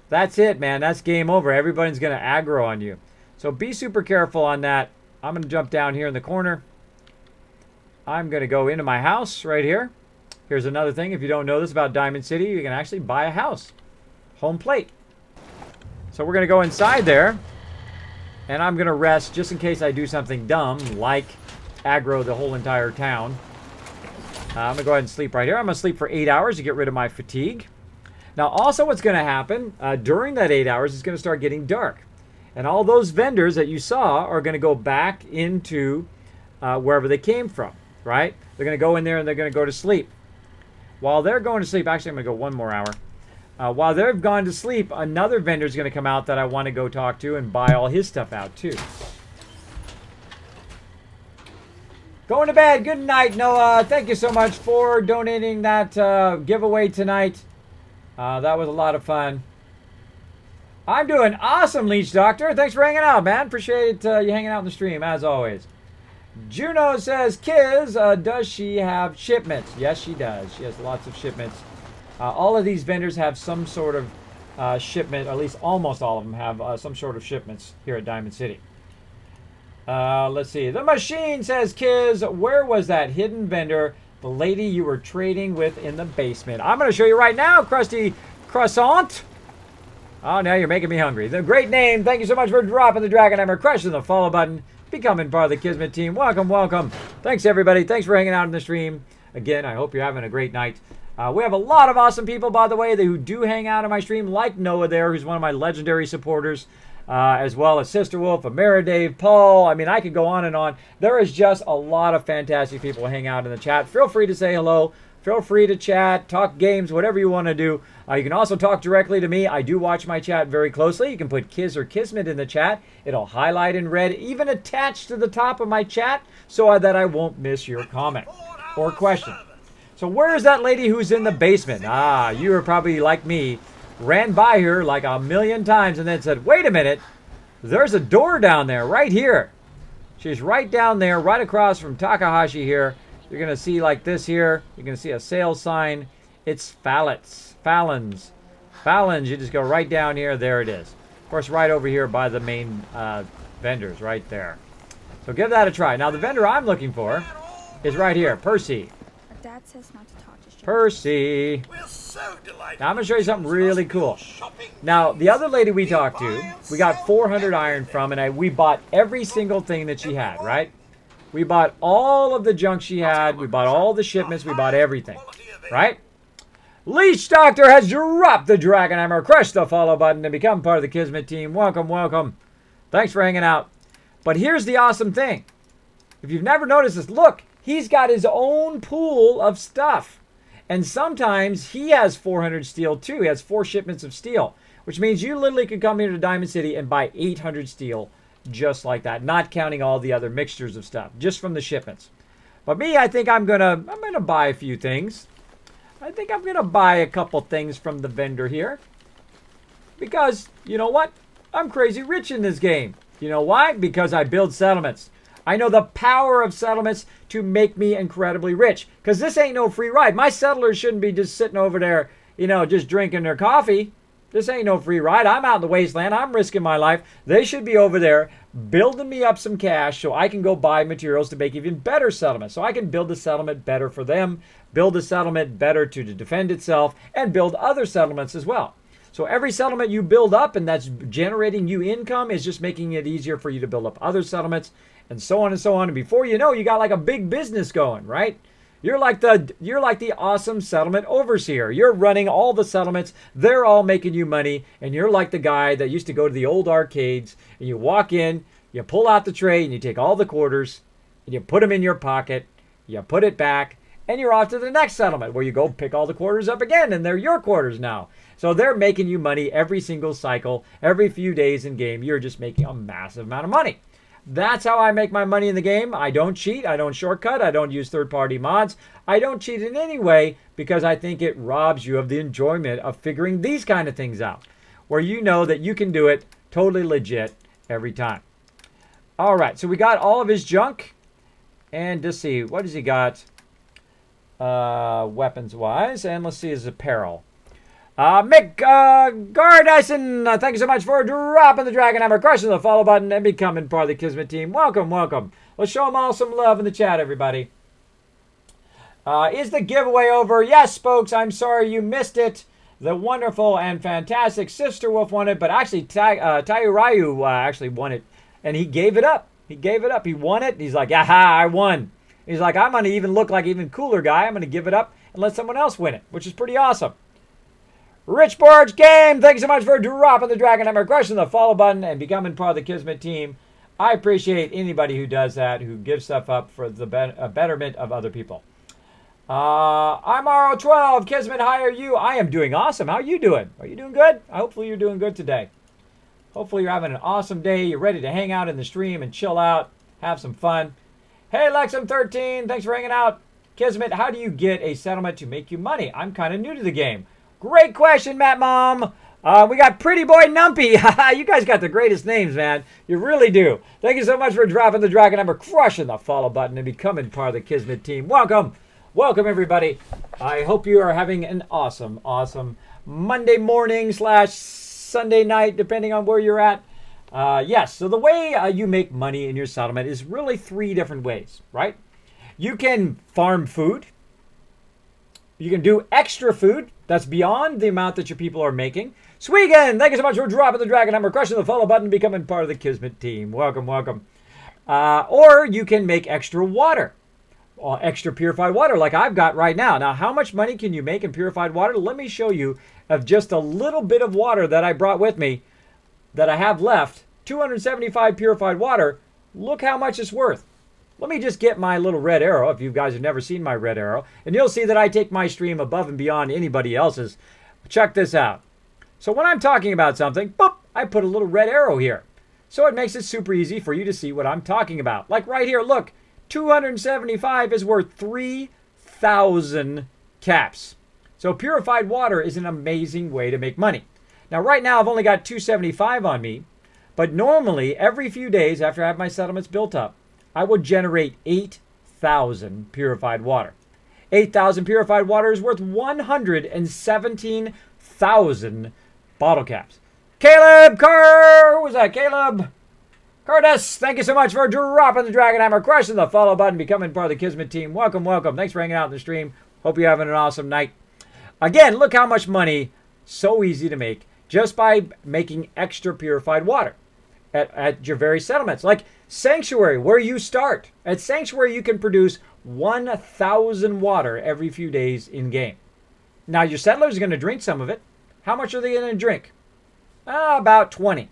that's it, man. That's game over. Everybody's going to aggro on you. So be super careful on that. I'm going to jump down here in the corner. I'm going to go into my house right here. Here's another thing. If you don't know this about Diamond City, you can actually buy a house. Home plate. So we're going to go inside there. And I'm going to rest just in case I do something dumb, like aggro the whole entire town. I'm going to go ahead and sleep right here. I'm going to sleep for 8 hours to get rid of my fatigue. Now, also what's going to happen during that 8 hours is going to start getting dark. And all those vendors that you saw are going to go back into wherever they came from, right? They're going to go in there and they're going to go to sleep. While they're going to sleep, actually, I'm going to go 1 more hour. While they've gone to sleep, another vendor's going to come out that I want to go talk to and buy all his stuff out too. Going to bed. Good night, Noah. Thank you so much for donating that giveaway tonight. That was a lot of fun. I'm doing awesome, Leech Doctor. Thanks for hanging out, man. Appreciate you hanging out in the stream, as always. Juno says, Kiz, does she have shipments? Yes, she does. She has lots of shipments. All of these vendors have some sort of shipment, or at least almost all of them have some sort of shipments here at Diamond City. Let's see. The Machine says, Kiz, where was that hidden vendor, the lady you were trading with in the basement? I'm going to show you right now, Krusty Croissant. Oh, now you're making me hungry. The great name. Thank you so much for dropping the Dragon Hammer, crushing the follow button, becoming part of the Kismet team. Welcome, welcome. Thanks, everybody. Thanks for hanging out in the stream. Again, I hope you're having a great night. We have a lot of awesome people, by the way, who do hang out on my stream, like Noah there, who's one of my legendary supporters, as well as Sister Wolf, Ameridave, Paul. I mean, I could go on and on. There is just a lot of fantastic people who hang out in the chat. Feel free to say hello. Feel free to chat, talk games, whatever you want to do. You can also talk directly to me. I do watch my chat very closely. You can put Kiz or Kismet in the chat. It'll highlight in red, even attached to the top of my chat, so that I won't miss your comment or question. So where is that lady who's in the basement? You are probably like me, ran by her like a million times and then said, wait a minute, there's a door down there right here. She's right down there, right across from Takahashi here. You're going to see like this here. You're going to see a sales sign. It's Fallons. You just go right down here. There it is. Of course, right over here by the main vendors right there. So give that a try. Now, the vendor I'm looking for is right here. Percy. Dad says not to talk to Percy. Now, I'm going to show you something really cool. Now, the other lady we talked to, we got 400 iron from, and we bought every single thing that she had, right? We bought all of the junk she had. We bought all the shipments. We bought everything, right? Leech Doctor has dropped the Dragon Hammer. Crush the follow button and become part of the Kismet team. Welcome, welcome. Thanks for hanging out. But here's the awesome thing. If you've never noticed this, look, he's got his own pool of stuff. And sometimes he has 400 steel too. He has 4 shipments of steel, which means you literally could come here to Diamond City and buy 800 steel just like that, not counting all the other mixtures of stuff, just from the shipments. But me, I think I'm gonna buy a few things. I think I'm gonna buy a couple things from the vendor here. Because, you know what? I'm crazy rich in this game. You know why? Because I build settlements. I know the power of settlements to make me incredibly rich. Because this ain't no free ride. My settlers shouldn't be just sitting over there, you know, just drinking their coffee. This ain't no free ride. I'm out in the wasteland. I'm risking my life. They should be over there building me up some cash so I can go buy materials to make even better settlements. So I can build the settlement better for them, build the settlement better to defend itself, and build other settlements as well. So every settlement you build up and that's generating you income is just making it easier for you to build up other settlements and so on and so on. And before you know, you got like a big business going, right? You're like the awesome settlement overseer. You're running all the settlements. They're all making you money. And you're like the guy that used to go to the old arcades and you walk in, you pull out the tray and you take all the quarters and you put them in your pocket. You put it back and you're off to the next settlement where you go pick all the quarters up again and they're your quarters now. So they're making you money every single cycle, every few days in game. You're just making a massive amount of money. That's how I make my money in the game. I don't cheat. I don't shortcut. I don't use third-party mods. I don't cheat in any way because I think it robs you of the enjoyment of figuring these kind of things out, where you know that you can do it totally legit every time. All right, so we got all of his junk. And let's see, what has he got weapons-wise? And let's see his apparel. Mick Gardyson, thank you so much for dropping the Dragon Hammer, crushing the follow button, and becoming part of the Kismet team. Welcome, welcome. Let's show them all some love in the chat, everybody. Is the giveaway over? Yes, folks, I'm sorry you missed it. The wonderful and fantastic Sister Wolf won it, but actually Tayu actually won it, and he gave it up. He gave it up. He won it. He's like, aha, I won. He's like, I'm going to even look like even cooler guy. I'm going to give it up and let someone else win it, which is pretty awesome. Rich Barge Game, thank you so much for dropping the Dragon Hammer, crushing the follow button, and becoming part of the Kismet team. I appreciate anybody who does that, who gives stuff up for the betterment of other people. I'm RO12. Kismet, how are you? I am doing awesome. How are you doing? Are you doing good? Hopefully you're doing good today. Hopefully you're having an awesome day. You're ready to hang out in the stream and chill out, have some fun. Hey, Lexum13, thanks for hanging out. Kismet, how do you get a settlement to make you money? I'm kind of new to the game. Great question, Matt Mom. We got Pretty Boy Numpy. You guys got the greatest names, man. You really do. Thank you so much for dropping the dragon number, crushing the follow button, and becoming part of the Kismet team. Welcome. Welcome, everybody. I hope you are having an awesome, awesome Monday morning / Sunday night, depending on where you're at. Yes, so the way you make money in your settlement is really 3 different ways, right? You can farm food. You can do extra food that's beyond the amount that your people are making. Sweegan, thank you so much for dropping the dragon number, crushing the follow button, becoming part of the Kismet team. Welcome, welcome. Or you can make extra water. Extra purified water like I've got right now. Now, how much money can you make in purified water? Let me show you of just a little bit of water that I brought with me that I have left. 275 purified water. Look how much it's worth. Let me just get my little red arrow, if you guys have never seen my red arrow, and you'll see that I take my stream above and beyond anybody else's. Check this out. So when I'm talking about something, boop, I put a little red arrow here. So it makes it super easy for you to see what I'm talking about. Like right here, look, 275 is worth 3,000 caps. So purified water is an amazing way to make money. Now right now I've only got 275 on me, but normally every few days after I have my settlements built up, I will generate 8,000 purified water. 8,000 purified water is worth 117,000 bottle caps. Caleb Carr, who was that? Caleb Curtis, thank you so much for dropping the dragon hammer, crushing the follow button, becoming part of the Kismet team. Welcome, welcome. Thanks for hanging out in the stream. Hope you're having an awesome night. Again, look how much money, so easy to make, just by making extra purified water at your very settlements. Like Sanctuary, where you start. At Sanctuary, you can produce 1,000 water every few days in game. Now, your settlers are going to drink some of it. How much are they going to drink? About 20.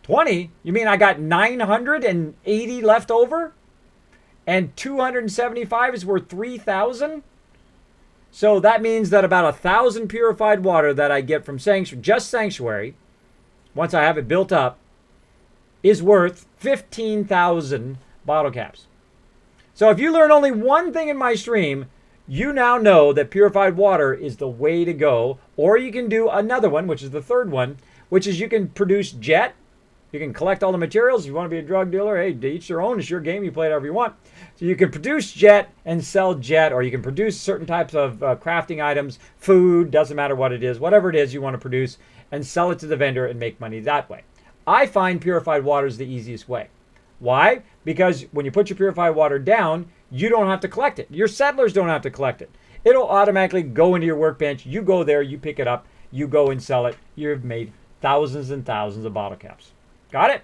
20? You mean I got 980 left over? And 275 is worth 3,000? So that means that about 1,000 purified water that I get from just Sanctuary, once I have it built up, is worth 15,000 bottle caps. So if you learn only one thing in my stream, you now know that purified water is the way to go. Or you can do another one, which is the third one, which is you can produce jet. You can collect all the materials. If you want to be a drug dealer, hey, to each their own. It's your game. You play it however you want. So you can produce jet and sell jet, or you can produce certain types of crafting items, food, doesn't matter what it is, whatever it is you want to produce, and sell it to the vendor and make money that way. I find purified water is the easiest way. Why? Because when you put your purified water down, you don't have to collect it. Your settlers don't have to collect it. It'll automatically go into your workbench. You go there, you pick it up, you go and sell it. You've made thousands and thousands of bottle caps. Got it?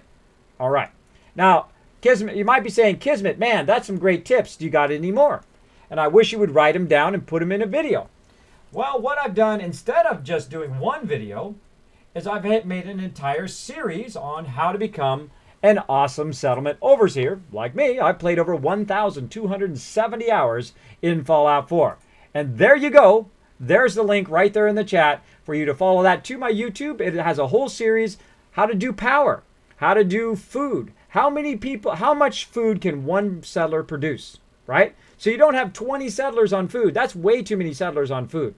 All right. Now, Kismet, you might be saying, Kismet, man, that's some great tips. Do you got any more? And I wish you would write them down and put them in a video. Well, what I've done, instead of just doing one video, is I've made an entire series on how to become an awesome settlement overseer. Like me, I've played over 1,270 hours in Fallout 4. And there you go. There's the link right there in the chat for you to follow that to my YouTube. It has a whole series, how to do power, how to do food, how much food can one settler produce, right? So you don't have 20 settlers on food. That's way too many settlers on food.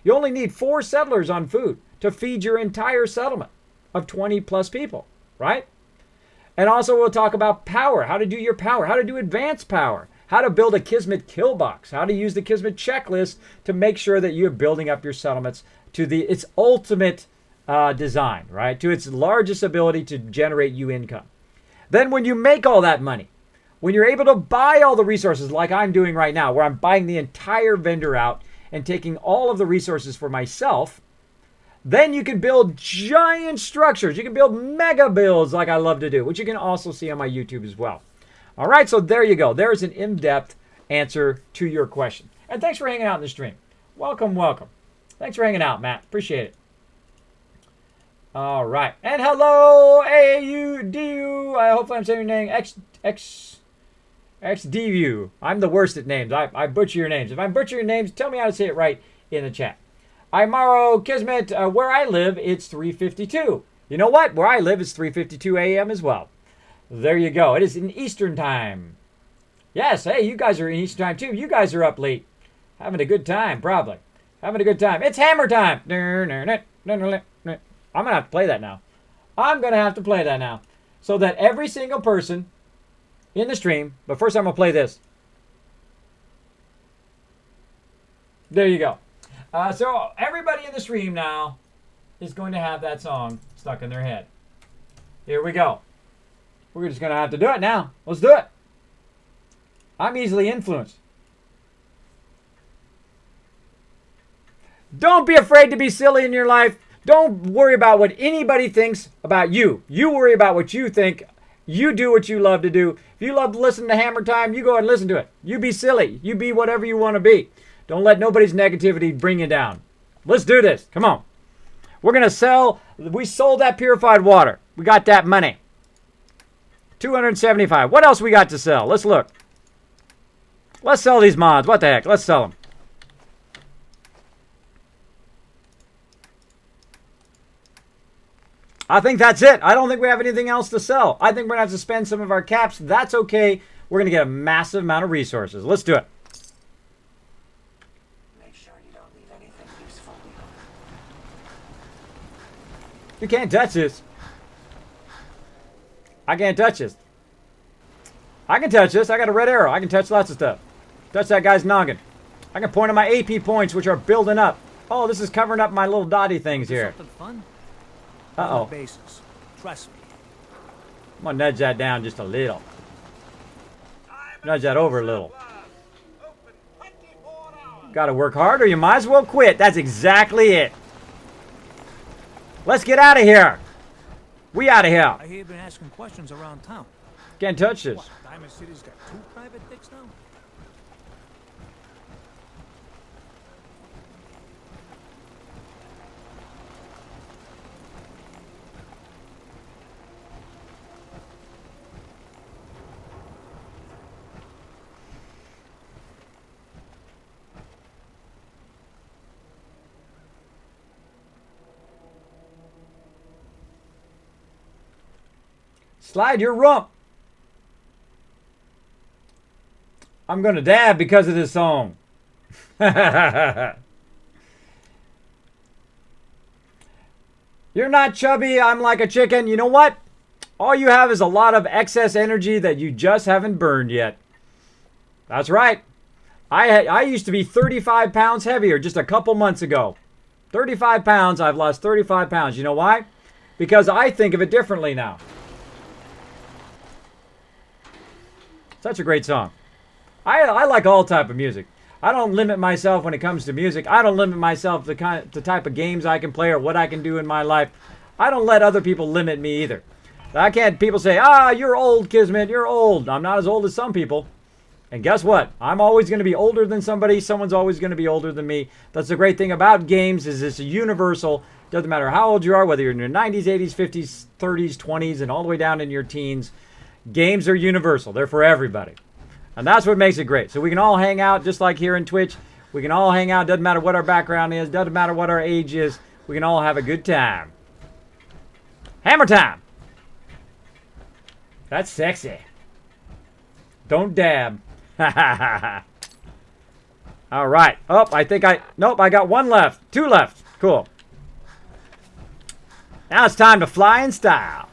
You only need 4 settlers on food to feed your entire settlement of 20 plus people, right? And also we'll talk about power, how to do your power, how to do advanced power, how to build a Kismet kill box, how to use the Kismet checklist to make sure that you're building up your settlements to its ultimate design, right? To its largest ability to generate you income. Then when you make all that money, when you're able to buy all the resources like I'm doing right now, where I'm buying the entire vendor out and taking all of the resources for myself, then you can build giant structures. You can build mega builds like I love to do, which you can also see on my YouTube as well. All right, so there you go. There's an in-depth answer to your question. And thanks for hanging out in the stream. Welcome, welcome. Thanks for hanging out, Matt. Appreciate it. All right. And hello, AUDU. I hope I'm saying your name. XDView. I'm the worst at names. I butcher your names. If I butcher your names, tell me how to say it right in the chat. Imaro Kismet, where I live, it's 3:52. You know what? Where I live, it's 3:52 a.m. as well. There you go. It is in Eastern time. Yes, hey, you guys are in Eastern time too. You guys are up late. Having a good time, probably. Having a good time. It's hammer time. I'm going to have to play that now. I'm going to have to play that now. So that every single person in the stream, but first I'm going to play this. There you go. So everybody in the stream now is going to have that song stuck in their head. Here we go. We're just going to have to do it now. Let's do it. I'm easily influenced. Don't be afraid to be silly in your life. Don't worry about what anybody thinks about you. You worry about what you think. You do what you love to do. If you love to listen to Hammer Time, you go ahead and listen to it. You be silly. You be whatever you want to be. Don't let nobody's negativity bring you down. Let's do this. Come on. We're going to sell. We sold that purified water. We got that money. $275. What else we got to sell? Let's look. Let's sell these mods. What the heck? Let's sell them. I think that's it. I don't think we have anything else to sell. I think we're going to have to spend some of our caps. That's okay. We're going to get a massive amount of resources. Let's do it. Make sure you don't leave anything useful behind. You can't touch this. I can't touch this. I can touch this. I got a red arrow. I can touch lots of stuff. Touch that guy's noggin. I can point at my AP points, which are building up. Oh, this is covering up my little dotty things here. Something fun? Uh-oh. Bases. Trust me. I'm going to nudge that down just a little. Nudge that over a little. Got to work hard or you might as well quit. That's exactly it. Let's get out of here. We out of here. I hear you've been asking questions around town. Can't touch this. What, Diamond City's got 2 private dicks now? Slide your rump. I'm going to dab because of this song. You're not chubby. I'm like a chicken. You know what? All you have is a lot of excess energy that you just haven't burned yet. That's right. I used to be 35 pounds heavier just a couple months ago. 35 pounds. I've lost 35 pounds. You know why? Because I think of it differently now. Such a great song. I like all type of music. I don't limit myself when it comes to music. I don't limit myself to the type of games I can play or what I can do in my life. I don't let other people limit me either. I can't. People say, you're old, Kismet. You're old. I'm not as old as some people. And guess what? I'm always going to be older than somebody. Someone's always going to be older than me. That's the great thing about games is it's universal. Doesn't matter how old you are, whether you're in your 90s, 80s, 50s, 30s, 20s, and all the way down in your teens. Games are universal. They're for everybody. And that's what makes it great. So we can all hang out just like here in Twitch. We can all hang out. Doesn't matter what our background is. Doesn't matter what our age is. We can all have a good time. Hammer time. That's sexy. Don't dab. All right. Oh, I think nope, I got 1 left. 2 left. Cool. Now it's time to fly in style.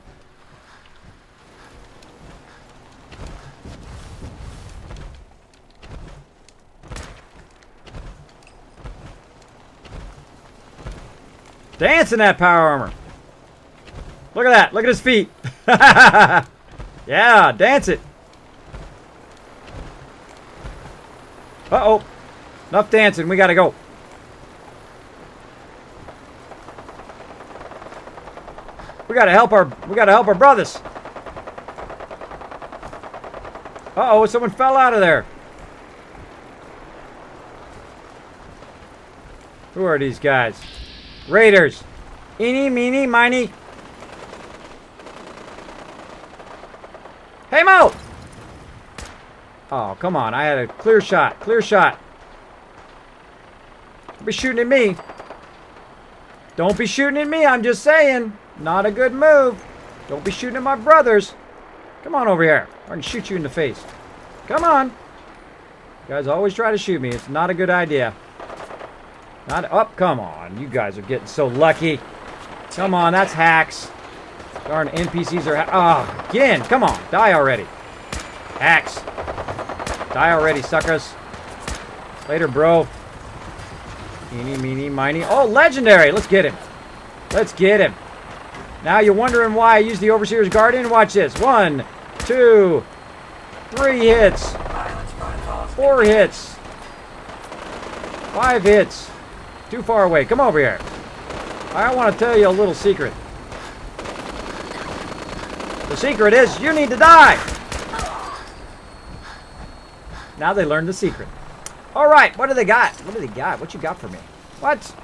Dance in that power armor. Look at that. Look at his feet. Yeah, dance it. Uh-oh. Enough dancing. We got to go. We got to help our brothers. Uh-oh, someone fell out of there. Who are these guys? Raiders. Eeny, meeny, miny. Hey, Mo! Oh, come on. I had a clear shot. Clear shot. Don't be shooting at me. Don't be shooting at me. I'm just saying. Not a good move. Don't be shooting at my brothers. Come on over here. I can shoot you in the face. Come on. You guys always try to shoot me. It's not a good idea. Not up. Oh, come on. You guys are getting so lucky. Come on. That's hacks. Darn NPCs are... Oh, again. Come on. Die already. Hacks. Die already, suckers. Later, bro. Eeny, meeny, miny. Oh, legendary. Let's get him. Let's get him. Now you're wondering why I use the Overseer's Guardian? Watch this. 1, 2, 3 hits. 4 hits. 5 hits. Too far away. Come over here. I want to tell you a little secret. The secret is you need to die. Now they learned the secret. All right, what do they got? What do they got? What you got for me? What?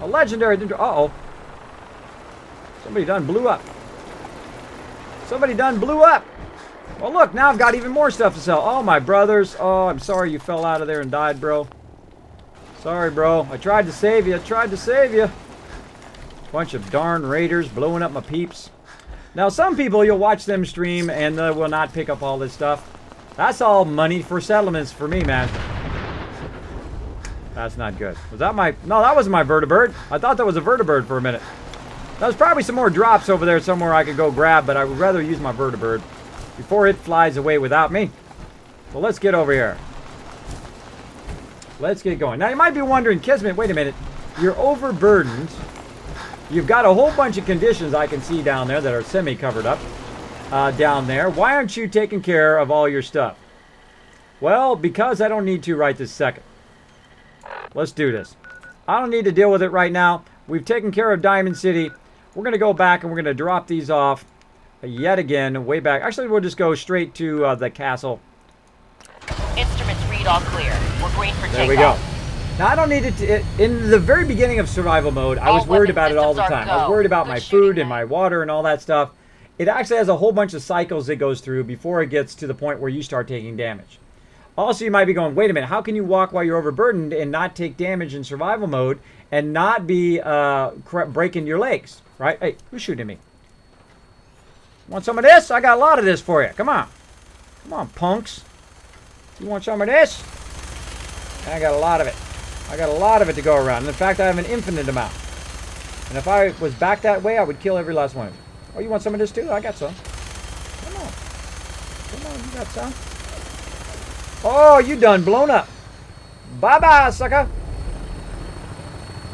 A legendary... Uh-oh. Somebody done blew up. Somebody done blew up. Well, look, now I've got even more stuff to sell. Oh, my brothers. Oh, I'm sorry you fell out of there and died, bro. Sorry, bro. I tried to save you. I tried to save you. Bunch of darn raiders blowing up my peeps. Now, some people, you'll watch them stream and they will not pick up all this stuff. That's all money for settlements for me, man. That's not good. Was that my... No, that wasn't my vertibird. I thought that was a vertibird for a minute. There's probably some more drops over there somewhere I could go grab, but I would rather use my vertibird before it flies away without me. Well, let's get over here. Let's get going. Now, you might be wondering, Kismet, wait a minute. You're overburdened. You've got a whole bunch of conditions I can see down there that are semi-covered up. Down there. Why aren't you taking care of all your stuff? Well, because I don't need to right this second. Let's do this. I don't need to deal with it right now. We've taken care of Diamond City. We're going to go back and we're going to drop these off yet again, way back. Actually, we'll just go straight to the castle. Instruments read all clear. We're green for takeoff. There we go. Now, I don't need it in the very beginning of survival mode, I was worried about it all the time. I was worried about my food and my water and all that stuff. It actually has a whole bunch of cycles it goes through before it gets to the point where you start taking damage. Also, you might be going, wait a minute, how can you walk while you're overburdened and not take damage in survival mode and not be breaking your legs, right? Hey, who's shooting me? Want some of this? I got a lot of this for you. Come on. Come on, punks. You want some of this? I got a lot of it. I got a lot of it to go around. And in fact, I have an infinite amount. And if I was back that way, I would kill every last one of you. Oh, you want some of this too? I got some. Come on. Come on, you got some. Oh, you done blown up. Bye-bye, sucker.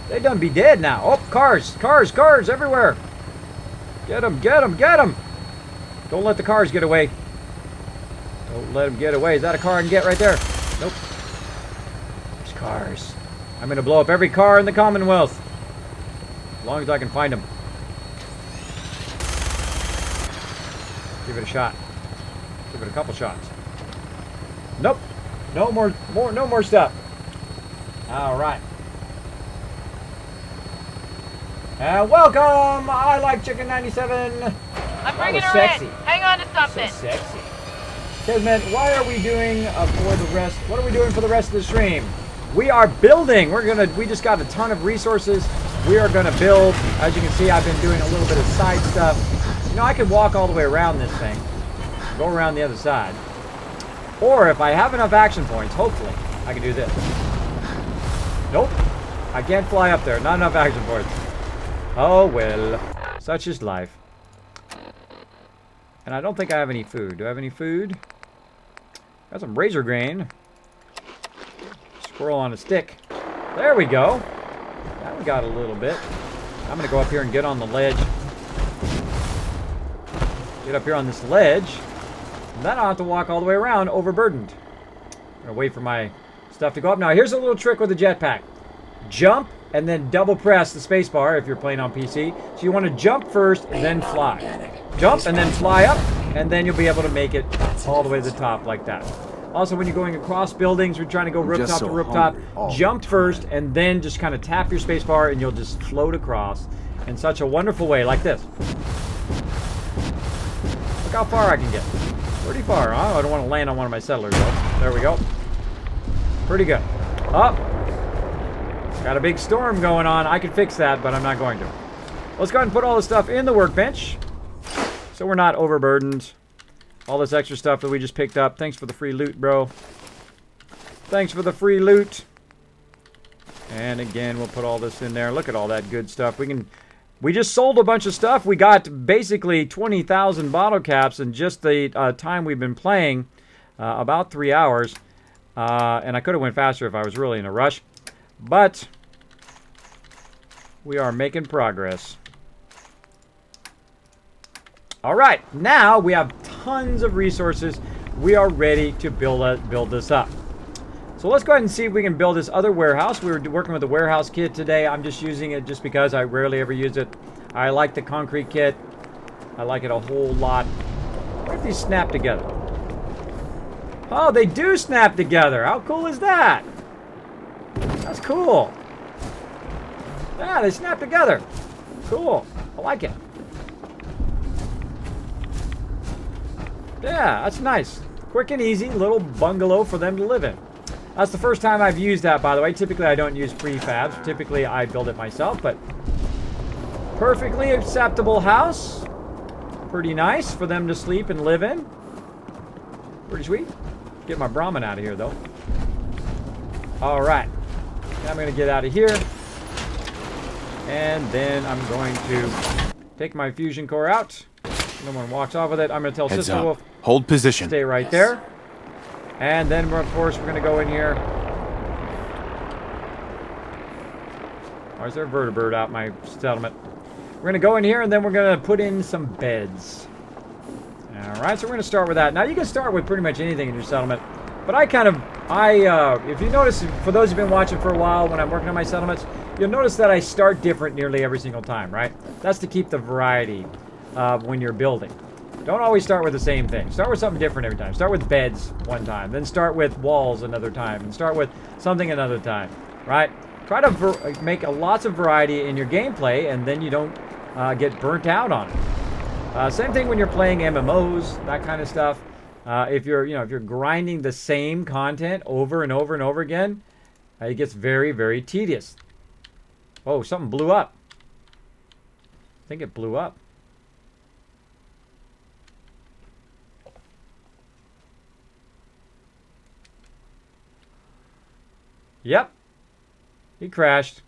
They done be dead now. Oh, cars. Cars, cars everywhere. Get them, get them, get them. Don't let the cars get away. Don't let them get away. Is that a car I can get right there? Nope. There's cars. I'm going to blow up every car in the Commonwealth. As long as I can find them. Give it a shot. Give it a couple shots. Nope. No more stuff. All right. And welcome. I like Chicken 97. I'm bringing her in. Hang on to something. So sexy. Kismet, why are we doing for the rest? What are we doing for the rest of the stream? We are building. We just got a ton of resources. We are gonna build. As you can see, I've been doing a little bit of side stuff. You know, I could walk all the way around this thing. Go around the other side. Or if I have enough action points, hopefully, I can do this. Nope. I can't fly up there. Not enough action points. Oh, well. Such is life. And I don't think I have any food. Do I have any food? Got some razor grain. Squirrel on a stick. There we go. Now we got a little bit. I'm going to go up here and get on the ledge. Get up here on this ledge. And then I'll have to walk all the way around overburdened. I'm going to wait for my stuff to go up. Now, here's a little trick with the jetpack. Jump and then double press the spacebar if you're playing on PC. So you want to jump first and then fly. Jump and then fly up, and then you'll be able to make it all the way to the top like that. Also, when you're going across buildings, we're trying to go rooftop to rooftop, jump first and then just kind of tap your spacebar and you'll just float across in such a wonderful way like this. Look how far I can get. Pretty far, huh? I don't want to land on one of my settlers, though. There we go. Pretty good. Up. Got a big storm going on. I can fix that, but I'm not going to. Let's go ahead and put all this stuff in the workbench so we're not overburdened. All this extra stuff that we just picked up. Thanks for the free loot, bro. Thanks for the free loot. And again, we'll put all this in there. Look at all that good stuff. We just sold a bunch of stuff. We got basically 20,000 bottle caps in just the time we've been playing. About 3 hours. And I could have went faster if I was really in a rush. But we are making progress. All right, now we have tons of resources. We are ready to build this up. So let's go ahead and see if we can build this other warehouse. We were working with the warehouse kit today. I'm just using it just because I rarely ever use it. I like the concrete kit. I like it a whole lot. What if these snap together? Oh, they do snap together. How cool is that? That's cool. Yeah, they snap together. Cool. I like it. Yeah, that's nice. Quick and easy little bungalow for them to live in. That's the first time I've used that, by the way. Typically, I don't use prefabs. Typically, I build it myself, but perfectly acceptable house. Pretty nice for them to sleep and live in. Pretty sweet. Get my Brahmin out of here, though. All right. I'm going to get out of here. And then I'm going to take my fusion core out. No one walks off with it. I'm going to tell Heads Sister up. Wolf. Hold position. Stay right there. And then, of course, we're going to go in here. Or is there a vertibird out my settlement? We're going to go in here, and then we're going to put in some beds. All right, so we're going to start with that. Now, you can start with pretty much anything in your settlement. But if you notice, for those who've been watching for a while, when I'm working on my settlements, you'll notice that I start different nearly every single time, right? That's to keep the variety when you're building. Don't always start with the same thing. Start with something different every time. Start with beds one time. Then start with walls another time. And start with something another time, right? Try to make lots of variety in your gameplay, and then you don't get burnt out on it. Same thing when you're playing MMOs, that kind of stuff. If you're grinding the same content over and over and over again, it gets very, very tedious. Oh, something blew up. I think it blew up. Yep. He crashed.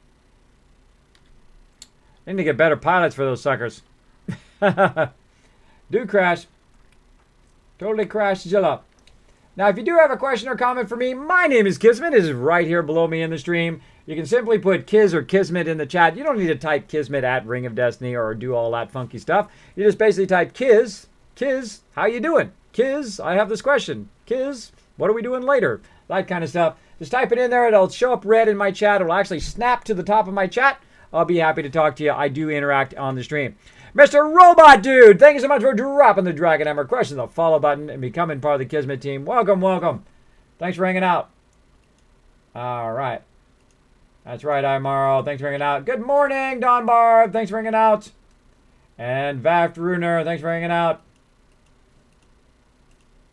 Need to get better pilots for those suckers. Do crash. Totally crashed Zilla. Now, if you do have a question or comment for me, my name is Kismet. It is right here below me in the stream. You can simply put Kiz or Kismet in the chat. You don't need to type Kismet at Ring of Destiny or do all that funky stuff. You just basically type Kiz, how you doing? Kiz, I have this question. Kiz, what are we doing later? That kind of stuff. Just type it in there. It'll show up red in my chat. It'll actually snap to the top of my chat. I'll be happy to talk to you. I do interact on the stream. Mr. Robot Dude, thank you so much for dropping the Dragon Hammer. Crushing the follow button and becoming part of the Kismet team. Welcome, welcome. Thanks for hanging out. All right. That's right, Imaro. Thanks for hanging out. Good morning, Don Barb. Thanks for hanging out. And Vaft Runer, thanks for hanging out.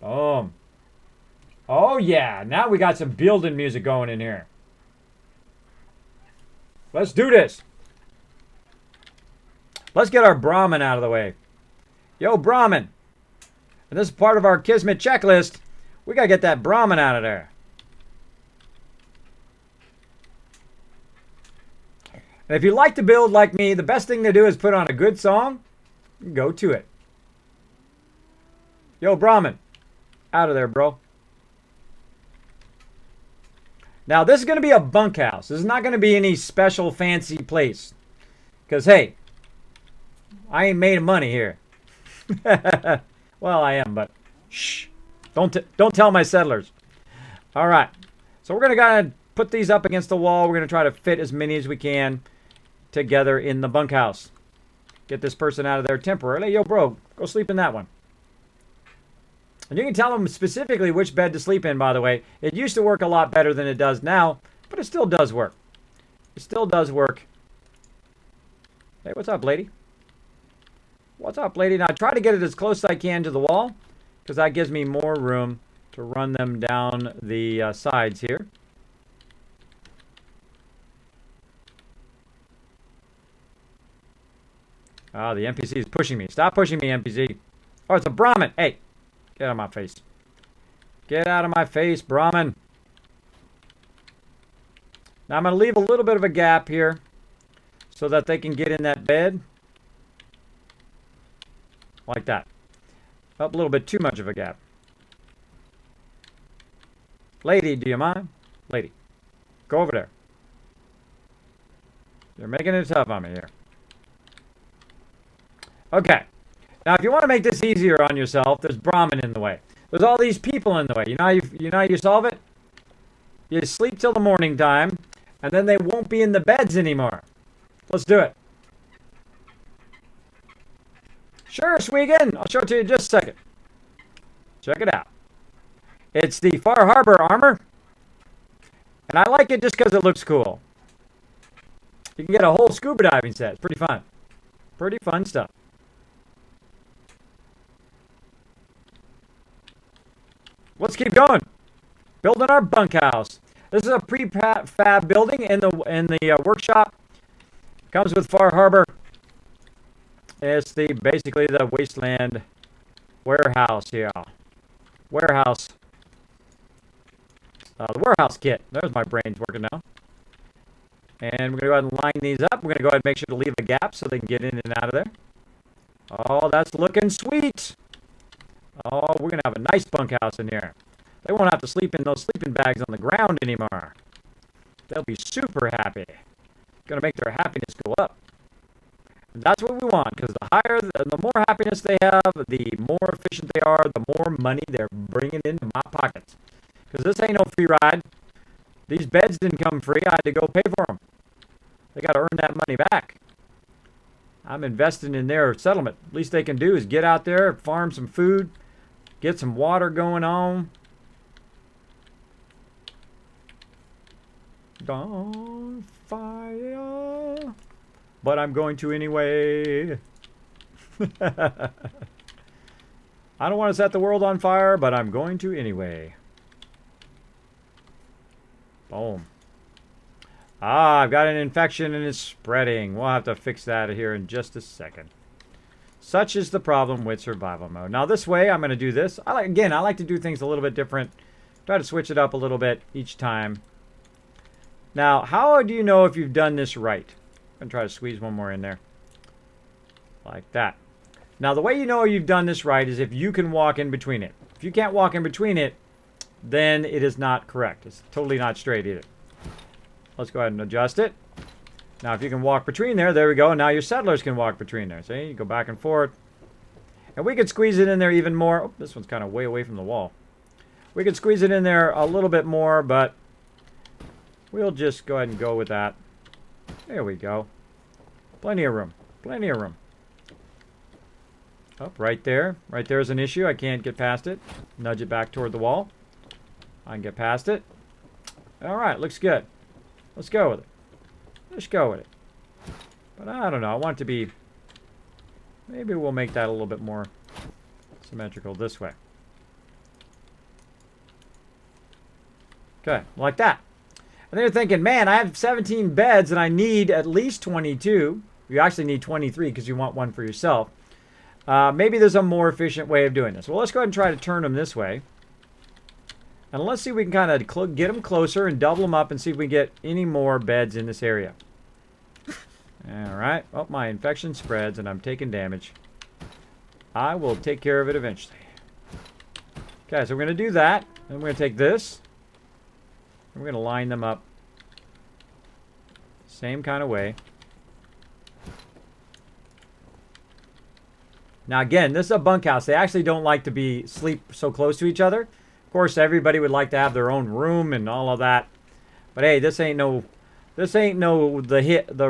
Boom. Oh, yeah. Now we got some building music going in here. Let's do this. Let's get our Brahmin out of the way. Yo, Brahmin. And this is part of our Kismet checklist. We got to get that Brahmin out of there. And if you like to build like me, the best thing to do is put on a good song. Go to it. Yo, Brahmin. Out of there, bro. Now, this is going to be a bunkhouse. This is not going to be any special fancy place. Because, hey, I ain't made of money here. Well, I am, but shh. Don't tell my settlers. All right. So we're going to put these up against the wall. We're going to try to fit as many as we can together in the bunkhouse. Get this person out of there temporarily. Yo, bro, go sleep in that one. And you can tell them specifically which bed to sleep in, by the way. It used to work a lot better than it does now, but it still does work. It still does work. Hey, what's up, lady? What's up, lady? Now, I try to get it as close as I can to the wall. because that gives me more room to run them down the sides here. Ah, the NPC is pushing me. Stop pushing me, NPC. Oh, it's a Brahmin. Hey, get out of my face. Get out of my face, Brahmin. Now I'm going to leave a little bit of a gap here so that they can get in that bed. Like that. Up a little bit too much of a gap. Lady, do you mind? Lady, go over there. You're making it tough on me here. Okay. Now, if you want to make this easier on yourself, there's Brahmin in the way. There's all these people in the way. You know how you solve it? You sleep till the morning time, and then they won't be in the beds anymore. Let's do it. Sure, Sweegan. I'll show it to you in just a second. Check it out. It's the Far Harbor armor. And I like it just because it looks cool. You can get a whole scuba diving set. It's pretty fun. Pretty fun stuff. Let's keep going. Building our bunkhouse. This is a prefab building in the workshop. Comes with Far Harbor. It's basically the wasteland warehouse here. Warehouse. The warehouse kit. There's my brains working now. And we're going to go ahead and line these up. We're going to go ahead and make sure to leave a gap so they can get in and out of there. Oh, that's looking sweet. Oh, we're going to have a nice bunkhouse in here. They won't have to sleep in those sleeping bags on the ground anymore. They'll be super happy. Going to make their happiness go up. And that's what we want, because the more happiness they have, the more efficient they are, the more money they're bringing into my pockets. Because this ain't no free ride. These beds didn't come free. I had to go pay for them. They got to earn that money back. I'm investing in their settlement. Least they can do is get out there, farm some food, get some water going on. On fire. But I'm going to anyway. I don't want to set the world on fire, but I'm going to anyway. Boom. Ah, I've got an infection and it's spreading. We'll have to fix that here in just a second. Such is the problem with survival mode. Now this way, I'm going to do this. I like to do things a little bit different. Try to switch it up a little bit each time. Now, how do you know if you've done this right? I'm going to try to squeeze one more in there. Like that. Now, the way you know you've done this right is if you can walk in between it. If you can't walk in between it, then it is not correct. It's totally not straight either. Let's go ahead and adjust it. Now, if you can walk between there we go. Now your settlers can walk between there. See, you go back and forth. And we could squeeze it in there even more. Oh, this one's kind of way away from the wall. We could squeeze it in there a little bit more, but we'll just go ahead and go with that. There we go. Plenty of room. Plenty of room. Oh, right there. Right there is an issue. I can't get past it. Nudge it back toward the wall. I can get past it. All right, looks good. Let's go with it. Let's go with it. But I don't know. I want it to be... Maybe we'll make that a little bit more symmetrical this way. Okay, like that. And then you're thinking, man, I have 17 beds and I need at least 22. You actually need 23 because you want one for yourself. Maybe there's a more efficient way of doing this. Well, let's go ahead and try to turn them this way. And let's see if we can kind of get them closer and double them up and see if we get any more beds in this area. All right. Oh, my infection spreads and I'm taking damage. I will take care of it eventually. Okay, so we're going to do that. And we're going to take this. And we're going to line them up. Same kind of way. Now again, this is a bunkhouse. They actually don't like to sleep so close to each other. Of course, everybody would like to have their own room and all of that. But hey, this ain't the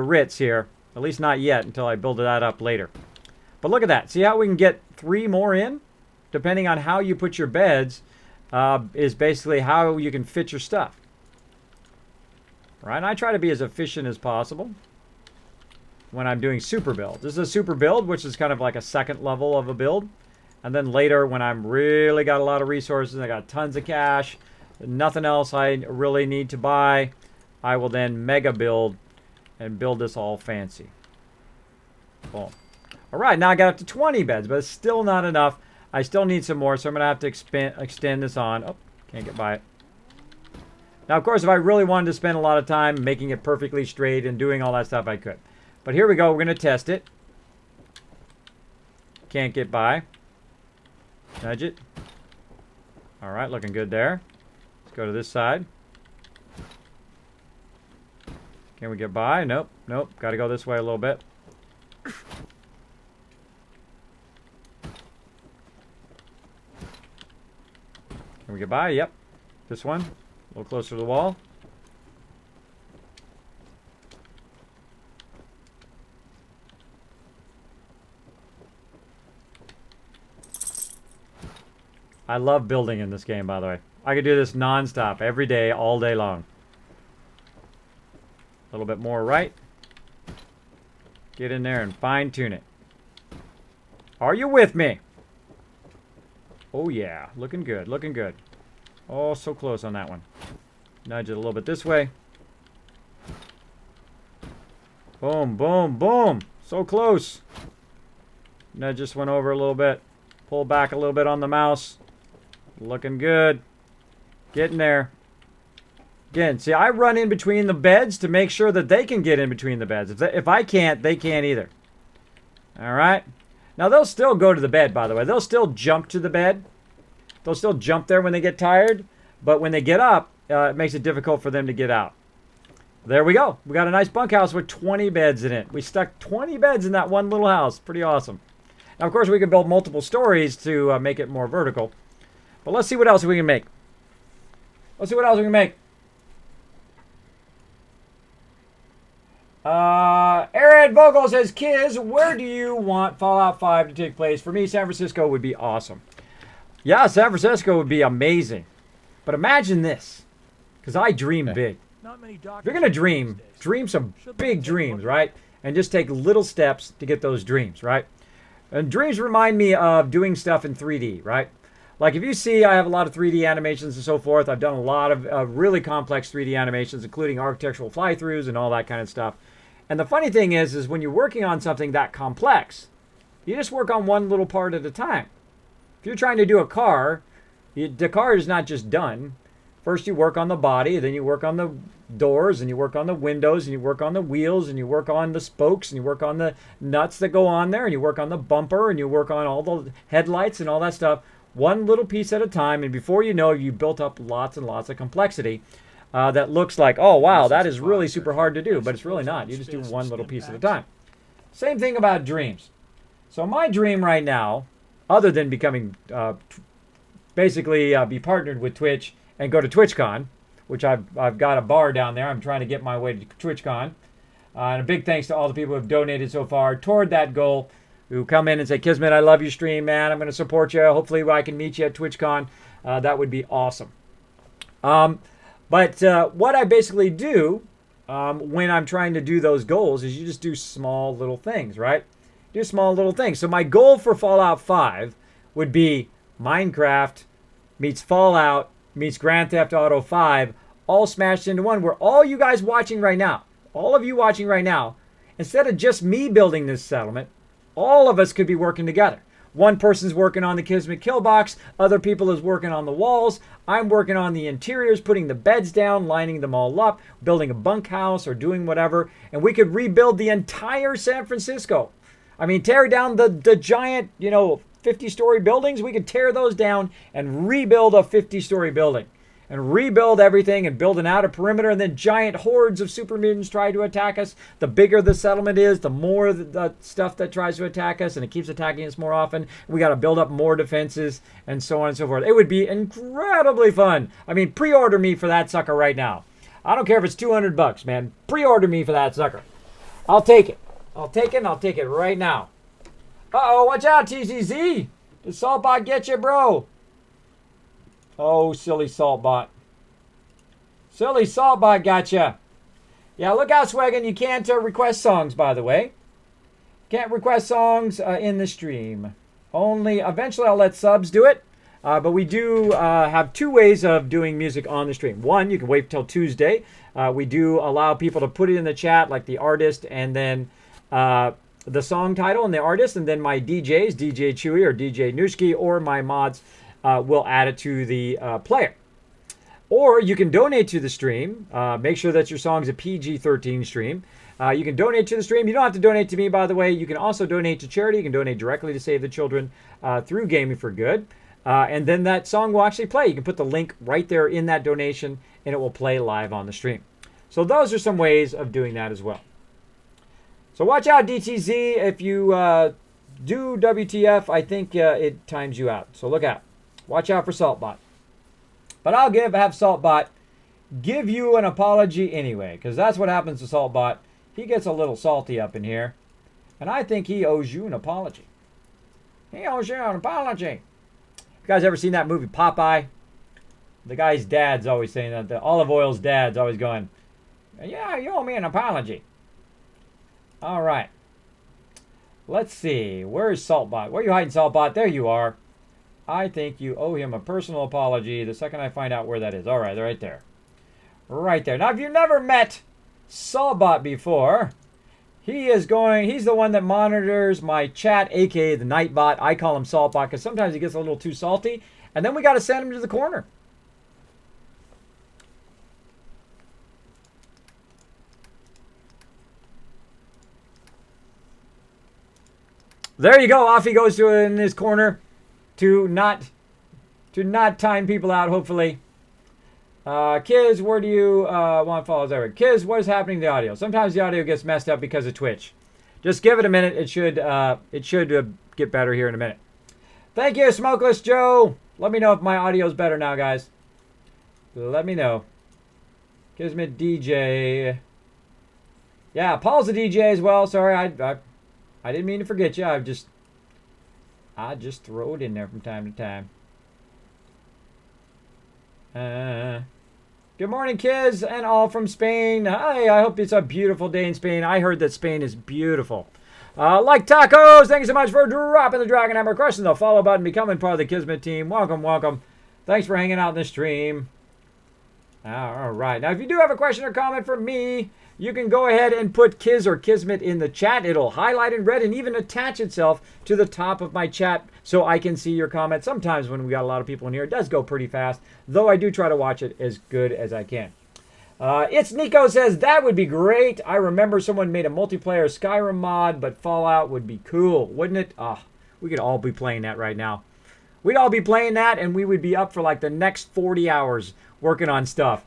Ritz here. At least not yet until I build that up later. But look at that. See how we can get 3 more in? Depending on how you put your beds is basically how you can fit your stuff. Right? And I try to be as efficient as possible when I'm doing super build. This is a super build, which is kind of like a second level of a build. And then later, when I'm really got a lot of resources, I got tons of cash, nothing else I really need to buy, I will then mega build and build this all fancy. Boom. All right, now I got up to 20 beds, but it's still not enough. I still need some more, so I'm going to have to extend this on. Oh, can't get by it. Now, of course, if I really wanted to spend a lot of time making it perfectly straight and doing all that stuff, I could. But here we go. We're going to test it. Can't get by. Nudge it. All right, looking good there. Let's go to this side. Can we get by? Nope, nope. Got to go this way a little bit. Can we get by? Yep. This one. A little closer to the wall. I love building in this game, by the way. I could do this non-stop, every day, all day long. A little bit more right. Get in there and fine-tune it. Are you with me? Oh, yeah. Looking good, looking good. Oh, so close on that one. Nudge it a little bit this way. Boom, boom, boom. So close. Nudge this one over a little bit. Pull back a little bit on the mouse. Looking good. Getting there. Again, see, I run in between the beds to make sure that they can get in between the beds. If I can't, they can't either. All right? Now, they'll still go to the bed, by the way. They'll still jump to the bed. They'll still jump there when they get tired. But when they get up, it makes it difficult for them to get out. There we go. We got a nice bunkhouse with 20 beds in it. We stuck 20 beds in that one little house. Pretty awesome. Now, of course, we can build multiple stories to make it more vertical. But let's see what else we can make. Let's see what else we can make. Aaron Vogel says, Kiz, where do you want Fallout 5 to take place? For me, San Francisco would be awesome. Yeah, San Francisco would be amazing. But imagine this, because I dream big. If you're going to dream some big dreams, right? And just take little steps to get those dreams, right? And dreams remind me of doing stuff in 3D, right? Like if you see, I have a lot of 3D animations and so forth. I've done a lot of really complex 3D animations, including architectural fly-throughs and all that kind of stuff. And the funny thing is when you're working on something that complex, you just work on one little part at a time. If you're trying to do a car, the car is not just done. First you work on the body, then you work on the doors, and you work on the windows, and you work on the wheels, and you work on the spokes, and you work on the nuts that go on there, and you work on the bumper, and you work on all the headlights and all that stuff. One little piece at a time, and before you know, you built up lots and lots of complexity that looks like, oh, wow, that is really super hard to do, but it's really not. You just do one little piece at a time. Same thing about dreams. So my dream right now, other than becoming, basically be partnered with Twitch and go to TwitchCon, which I've got a bar down there. I'm trying to get my way to TwitchCon. And a big thanks to all the people who have donated so far toward that goal, who come in and say, Kismet, I love your stream, man. I'm going to support you. Hopefully I can meet you at TwitchCon. That would be awesome. But what I basically do when I'm trying to do those goals is you just do small little things, right? Do small little things. So my goal for Fallout 5 would be Minecraft meets Fallout meets Grand Theft Auto 5 all smashed into one, where all you guys watching right now, all of you watching right now, instead of just me building this settlement, all of us could be working together. One person's working on the Kismet kill box, other people is working on the walls, I'm working on the interiors, putting the beds down, lining them all up, building a bunkhouse or doing whatever, and we could rebuild the entire San Francisco. I mean, tear down the giant, 50-story buildings. We could tear those down and rebuild a 50-story building and rebuild everything and build an outer perimeter, and then giant hordes of super mutants try to attack us. The bigger the settlement is, the more the stuff that tries to attack us, and it keeps attacking us more often. We got to build up more defenses and so on and so forth. It would be incredibly fun. I mean, pre-order me for that sucker right now. I don't care if it's $200, man. Pre-order me for that sucker. I'll take it. I'll take it, and I'll take it right now. Uh-oh, watch out, TCZ. Did Saltbot get you, bro? Oh, silly Saltbot. Silly Saltbot got you. Yeah, look out, Swaggin. You can't request songs, by the way. Can't request songs in the stream. only. Eventually, I'll let subs do it. But we do have two ways of doing music on the stream. One, you can wait till Tuesday. We do allow people to put it in the chat, like the artist, and then the song title and the artist, and then my DJs, DJ Chewy or DJ Nushki, or my mods will add it to the player. Or you can donate to the stream. Make sure that your song's a PG-13 stream. You can donate to the stream. You don't have to donate to me, by the way. You can also donate to charity. You can donate directly to Save the Children through Gaming for Good. And then that song will actually play. You can put the link right there in that donation, and it will play live on the stream. So those are some ways of doing that as well. So watch out, DTZ. If you do WTF, I think it times you out. So look out. Watch out for Saltbot. But I'll have Saltbot give you an apology anyway, because that's what happens to Saltbot. He gets a little salty up in here, and I think he owes you an apology. He owes you an apology. You guys ever seen that movie Popeye? The guy's dad's always saying that. The Olive Oil's dad's always going, yeah, you owe me an apology. All right. Let's see. Where's Saltbot? Where are you hiding, Saltbot? There you are. I think you owe him a personal apology the second I find out where that is. All right, they're right there. Right there. Now, if you've never met Saltbot before, he's the one that monitors my chat, aka the Nightbot. I call him Saltbot because sometimes he gets a little too salty, and then we got to send him to the corner. There you go. Off he goes to in his corner to not time people out, hopefully. Kiz, where do you want to follow us over? Kiz, what is happening to the audio? Sometimes the audio gets messed up because of Twitch. Just give it a minute. It should get better here in a minute. Thank you, Smokeless Joe. Let me know if my audio is better now, guys. Let me know. Kismet DJ. Yeah, Paul's a DJ as well. Sorry, I didn't mean to forget you. I just throw it in there from time to time. Good morning, kids, and all from Spain. Hi, I hope it's a beautiful day in Spain. I heard that Spain is beautiful. Like tacos, thank you so much for dropping the Dragon Hammer, crushing the follow button, becoming part of the Kismet team. Welcome, welcome. Thanks for hanging out in the stream. All right. Now, if you do have a question or comment for me, you can go ahead and put Kiz or Kismet in the chat. It'll highlight in red and even attach itself to the top of my chat so I can see your comments. Sometimes when we got a lot of people in here, it does go pretty fast, though I do try to watch it as good as I can. It's Nico says, that would be great. I remember someone made a multiplayer Skyrim mod, but Fallout would be cool, wouldn't it? We could all be playing that right now. We'd all be playing that, and we would be up for like the next 40 hours working on stuff.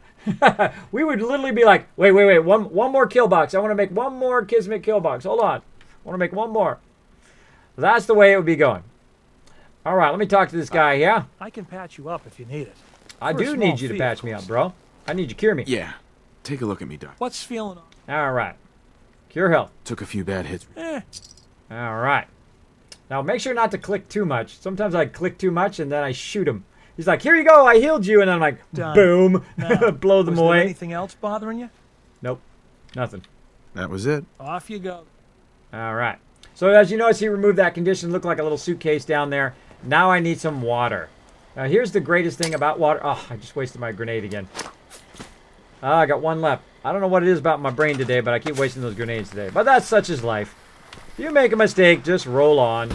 We would literally be like, wait, one more kill box. I want to make one more Kismet kill box. Hold on. I want to make one more. That's the way it would be going. All right, let me talk to this guy here. I can patch you up if you need it. I do need you to patch me up, bro. I need you to cure me. Yeah. Take a look at me, Doc. What's feeling? All right. Cure health. Took a few bad hits. All right. Now, make sure not to click too much. Sometimes I click too much, and then I shoot him. He's like, here you go, I healed you. And then I'm like, done. Boom. Now, blow them was away. There anything else bothering you? Nope. Nothing. That was it. Off you go. All right. So as you notice, he removed that condition. Looked like a little suitcase down there. Now I need some water. Now here's the greatest thing about water. Oh, I just wasted my grenade again. I got one left. I don't know what it is about my brain today, but I keep wasting those grenades today. But that's such is life. If you make a mistake, just roll on.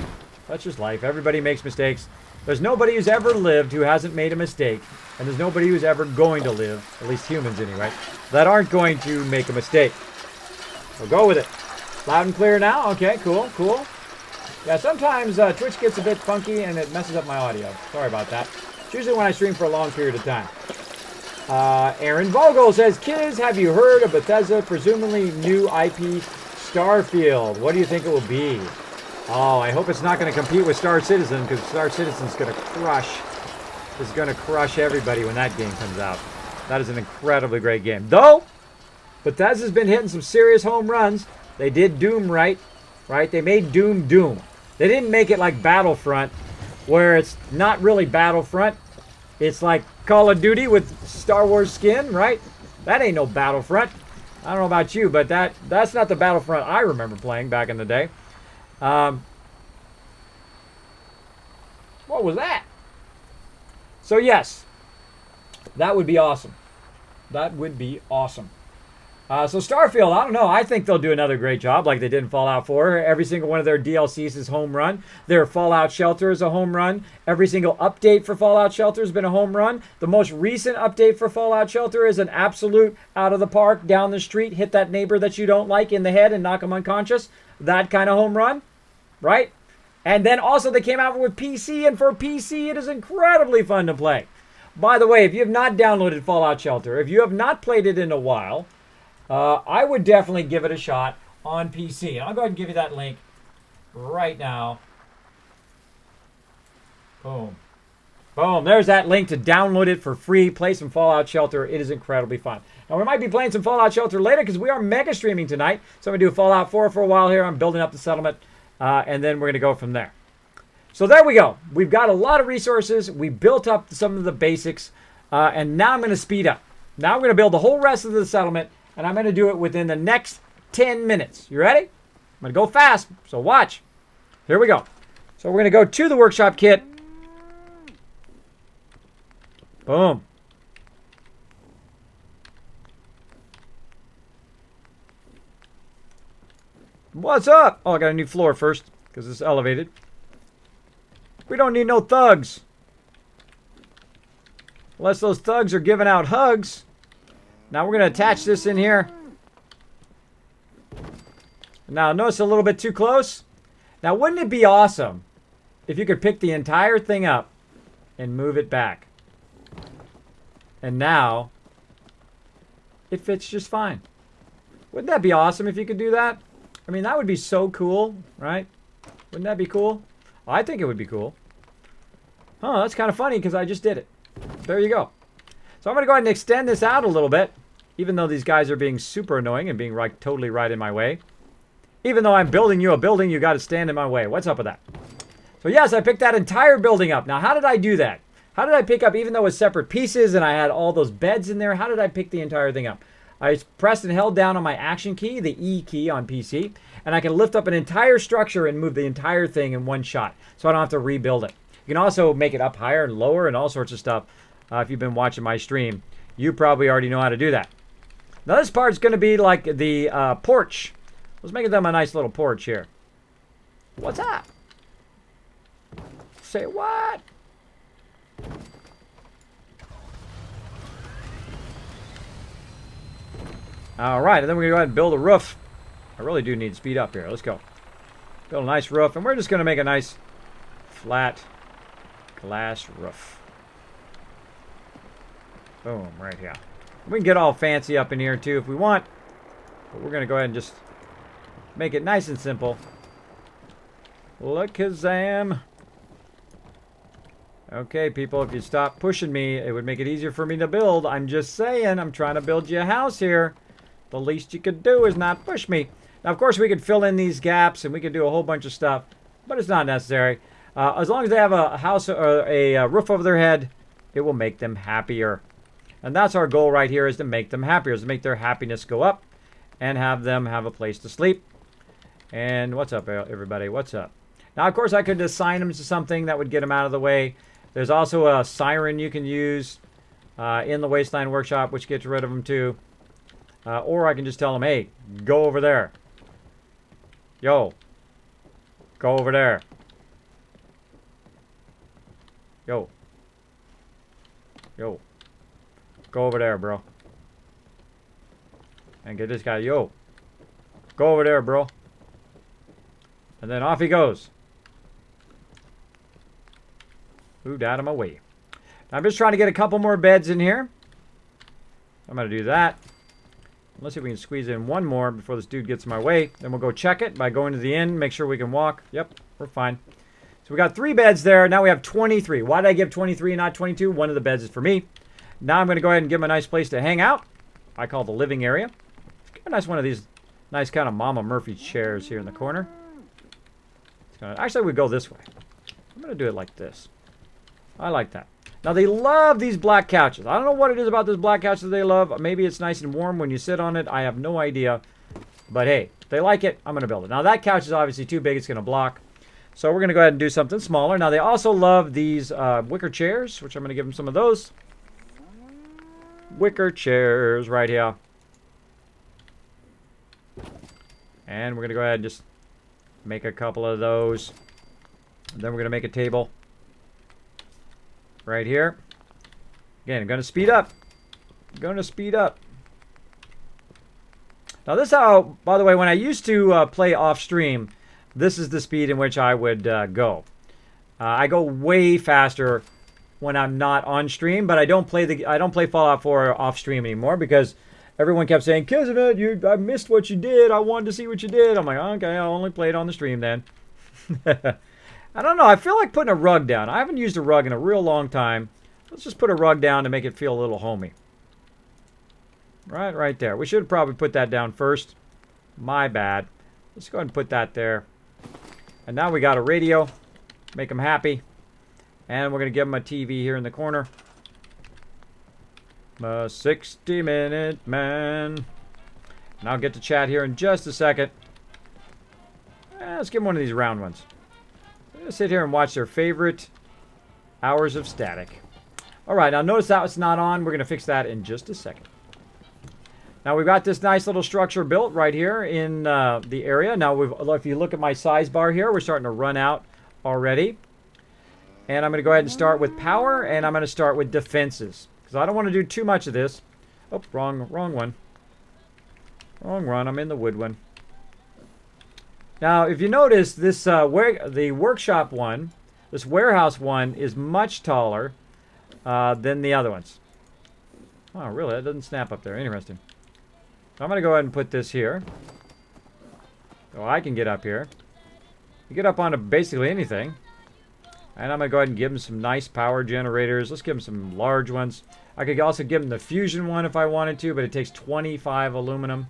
That's just life. Everybody makes mistakes. There's nobody who's ever lived who hasn't made a mistake. And there's nobody who's ever going to live, at least humans anyway, that aren't going to make a mistake. So go with it. Loud and clear now? Okay, cool, cool. Yeah, sometimes Twitch gets a bit funky and it messes up my audio. Sorry about that. It's usually when I stream for a long period of time. Aaron Vogel says, Kids, have you heard of Bethesda presumably new IP Starfield? What do you think it will be? Oh, I hope it's not going to compete with Star Citizen, because Star Citizen's going to crush everybody when that game comes out. That is an incredibly great game. Though, Bethesda's been hitting some serious home runs. They did Doom right? They made Doom Doom. They didn't make it like Battlefront, where it's not really Battlefront. It's like Call of Duty with Star Wars skin, right? That ain't no Battlefront. I don't know about you, but that's not the Battlefront I remember playing back in the day. What was that? So yes, that would be awesome. That would be awesome. So Starfield, I don't know. I think they'll do another great job like they did in Fallout 4. Every single one of their DLCs is home run. Their Fallout Shelter is a home run. Every single update for Fallout Shelter has been a home run. The most recent update for Fallout Shelter is an absolute out of the park, down the street, hit that neighbor that you don't like in the head and knock them unconscious. That kind of home run, right? And then also they came out with PC, and for PC it is incredibly fun to play. By the way, if you have not downloaded Fallout Shelter, if you have not played it in a while, I would definitely give it a shot on PC. And I'll go ahead and give you that link right now. Boom. Boom. There's that link to download it for free. Play some Fallout Shelter. It is incredibly fun. Now, we might be playing some Fallout Shelter later because we are mega streaming tonight. So I'm going to do Fallout 4 for a while here. I'm building up the settlement. And then we're going to go from there. So there we go. We've got a lot of resources. We built up some of the basics. And now I'm going to speed up. Now I'm going to build the whole rest of the settlement. And I'm going to do it within the next 10 minutes. You ready? I'm going to go fast. So watch. Here we go. So we're going to go to the workshop kit. Boom. What's up? Oh, I got a new floor first because it's elevated. We don't need no thugs. Unless those thugs are giving out hugs. Now we're going to attach this in here. Now notice a little bit too close. Now wouldn't it be awesome if you could pick the entire thing up and move it back? And now it fits just fine. Wouldn't that be awesome if you could do that? I mean, that would be so cool, right? Wouldn't that be cool? I think it would be cool. Huh, that's kind of funny because I just did it. There you go. So I'm going to go ahead and extend this out a little bit, even though these guys are being super annoying and being totally right in my way. Even though I'm building you a building, you got to stand in my way. What's up with that? So yes, I picked that entire building up. Now, how did I do that? How did I pick up, even though it was separate pieces and I had all those beds in there, how did I pick the entire thing up? I pressed and held down on my action key, the E key on PC, and I can lift up an entire structure and move the entire thing in one shot, so I don't have to rebuild it. You can also make it up higher and lower and all sorts of stuff. If you've been watching my stream, you probably already know how to do that. Now this part's going to be like the porch. Let's make them a nice little porch here. What's that? Say what? All right, and then we're going to go ahead and build a roof. I really do need to speed up here. Let's go. Build a nice roof, and we're just going to make a nice flat glass roof. Boom, right here. We can get all fancy up in here too if we want, but we're going to go ahead and just make it nice and simple. Look, Kazam. Okay, people, if you stop pushing me, it would make it easier for me to build. I'm just saying, I'm trying to build you a house here. The least you could do is not push me. Now, of course, we could fill in these gaps and we could do a whole bunch of stuff, but it's not necessary. As long as they have a house or a roof over their head, it will make them happier. And that's our goal right here, is to make them happier, is to make their happiness go up and have them have a place to sleep. And what's up, everybody? What's up? Now, of course, I could assign them to something that would get them out of the way. There's also a siren you can use in the Wasteland Workshop, which gets rid of them too. Or I can just tell them, hey, go over there. Yo, go over there. Yo. Yo. Go over there, bro. And get this guy, yo. Go over there, bro. And then off he goes. Moved out of my way. I'm just trying to get a couple more beds in here. I'm going to do that. Let's see if we can squeeze in one more before this dude gets in my way. Then we'll go check it by going to the inn, make sure we can walk. Yep, we're fine. So we got 3 beds there. Now we have 23. Why did I give 23 and not 22? One of the beds is for me. Now I'm going to go ahead and give him a nice place to hang out. I call the living area. Let's get a nice one of these nice kind of Mama Murphy chairs here in the corner. Actually, we go this way. I'm going to do it like this. I like that. Now, they love these black couches. I don't know what it is about this black couch that they love. Maybe it's nice and warm when you sit on it. I have no idea. But hey, if they like it, I'm going to build it. Now, that couch is obviously too big. It's going to block. So we're going to go ahead and do something smaller. Now, they also love these wicker chairs, which I'm going to give them some of those. Wicker chairs right here. And we're going to go ahead and just make a couple of those. And then we're going to make a table right here. Again, I'm going to speed up. Going to speed up. Now this is how, by the way, when I used to play off stream, this is the speed in which I would go. I go way faster when I'm not on stream, but I don't play Fallout 4 off stream anymore because everyone kept saying, Kismet, I missed what you did. I wanted to see what you did. I'm like, okay, I'll only play it on the stream then. I don't know. I feel like putting a rug down. I haven't used a rug in a real long time. Let's just put a rug down to make it feel a little homey. Right there. We should probably put that down first. My bad. Let's go ahead and put that there. And now we got a radio. Make them happy. And we're going to give them a TV here in the corner. A 60-minute man. And I'll get to chat here in just a second. Let's give them one of these round ones. Let's sit here and watch their favorite hours of static. Alright, now notice that it's not on. We're going to fix that in just a second. Now we've got this nice little structure built right here in the area. Now if you look at my size bar here, we're starting to run out already. And I'm going to go ahead and start with power, and I'm going to start with defenses. Because I don't want to do too much of this. Oh, wrong one. Wrong run. I'm in the wood one. Now, if you notice, this the workshop one, this warehouse one, is much taller than the other ones. Oh, really? That doesn't snap up there. Interesting. So I'm going to go ahead and put this here. So I can get up here. You get up onto basically anything. And I'm going to go ahead and give them some nice power generators. Let's give them some large ones. I could also give them the fusion one if I wanted to, but it takes 25 aluminum.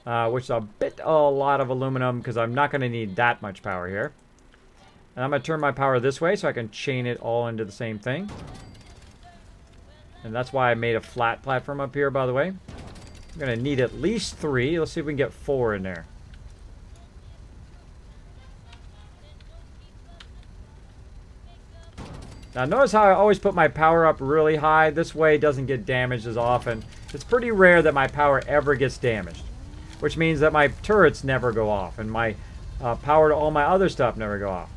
Which is a lot of aluminum because I'm not going to need that much power here. And I'm going to turn my power this way so I can chain it all into the same thing. And that's why I made a flat platform up here, by the way. I'm going to need at least 3. Let's see if we can get 4 in there. Now notice how I always put my power up really high. This way it doesn't get damaged as often. It's pretty rare that my power ever gets damaged. Which means that my turrets never go off. And my power to all my other stuff never go off.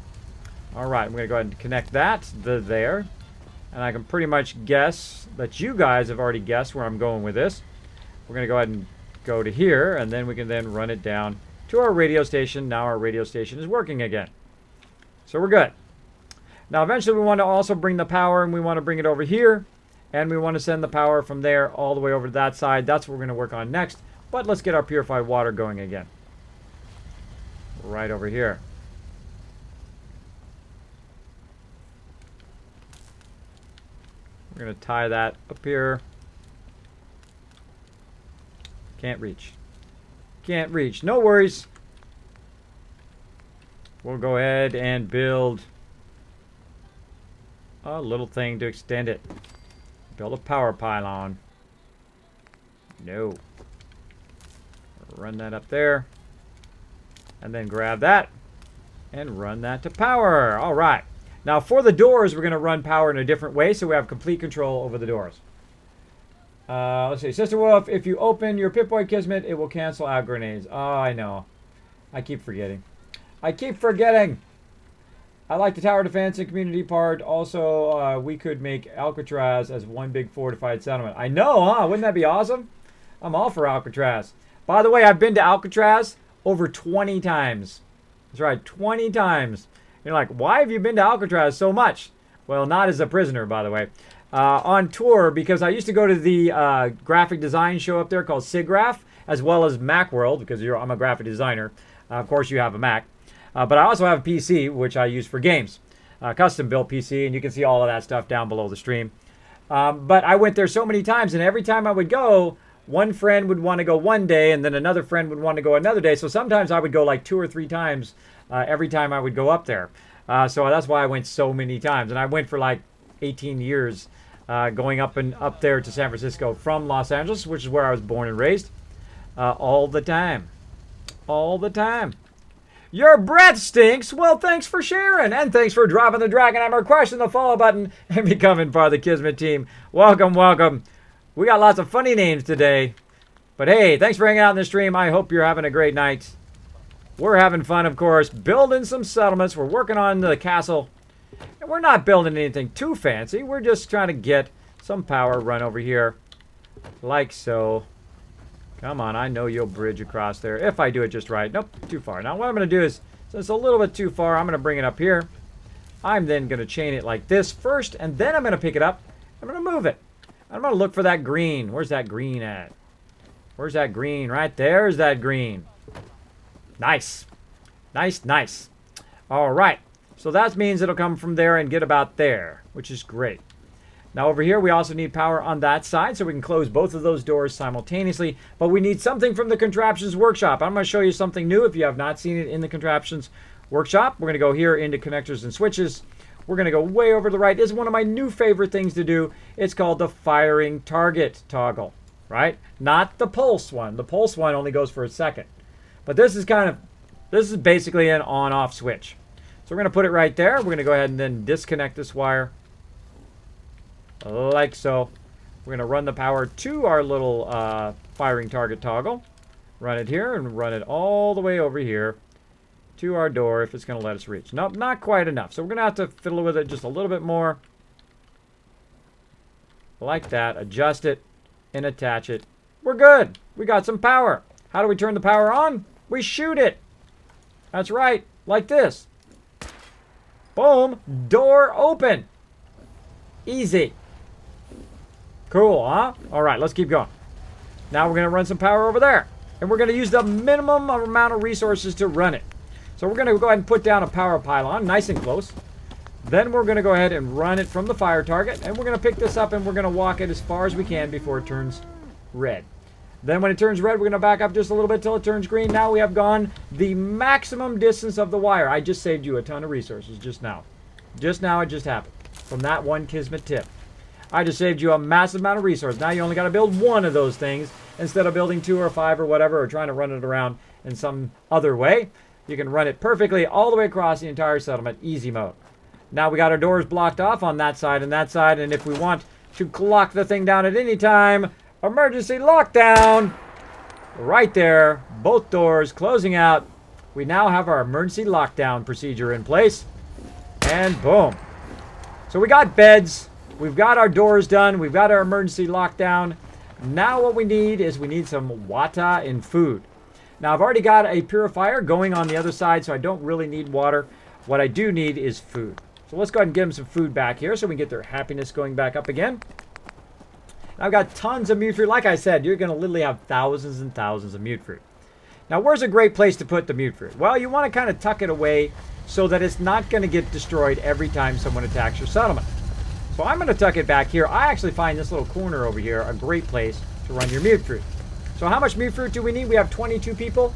Alright, I'm going to go ahead and connect that there. And I can pretty much guess that you guys have already guessed where I'm going with this. We're going to go ahead and go to here. And then we can then run it down to our radio station. Now our radio station is working again. So we're good. Now eventually we want to also bring the power, and we want to bring it over here. And we want to send the power from there all the way over to that side. That's what we're going to work on next. But let's get our purified water going again. Right over here. We're going to tie that up here. Can't reach. Can't reach. No worries. We'll go ahead and build a little thing to extend it. Build a power pylon. No. Run that up there. And then grab that. And run that to power. Alright. Now for the doors, we're going to run power in a different way, so we have complete control over the doors. Let's see. Sister Wolf, if you open your Pip-Boy Kismet, it will cancel out grenades. Oh, I know. I keep forgetting. I keep forgetting. I like the tower defense and community part. Also, we could make Alcatraz as one big fortified settlement. I know, huh? Wouldn't that be awesome? I'm all for Alcatraz. By the way, I've been to Alcatraz over 20 times. That's right, 20 times. You're like, why have you been to Alcatraz so much? Well, not as a prisoner, by the way. On tour, because I used to go to the graphic design show up there called SIGGRAPH, as well as Macworld, because I'm a graphic designer. Of course, you have a Mac. But I also have a PC, which I use for games. Custom-built PC, and you can see all of that stuff down below the stream. But I went there so many times, and every time I would go, one friend would want to go one day, and then another friend would want to go another day. So sometimes I would go like 2 or 3 times every time I would go up there. So that's why I went so many times. And I went for like 18 years going up there to San Francisco from Los Angeles, which is where I was born and raised, all the time. All the time. Your breath stinks? Well, thanks for sharing. And thanks for dropping the Dragon Hammer, crushing the follow button, and becoming part of the Kismet team. Welcome, welcome. We got lots of funny names today. But hey, thanks for hanging out in the stream. I hope you're having a great night. We're having fun, of course, building some settlements. We're working on the castle. And we're not building anything too fancy. We're just trying to get some power run over here. Like so. Come on, I know you'll bridge across there if I do it just right. Nope, too far. Now what I'm going to do is, since it's a little bit too far, I'm going to bring it up here. I'm then going to chain it like this first, and then I'm going to pick it up. I'm going to move it. I'm going to look for that green. Where's that green at? Where's that green? Right there's that green. Nice. Nice, nice. All right. So that means it'll come from there and get about there, which is great. Now over here, we also need power on that side, so we can close both of those doors simultaneously. But we need something from the Contraptions Workshop. I'm going to show you something new if you have not seen it in the Contraptions Workshop. We're going to go here into Connectors and Switches. We're going to go way over to the right. This is one of my new favorite things to do. It's called the Firing Target toggle, right? Not the Pulse one. The Pulse one only goes for a second. But this is basically an on-off switch. So we're going to put it right there. We're going to go ahead and then disconnect this wire. Like so. We're going to run the power to our little firing target toggle. Run it here and run it all the way over here to our door if it's going to let us reach. Nope, not quite enough. So we're going to have to fiddle with it just a little bit more. Like that. Adjust it and attach it. We're good. We got some power. How do we turn the power on? We shoot it. That's right. Like this. Boom. Door open. Easy. Cool, huh? All right, let's keep going. Now we're going to run some power over there. And we're going to use the minimum amount of resources to run it. So we're going to go ahead and put down a power pylon, nice and close. Then we're going to go ahead and run it from the fire target. And we're going to pick this up and we're going to walk it as far as we can before it turns red. Then when it turns red, we're going to back up just a little bit till it turns green. Now we have gone the maximum distance of the wire. I just saved you a ton of resources just now. Just now it just happened. From that one Kismet tip. I just saved you a massive amount of resources. Now you only got to build one of those things instead of building 2 or 5 or whatever, or trying to run it around in some other way. You can run it perfectly all the way across the entire settlement, easy mode. Now we got our doors blocked off on that side, and if we want to lock the thing down at any time, emergency lockdown. Right there, both doors closing out. We now have our emergency lockdown procedure in place. And boom. So we got beds. We've got our doors done. We've got our emergency lockdown. Now what we need is we need some water and food. Now I've already got a purifier going on the other side, so I don't really need water. What I do need is food. So let's go ahead and get them some food back here so we can get their happiness going back up again. I've got tons of mute fruit. Like I said, you're going to literally have thousands and thousands of mute fruit. Now where's a great place to put the mute fruit? Well, you want to kind of tuck it away so that it's not going to get destroyed every time someone attacks your settlement. So I'm going to tuck it back here. I actually find this little corner over here a great place to run your mute fruit. So how much mute fruit do we need? We have 22 people,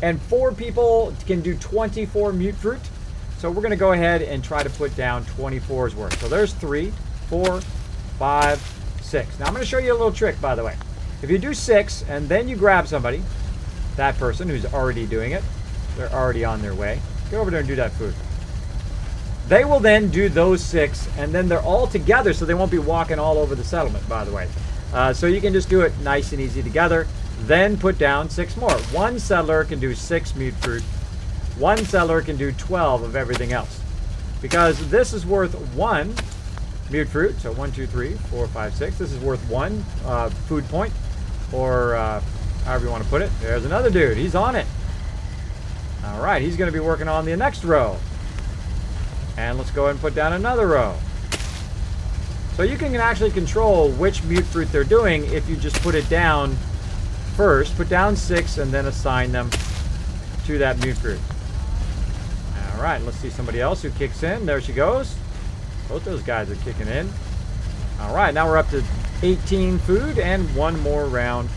and 4 people can do 24 mute fruit. So we're going to go ahead and try to put down 24's worth. So there's 3, 4, 5, 6. Now I'm going to show you a little trick, by the way. If you do 6 and then you grab somebody, that person who's already doing it, they're already on their way. Go over there and do that food. They will then do those 6, and then they're all together, so they won't be walking all over the settlement, by the way. So you can just do it nice and easy together. Then put down 6 more. 1 settler can do 6 mute fruit. 1 settler can do 12 of everything else. Because this is worth 1 mute fruit. So 1, 2, 3, 4, 5, 6. This is worth 1 food point. Or however you want to put it. There's another dude. He's on it. All right. He's going to be working on the next row. And let's go ahead and put down another row. So you can actually control which mute fruit they're doing if you just put it down first. Put down 6 and then assign them to that mute fruit. All right, let's see somebody else who kicks in. There she goes. Both those guys are kicking in. All right, now we're up to 18 food and 1 more round.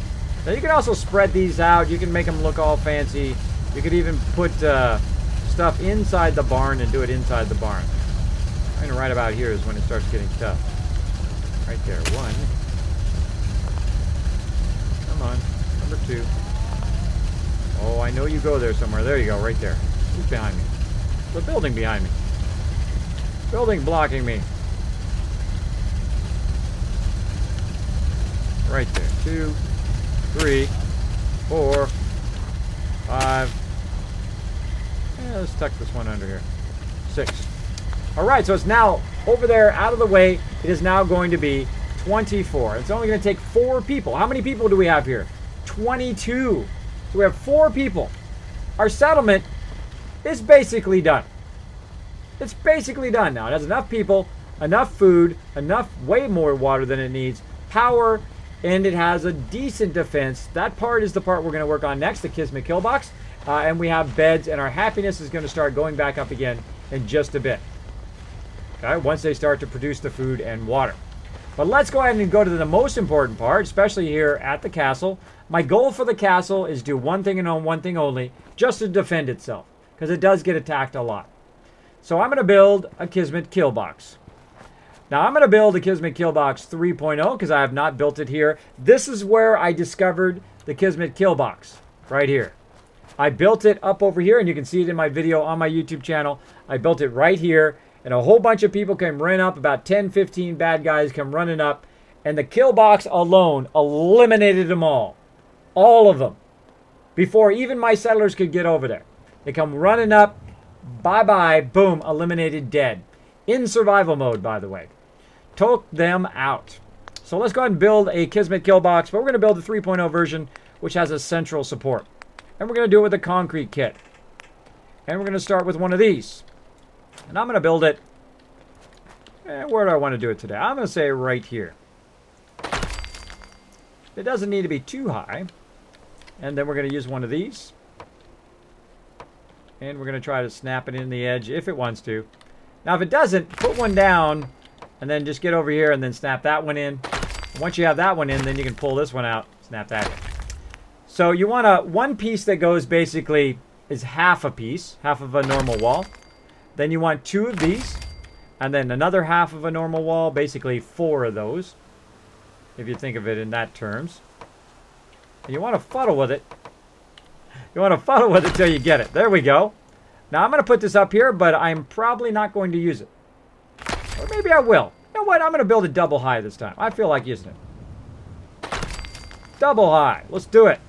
Now you can also spread these out. You can make them look all fancy. You could even put stuff inside the barn and do it inside the barn. And right about here is when it starts getting tough. Right there, 1. Come on, number 2. Oh, I know you go there somewhere. There you go, right there. Who's behind me? The building behind me. Building blocking me. Right there. 2, 3, 4, 5. Yeah, let's tuck this one under here. 6. Alright, so it's now over there, out of the way. It is now going to be 24. It's only going to take 4 people. How many people do we have here? 22. So we have 4 people. Our settlement is basically done. It's basically done now. It has enough people, enough food, enough, way more water than it needs, power, and it has a decent defense. That part is the part we're going to work on next, the Kismet kill box. And we have beds, and our happiness is going to start going back up again in just a bit. Okay, once they start to produce the food and water. But let's go ahead and go to the most important part, especially here at the castle. My goal for the castle is do one thing and one thing only, just to defend itself, because it does get attacked a lot. So I'm going to build a Kismet kill box. Now I'm going to build a Kismet kill box 3.0 because I have not built it here. This is where I discovered the Kismet kill box, right here. I built it up over here, and you can see it in my video on my YouTube channel. I built it right here, and a whole bunch of people came running up, about 10, 15 bad guys come running up, and the kill box alone eliminated them all. All of them. Before even my settlers could get over there. They come running up, bye-bye, boom, eliminated, dead. In survival mode, by the way. Took them out. So let's go ahead and build a Kismet kill box, but we're going to build a 3.0 version, which has a central support. And we're going to do it with a concrete kit. And we're going to start with one of these. And I'm going to build it. Where do I want to do it today? I'm going to say right here. It doesn't need to be too high. And then we're going to use one of these. And we're going to try to snap it in the edge if it wants to. Now if it doesn't, put one down. And then just get over here and then snap that one in. And once you have that one in, then you can pull this one out. Snap that in. So you want one piece that goes basically is half a piece. Half of a normal wall. Then you want 2 of these. And then another half of a normal wall. Basically 4 of those. If you think of it in that terms. And you want to fuddle with it. You want to fuddle with it till you get it. There we go. Now I'm going to put this up here, but I'm probably not going to use it. Or maybe I will. You know what? I'm going to build a double high this time. I feel like using it. Double high. Let's do it.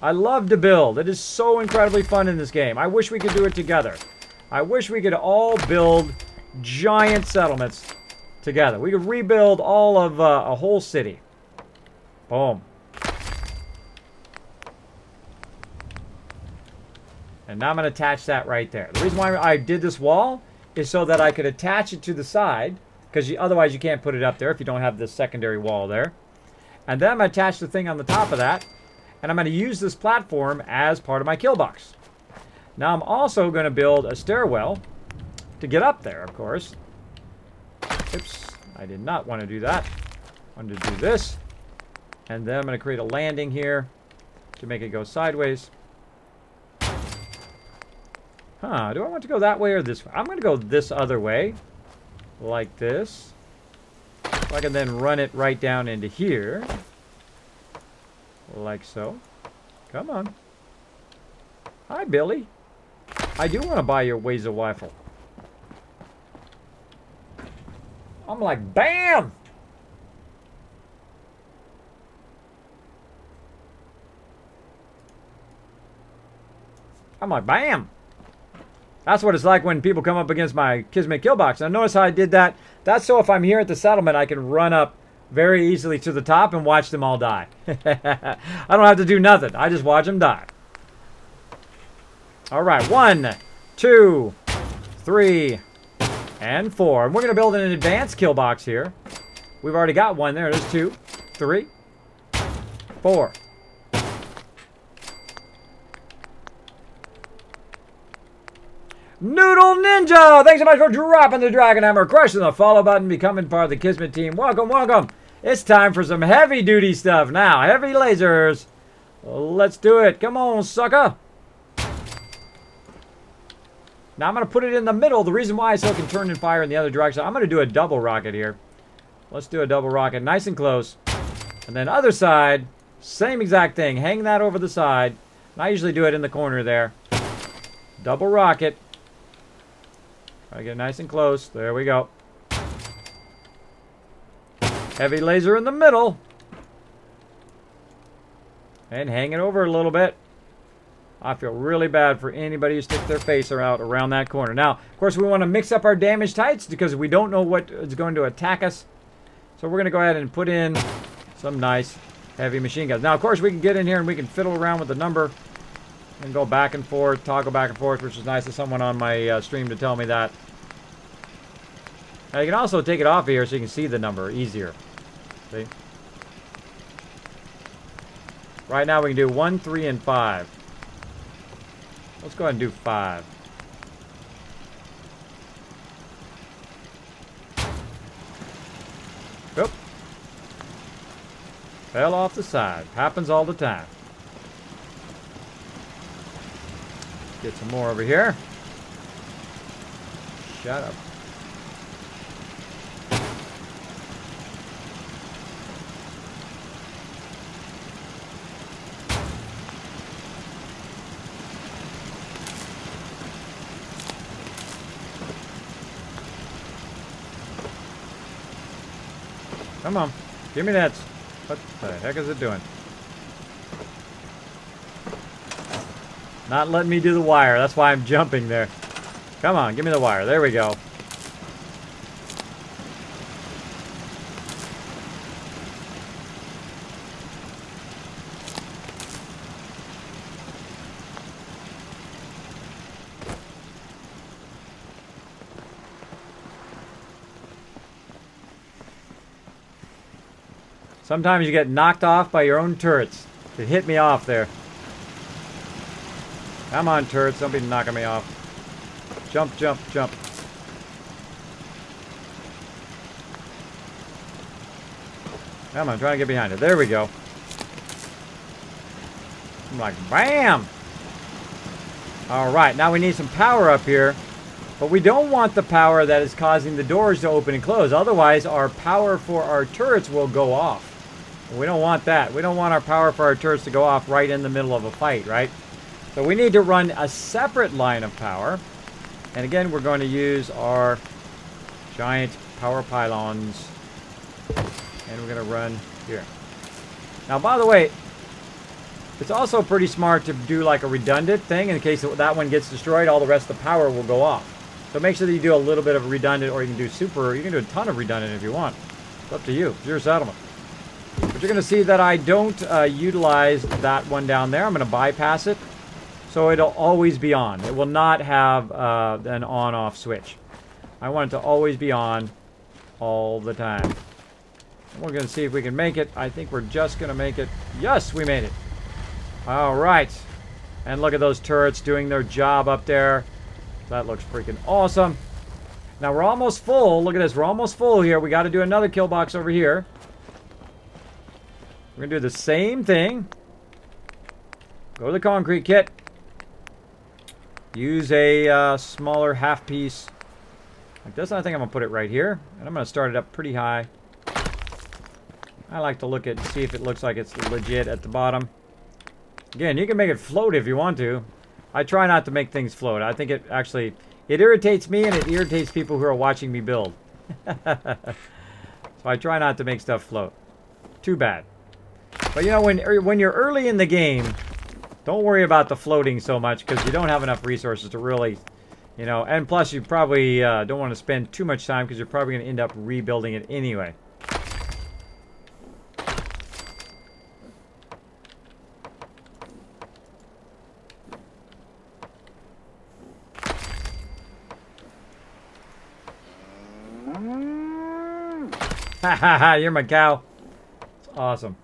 I love to build. It is so incredibly fun in this game. I wish we could do it together. I wish we could all build giant settlements together. We could rebuild all of a whole city. Boom. And now I'm going to attach that right there. The reason why I did this wall is so that I could attach it to the side, because otherwise you can't put it up there if you don't have this secondary wall there. And then I'm going to attach the thing on the top of that, and I'm going to use this platform as part of my kill box. Now I'm also going to build a stairwell to get up there, of course. Oops, I did not want to do that. I wanted to do this. And then I'm going to create a landing here to make it go sideways. Huh, do I want to go that way or this way? I'm going to go this other way. Like this. So I can then run it right down into here. Like so. Come on. Hi, Billy. I do want to buy your ways of waffle. I'm like, BAM! I'm like, BAM! That's what it's like when people come up against my Kismet kill box. Now notice how I did that? That's so if I'm here at the settlement, I can run up very easily to the top and watch them all die. I don't have to do nothing. I just watch them die. All right, 1, 2, 3, and 4. And we're going to build an advanced kill box here. We've already got one there. There's 2, 3, 4. Noodle Ninja! Thanks so much for dropping the Dragon Hammer, crushing the follow button, becoming part of the Kismet team. Welcome, welcome. It's time for some heavy duty stuff now. Heavy lasers. Let's do it. Come on, sucker. Now I'm going to put it in the middle. The reason why is so it can turn and fire in the other direction. I'm going to do a double rocket here. Let's do a double rocket nice and close. And then other side, same exact thing. Hang that over the side. And I usually do it in the corner there. Double rocket. Try to get nice and close. There we go. Heavy laser in the middle. And hang it over a little bit. I feel really bad for anybody who sticks their face out around that corner. Now, of course, we want to mix up our damage types because we don't know what is going to attack us. So we're going to go ahead and put in some nice heavy machine guns. Now, of course, we can get in here and we can fiddle around with the number and go back and forth, toggle back and forth, which is nice of someone on my stream to tell me that. Now, you can also take it off here so you can see the number easier. See? Right now, we can do 1, 3, and 5. Let's go ahead and do 5. Oop. Fell off the side. Happens all the time. Get some more over here. Shut up. Come on. Give me that. What the heck is it doing? Not letting me do the wire. That's why I'm jumping there. Come on. Give me the wire. There we go. Sometimes you get knocked off by your own turrets. It hit me off there. Come on, turrets. Don't be knocking me off. Jump, jump, jump. Come on, I'm trying to get behind it. There we go. I'm like, bam! Alright, now we need some power up here. But we don't want the power that is causing the doors to open and close. Otherwise, our power for our turrets will go off. We don't want that. We don't want our power for our turrets to go off right in the middle of a fight, right? So we need to run a separate line of power. And again, we're going to use our giant power pylons. And we're going to run here. Now, by the way, it's also pretty smart to do like a redundant thing. In case that one gets destroyed, all the rest of the power will go off. So make sure that you do a little bit of redundant, or you can do you can do a ton of redundant if you want. It's up to you. It's your settlement. But you're going to see that I don't utilize that one down there. I'm going to bypass it. So it'll always be on. It will not have an on-off switch. I want it to always be on all the time. And we're going to see if we can make it. I think we're just going to make it. Yes, we made it. All right. And look at those turrets doing their job up there. That looks freaking awesome. Now we're almost full. Look at this. We're almost full here. We got to do another kill box over here. We're going to do the same thing. Go to the concrete kit. Use a smaller half piece. Like this, I think I'm going to put it right here. And I'm going to start it up pretty high. I like to look at, see if it looks like it's legit at the bottom. Again, you can make it float if you want to. I try not to make things float. I think it actually, it irritates me and it irritates people who are watching me build. So I try not to make stuff float. Too bad. But you know, when you're early in the game, don't worry about the floating so much because you don't have enough resources to really, you know, and plus you probably don't want to spend too much time because you're probably going to end up rebuilding it anyway. Ha ha ha, you're my cow. It's awesome.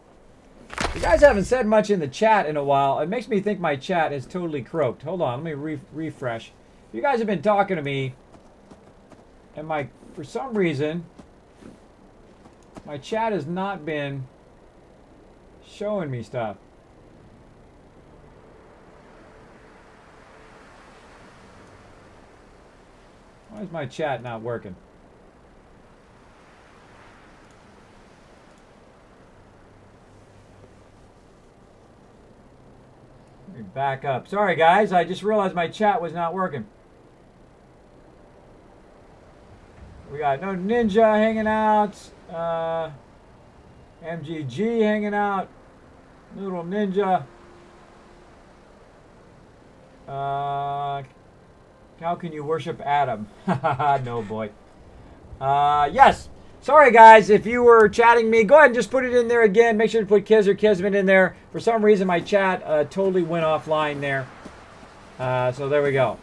You guys haven't said much in the chat in a while. It makes me think my chat is totally croaked. Hold on, let me refresh. You guys have been talking to me, and for some reason, my chat has not been showing me stuff. Why is my chat not working? back up. Sorry, guys. I just realized my chat was not working. We got no Ninja hanging out. MGG hanging out. Noodle Ninja. How can you worship Adam? No, boy. Yes. Sorry, guys. If you were chatting me, go ahead and just put it in there again. Make sure to put Kiz or Kismet in there. For some reason, my chat totally went offline there. So there we go.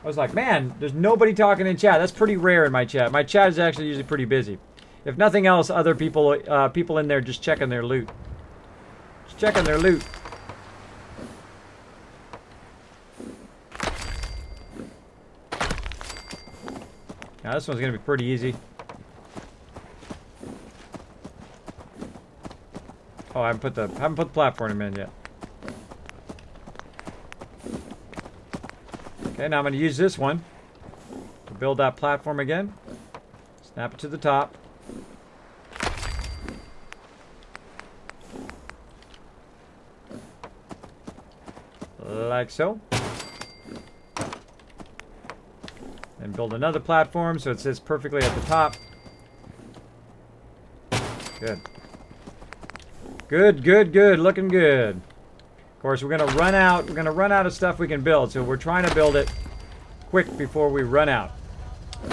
I was like, man, there's nobody talking in chat. That's pretty rare in my chat. My chat is actually usually pretty busy. If nothing else, other people people in there just checking their loot. Just checking their loot. Now this one's gonna be pretty easy. Oh, I haven't put the platform in yet. Okay, now I'm gonna use this one to build that platform again. Snap it to the top. Like so. And build another platform so it sits perfectly at the top. Good. Good, good, good. Looking good. Of course, we're gonna run out. We're gonna run out of stuff we can build, so we're trying to build it quick before we run out.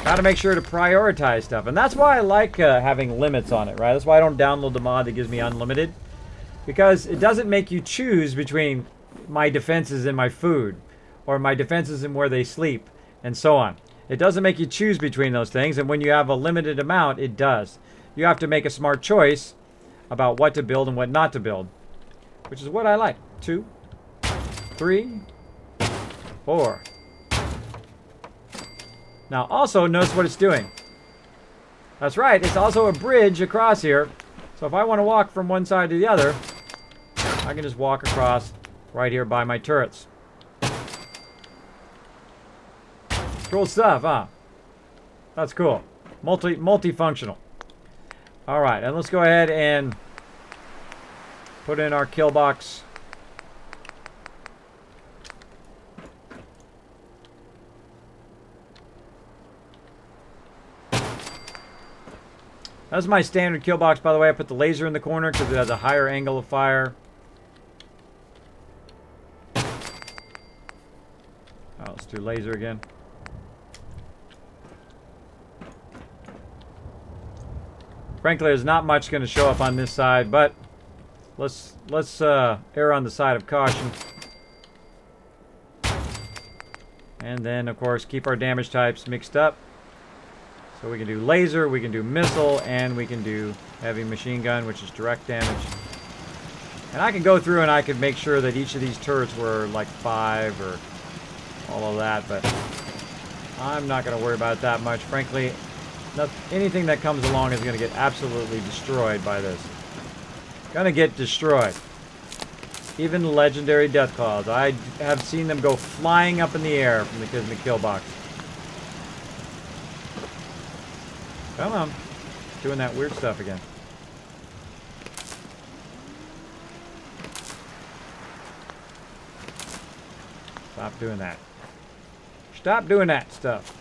Got to make sure to prioritize stuff, and that's why I like having limits on it, right? That's why I don't download the mod that gives me unlimited, because it doesn't make you choose between my defenses and my food, or my defenses and where they sleep, and so on. It doesn't make you choose between those things, and when you have a limited amount, it does. You have to make a smart choice about what to build and what not to build, which is what I like. 2, 3, 4. Now, also, notice what it's doing. That's right, it's also a bridge across here. So if I want to walk from one side to the other, I can just walk across right here by my turrets. Cool stuff, huh? That's cool. Multifunctional. All right, and let's go ahead and put in our kill box. That's my standard kill box, by the way. I put the laser in the corner because it has a higher angle of fire. Oh, let's do laser again. Frankly, there's not much going to show up on this side, but let's err on the side of caution. And then, of course, keep our damage types mixed up. So we can do laser, we can do missile, and we can do heavy machine gun, which is direct damage. And I can go through and I can make sure that each of these turrets were like 5 or all of that, but I'm not going to worry about it that much. Frankly, anything that comes along is going to get absolutely destroyed by this. Going to get destroyed. Even legendary death claws. I have seen them go flying up in the air from the Kismet kill box. Come on. Doing that weird stuff again. Stop doing that. Stop doing that stuff.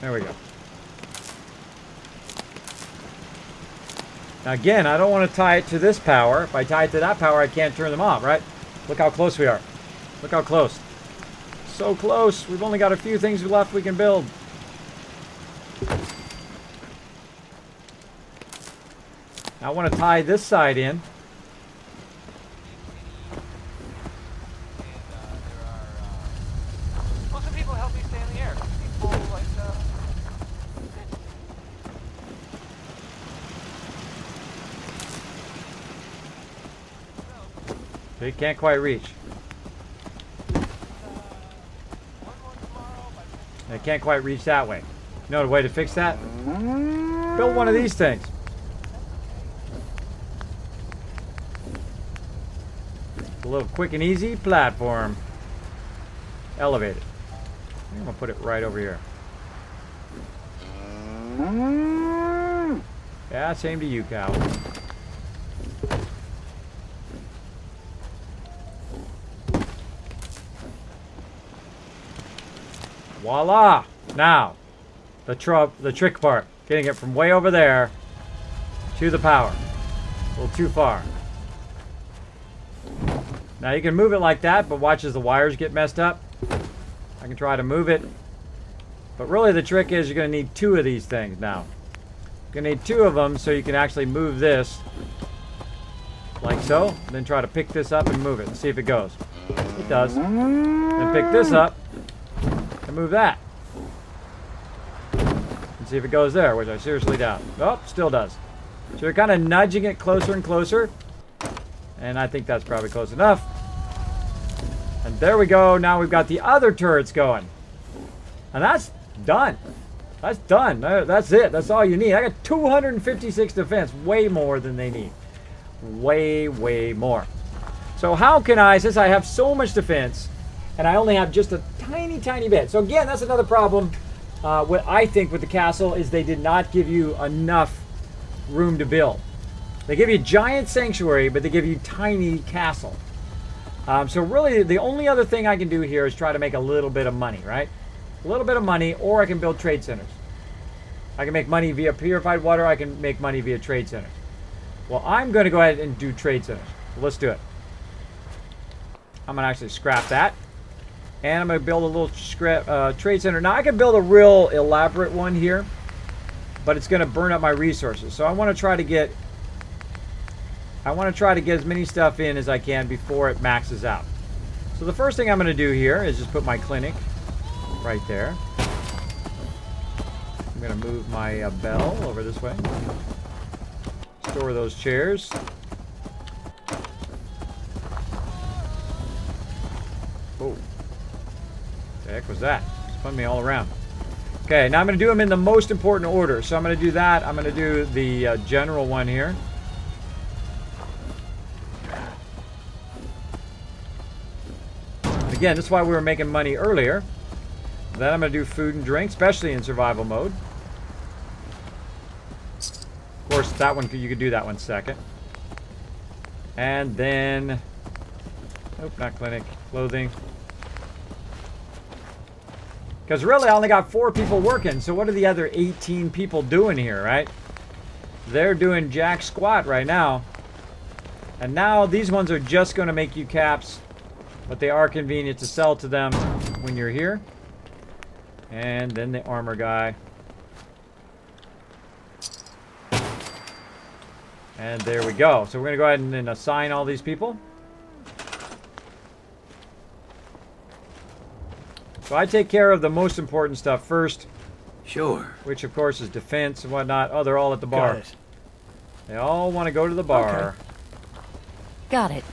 There we go. Now again, I don't want to tie it to this power. If I tie it to that power, I can't turn them off, right? Look how close we are. Look how close. So close. We've only got a few things left we can build. Now I want to tie this side in. Well, some people help me stay in the air. People like, They can't quite reach. They can't quite reach that way. You know the way to fix that? Build one of these things. A little quick and easy platform. Elevated. I'm gonna put it right over here. Yeah, same to you, cow. Voila! Now, the trick part. Getting it from way over there to the power. A little too far. Now you can move it like that, but watch as the wires get messed up. I can try to move it. But really the trick is you're going to need 2 of these things now. You're going to need 2 of them so you can actually move this. Like so. And then try to pick this up and move it and see if it goes. It does. Then pick this up and move that. And see if it goes there, which I seriously doubt. Oh, still does. So you're kind of nudging it closer and closer. And I think that's probably close enough. And there we go. Now we've got the other turrets going. And that's done. That's done. That's it. That's all you need. I got 256 defense. Way more than they need. Way, way more. So how can I, since I have so much defense, and I only have just a tiny, tiny bit. So again, that's another problem, what I think with the castle, is they did not give you enough room to build. They give you giant sanctuary, but they give you tiny castle. So really, the only other thing I can do here is try to make a little bit of money, right? A little bit of money, or I can build trade centers. I can make money via purified water. I can make money via trade centers. Well, I'm going to go ahead and do trade centers. So let's do it. I'm going to actually scrap that. And I'm going to build a little trade center. Now, I can build a real elaborate one here, but it's going to burn up my resources. So I want to try to get as many stuff in as I can before it maxes out. So the first thing I'm going to do here is just put my clinic right there. I'm going to move my bell over this way. Store those chairs. Oh. The heck was that? Spun me all around. Okay, now I'm going to do them in the most important order. So I'm going to do that. I'm going to do the general one here. Again, this is why we were making money earlier. Then I'm going to do food and drink, especially in survival mode. Of course, that one, you could do that one second. And then... Nope, not clinic. Clothing. Because really, I only got 4 people working. So what are the other 18 people doing here, right? They're doing jack squat right now. And now these ones are just going to make you caps. But they are convenient to sell to them when you're here. And then the armor guy. And there we go. So we're going to go ahead and then assign all these people. So I take care of the most important stuff first. Sure. Which, of course, is defense and whatnot. Oh, they're all at the bar. Got it. They all want to go to the bar. Okay. Got it.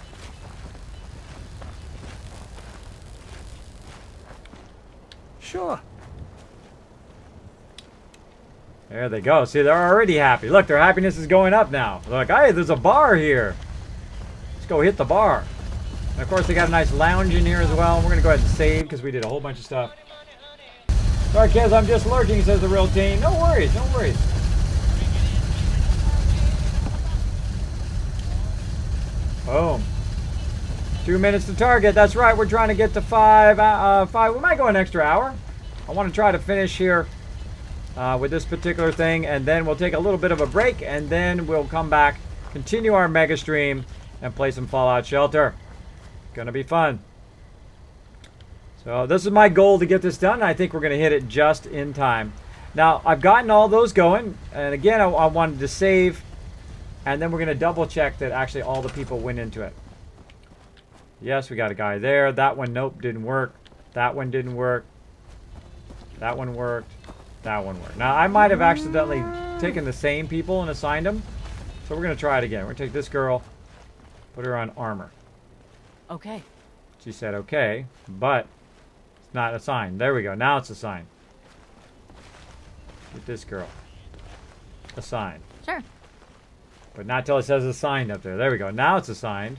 Sure. There they go. See, they're already happy. Look, their happiness is going up now. They're like, hey, there's a bar here. Let's go hit the bar. And of course, they got a nice lounge in here as well. We're going to go ahead and save because we did a whole bunch of stuff. Sorry, kids, I'm just lurking, says the real team. No worries, no worries. Boom. 2 minutes to target. That's right. We're trying to get to 5. We might go an extra hour. I want to try to finish here with this particular thing, and then we'll take a little bit of a break, and then we'll come back, continue our mega stream, and play some Fallout Shelter. Gonna be fun. So this is my goal to get this done. I think we're gonna hit it just in time. Now I've gotten all those going, and again I wanted to save, and then we're gonna double check that actually all the people went into it. Yes, we got a guy there. That one, nope, didn't work. That one didn't work. That one worked. That one worked. Now I might have accidentally taken the same people and assigned them, so we're gonna try it again. We're gonna take this girl, put her on armor. Okay. She said okay, but it's not assigned. There we go. Now it's assigned. Get this girl. Assigned. Sure. But not till it says assigned up there. There we go. Now it's assigned.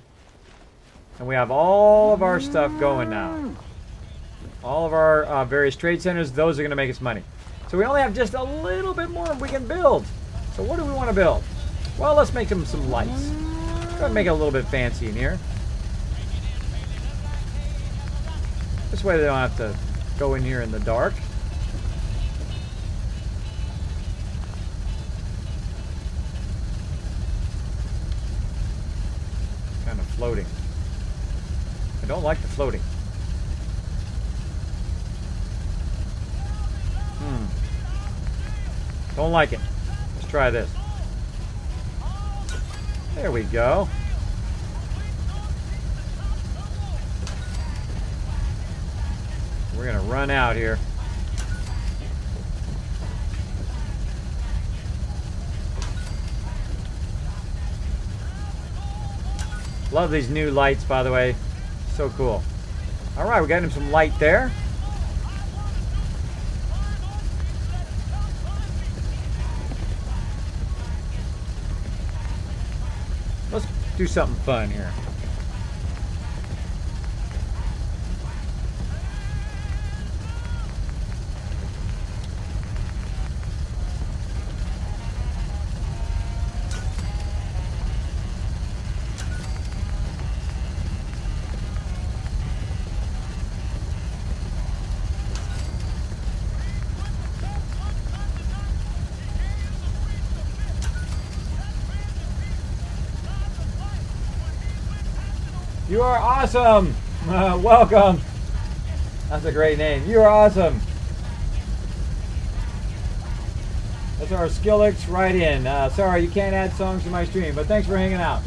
And we have all of our stuff going now. All of our various trade centers, those are going to make us money. So we only have just a little bit more we can build. So what do we want to build? Well, let's make them some lights. Let's go ahead and make it a little bit fancy in here. This way they don't have to go in here in the dark. Kind of floating. I don't like the floating. Don't like it. Let's try this. There we go. We're gonna run out here. Love these new lights, by the way. So cool. All right, we got him some light there. Let's do something fun here. You are awesome! Welcome! That's a great name. You are awesome! That's our Skillix right in. Sorry, you can't add songs to my stream, but thanks for hanging out.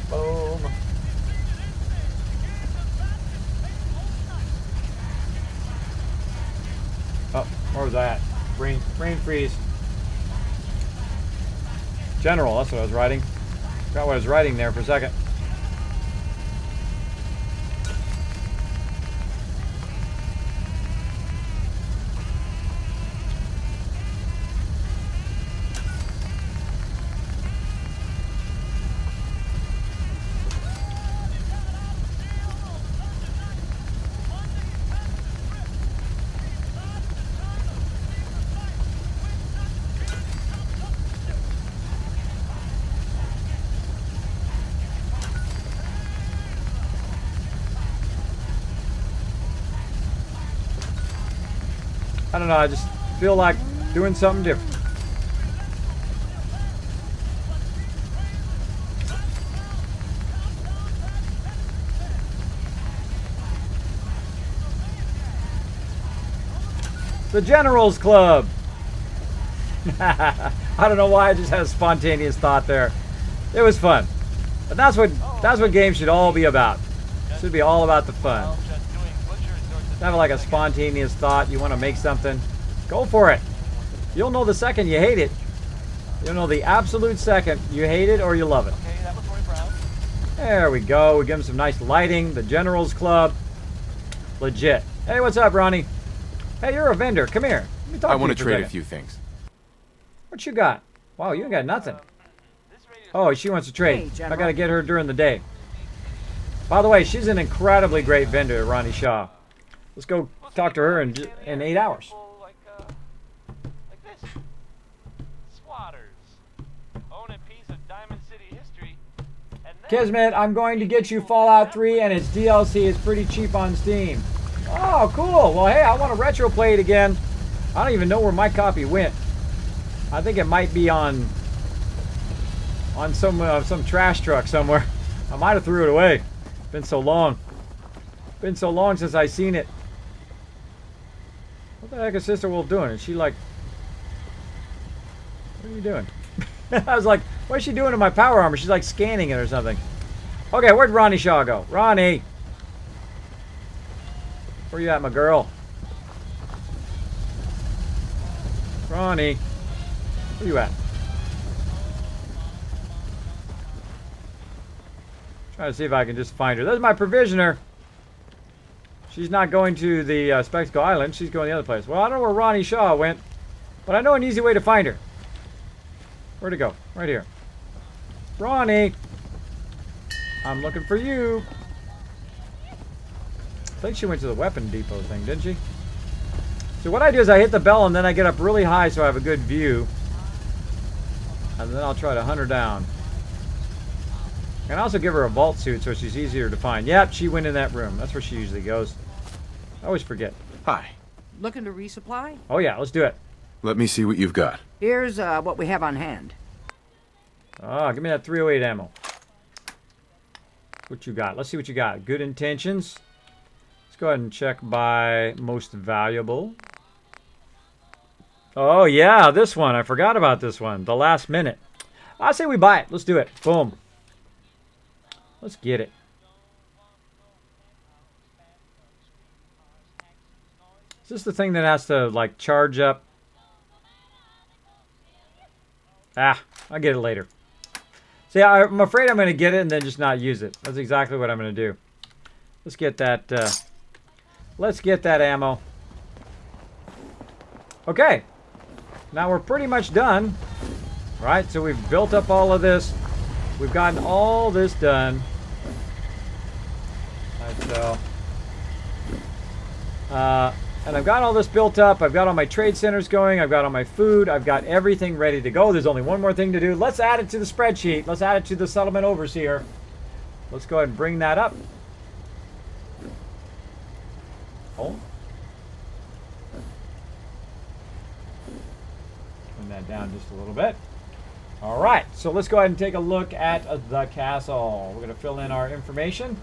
Boom. Oh, where was I at? Brain freeze. General, that's what I was writing. Forgot what I was writing there for a second. I don't know, I just feel like doing something different. The Generals Club. I don't know why, I just had a spontaneous thought there. It was fun. But that's what games should all be about. It should be all about the fun. Have like a spontaneous thought, you want to make something, go for it. You'll know the second you hate it. You'll know the absolute second you hate it or you love it. Okay, that was Roy Brown. There we go. We give him some nice lighting. The Generals Club. Legit. Hey, what's up, Ronnie? Hey, you're a vendor. Come here. Let me talk I to want you to for trade a second. few things. What you got? Wow, you ain't got nothing. Oh, she wants to trade. Hey, I got to get her during the day. By the way, she's an incredibly great vendor, Ronnie Shaw. Let's go talk to her in 8 hours. Like this. Squatters. Own a piece of Diamond City history. And then Kismet, I'm going to get you Fallout 3 and its DLC is pretty cheap on Steam. Oh, cool. Well, hey, I want to retro play it again. I don't even know where my copy went. I think it might be on some trash truck somewhere. I might have threw it away. Been so long. Been so long since I seen it. What the heck is Sister Wolf doing? Is she like... What are you doing? I was like, what is she doing to my power armor? She's like scanning it or something. Okay, where'd Ronnie Shaw go? Ronnie! Where you at, my girl? Ronnie! Where you at? Trying to see if I can just find her. There's my provisioner. She's not going to the Spectacle Island. She's going the other place. Well, I don't know where Ronnie Shaw went, but I know an easy way to find her. Where'd it go? Right here. Ronnie! I'm looking for you. I think she went to the weapon depot thing, didn't she? So what I do is I hit the bell and then I get up really high so I have a good view. And then I'll try to hunt her down. And also give her a vault suit so she's easier to find. Yep, she went in that room. That's where she usually goes. I always forget. Hi. Looking to resupply? Oh yeah, let's do it. Let me see what you've got. Here's what we have on hand. Oh, give me that 308 ammo. What you got? Let's see what you got. Good intentions. Let's go ahead and check by most valuable. Oh yeah, this one. I forgot about this one. The last minute. I say we buy it. Let's do it. Boom. Let's get it. Is this the thing that has to, like, charge up? Ah, I'll get it later. See, I'm afraid I'm going to get it and then just not use it. That's exactly what I'm going to do. Let's get that, ammo. Okay. Now we're pretty much done. Right, so we've built up all of this. We've gotten all this done. Right, so... and I've got all this built up. I've got all my trade centers going. I've got all my food. I've got everything ready to go. There's only one more thing to do. Let's add it to the spreadsheet. Let's add it to the settlement overseer. Let's go ahead and bring that up. Oh. Turn that down just a little bit. All right, so let's go ahead and take a look at the castle. We're going to fill in our information.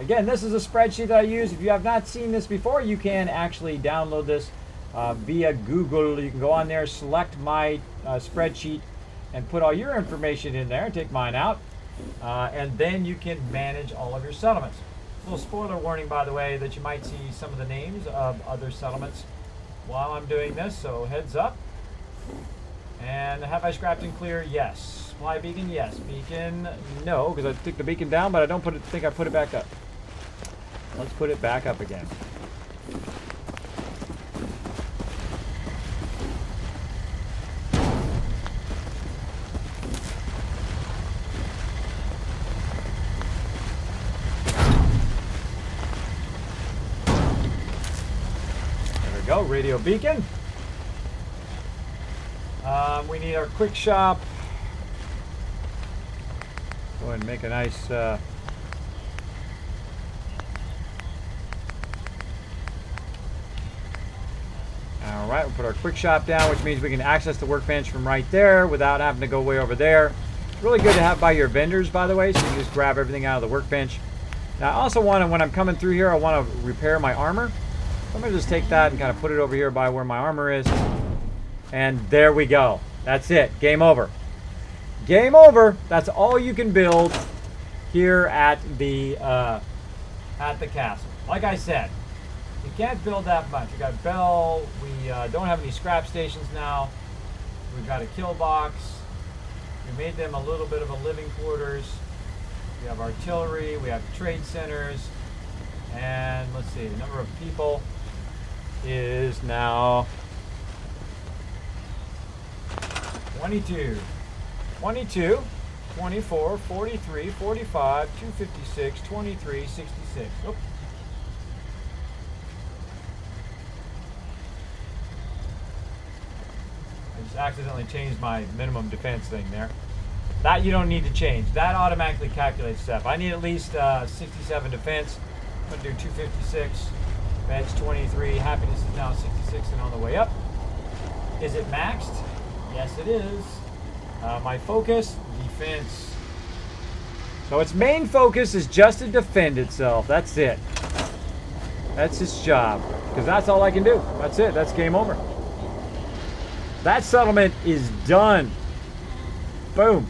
Again, this is a spreadsheet that I use. If you have not seen this before, you can actually download this via Google. You can go on there, select my spreadsheet, and put all your information in there. Take mine out. And then you can manage all of your settlements. A little spoiler warning, by the way, that you might see some of the names of other settlements while I'm doing this, so heads up. And have I scrapped and clear? Yes. Supply beacon? Yes. Beacon? No, because I took the beacon down, but I don't think I put it back up. Let's put it back up again. There we go. Radio beacon. We need our quick shop. Go ahead and make a nice all right, we'll put our quick shop down, which means we can access the workbench from right there without having to go way over there. It's really good to have by your vendors, by the way, so you can just grab everything out of the workbench. Now I also want to, when I'm coming through here, I want to repair my armor. So I'm going to just take that and kind of put it over here by where my armor is. And there we go. That's it. Game over. Game over. That's all you can build here at the castle. Like I said, you can't build that much. We got bell. We don't have any scrap stations now. We've got a kill box. We made them a little bit of a living quarters. We have artillery. We have trade centers. And let's see, the number of people is now 22, 22, 24, 43, 45, 256, 23, 66. Oop. I just accidentally changed my minimum defense thing there. That you don't need to change. That automatically calculates stuff. I need at least 67 defense. I'm going to do 256. Meds 23. Happiness is now 66 and on the way up. Is it maxed? Yes, it is. My focus, defense. So its main focus is just to defend itself. That's it. That's its job. Because that's all I can do. That's it. That's game over. That settlement is done. Boom.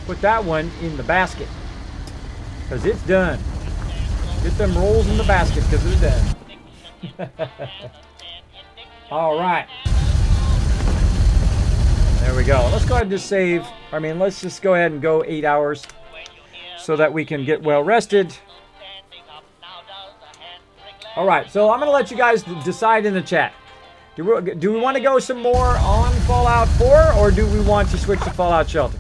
Put that one in the basket. Because it's done. Get them rolls in the basket because they're done. All right. There we go. Let's go ahead and just save. Let's just go ahead and go 8 hours so that we can get well rested. All right. So I'm going to let you guys decide in the chat. Do we want to go some more on Fallout 4 or do we want to switch to Fallout Shelter?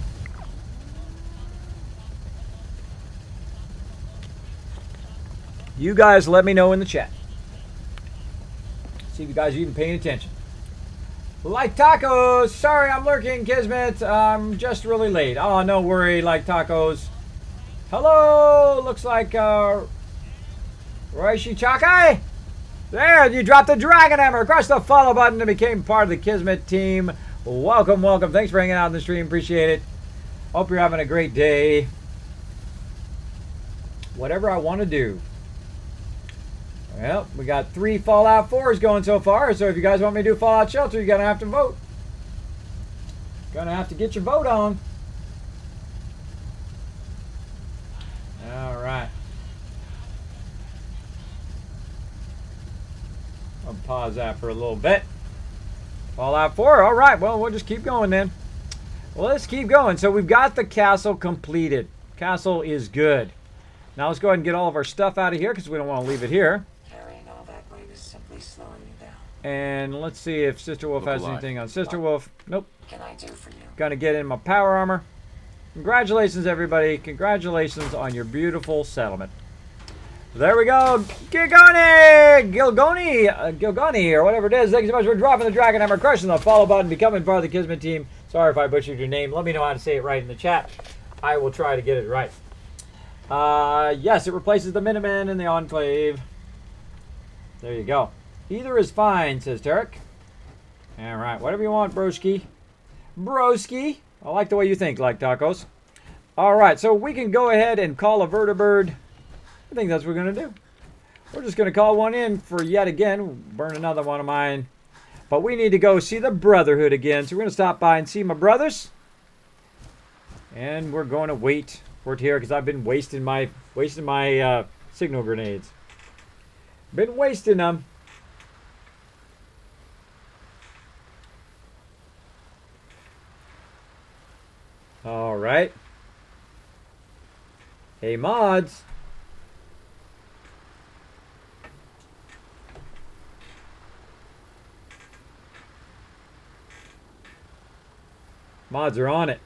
You guys let me know in the chat. See if you guys are even paying attention. Like tacos. Sorry, I'm lurking, Kismet. I'm just really late. Oh, no worry, like tacos. Hello! Looks like, Roishi Chakai? There, you dropped the Dragon Hammer. Press the follow button and became part of the Kismet team. Welcome, welcome. Thanks for hanging out in the stream. Appreciate it. Hope you're having a great day. Whatever I want to do. Well, we got 3 Fallout 4s going so far, so if you guys want me to do Fallout Shelter, you're going to have to vote. Gonna have to get your vote on. Alright. I'll pause that for a little bit. Fallout 4, alright, well, we'll just keep going then. Well, let's keep going. So we've got the castle completed. Castle is good. Now let's go ahead and get all of our stuff out of here because we don't want to leave it here. Carrying all that weight is simply slowing you down. And let's see if Sister Wolf has anything on Sister Wolf. Nope. What can I do for you? Gonna get in my power armor. Congratulations, everybody. Congratulations on your beautiful settlement. There we go. Gilgoni, or whatever it is. Thank you so much for dropping the Dragon Hammer, crushing the follow button, becoming part of the Kismet team. Sorry if I butchered your name. Let me know how to say it right in the chat. I will try to get it right. Yes, it replaces the Minutemen in the Enclave. There you go. Either is fine, says Tarek. Alright, whatever you want, broski. Broski. I like the way you think, like tacos. Alright, so we can go ahead and call a vertibird. I think that's what we're going to do. We're just going to call one in for yet again. Burn another one of mine. But we need to go see the Brotherhood again. So we're going to stop by and see my brothers. And we're going to wait for it here because I've been wasting my signal grenades. Been wasting them. All right. Hey, mods. Mods are on it.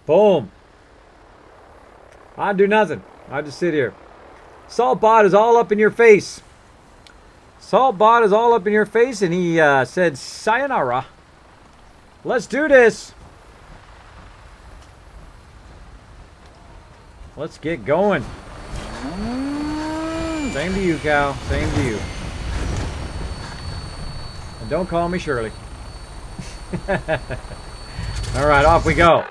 Boom. I do nothing. I just sit here. Saltbot is all up in your face. Saltbot is all up in your face, and he said, sayonara. Let's do this. Let's get going. Same to you, Cal. Same to you. And don't call me Shirley. All right, off we go.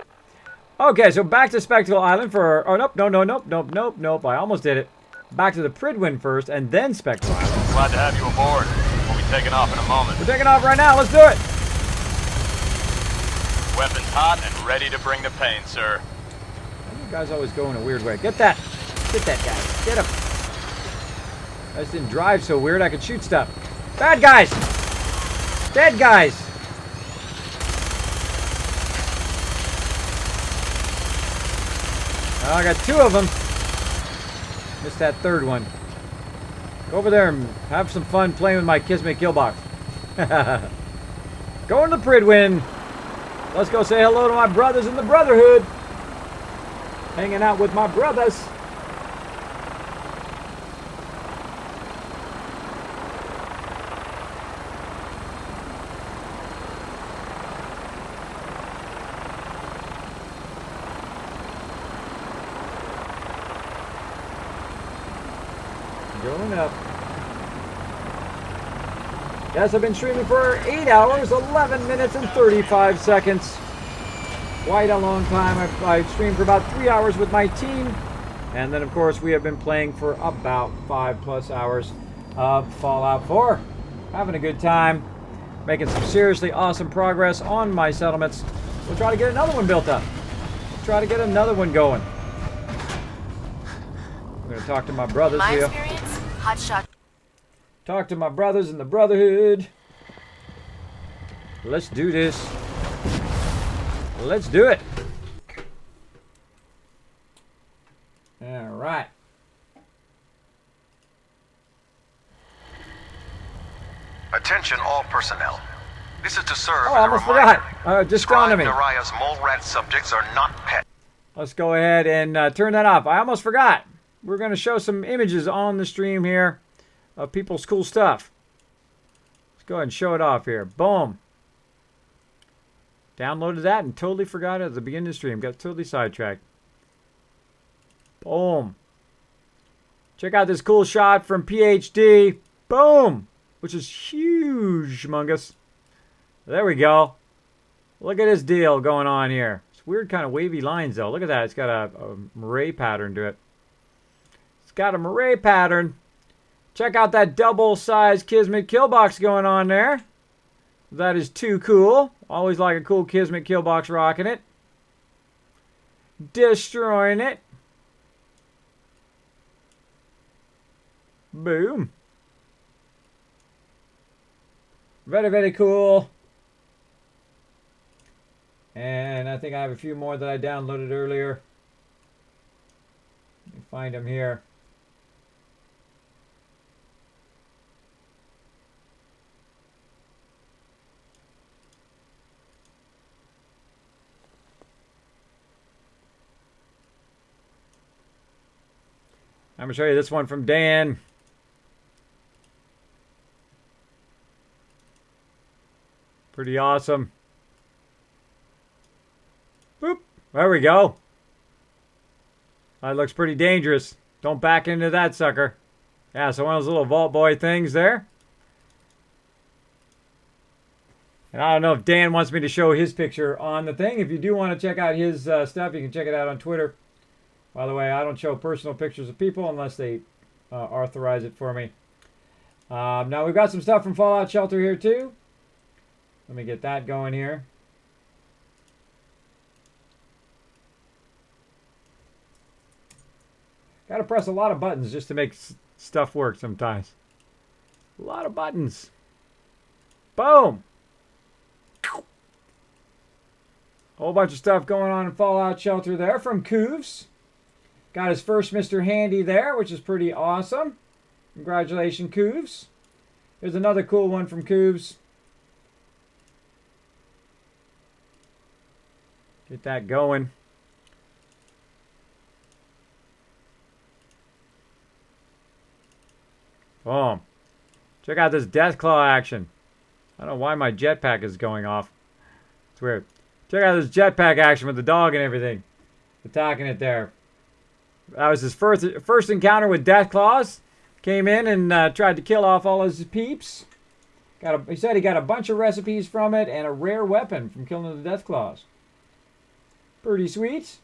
Okay, so back to Spectacle Island for... Oh, nope. I almost did it. Back to the Pridwin first, and then Spectacle Island. Glad to have you aboard. We'll be taking off in a moment. We're taking off right now. Let's do it. Weapons hot and ready to bring the pain, sir. You guys always go in a weird way. Get that. Get that guy. Get him. I just didn't drive so weird I could shoot stuff. Bad guys. Dead guys. Oh, I got 2 of them. Missed that 3rd one. Go over there and have some fun playing with my Kismet kill box. Going to the Pridwin. Let's go say hello to my brothers in the Brotherhood. Hanging out with my brothers. Going up. Yes, I've been streaming for 8 hours, 11 minutes, and 35 seconds. Quite a long time. I streamed for about 3 hours with my team. And then, of course, we have been playing for about 5+ hours of Fallout 4. Having a good time. Making some seriously awesome progress on my settlements. We'll try to get another one built up. We'll try to get another one going. I'm going to talk to my brothers here. Hot shot. Talk to my brothers in the Brotherhood. Let's do this. Let's do it. All right. Attention all personnel. This is to serve Oh, I almost forgot. Astronomy. Naraya's mole rat subjects are not pet. Let's go ahead and turn that off. I almost forgot. We're going to show some images on the stream here of people's cool stuff. Let's go ahead and show it off here. Boom. Downloaded that and totally forgot it at the beginning of the stream. Got totally sidetracked. Boom. Check out this cool shot from PhD. Boom. Which is huge, humongous. There we go. Look at this deal going on here. It's weird kind of wavy lines, though. Look at that. It's got a moire pattern to it. It's got a moire pattern. Check out that double-sized Kismet kill box going on there. That is too cool. Always like a cool Kismet kill box rocking it. Destroying it. Boom. Very, very cool. And I think I have a few more that I downloaded earlier. Let me find them here. I'm going to show you this one from Dan. Pretty awesome. Boop. There we go. That looks pretty dangerous. Don't back into that sucker. Yeah, so one of those little Vault Boy things there. And I don't know if Dan wants me to show his picture on the thing. If you do want to check out his stuff, you can check it out on Twitter. By the way, I don't show personal pictures of people unless they authorize it for me. Now, we've got some stuff from Fallout Shelter here, too. Let me get that going here. Got to press a lot of buttons just to make stuff work sometimes. A lot of buttons. Boom! Whole bunch of stuff going on in Fallout Shelter there from Coovs. Got his first Mr. Handy there, which is pretty awesome. Congratulations, Coovs. Here's another cool one from Coovs. Get that going. Boom. Check out this Deathclaw action. I don't know why my jetpack is going off. It's weird. Check out this jetpack action with the dog and everything. Attacking it there. That was his first encounter with Deathclaws. Came in and tried to kill off all his peeps. He said he got a bunch of recipes from it and a rare weapon from killing the Deathclaws. Pretty sweet.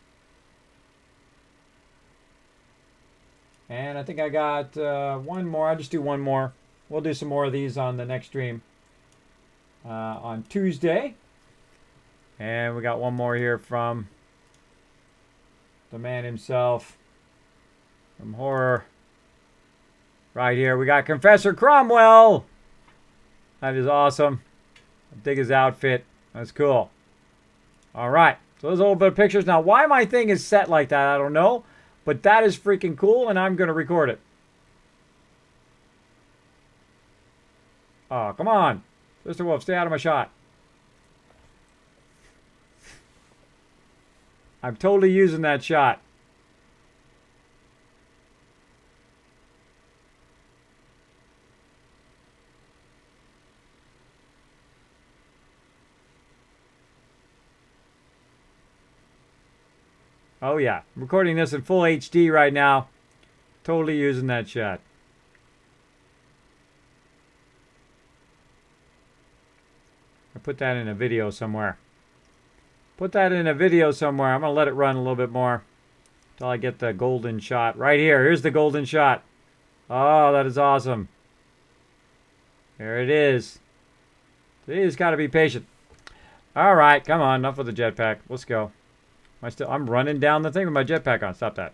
And I think I got one more. I'll just do one more. We'll do some more of these on the next stream on Tuesday. And we got one more here from the man himself from horror. Right here, we got Confessor Cromwell. That is awesome. I dig his outfit. That's cool. All right. So there's a little bit of pictures. Now, why my thing is set like that, I don't know. But that is freaking cool, and I'm going to record it. Oh, come on. Mr. Wolf, stay out of my shot. I'm totally using that shot. Oh yeah, I'm recording this in full HD right now. Totally using that shot. I put that in a video somewhere. Put that in a video somewhere. I'm going to let it run a little bit more until I get the golden shot. Right here. Here's the golden shot. Oh, that is awesome. There it is. So you just got to be patient. All right, come on. Enough with the jetpack. Let's go. I'm running down the thing with my jetpack on. Stop that.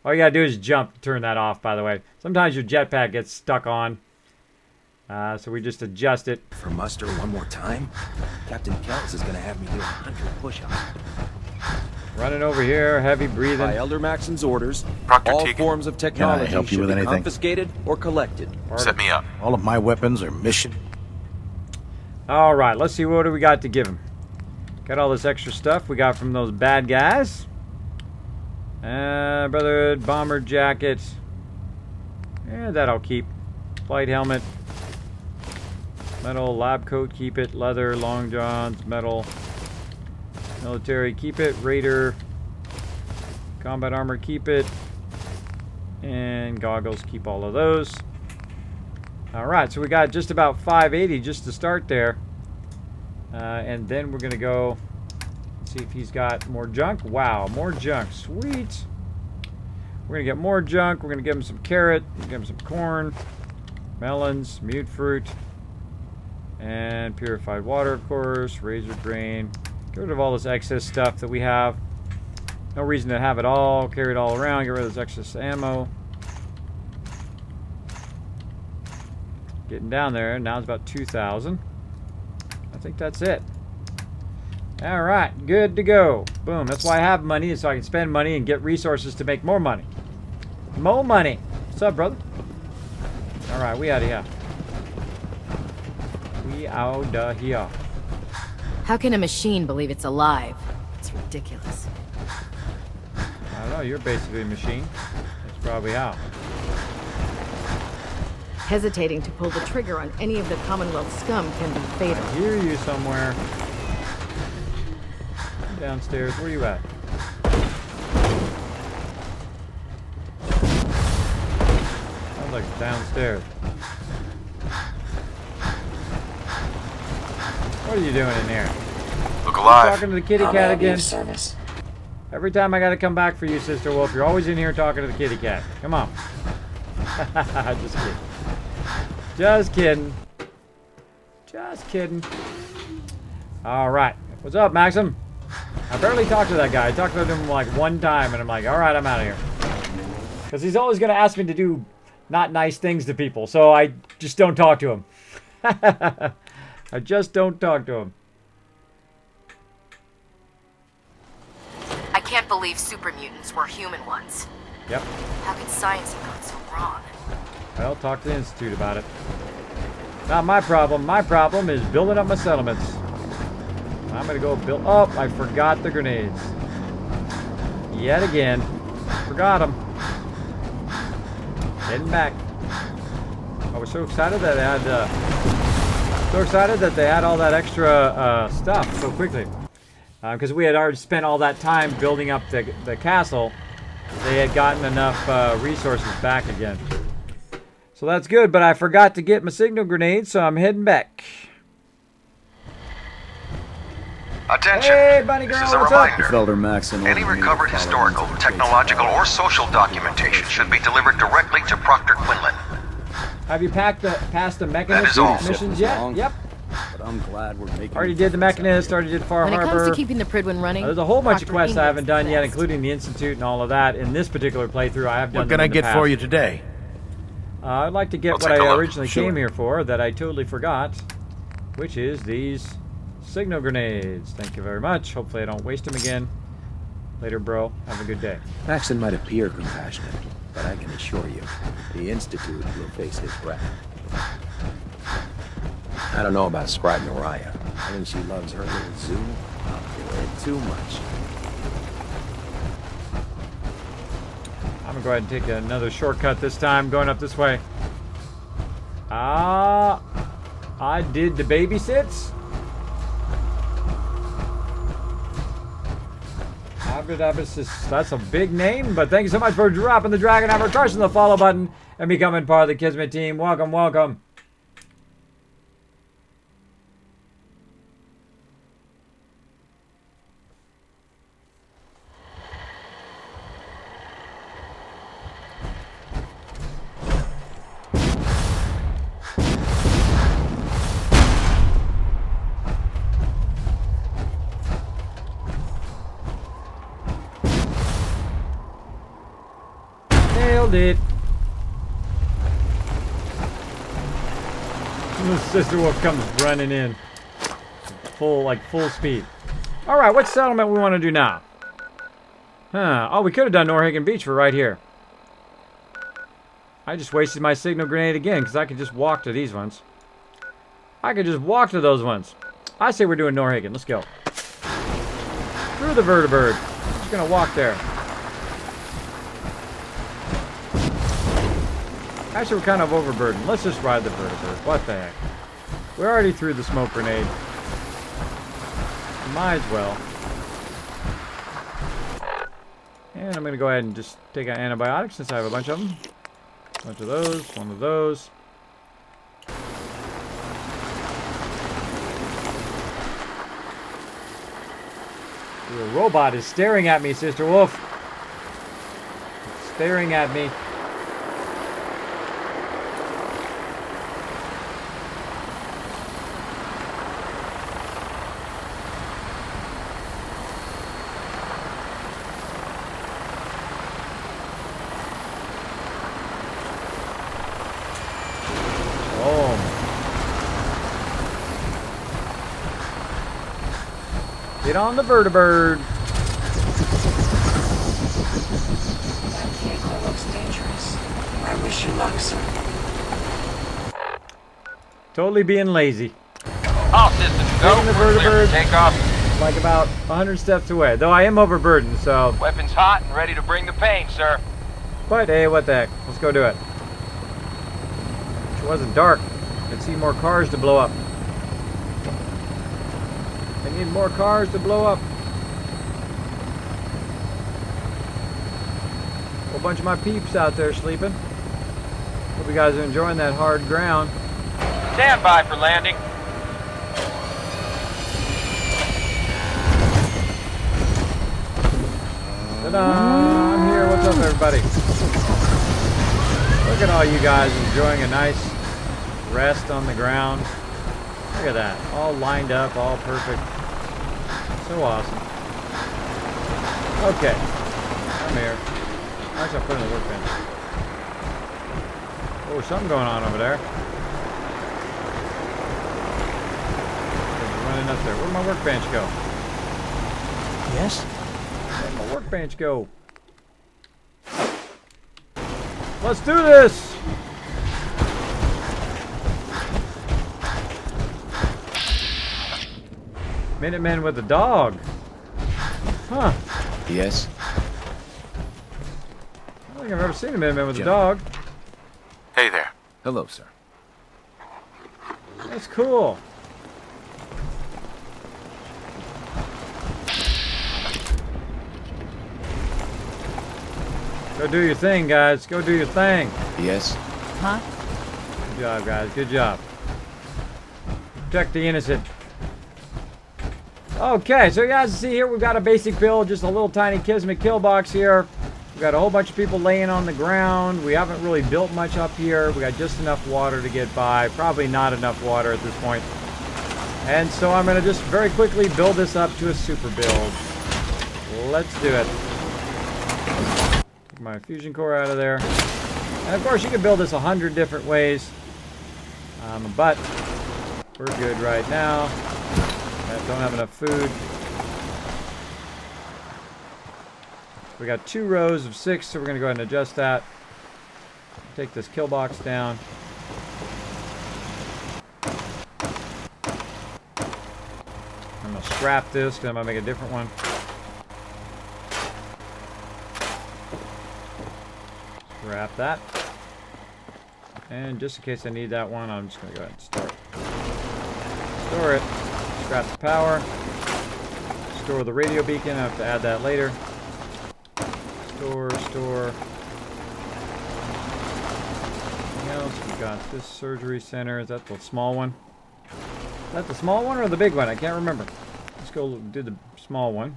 All you got to do is jump to turn that off, by the way. Sometimes your jetpack gets stuck on. So we just adjust it. For muster one more time, Captain Kells is going to have me do 100 push-ups. Running over here, heavy breathing. By Elder Maxon's orders, Proctor all Teagan. forms of technology help you should with be anything? confiscated or collected. Set me up. All of my weapons are mission. All right, let's see what do we got to give him. Got all this extra stuff we got from those bad guys. Brotherhood, bomber jacket. Yeah, that I'll keep. Flight helmet. Metal, lab coat, keep it. Leather, long johns, metal. Military, keep it. Raider. Combat armor, keep it. And goggles, keep all of those. Alright, so we got just about 580 just to start there. And then we're going to go see if he's got more junk. Wow, more junk. Sweet. We're going to get more junk. We're going to give him some carrot. Give him some corn. Melons. Mute fruit. And purified water, of course. Razor grain. Get rid of all this excess stuff that we have. No reason to have it all. Carry it all around. Get rid of this excess ammo. Getting down there. Now it's about 2,000. I think that's it. Alright, good to go. Boom. That's why I have money, is so I can spend money and get resources to make more money. More money. What's up, brother? Alright, we out of here. We out of here. How can a machine believe it's alive? It's ridiculous. I don't know, you're basically a machine. That's probably how. Hesitating to pull the trigger on any of the Commonwealth scum can be fatal. I hear you somewhere. Downstairs. Where are you at? Sounds like downstairs. What are you doing in here? Look alive. Talking to the kitty cat again. Every time I gotta come back for you, Sister Wolf, you're always in here talking to the kitty cat. Come on. Just kidding. Just kidding. Just kidding. Alright. What's up, Maxim? I barely talked to that guy. I talked to him like one time, and I'm like, alright, I'm out of here. Because he's always going to ask me to do not nice things to people, so I just don't talk to him. I just don't talk to him. I can't believe super mutants were human ones. Yep. How could science have gone so wrong? Well, talk to the Institute about it. Not my problem. My problem is building up my settlements. I'm gonna go build... Oh, I forgot the grenades. Yet again. Forgot them. Heading back. I was so excited that they had... all that extra stuff so quickly. Because we had already spent all that time building up the castle. They had gotten enough resources back again. So that's good, but I forgot to get my signal grenade, so I'm heading back. Attention. Hey, bunny girl, this is a what's reminder. Any recovered historical, technological, or social documentation should be delivered directly to Proctor Quinlan. Have you passed the Mechanist missions yet? Yep. But I'm glad we're making... Already did the Mechanist, already did Far Harbor. When it comes to keeping the Pridwin running, there's a whole bunch of quests I haven't done yet, including the Institute and all of that. In this particular playthrough, I have done. What can I get for you today? I'd like to get what I originally came here for, that I totally forgot, which is these signal grenades. Thank you very much. Hopefully I don't waste them again. Later, bro. Have a good day. Maxon might appear compassionate, but I can assure you, the Institute will face his wrath. I don't know about Sprite Mariah. I think she loves her little zoo up there too much. I'm gonna go ahead and take another shortcut this time, going up this way. I did the babysits. That's a big name, but thank you so much for dropping the dragon hammer, crushing the follow button, and becoming part of the Kismet team. Welcome, welcome. Nailed it. The Sister Wolf comes running in. Full speed. Alright, what settlement we want to do now? Huh. Oh, we could have done Norhagen Beach for right here. I just wasted my signal grenade again, because I could just walk to these ones. I could just walk to those ones. I say we're doing Norhagen. Let's go. Through the vertibird. I'm just going to walk there. Actually, we're kind of overburdened. Let's just ride the vertibird. What the heck? We're already through the smoke grenade. Might as well. And I'm going to go ahead and just take out antibiotics since I have a bunch of them. A bunch of those, one of those. The robot is staring at me, Sister Wolf. It's staring at me. Get on the vertibird. That vehicle looks dangerous. I wish you luck, sir. Totally being lazy. All systems go. Taking the We're clear vertibird for takeoff. like about 100 steps away. Though I am overburdened, so. Weapons hot and ready to bring the pain, sir. But hey, what the heck? Let's go do it. It wasn't dark. I could see more cars to blow up. I need more cars to blow up. A whole bunch of my peeps out there sleeping. Hope you guys are enjoying that hard ground. Stand by for landing. Ta-da! I'm here. What's up, everybody? Look at all you guys enjoying a nice rest on the ground. Look at that. All lined up, all perfect. So awesome. Okay. I'm here. Actually, I'll put in the workbench. Oh, something going on over there. There's running up there. Where'd my workbench go? Yes? Where'd my workbench go? Let's do this! Minutemen with a dog. Huh. Yes? I don't think I've ever seen a Minuteman with a dog. Hey there. Hello, sir. That's cool. Go do your thing, guys. Go do your thing. Yes? Huh? Good job, guys. Good job. Protect the innocent. Okay, so you guys see here, we've got a basic build, just a little tiny Kismet kill box here. We've got a whole bunch of people laying on the ground. We haven't really built much up here. We got just enough water to get by. Probably not enough water at this point. And so I'm going to just very quickly build this up to a super build. Let's do it. Take my fusion core out of there. And of course, you can build this 100 different ways. But we're good right now. Don't have enough food. We got 2 rows of 6, so we're going to go ahead and adjust that. Take this kill box down. I'm going to scrap this because I'm going to make a different one. Scrap that. And just in case I need that one, I'm just going to go ahead and store it. Store it. Scrap the power. Store the radio beacon. I have to add that later. Store. Anything else? We got this surgery center. Is that the small one? Is that the small one or the big one? I can't remember. Let's go do the small one.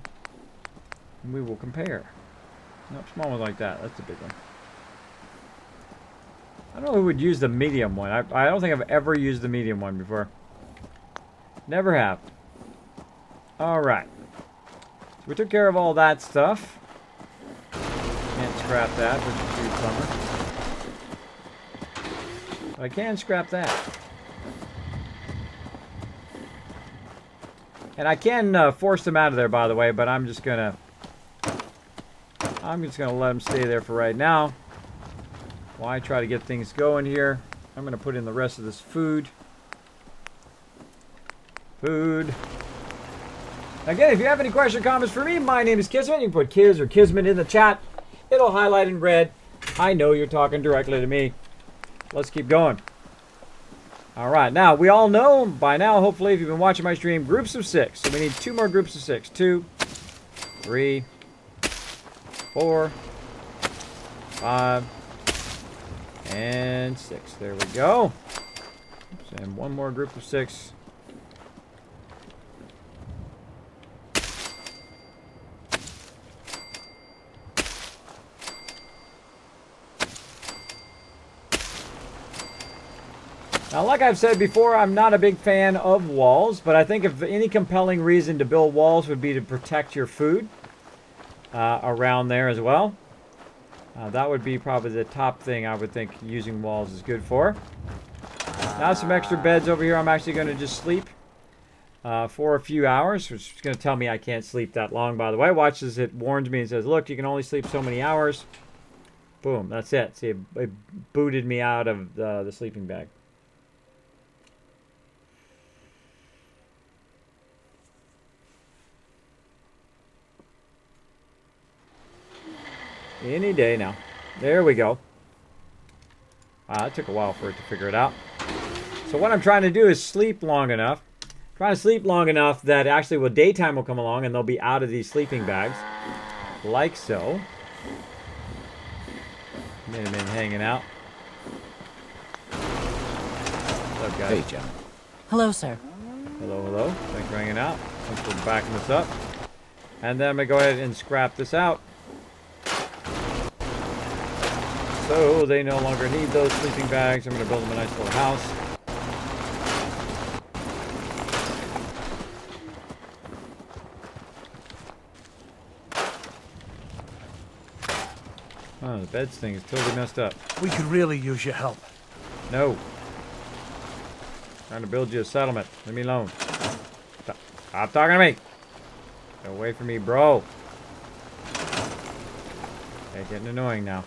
And we will compare. Nope, small one like that. That's the big one. I don't know who would use the medium one. I don't think I've ever used the medium one before. Never have. Alright. So we took care of all that stuff. Can't scrap that, which is a huge bummer. But I can scrap that. And I can force them out of there, by the way, but I'm just gonna let them stay there for right now. While I try to get things going here. I'm gonna put in the rest of this food. Again, if you have any questions or comments for me, my name is Kismet. You can put Kiz or Kismet in the chat. It'll highlight in red. I know you're talking directly to me. Let's keep going. Alright, now we all know by now, hopefully, if you've been watching my stream, groups of 6. So we need 2 more groups of 6. 2, 3, 4, 5, and 6. There we go. Oops, and one more group of 6. Now, like I've said before, I'm not a big fan of walls, but I think if any compelling reason to build walls would be to protect your food around there as well. That would be probably the top thing I would think using walls is good for. Now some extra beds over here. I'm actually going to just sleep for a few hours, which is going to tell me I can't sleep that long, by the way. Watch as it warns me and says, look, you can only sleep so many hours. Boom, that's it. See, it booted me out of the sleeping bag. Any day now. There we go. Wow, it took a while for it to figure it out. So what I'm trying to do is sleep long enough. Trying to sleep long enough that actually daytime will come along and they'll be out of these sleeping bags. Like so. Minutemen hanging out. What's up, guys? Hey, John. Hello, sir. Hello, hello. Thanks for hanging out. Thanks for backing this up. And then I'm going to go ahead and scrap this out. So they no longer need those sleeping bags. I'm going to build them a nice little house. Oh, the beds thing is totally messed up. We could really use your help. No. Trying to build you a settlement. Leave me alone. Stop talking to me. Get away from me, bro. Okay, getting annoying now.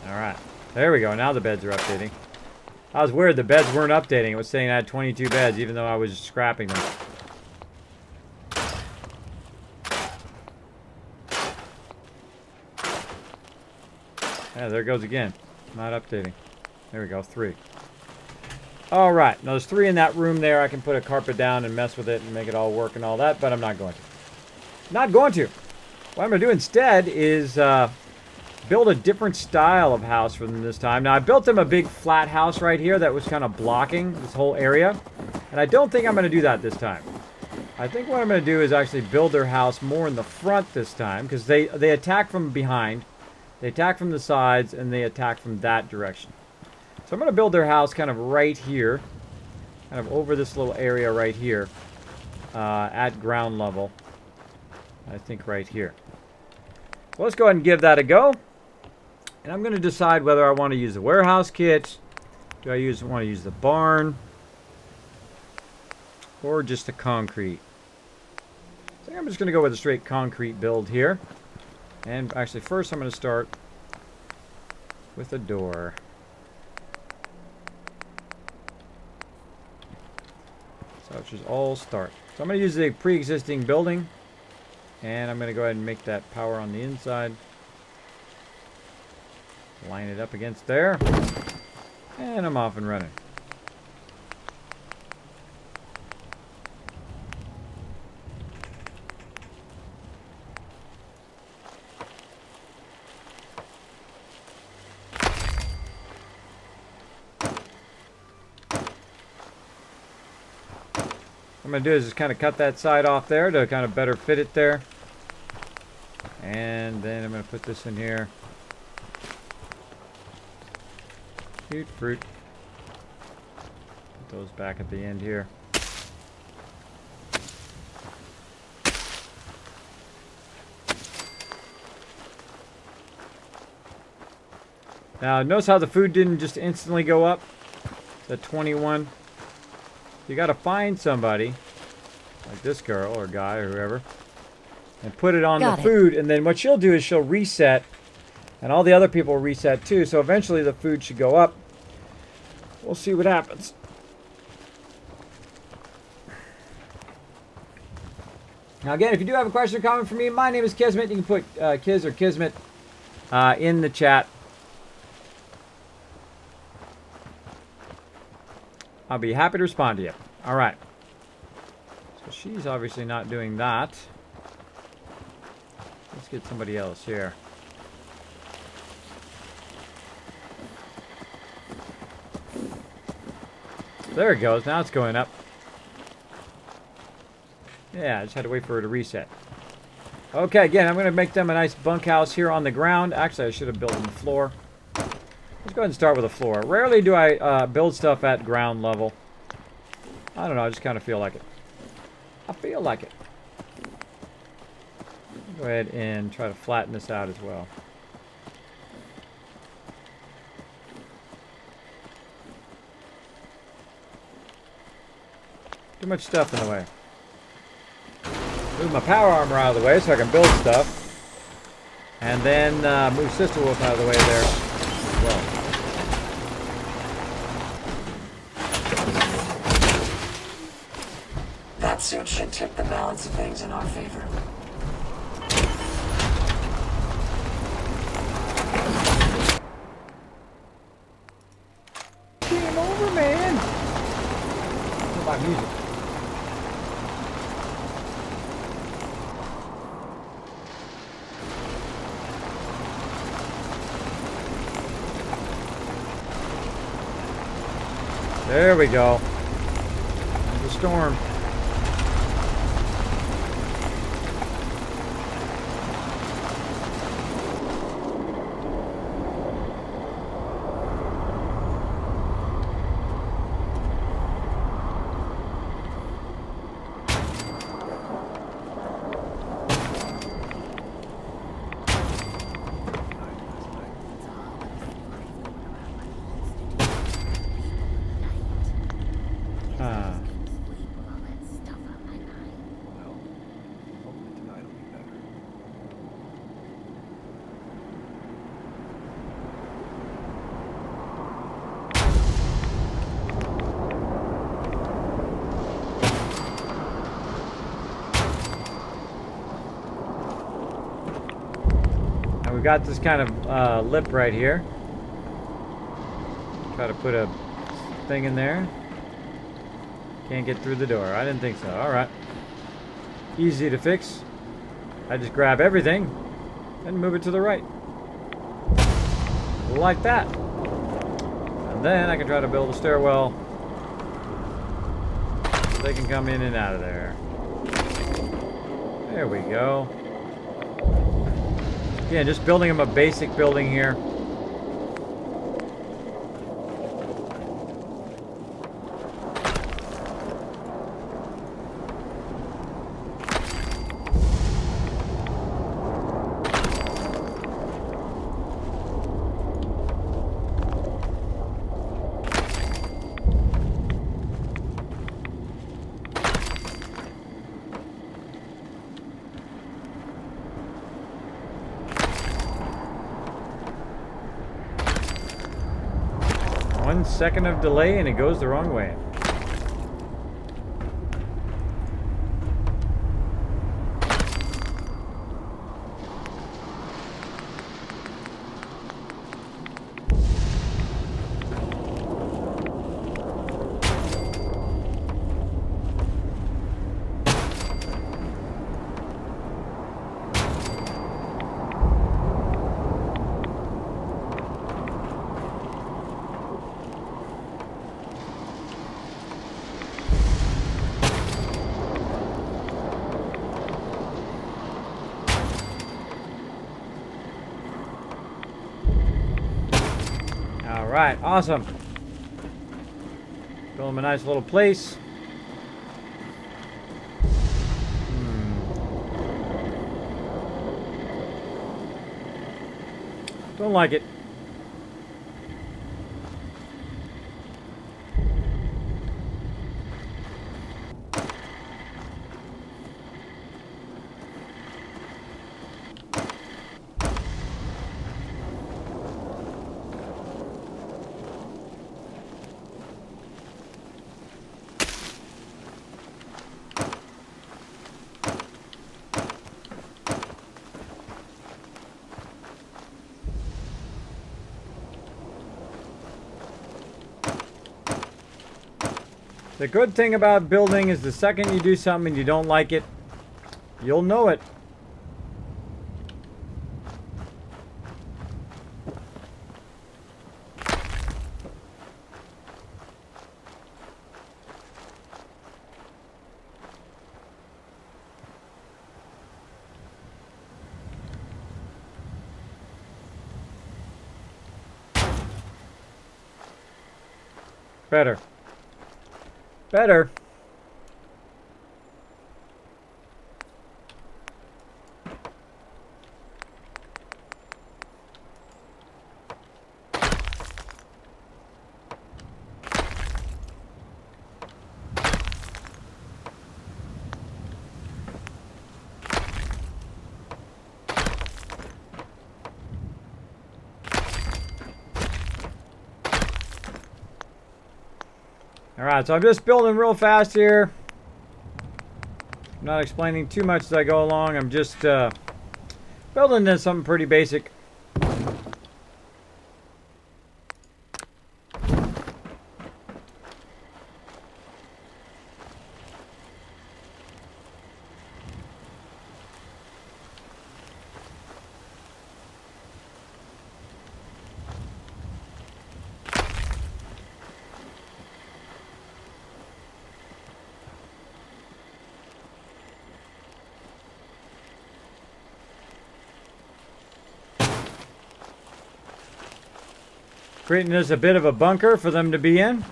Alright. There we go. Now the beds are updating. That was weird. The beds weren't updating. It was saying I had 22 beds, even though I was scrapping them. Yeah, there it goes again. Not updating. There we go. 3. Alright. Now there's 3 in that room there. I can put a carpet down and mess with it and make it all work and all that, but I'm not going to. Not going to. What I'm going to do instead is build a different style of house for them this time. Now, I built them a big flat house right here that was kind of blocking this whole area. And I don't think I'm going to do that this time. I think what I'm going to do is actually build their house more in the front this time. Because they attack from behind. They attack from the sides. And they attack from that direction. So I'm going to build their house kind of right here. Kind of over this little area right here. At ground level. I think right here. Well, let's go ahead and give that a go. And I'm going to decide whether I want to use the warehouse kit. Do I want to use the barn? Or just the concrete? I think I'm just going to go with a straight concrete build here. And actually first I'm going to start with a door. So it should all start. So I'm going to use the pre-existing building. And I'm going to go ahead and make that power on the inside. Line it up against there. And I'm off and running. What I'm going to do is just kind of cut that side off there to kind of better fit it there. And then I'm going to put this in here. Cute fruit. Put those back at the end here. Now notice how the food didn't just instantly go up. It's at 21. You got to find somebody, like this girl or guy or whoever, and put it on the food. And then what she'll do is she'll reset, and all the other people will reset too. So eventually the food should go up. We'll see what happens. Now again, if you do have a question or comment for me, my name is Kismet. You can put Kiz or Kismet in the chat. I'll be happy to respond to you. All right. Let's She's obviously not doing that. Let's get somebody else here. There it goes. Now it's going up. Yeah, I just had to wait for her to reset. Okay, again, I'm going to make them a nice bunkhouse here on the ground. Actually, I should have built on the floor. Let's go ahead and start with the floor. Rarely do I build stuff at ground level. I don't know, I just kind of feel like it. I feel like it. Go ahead and try to flatten this out as well. Too much stuff in the way. Move my power armor out of the way so I can build stuff. And then move Sister Wolf out of the way there as well. That suit should tip the balance of things in our favor. Game over, man. What about music? There we go. There's the storm. We've got this kind of lip right here. Try to put a thing in there. Can't get through the door. I didn't think so. Alright. Easy to fix. I just grab everything and move it to the right. Like that. And then I can try to build a stairwell so they can come in and out of there. There we go. Yeah, just building them a basic building here. One second of delay and it goes the wrong way. Alright, awesome. Build them a nice little place. Don't like it. The good thing about building is the second you do something and you don't like it, you'll know it. Better. Better. Alright, so I'm just building real fast here. I'm not explaining too much as I go along. I'm just building into something pretty basic. Creating this a bit of a bunker for them to be in.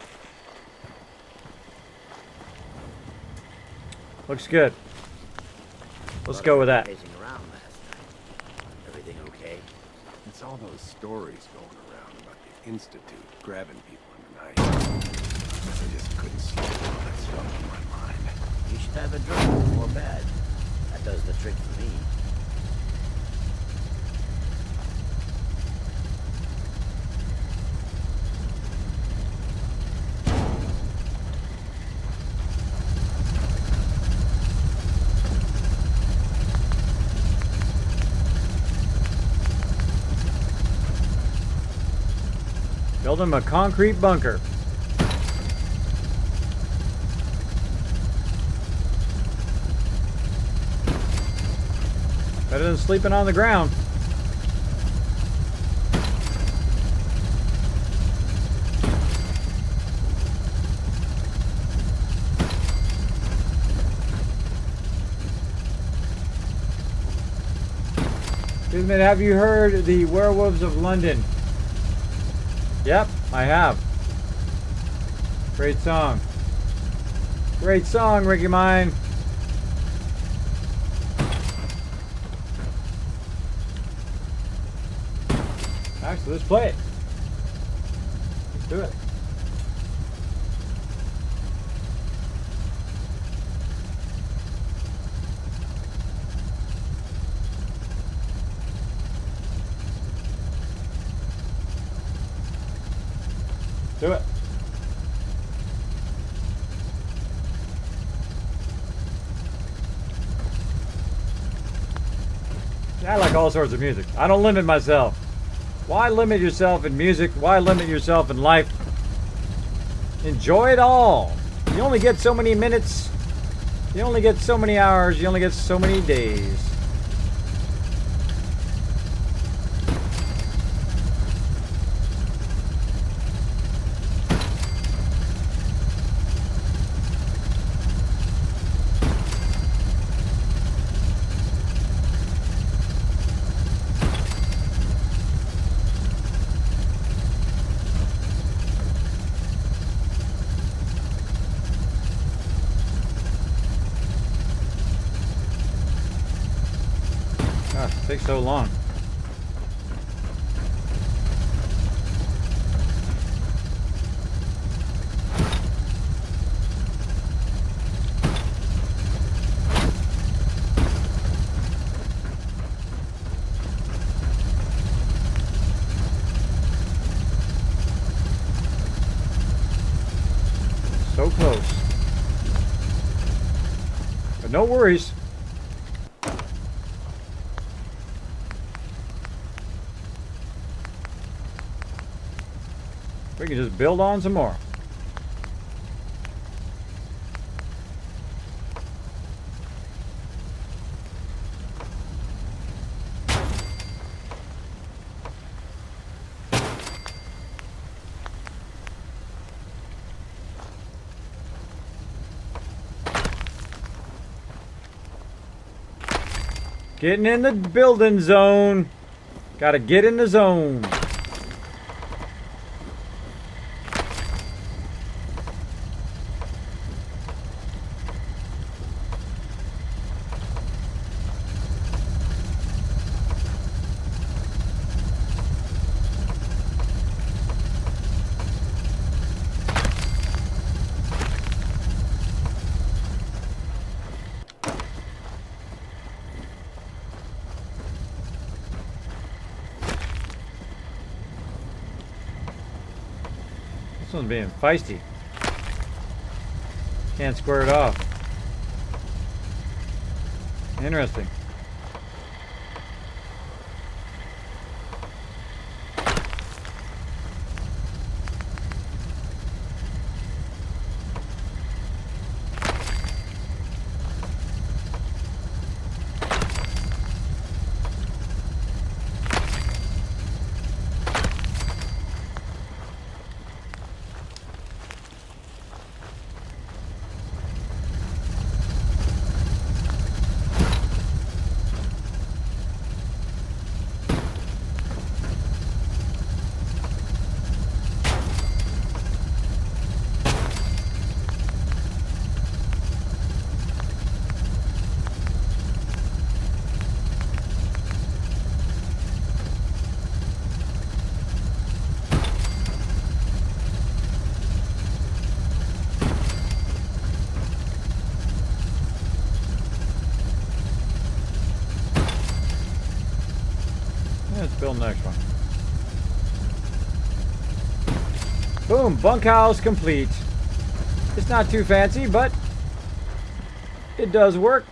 Looks good. Let's go with that. Everything okay? It's all those stories going around about the Institute grabbing people in the night. I just couldn't sleep with all that stuff in my mind. You should have a drink before bed. That does the trick for me. Build him a concrete bunker. Better than sleeping on the ground. Kismet, have you heard the Werewolves of London? Yep, I have. Great song. Great song, Ricky Mine. Actually, let's play it. Let's do it. Do it. Yeah, I like all sorts of music. I don't limit myself. Why limit yourself in music? Why limit yourself in life? Enjoy it all. You only get so many minutes. You only get so many hours. You only get so many days. Takes so long. So close. But no worries. We can just build on some more. Getting in the building zone. Gotta get in the zone. This one's being feisty. Can't square it off. Interesting. Let's build the next one. Boom, bunkhouse complete. It's not too fancy, but it does work.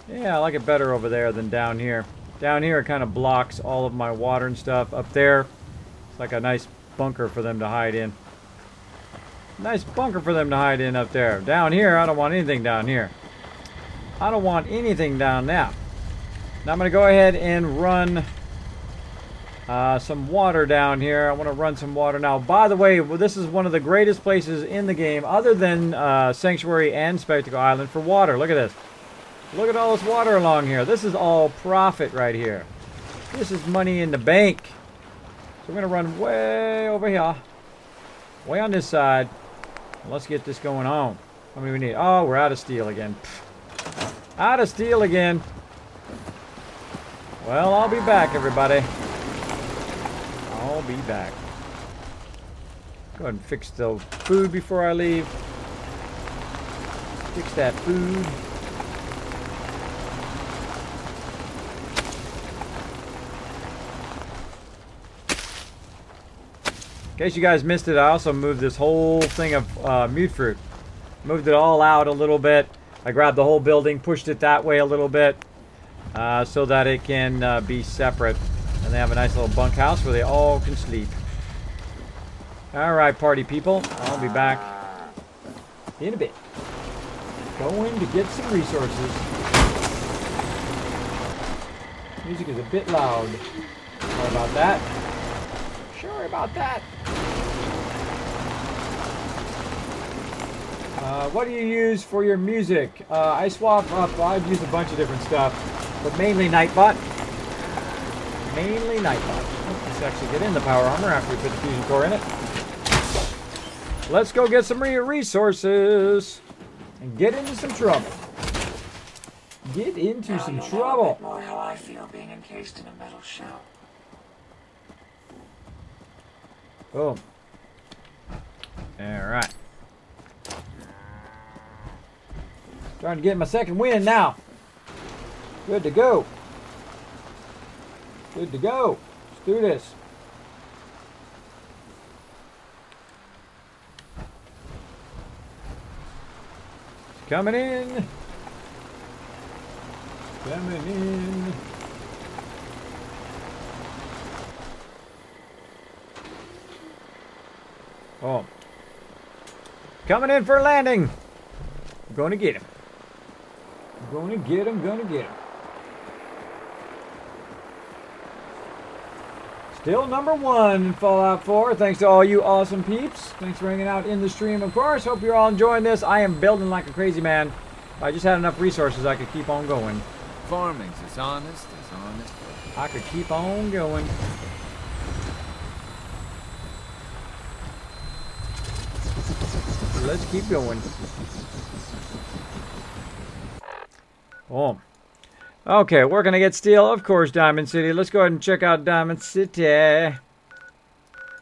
Yeah, I like it better over there than down here. Down here it kind of blocks all of my water and stuff. Up there, it's like a nice bunker for them to hide in. Nice bunker for them to hide in up there. Down here, I don't want anything down here. I don't want anything down now. Now I'm going to go ahead and run some water down here. I want to run some water now. By the way, this is one of the greatest places in the game, other than Sanctuary and Spectacle Island, for water. Look at this. Look at all this water along here. This is all profit right here. This is money in the bank. So we're going to run way over here. Way on this side. Let's get this going on. How many we need? Oh, we're out of steel again. Pfft. Out of steel again. Well, I'll be back, everybody. I'll be back. Go ahead and fix the food before I leave. Fix that food. In case you guys missed it, I also moved this whole thing of mute fruit. Moved it all out a little bit. I grabbed the whole building, pushed it that way a little bit. So that it can be separate. And they have a nice little bunkhouse where they all can sleep. Alright, party people. I'll be back in a bit. Going to get some resources. Music is a bit loud. Sorry about that. Sorry about that. What do you use for your music? I swap up. I've used a bunch of different stuff. But mainly Nightbot. Mainly Nightbot. Let's actually get in the power armor after we put the fusion core in it. Let's go get some resources. And get into some trouble. Get into some trouble. More how I feel being encased in a metal shell. Boom. Alright. Starting to get my second win now. Good to go. Good to go. Let's do this. Coming in. Coming in. Oh. Coming in for a landing. I'm going to get him. I'm going to get him, going to get him. Still number one in Fallout 4. Thanks to all you awesome peeps. Thanks for hanging out in the stream, of course. Hope you're all enjoying this. I am building like a crazy man. If I just had enough resources, I could keep on going. Farming's as honest as honest. I could keep on going. Let's keep going. Oh. Okay, we're gonna get steel, of course, Diamond City. Let's go ahead and check out Diamond City.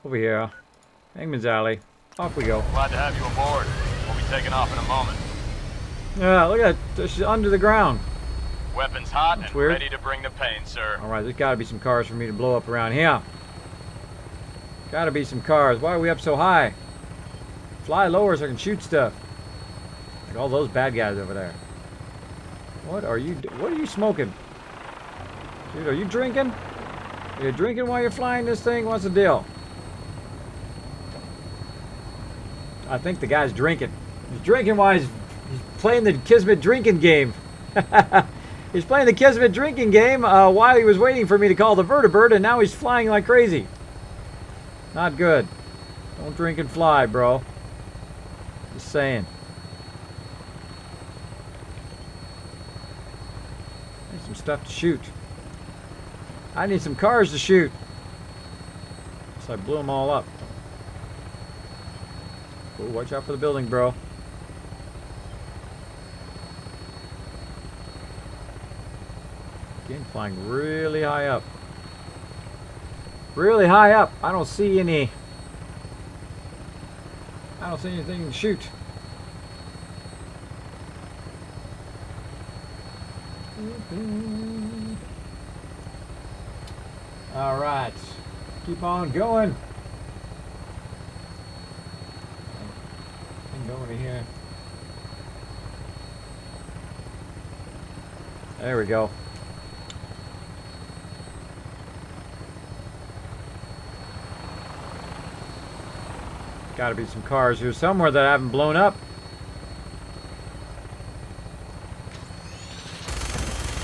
Over here. Hangman's Alley. Off we go. Glad to have you aboard. We'll be taking off in a moment. Yeah, look at that. She's under the ground. Weapons hot That's and weird. ready to bring the pain, sir. Alright, there's gotta be some cars for me to blow up around here. Gotta be some cars. Why are we up so high? Fly lower so I can shoot stuff. Like all those bad guys over there. What are you smoking? Dude, are you drinking? Are you drinking while you're flying this thing? What's the deal? I think the guy's drinking. He's drinking while he's playing the Kismet drinking game. He's playing the Kismet drinking game while he was waiting for me to call the vertibird, and now he's flying like crazy. Not good. Don't drink and fly, bro. Just saying. Need some stuff to shoot. I need some cars to shoot. So I blew them all up. Ooh, watch out for the building, bro. Again, flying really high up. Really high up. I don't see anything to shoot. All right. Keep on going. Go over here. There we go. Gotta be some cars here somewhere that I haven't blown up.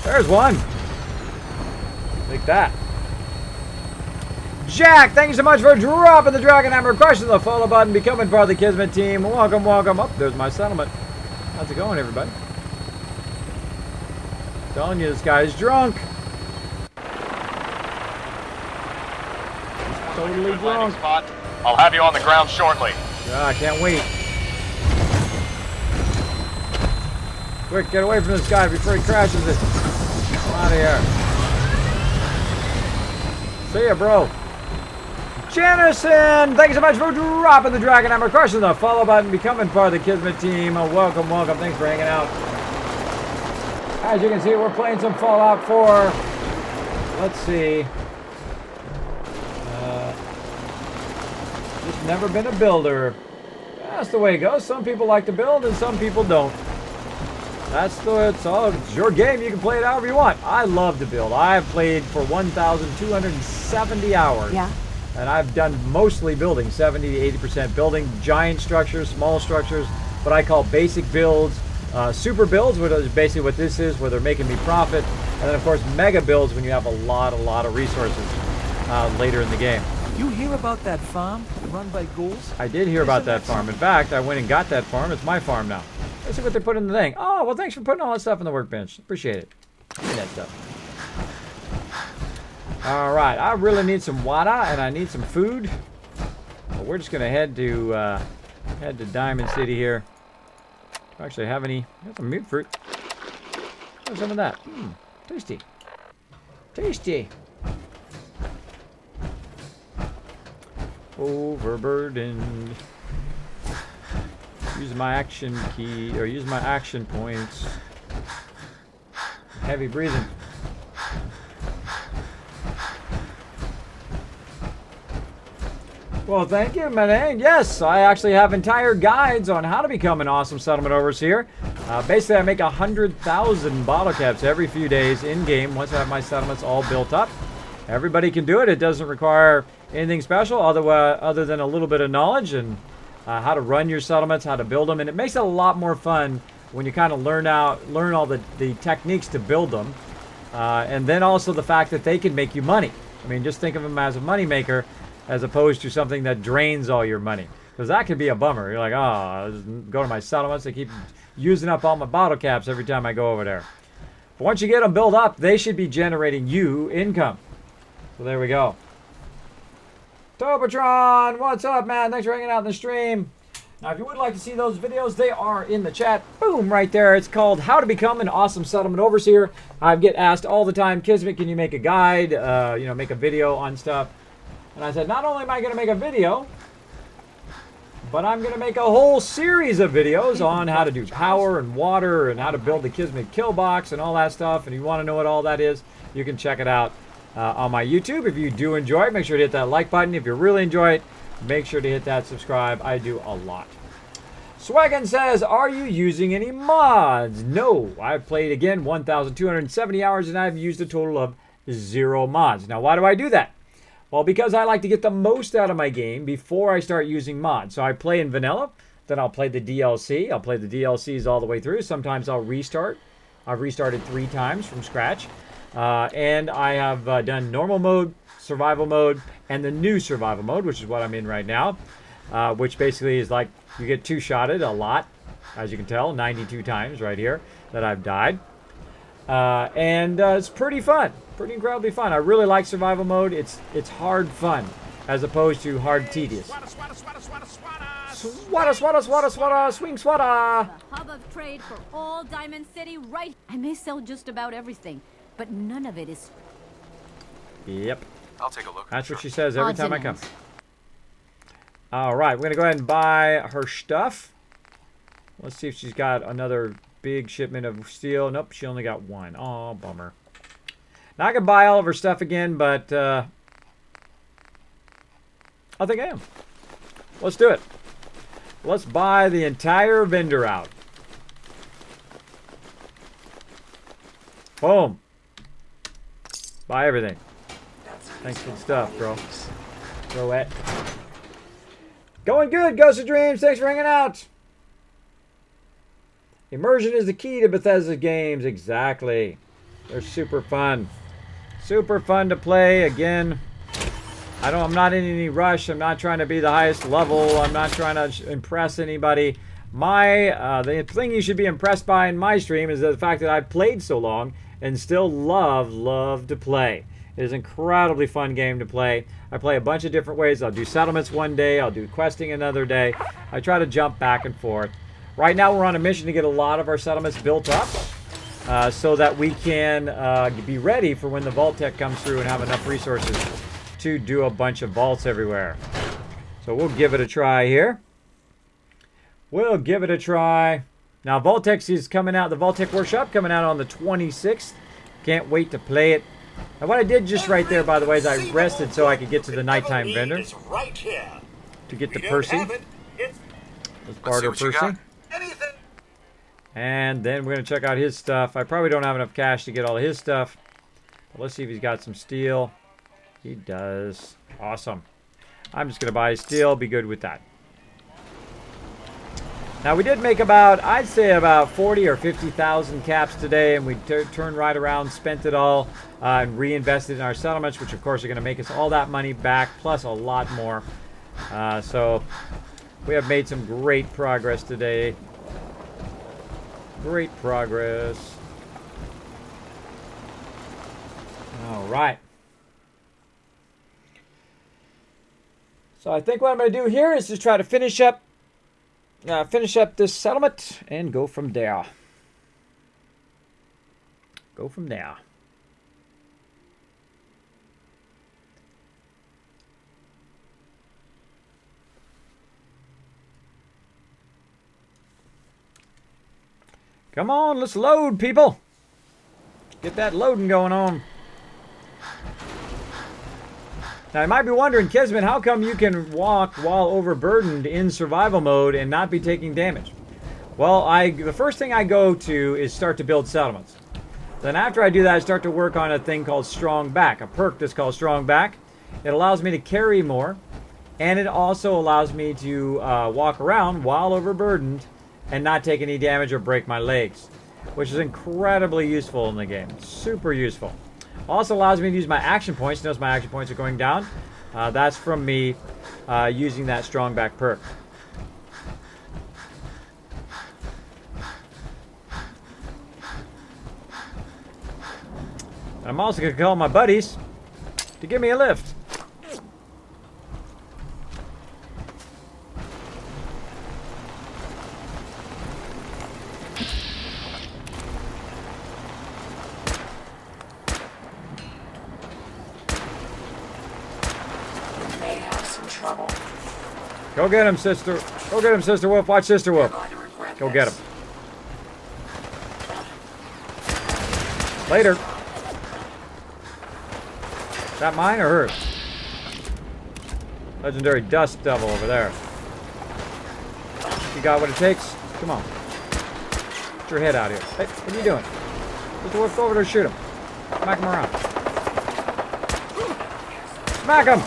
There's one. Like that. Jack, thank you so much for dropping the Dragon Hammer, crushing the follow button, becoming part of the Kismet team. Welcome, welcome. Oh, there's my settlement. How's it going, everybody? Telling you, this guy's drunk. He's totally drunk. Spot. I'll have you on the ground shortly. Yeah, I can't wait. Quick, get away from this guy before he crashes it. Come out of here. See ya, bro. Janison, thank you so much for dropping the Dragon Hammer, crushing the follow button, becoming part of the Kismet team. Welcome, welcome. Thanks for hanging out. As you can see, we're playing some Fallout 4. Let's see. Just never been a builder. That's the way it goes. Some people like to build and some people don't. It's your game. You can play it however you want. I love to build. I've played for 1,270 hours. Yeah. And I've done mostly building, 70 to 80% building, giant structures, small structures, what I call basic builds, super builds, which is basically what this is, where they're making me profit, and then of course mega builds when you have a lot of resources later in the game. You hear about that farm run by ghouls? I did hear about that farm. In fact, I went and got that farm. It's my farm now. Let's see what they put in the thing. Oh, well, thanks for putting all that stuff in the workbench. Appreciate it. Give me that stuff. All right, I really need some water and I need some food. Well, we're just gonna head to Diamond City here. Do I actually have any? Got some mute fruit. Have some of that. Tasty. Tasty. Overburdened. Use my action key, or use my action points. Heavy breathing. Well, thank you, man. Yes, I actually have entire guides on how to become an awesome settlement overseer. Basically, I make 100,000 bottle caps every few days in-game once I have my settlements all built up. Everybody can do it. It doesn't require anything special other than a little bit of knowledge and how to run your settlements, how to build them. And it makes it a lot more fun when you kind of learn all the techniques to build them. And then also the fact that they can make you money. I mean, just think of them as a money maker, as opposed to something that drains all your money. Because that could be a bummer. You're like, oh, I'll just go to my settlements. They keep using up all my bottle caps every time I go over there. But once you get them built up, they should be generating you income. So there we go. Tobotron, what's up, man? Thanks for hanging out in the stream. Now, if you would like to see those videos, they are in the chat. Boom, right there. It's called How to Become an Awesome Settlement Overseer. I get asked all the time, Kismet, can you make a guide, make a video on stuff? And I said, not only am I going to make a video, but I'm going to make a whole series of videos on how to do power and water and how to build the Kismet kill box and all that stuff. And if you want to know what all that is, you can check it out on my YouTube. If you do enjoy it, make sure to hit that like button. If you really enjoy it, make sure to hit that subscribe. I do a lot. Swaggin says, are you using any mods? No. I've played, again, 1,270 hours, and I've used a total of 0 mods. Now, why do I do that? Well, because I like to get the most out of my game before I start using mods. So I play in vanilla, then I'll play the DLC. I'll play the DLCs all the way through. Sometimes I'll restart. I've restarted 3 times from scratch. And I have done normal mode, survival mode, and the new survival mode, which is what I'm in right now, which basically is like you get 2-shotted a lot, as you can tell, 92 times right here that I've died. And it's pretty fun, pretty incredibly fun. I really like survival mode. It's hard fun as opposed to hard tedious. Swada, swada, swada, swada, swing swada. The hub of trade for all Diamond City, right? I may sell just about everything, but none of it is. Yep. I'll take a look. That's what she says every time I come. All right, we're going to go ahead and buy her stuff. Let's see if she's got another big shipment of steel. Nope, she only got 1. Oh, bummer. Now I can buy all of her stuff again, but I think I am. Let's do it. Let's buy the entire vendor out. Boom. Buy everything. Thanks for the stuff, bro. Bro, it. Going good, Ghost of Dreams. Thanks for hanging out. Immersion is the key to Bethesda games. Exactly. They're super fun. Super fun to play. Again, I'm not in any rush. I'm not trying to be the highest level. I'm not trying to impress anybody. The thing you should be impressed by in my stream is the fact that I've played so long and still love to play. It is an incredibly fun game to play. I play a bunch of different ways. I'll do settlements one day. I'll do questing another day. I try to jump back and forth. Right now we're on a mission to get a lot of our settlements built up so that we can be ready for when the vault-tec comes through and have enough resources to do a bunch of vaults everywhere. So we'll give it a try here. We'll give it a try. Now vault-tec is coming out. The vault-tec workshop coming out on the 26th. Can't wait to play it. And what I did just right there, by the way, is I rested so I could get to the nighttime vendor. Right here. To get to Percy. Let's barter Percy. And then we're going to check out his stuff. I probably don't have enough cash to get all of his stuff. But let's see if he's got some steel. He does. Awesome. I'm just going to buy steel. Be good with that. Now we did make about, I'd say about 40 or 50,000 caps today, and we turned right around, spent it all, and reinvested in our settlements, which of course are going to make us all that money back, plus a lot more. So we have made some great progress today. Great progress. All right. So I think what I'm going to do here is just try to finish up this settlement and go from there. Go from there. Come on, let's load, people. Get that loading going on. Now, you might be wondering, Kismet, how come you can walk while overburdened in survival mode and not be taking damage? Well, the first thing I go to is start to build settlements. Then after I do that, I start to work on a thing called Strong Back, a perk that's called Strong Back. It allows me to carry more, and it also allows me to walk around while overburdened and not take any damage or break my legs, which is incredibly useful in the game. Super useful. Also allows me to use my action points. Notice my action points are going down. That's from me using that Strong Back perk. I'm also going to call my buddies to give me a lift. Go get him, sister. Go get him, Sister Wolf. Watch Sister Wolf. Go get him. Later. Is that mine or hers? Legendary Dust Devil over there. You got what it takes? Come on. Get your head out here. Hey, what are you doing? Sister Wolf, go over there and shoot him. Smack him around. Smack him!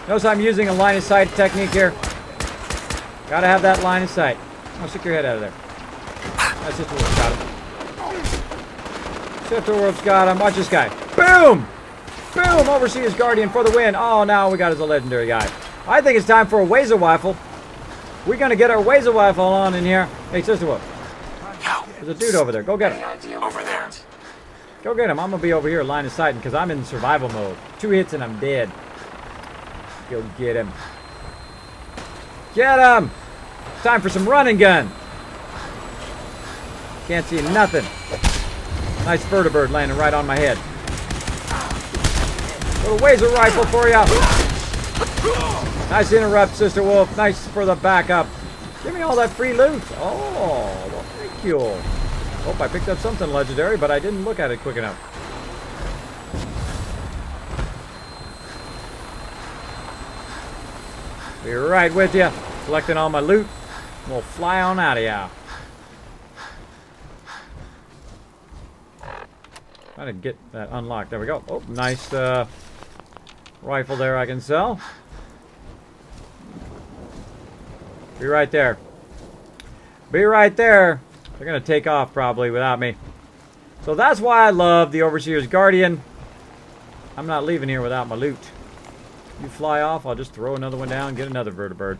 Notice I'm using a line of sight technique here. Gotta have that line of sight. Oh, stick your head out of there. That's Sister Wolf's got him. Sister Wolf's got him. Watch this guy. Boom! Boom! Overseer's Guardian for the win. Oh, now we got us a legendary guy. I think it's time for a Wazer Rifle. We're gonna get our Wazer Rifle on in here. Hey, Sister Wolf. There's a dude over there. Go get him. Over there. Go get him. I'm gonna be over here line of sight because I'm in survival mode. 2 hits and I'm dead. Go get him. Get him! Time for some run and gun. Can't see nothing. Nice vertibird landing right on my head. Little Wazer Rifle for you. Nice interrupt, Sister Wolf. Nice for the backup. Give me all that free loot. Oh, well, thank you. Hope I picked up something legendary, but I didn't look at it quick enough. Be right with you. Collecting all my loot. We'll fly on out of here. Try to get that unlocked. There we go. Oh, nice rifle there I can sell. Be right there. Be right there. They're going to take off probably without me. So that's why I love the Overseer's Guardian. I'm not leaving here without my loot. You fly off, I'll just throw another one down and get another vertibird.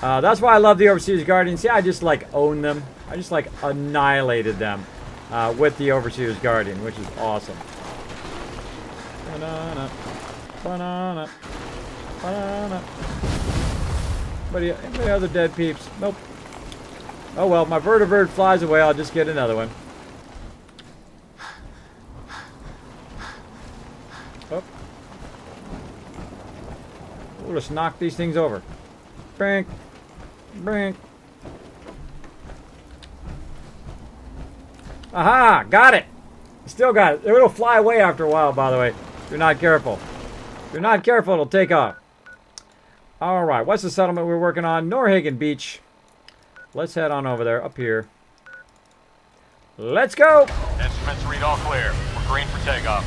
That's why I love the Overseer's Guardian. See, I just like own them. I just like annihilated them with the Overseer's Guardian, which is awesome. Banana, banana, banana. Anybody other dead peeps? Nope. Oh well, my vertibird flies away. I'll just get another one. Oh. We'll just knock these things over. Brink. Brink. Aha! Got it! Still got it. It'll fly away after a while, by the way. If you're not careful. If you're not careful, it'll take off. Alright, what's the settlement we're working on? Norhagen Beach. Let's head on over there, up here. Let's go! Instruments read all clear. We're green for takeoff.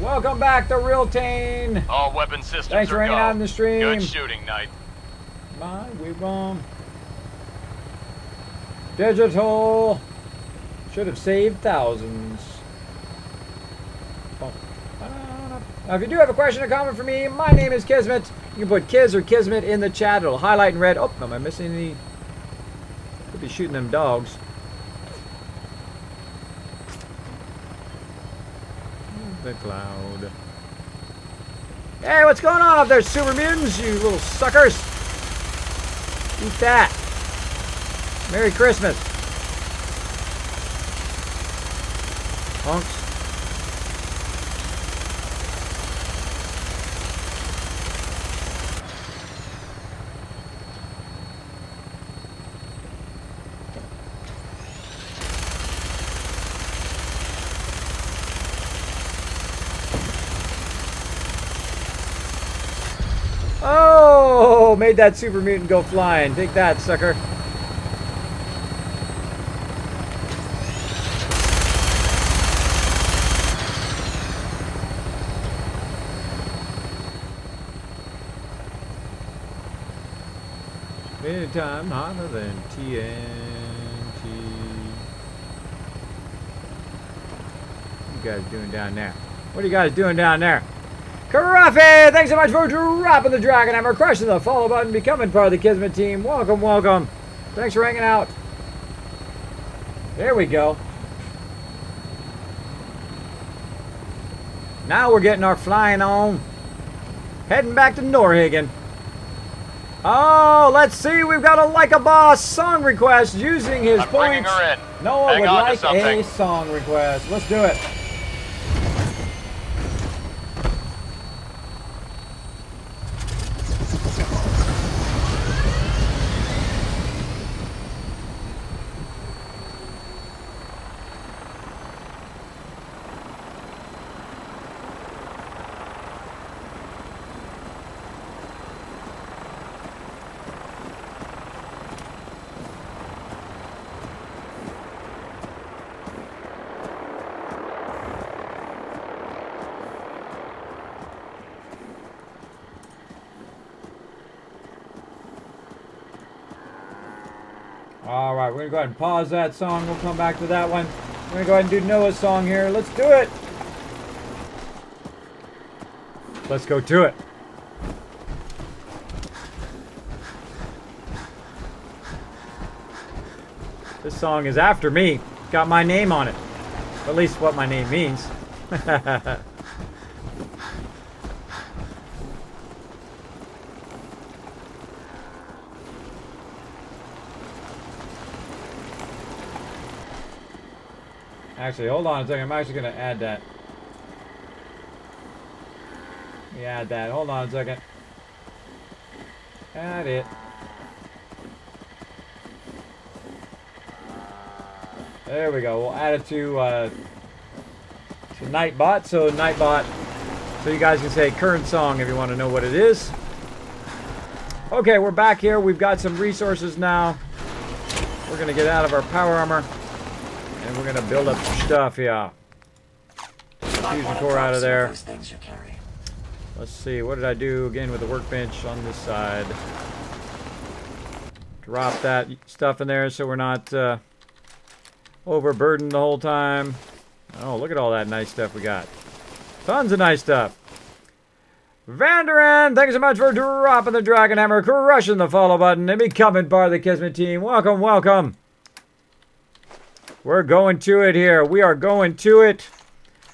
Welcome back to Real Tane. All weapon systems Thanks for hanging out in the stream. Good shooting, Knight. My wigwam. Digital. Should have saved thousands. Now, if you do have a question or comment for me, my name is Kismet. You can put Kiz or Kismet in the chat. It'll highlight in red. Oh, am I missing any? Could be shooting them dogs. The cloud. Hey, what's going on up there, super mutants, you little suckers? Eat that. Merry Christmas. Punks. Oh, made that super mutant go flying. Take that, sucker. Anytime hotter than TNT. What are you guys doing down there? What are you guys doing down there? Karafi, thanks so much for dropping the Dragon Hammer, crushing the follow button, becoming part of the Kismet team. Welcome, welcome. Thanks for hanging out. There we go. Now we're getting our flying on. Heading back to Norhagen. Oh, let's see. We've got a Like a Boss song request using his bringing points. her in. Noah Hang would on to like something. a song request. Let's do it. All right, we're going to go ahead and pause that song. We'll come back to that one. We're going to go ahead and do Noah's song here. Let's do it. Let's go to it. This song is after me. Got my name on it. At least what my name means. Actually, hold on a second. I'm actually going to add that. Let me add that. Hold on a second. Add it. There we go. We'll add it to Nightbot. So Nightbot, so you guys can say current song if you want to know what it is. Okay, we're back here. We've got some resources now. We're going to get out of our power armor. And we're going to build up some stuff here. Fusion core out of there. Let's see. What did I do again with the workbench on this side? Drop that stuff in there so we're not overburdened the whole time. Oh, look at all that nice stuff we got. Tons of nice stuff. Vanderan, thanks so much for dropping the Dragon Hammer, crushing the follow button, and becoming part of the Kismet team. Welcome, welcome. We're going to it here. We are going to it.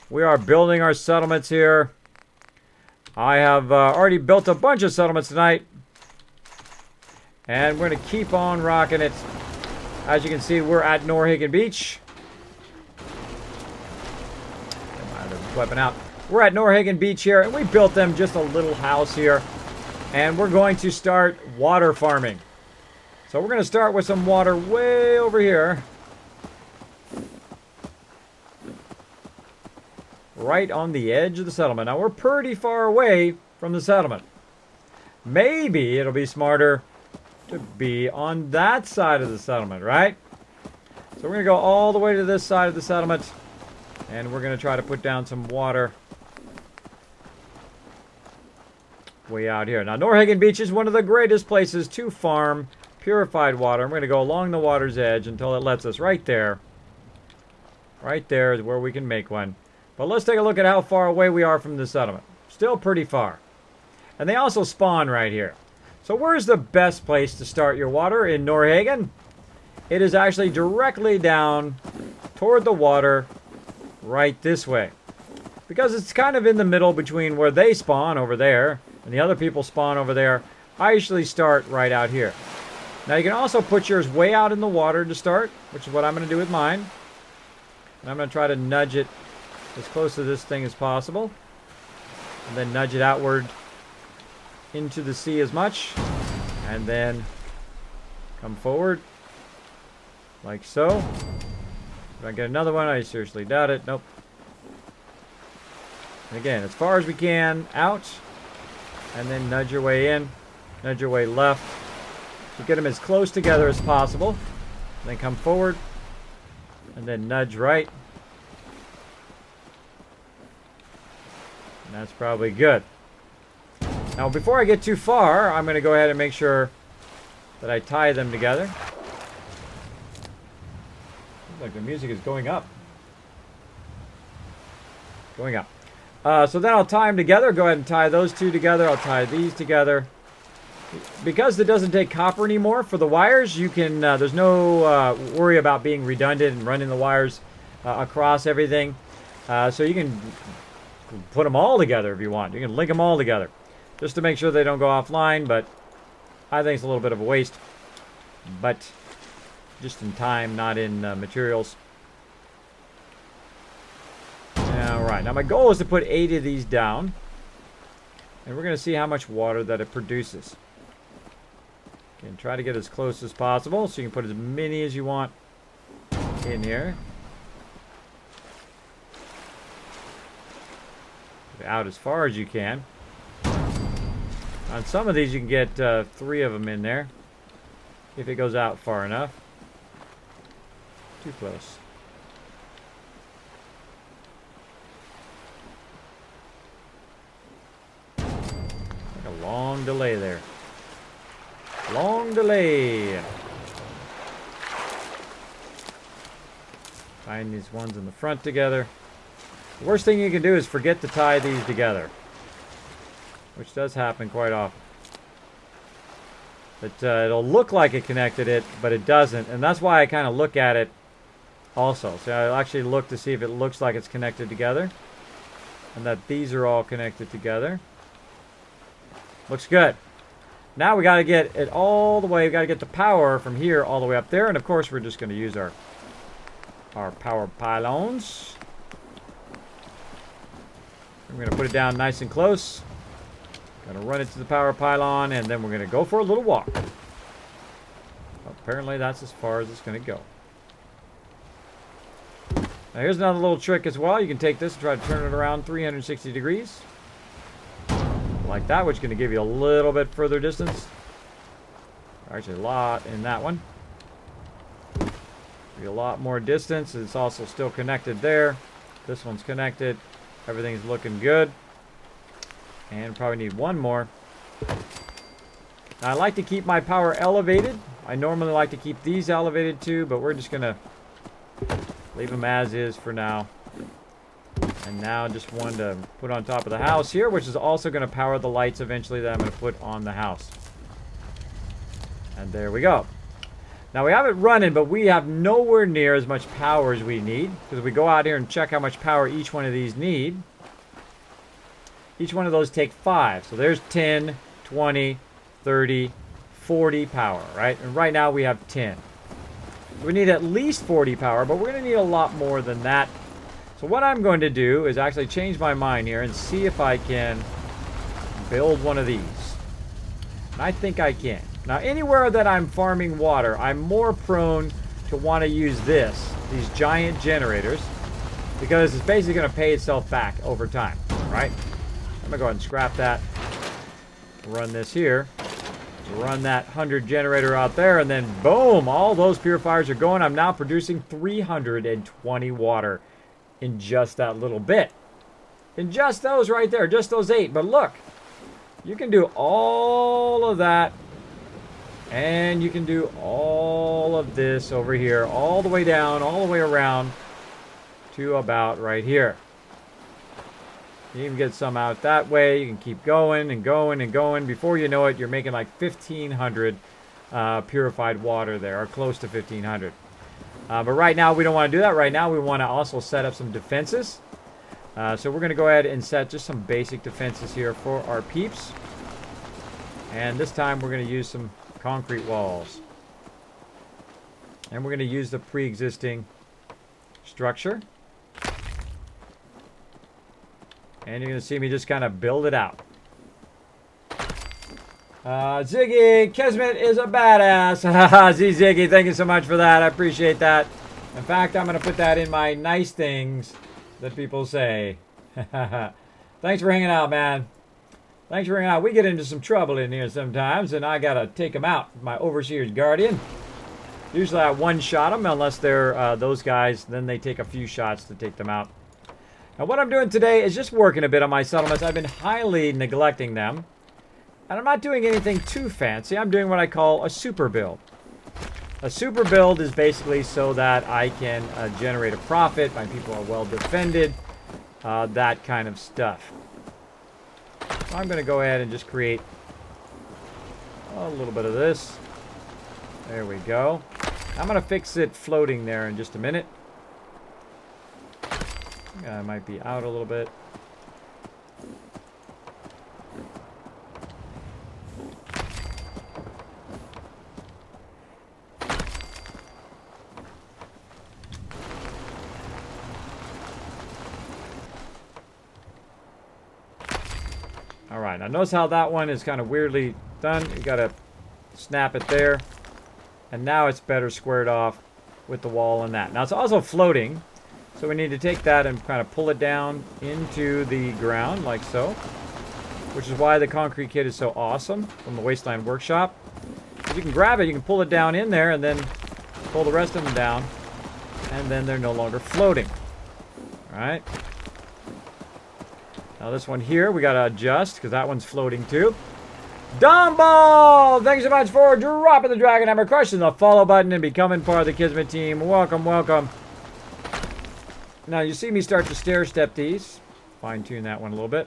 We are building our settlements here. I have already built a bunch of settlements tonight. And we're going to keep on rocking it. As you can see, we're at Norhagen Beach. Weapon out. We're at Norhagen Beach here, and we built them just a little house here. And we're going to start water farming. So we're going to start with some water way over here. Right on the edge of the settlement. Now, we're pretty far away from the settlement. Maybe it'll be smarter to be on that side of the settlement, right? So we're going to go all the way to this side of the settlement. And we're going to try to put down some water way out here. Now, Norhagen Beach is one of the greatest places to farm purified water. I'm going to go along the water's edge until it lets us right there. Right there is where we can make one. But let's take a look at how far away we are from the settlement. Still pretty far. And they also spawn right here. So where's the best place to start your water in Norhagen? It is actually directly down toward the water right this way. Because it's kind of in the middle between where they spawn over there and the other people spawn over there. I usually start right out here. Now you can also put yours way out in the water to start, which is what I'm going to do with mine. And I'm going to try to nudge it as close to this thing as possible. And then nudge it outward into the sea as much. And then come forward. Like so. If I get another one, I seriously doubt it. Nope. And again, as far as we can, out. And then nudge your way in. Nudge your way left. To get them as close together as possible. And then come forward. And then nudge right. And that's probably good. Now, before I get too far, I'm going to go ahead and make sure that I tie them together. Looks like the music is going up. Going up. So then I'll tie them together. Go ahead and tie those two together. I'll tie these together. Because it doesn't take copper anymore for the wires, you can. There's no worry about being redundant and running the wires across everything. So you can put them all together if you want. You can link them all together just to make sure they don't go offline, but I think it's a little bit of a waste. But just in time, not in materials. Alright, now my goal is to put 8 of these down. And we're going to see how much water that it produces. And try to get as close as possible so you can put as many as you want in here. Out as far as you can. On some of these you can get 3 of them in there if it goes out far enough. Too close. Like a long delay there. Long delay. Tying these ones in the front together. The worst thing you can do is forget to tie these together, which does happen quite often. But it'll look like it connected it, but it doesn't, and that's why I kind of look at it also. So I'll actually look to see if it looks like it's connected together, and that these are all connected together. Looks good. Now we got to get it all the way. We got to get the power from here all the way up there, and of course we're just going to use our power pylons. We're going to put it down nice and close. Going to run it to the power pylon, and then we're going to go for a little walk. Apparently that's as far as it's going to go. Now here's another little trick as well. You can take this and try to turn it around 360 degrees. Like that, which is going to give you a little bit further distance. Actually a lot in that one. Give you a lot more distance. It's also still connected there. This one's connected. Everything's looking good. And probably need one more. Now I like to keep my power elevated. I normally like to keep these elevated too, but we're just going to leave them as is for now. And now just one to put on top of the house here, which is also going to power the lights eventually that I'm going to put on the house. And there we go. Now we have it running, but we have nowhere near as much power as we need. Because if we go out here and check how much power each one of these need, each one of those take 5. So there's 10, 20, 30, 40 power, right? And right now we have 10. We need at least 40 power, but we're going to need a lot more than that. So what I'm going to do is actually change my mind here and see if I can build one of these. And I think I can. Now anywhere that I'm farming water, I'm more prone to want to use these giant generators, because it's basically going to pay itself back over time, right? I'm going to go ahead and scrap that. Run this here. Run that 100 generator out there, and then boom, all those purifiers are going. I'm now producing 320 water in just that little bit. In just those right there, just those 8. But look, you can do all of that, and you can do all of this over here, all the way down, all the way around to about right here. You can get some out that way. You can keep going and going and going. Before you know it, you're making like 1,500 purified water there, or close to 1,500. But right now, we don't want to do that. Right now, we want to also set up some defenses. So we're going to go ahead and set just some basic defenses here for our peeps. And this time, we're going to use some concrete walls. And we're going to use the pre-existing structure. And you're going to see me just kind of build it out. Ziggy, Kismet is a badass. Ziggy, thank you so much for that. I appreciate that. In fact, I'm going to put that in my nice things that people say. Thanks for hanging out, man. Thanks for hanging out. We get into some trouble in here sometimes, and I got to take them out. My Overseer's Guardian. Usually I one-shot them, unless they're those guys. Then they take a few shots to take them out. Now what I'm doing today is just working a bit on my settlements. I've been highly neglecting them. And I'm not doing anything too fancy. I'm doing what I call a super build. A super build is basically so that I can generate a profit. My people are well defended. That kind of stuff. So I'm going to go ahead and just create a little bit of this. There we go. I'm going to fix it floating there in just a minute. I might be out a little bit. right, now notice how that one is kind of weirdly done. You gotta snap it there. And now it's better squared off with the wall and that. Now it's also floating. So we need to take that and kind of pull it down into the ground like so. Which is why the concrete kit is so awesome from the Wasteland Workshop. If you can grab it, you can pull it down in there and then pull the rest of them down. And then they're no longer floating. Alright. Now this one here, we gotta adjust because that one's floating too. Dumball! Thanks so much for dropping the Dragon Hammer, crushing the follow button, and becoming part of the Kismet team. Welcome, welcome. Now you see me start to stair step these. Fine tune that one a little bit.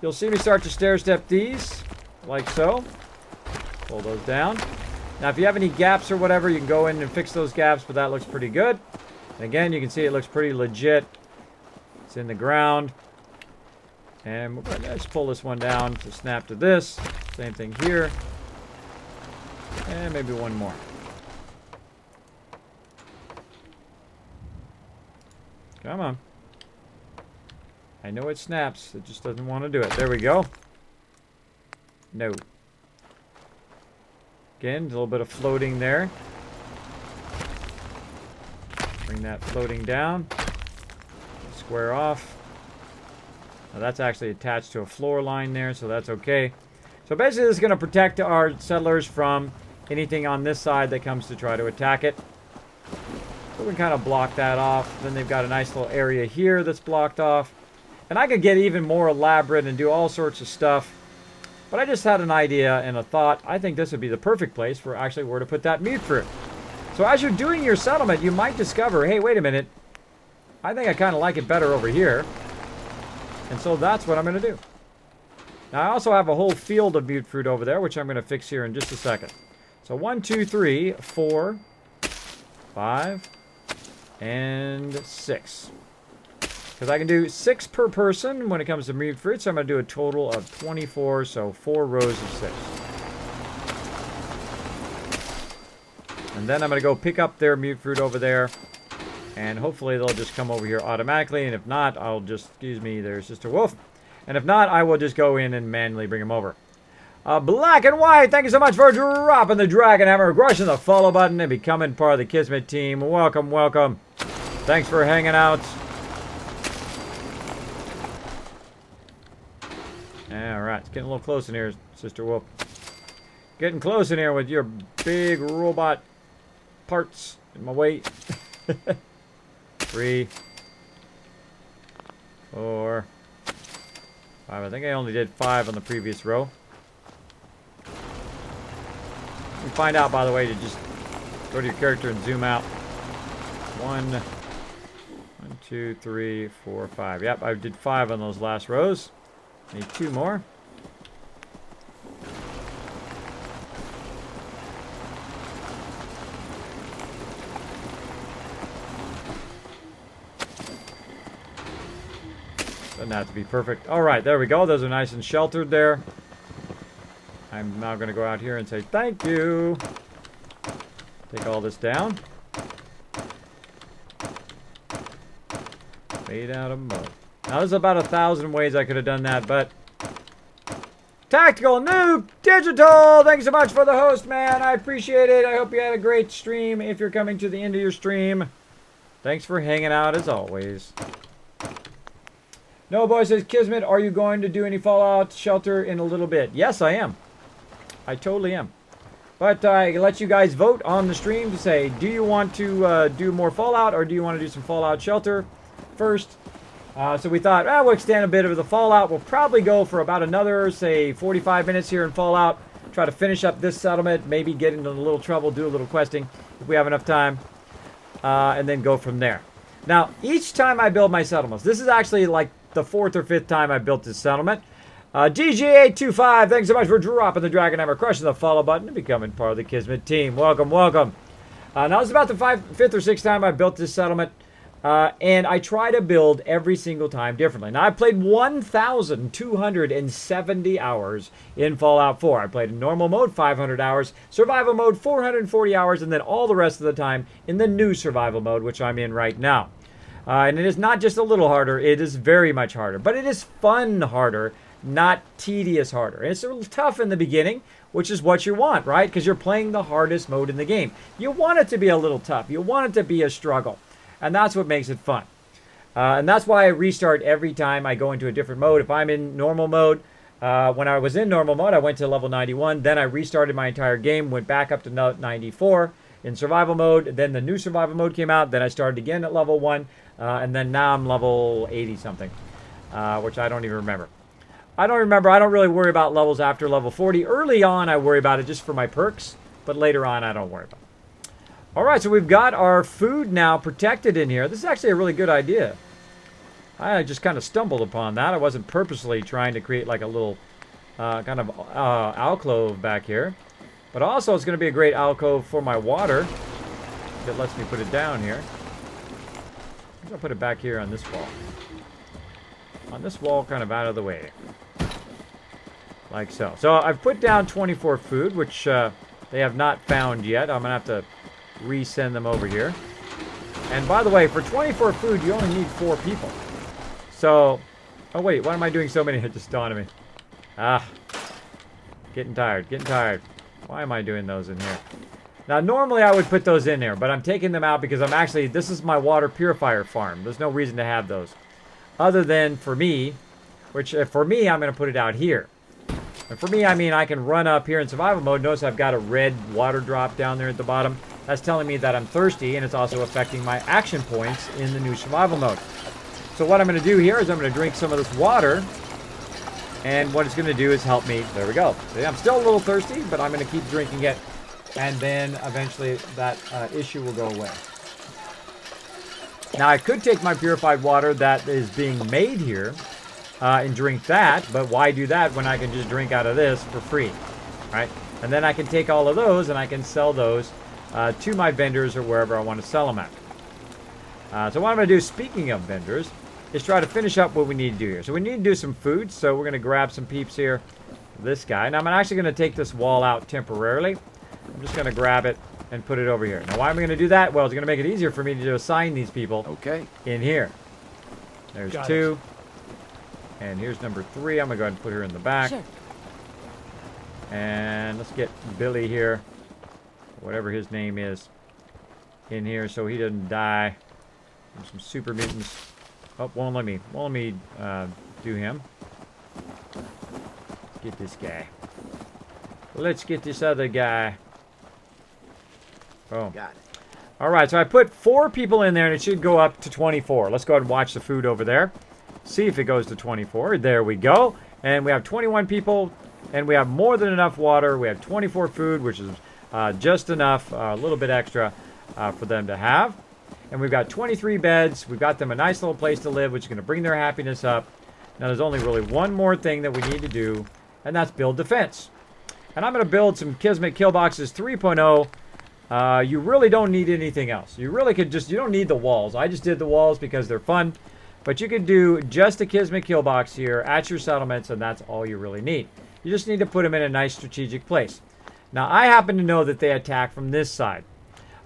You'll see me start to stair step these, like so. Pull those down. Now if you have any gaps or whatever, you can go in and fix those gaps, but that looks pretty good. And again, you can see it looks pretty legit. It's in the ground. And we're going to just pull this one down to snap to this. Same thing here. And maybe one more. Come on. I know it snaps. It just doesn't want to do it. There we go. No. Again, a little bit of floating there. Bring that floating down. Square off. Now that's actually attached to a floor line there, so that's okay. So basically this is going to protect our settlers from anything on this side that comes to try to attack it. So we can kind of block that off. Then they've got a nice little area here that's blocked off. And I could get even more elaborate and do all sorts of stuff. But I just had an idea and a thought. I think this would be the perfect place for actually where to put that mute fruit. So as you're doing your settlement, you might discover, hey, wait a minute. I think I kind of like it better over here. And so that's what I'm going to do. Now I also have a whole field of mute fruit over there, which I'm going to fix here in just a second. So 1, 2, 3, 4, 5, and 6. Because I can do 6 per person when it comes to mute fruit, so I'm going to do a total of 24, so 4 rows of 6. And then I'm going to go pick up their mute fruit over there. And hopefully they'll just come over here automatically. And if not, I'll just, excuse me, there's Sister Wolf. And if not, I will just go in and manually bring them over. Black and White, thank you so much for dropping the Dragon Hammer, crushing the follow button, and becoming part of the Kismet team. Welcome, welcome. Thanks for hanging out. Alright, it's getting a little close in here, Sister Wolf. Getting close in here with your big robot parts in my way. 3, 4, 5. I think I only did 5 on the previous row. You can find out, by the way, to just go to your character and zoom out. 1, 2, 3, 4, 5. Yep, I did 5 on those last rows. Need 2 more. Doesn't have to be perfect. Alright, there we go. Those are nice and sheltered there. I'm now going to go out here and say thank you. Take all this down. Made out of mud. Now there's about 1,000 ways I could have done that, but Tactical Noob Digital, thanks so much for the host, man. I appreciate it. I hope you had a great stream. If you're coming to the end of your stream, thanks for hanging out as always. No Boy says, Kismet, are you going to do any Fallout Shelter in a little bit? Yes, I am. I totally am. But I let you guys vote on the stream to say, do you want to do more Fallout or do you want to do some Fallout Shelter first? So we thought, we'll extend a bit of the Fallout. We'll probably go for about another, say, 45 minutes here in Fallout. Try to finish up this settlement, maybe get into a little trouble, do a little questing if we have enough time, and then go from there. Now, each time I build my settlements, this is actually like the 4th or 5th time I built this settlement. DG825, thanks so much for dropping the Dragon Hammer, crushing the follow button, and becoming part of the Kismet team. Welcome, welcome. Now, it's about the 5th or 6th time I built this settlement. And I try to build every single time differently. Now, I played 1,270 hours in Fallout 4. I played in normal mode, 500 hours, survival mode, 440 hours, and then all the rest of the time in the new survival mode, which I'm in right now. And it is not just a little harder, it is very much harder. But it is fun harder not tedious harder. And it's a little tough in the beginning, which is what you want, right? Because you're playing the hardest mode in the game. You want it to be a little tough. You want it to be a struggle. And that's what makes it fun. And that's why I restart every time I go into a different mode. If I'm in normal mode, when I was in normal mode, I went to level 91. Then I restarted my entire game, went back up to 94 in survival mode. Then the new survival mode came out. Then I started again at level 1. And then now I'm level 80 something, which I don't even remember. I don't remember. I don't really worry about levels after level 40. Early on, I worry about it just for my perks. But later on, I don't worry about it. All right, so we've got our food now protected in here. This is actually a really good idea. I just kind of stumbled upon that. I wasn't purposely trying to create like a little kind of alcove back here. But also, it's going to be a great alcove for my water. It lets me put it down here. I'm going to put it back here on this wall. On this wall, kind of out of the way. Like so. So I've put down 24 food, which they have not found yet. I'm going to have to resend them over here. And by the way, for 24 food, you only need 4 people. So, oh wait, why am I doing so many? It just dawned on me. Ah, getting tired, getting tired. Why am I doing those in here? Now, normally I would put those in there, but I'm taking them out because I'm actually, this is my water purifier farm. There's no reason to have those. Other than for me, which for me, I'm going to put it out here. And for me, I mean, I can run up here in survival mode. Notice I've got a red water drop down there at the bottom. That's telling me that I'm thirsty, and it's also affecting my action points in the new survival mode. So what I'm going to do here is I'm going to drink some of this water, and what it's going to do is help me. There we go. See, I'm still a little thirsty, but I'm going to keep drinking it, and then eventually that issue will go away. Now, I could take my purified water that is being made here and drink that, but why do that when I can just drink out of this for free, right? And then I can take all of those and I can sell those to my vendors or wherever I want to sell them at. So what I'm going to do, speaking of vendors, is try to finish up what we need to do here. So we need to do some food, so we're going to grab some peeps here. This guy. Now I'm actually going to take this wall out temporarily. I'm just going to grab it and put it over here. Now why am I going to do that? Well, it's going to make it easier for me to assign these people in here. There's 2. And here's number 3. I'm going to go ahead and put her in the back. Sure. And let's get Billy here, whatever his name is, in here so he doesn't die. There's some super mutants. Oh, won't let me do him. Let's get this guy. Let's get this other guy. Boom. Got it. All right, so I put 4 people in there, and it should go up to 24. Let's go ahead and watch the food over there. See if it goes to 24. There we go. And we have 21 people, and we have more than enough water. We have 24 food, which is just enough, a little bit extra for them to have. And we've got 23 beds. We've got them a nice little place to live, which is going to bring their happiness up. Now, there's only really one more thing that we need to do, and that's build defense. And I'm going to build some Kismet kill boxes 3.0. You really don't need anything else. You really could just, you don't need the walls. I just did the walls because they're fun. But you could do just a Kismet kill box here at your settlements, and that's all you really need. You just need to put them in a nice strategic place. Now, I happen to know that they attack from this side.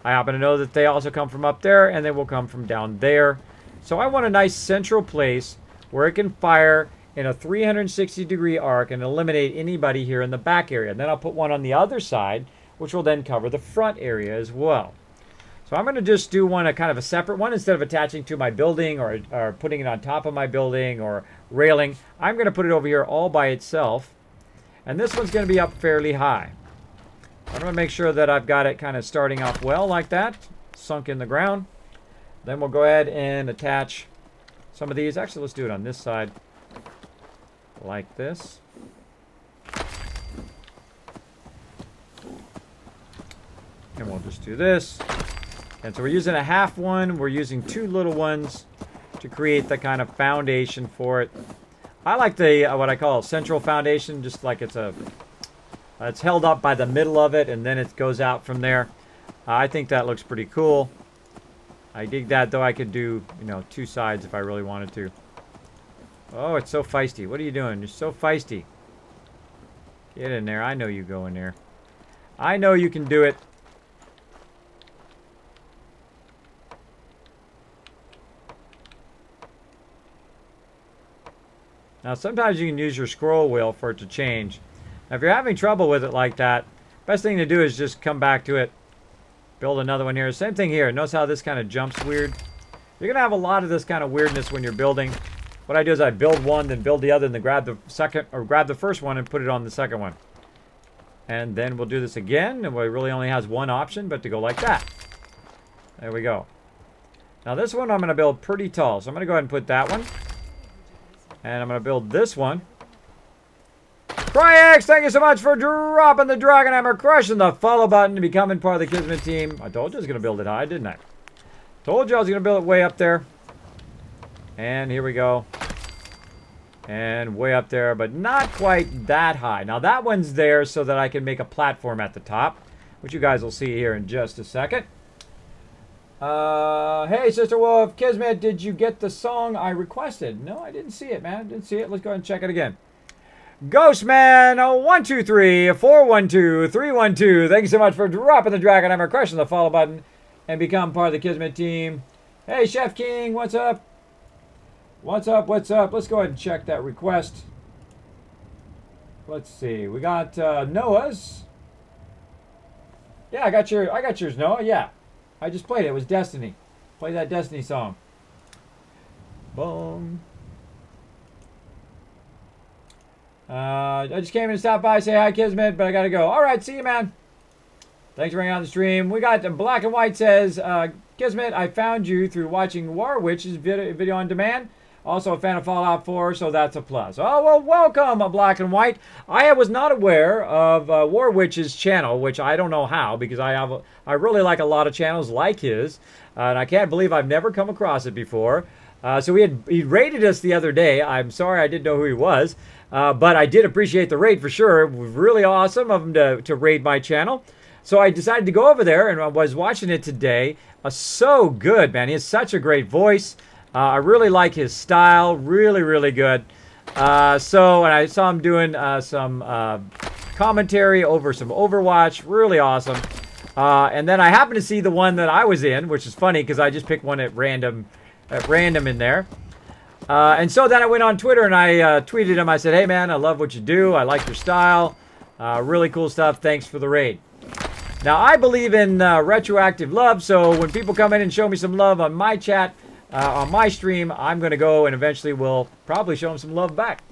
I happen to know that they also come from up there, and they will come from down there. So I want a nice central place where it can fire in a 360-degree arc and eliminate anybody here in the back area. And then I'll put one on the other side, which will then cover the front area as well. So I'm going to just do one, a kind of a separate one, instead of attaching to my building or putting it on top of my building or railing. I'm going to put it over here all by itself. And this one's going to be up fairly high. I'm going to make sure that I've got it kind of starting off well like that, sunk in the ground. Then we'll go ahead and attach some of these. Actually, let's do it on this side like this. And we'll just do this. And so we're using a half one. We're using 2 little ones to create the kind of foundation for it. I like the what I call a central foundation, just like it's held up by the middle of it, and then it goes out from there. I think that looks pretty cool. I dig that, though I could do, 2 sides if I really wanted to. Oh, it's so feisty. What are you doing? You're so feisty. Get in there. I know you go in there. I know you can do it. Now, sometimes you can use your scroll wheel for it to change. Now, if you're having trouble with it like that, best thing to do is just come back to it. Build another one here. Same thing here. Notice how this kind of jumps weird? You're going to have a lot of this kind of weirdness when you're building. What I do is I build one, then build the other, and then grab the second, or grab the first one and put it on the second one. And then we'll do this again, and it really only has one option, but to go like that. There we go. Now this one I'm going to build pretty tall, so I'm going to go ahead and put that one. And I'm going to build this one. Cryax, thank you so much for dropping the Dragon Hammer, crushing the follow button, and becoming part of the Kismet team. I told you I was going to build it high, didn't I? Told you I was going to build it way up there. And here we go. And way up there, but not quite that high. Now that one's there so that I can make a platform at the top, which you guys will see here in just a second. Hey, Sister Wolf, Kismet, did you get the song I requested? No, I didn't see it, man. Didn't see it. Let's go ahead and check it again. Ghostman 123 412 312. Thank you so much for dropping the Dragon Hammer, crushing the follow button, and become part of the Kismet team. Hey, Chef King, what's up? What's up? What's up? Let's go ahead and check that request. Let's see. We got Noah's. Yeah, I got yours, Noah. Yeah, I just played it. It was Destiny. Play that Destiny song. Boom. I just came in to stop by, say hi, Kismet, but I gotta go. All right, see you, man. Thanks for hanging on the stream. We got Black and White says, Kismet, I found you through watching War Witch's video on demand. Also a fan of Fallout 4, so that's a plus. Oh, well, welcome, Black and White. I was not aware of War Witch's channel, which I don't know how, because I really like a lot of channels like his, and I can't believe I've never come across it before. So he rated us the other day. I'm sorry I didn't know who he was, but I did appreciate the raid for sure. It was really awesome of him to raid my channel. So I decided to go over there, and I was watching it today. So good, man. He has such a great voice. I really like his style. Really, really good. And I saw him doing some commentary over some Overwatch. Really awesome. And then I happened to see the one that I was in, which is funny because I just picked one at random in there. And so then I went on Twitter and I tweeted him. I said, hey, man, I love what you do. I like your style. Really cool stuff. Thanks for the raid. Now, I believe in retroactive love, so when people come in and show me some love on my chat, on my stream, I'm going to go and eventually will probably show them some love back.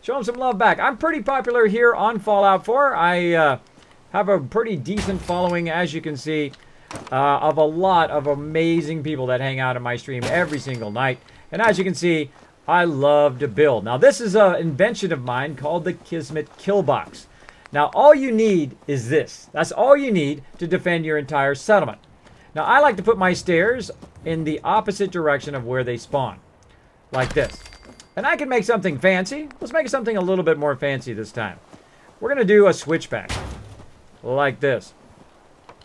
Show them some love back. I'm pretty popular here on Fallout 4. I have a pretty decent following, as you can see, of a lot of amazing people that hang out in my stream every single night. And as you can see, I love to build. Now, this is an invention of mine called the Kismet Kill Box. Now, all you need is this. That's all you need to defend your entire settlement. Now, I like to put my stairs in the opposite direction of where they spawn, like this. And I can make something fancy. Let's make something a little bit more fancy this time. We're going to do a switchback, like this,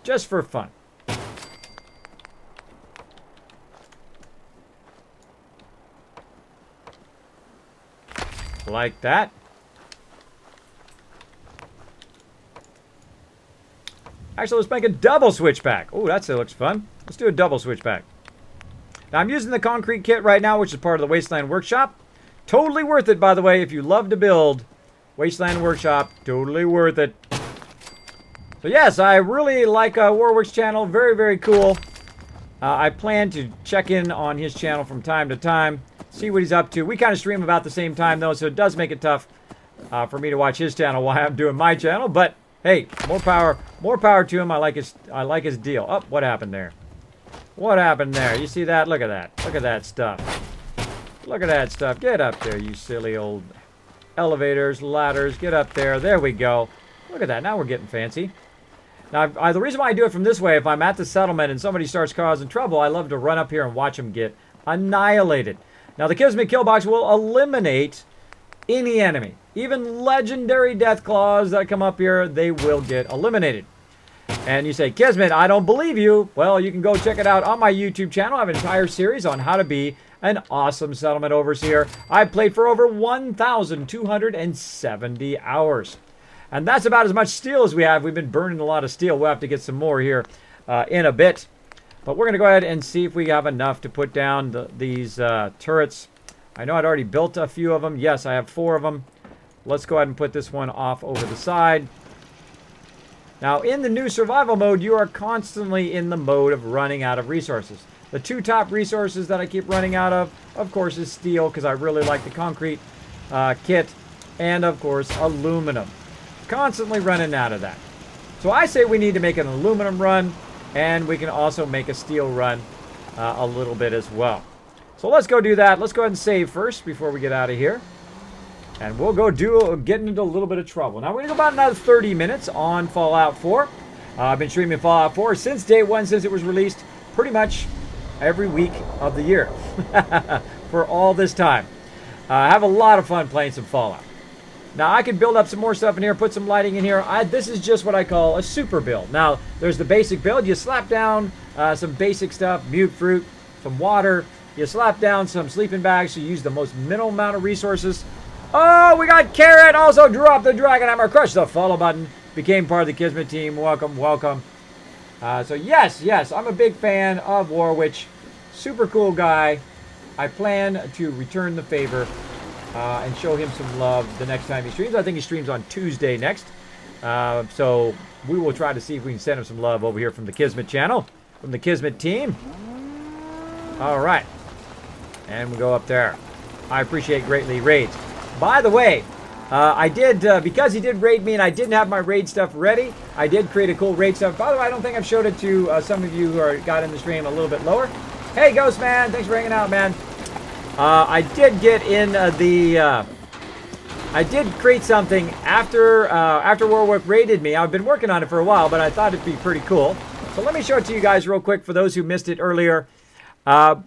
just for fun. Like that. Actually, let's make a double switchback. Oh, that looks fun. Let's do a double switchback. Now, I'm using the concrete kit right now, which is part of the Wasteland Workshop. Totally worth it, by the way, if you love to build. Wasteland Workshop, totally worth it. So, yes, I really like Warwick's channel. Very, very cool. I plan to check in on his channel from time to time, see what he's up to. We kind of stream about the same time, though, so it does make it tough for me to watch his channel while I'm doing my channel. But hey, more power to him. I like his deal. Oh, what happened there? What happened there? You see that? Look at that. Look at that stuff. Look at that stuff. Get up there, you silly old elevators, ladders. Get up there. There we go. Look at that. Now we're getting fancy. Now, the reason why I do it from this way, if I'm at the settlement and somebody starts causing trouble, I love to run up here and watch them get annihilated. Now, the Kismet Kill Box will eliminate any enemy. Even legendary death claws that come up here, they will get eliminated. And you say, Kismet, I don't believe you. Well, you can go check it out on my YouTube channel. I have an entire series on how to be an awesome settlement overseer. I've played for over 1,270 hours. And that's about as much steel as we have. We've been burning a lot of steel. We'll have to get some more here in a bit. But we're going to go ahead and see if we have enough to put down these turrets I know I'd already built a few of them. Yes, I have 4 of them. Let's go ahead and put this one off over the side. Now, in the new survival mode, you are constantly in the mode of running out of resources. The 2 top resources that I keep running out of course, is steel, because I really like the concrete kit, and, of course, aluminum. Constantly running out of that. So I say we need to make an aluminum run, and we can also make a steel run a little bit as well. So let's go do that. Let's go ahead and save first before we get out of here. And we'll go get into a little bit of trouble. Now, we're going to go about another 30 minutes on Fallout 4. I've been streaming Fallout 4 since day 1, since it was released, pretty much every week of the year for all this time. I have a lot of fun playing some Fallout. Now, I can build up some more stuff in here, put some lighting in here. This is just what I call a super build. Now, there's the basic build. You slap down some basic stuff, mute fruit, some water. You slap down some sleeping bags, so you use the most minimal amount of resources. Oh, we got Carrot. Also, drop the dragon hammer. Crush the follow button. Became part of the Kismet team. Welcome, welcome. So, yes, I'm a big fan of Warwitch. Super cool guy. I plan to return the favor and show him some love the next time he streams. I think he streams on Tuesday next. So we will try to see if we can send him some love over here from the Kismet channel, from the Kismet team. All right. And we go up there. I appreciate greatly raids. By the way, I did, because he did raid me and I didn't have my raid stuff ready, I did create a cool raid stuff. By the way, I don't think I've showed it to some of you who got in the stream a little bit lower. Hey, Ghost Man, thanks for hanging out, man. I did get in I did create something after Warwick raided me. I've been working on it for a while, but I thought it'd be pretty cool. So let me show it to you guys real quick for those who missed it earlier.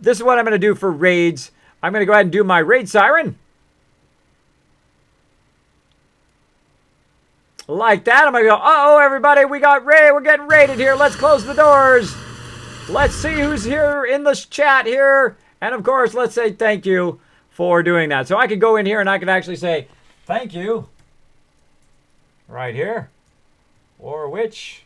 This is what I'm going to do for raids. I'm going to go ahead and do my raid siren. Like that. I'm going to go, uh-oh, everybody, we got raid. We're getting raided here. Let's close the doors. Let's see who's here in the chat here. And, of course, let's say thank you for doing that. So I could go in here and I could actually say thank you. Right here. Or which.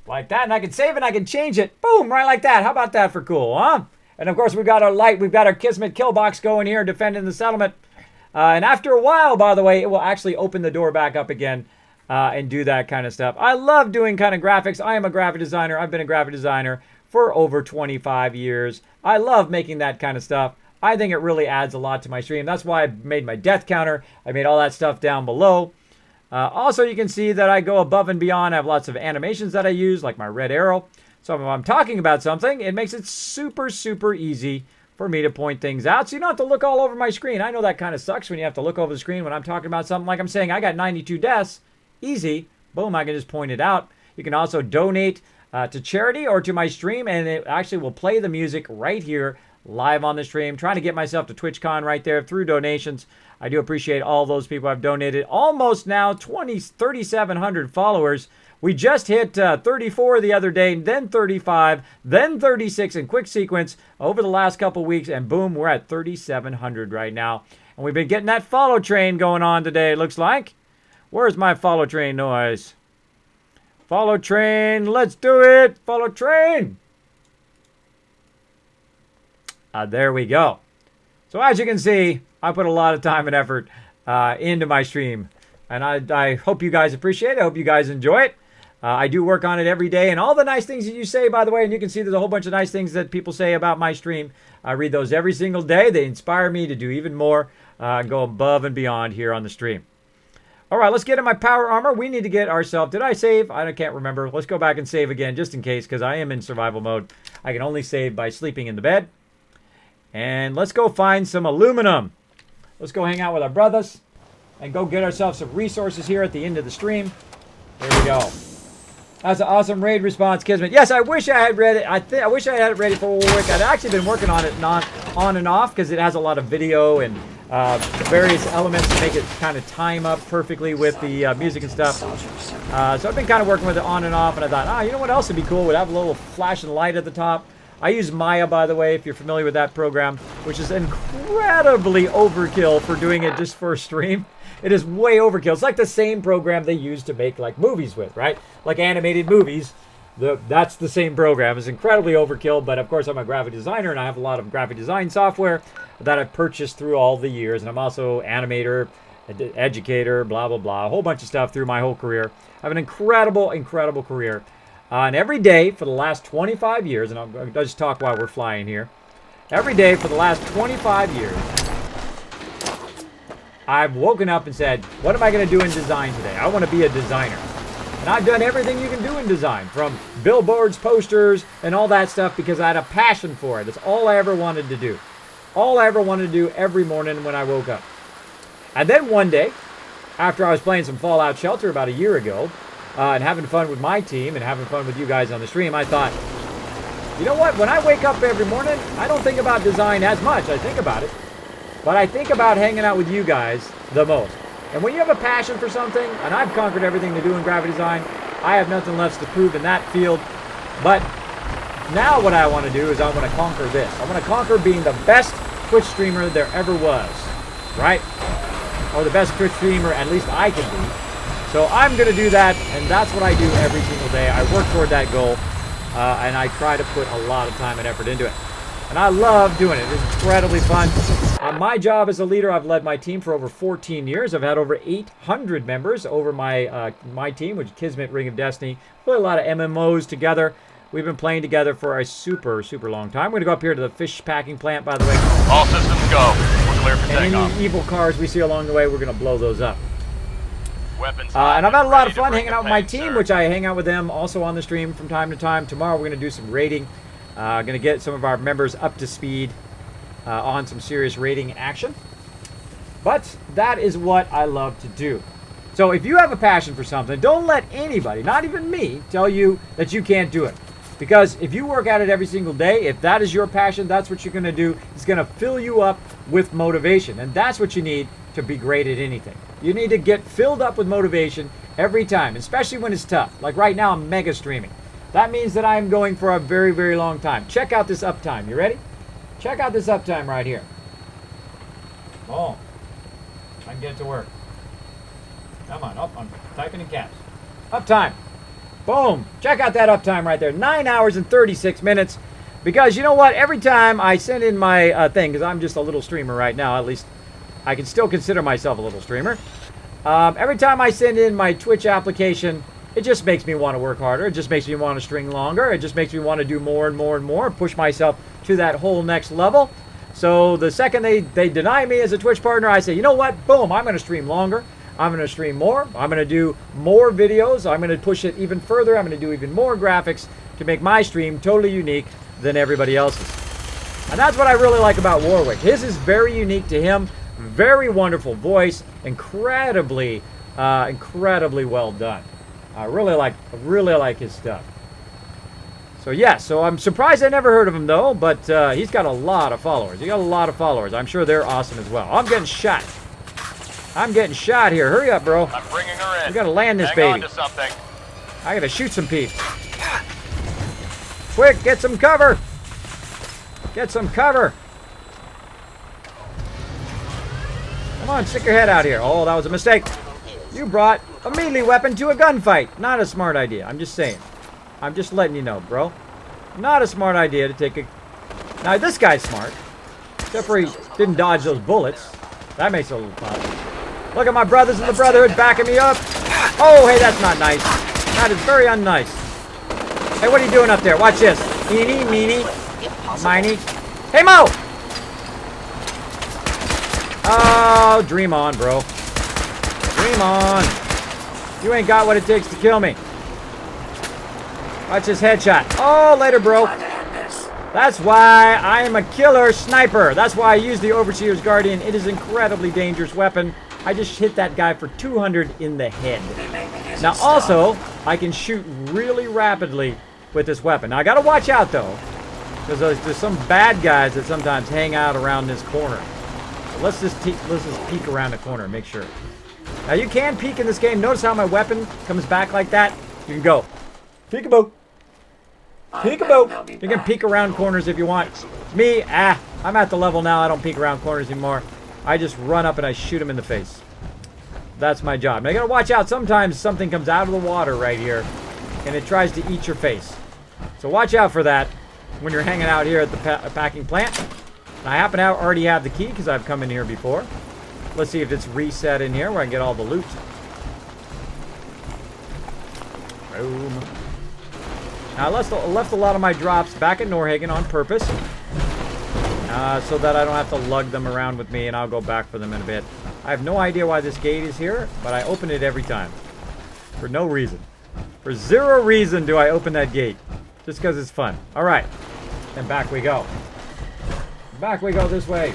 Like that. And I can save it and I can change it. Boom, right like that. How about that for cool, huh? And, of course, we've got our light. We've got our Kismet kill box going here defending the settlement. And after a while, by the way, it will actually open the door back up again and do that kind of stuff. I love doing kind of graphics. I am a graphic designer. I've been a graphic designer for over 25 years. I love making that kind of stuff. I think it really adds a lot to my stream. That's why I made my death counter. I made all that stuff down below. Also, you can see that I go above and beyond. I have lots of animations that I use, like my red arrow. So if I'm talking about something, it makes it super, super easy for me to point things out, so you don't have to look all over my screen. I know that kind of sucks when you have to look over the screen when I'm talking about something like I'm saying I got 92 deaths. Easy. Boom, I can just point it out. You can also donate to charity or to my stream, and it actually will play the music right here live on the stream. Trying to get myself to TwitchCon right there through donations. I do appreciate all those people I've donated. Almost now 3,700 followers. We just hit 34 the other day, then 35, then 36 in quick sequence over the last couple weeks, and boom, we're at 3,700 right now. And we've been getting that follow train going on today, it looks like. Where's my follow train noise? Follow train, let's do it! Follow train! There we go. So as you can see, I put a lot of time and effort into my stream. And I hope you guys appreciate it. I hope you guys enjoy it. I do work on it every day, and all the nice things that you say, by the way, and you can see there's a whole bunch of nice things that people say about my stream. I read those every single day. They inspire me to do even more, go above and beyond here on the stream. All right, let's get in my power armor. We need to get ourselves, did I save? I can't remember. Let's go back and save again, just in case, because I am in survival mode. I can only save by sleeping in the bed. And let's go find some aluminum. Let's go hang out with our brothers and go get ourselves some resources here at the end of the stream. There we go. That's an awesome raid response, Kismet. Yes, I wish I had read it. I wish I had it ready for Warwick. I'd actually been working on it on and off because it has a lot of video and various elements to make it kind of time up perfectly with the music and stuff. So I've been kind of working with it on and off, and I thought, you know what else would be cool? Would have a little flashing light at the top. I use Maya, by the way, if you're familiar with that program, which is incredibly overkill for doing it just for a stream. It is way overkill. It's like the same program they use to make like movies with, right? Like animated movies. That's the same program. It's incredibly overkill, but of course I'm a graphic designer and I have a lot of graphic design software that I've purchased through all the years. And I'm also animator, educator, blah, blah, blah. A whole bunch of stuff through my whole career. I have an incredible, incredible career. And every day for the last 25 years, and I'll just talk while we're flying here. Every day for the last 25 years, I've woken up and said, what am I going to do in design today? I want to be a designer. And I've done everything you can do in design, from billboards, posters, and all that stuff because I had a passion for it. It's all I ever wanted to do. All I ever wanted to do every morning when I woke up. And then one day, after I was playing some Fallout Shelter about a year ago, and having fun with my team and having fun with you guys on the stream, I thought, you know what? When I wake up every morning, I don't think about design as much. I think about it. But I think about hanging out with you guys the most. And when you have a passion for something, and I've conquered everything to do in graphic design, I have nothing left to prove in that field. But now what I want to do is I want to conquer this. I want to conquer being the best Twitch streamer there ever was. Right? Or the best Twitch streamer at least I can be. So I'm going to do that, and that's what I do every single day. I work toward that goal, and I try to put a lot of time and effort into it. And I love doing it. It's incredibly fun. My job as a leader, I've led my team for over 14 years. I've had over 800 members over my team, which is Kismet Ring of Destiny. We play a lot of MMOs together. We've been playing together for a super, super long time. We're going to go up here to the fish packing plant, by the way. All systems go. We're clear for takeoff. And any evil cars we see along the way, we're going to blow those up. And I've had a lot of fun hanging out with my team, which I hang out with them also on the stream from time to time. Tomorrow we're going to do some raiding. Going to get some of our members up to speed on some serious raiding action. But that is what I love to do. So if you have a passion for something, don't let anybody, not even me, tell you that you can't do it. Because if you work at it every single day, if that is your passion, that's what you're going to do. It's going to fill you up with motivation. And that's what you need to be great at anything. You need to get filled up with motivation every time, especially when it's tough. Like right now, I'm mega streaming. That means that I'm going for a very, very long time. Check out this uptime. You ready? Check out this uptime right here. Oh, I can get it to work. Come on, I'm typing in caps. Uptime. Boom. Check out that uptime right there. 9 hours and 36 minutes. Because you know what? Every time I send in my thing, because I'm just a little streamer right now, at least I can still consider myself a little streamer. Every time I send in my Twitch application, it just makes me want to work harder. It just makes me want to string longer. It just makes me want to do more and more and more, push myself to that whole next level. So the second they deny me as a Twitch partner, I say, you know what? Boom, I'm going to stream longer. I'm going to stream more. I'm going to do more videos. I'm going to push it even further. I'm going to do even more graphics to make my stream totally unique than everybody else's. And that's what I really like about Warwick. His is very unique to him. Very wonderful voice. Incredibly well done. I really like his stuff. So yeah, so I'm surprised I never heard of him though, but he's got a lot of followers. He got a lot of followers. I'm sure they're awesome as well. I'm getting shot. I'm getting shot here. Hurry up, bro. I'm bringing her in. We gotta land this Hang baby. on to something. I gotta shoot some peeps. Quick, get some cover. Get some cover. Come on, stick your head out here. Oh, that was a mistake. You brought a melee weapon to a gunfight. Not a smart idea. I'm just saying. I'm just letting you know, bro. Not a smart idea to take a... Now, this guy's smart. Except for he didn't dodge those bullets. That makes it a little fun. Look at my brothers in the Brotherhood backing me up. Oh, hey, that's not nice. That is very unnice. Hey, what are you doing up there? Watch this. Eeny, meeny, miny. Hey, Mo! Oh, dream on, bro. Dream on. You ain't got what it takes to kill me. Watch this headshot. Oh, later, bro. That's why I am a killer sniper. That's why I use the Overseer's Guardian. It is an incredibly dangerous weapon. I just hit that guy for 200 in the head. Now, also, I can shoot really rapidly with this weapon. Now, I got to watch out, though, because there's some bad guys that sometimes hang out around this corner. So let's just peek around the corner and make sure. Now, you can peek in this game. Notice how my weapon comes back like that? You can go peekaboo. Peekaboo. You can peek around corners if you want. Me, I'm at the level now. I don't peek around corners anymore. I just run up and I shoot him in the face. That's my job. Now, you gotta watch out. Sometimes something comes out of the water right here. and it tries to eat your face. So watch out for that when you're hanging out here at the packing plant. And I happen to already have the key because I've come in here before. Let's see if it's reset in here where I can get all the loot. Boom. Now, I left a lot of my drops back at Norhagen on purpose. So that I don't have to lug them around with me, and I'll go back for them in a bit. I have no idea why this gate is here, but I open it every time. For no reason. For zero reason do I open that gate. Just because it's fun. Alright. And back we go. Back we go this way.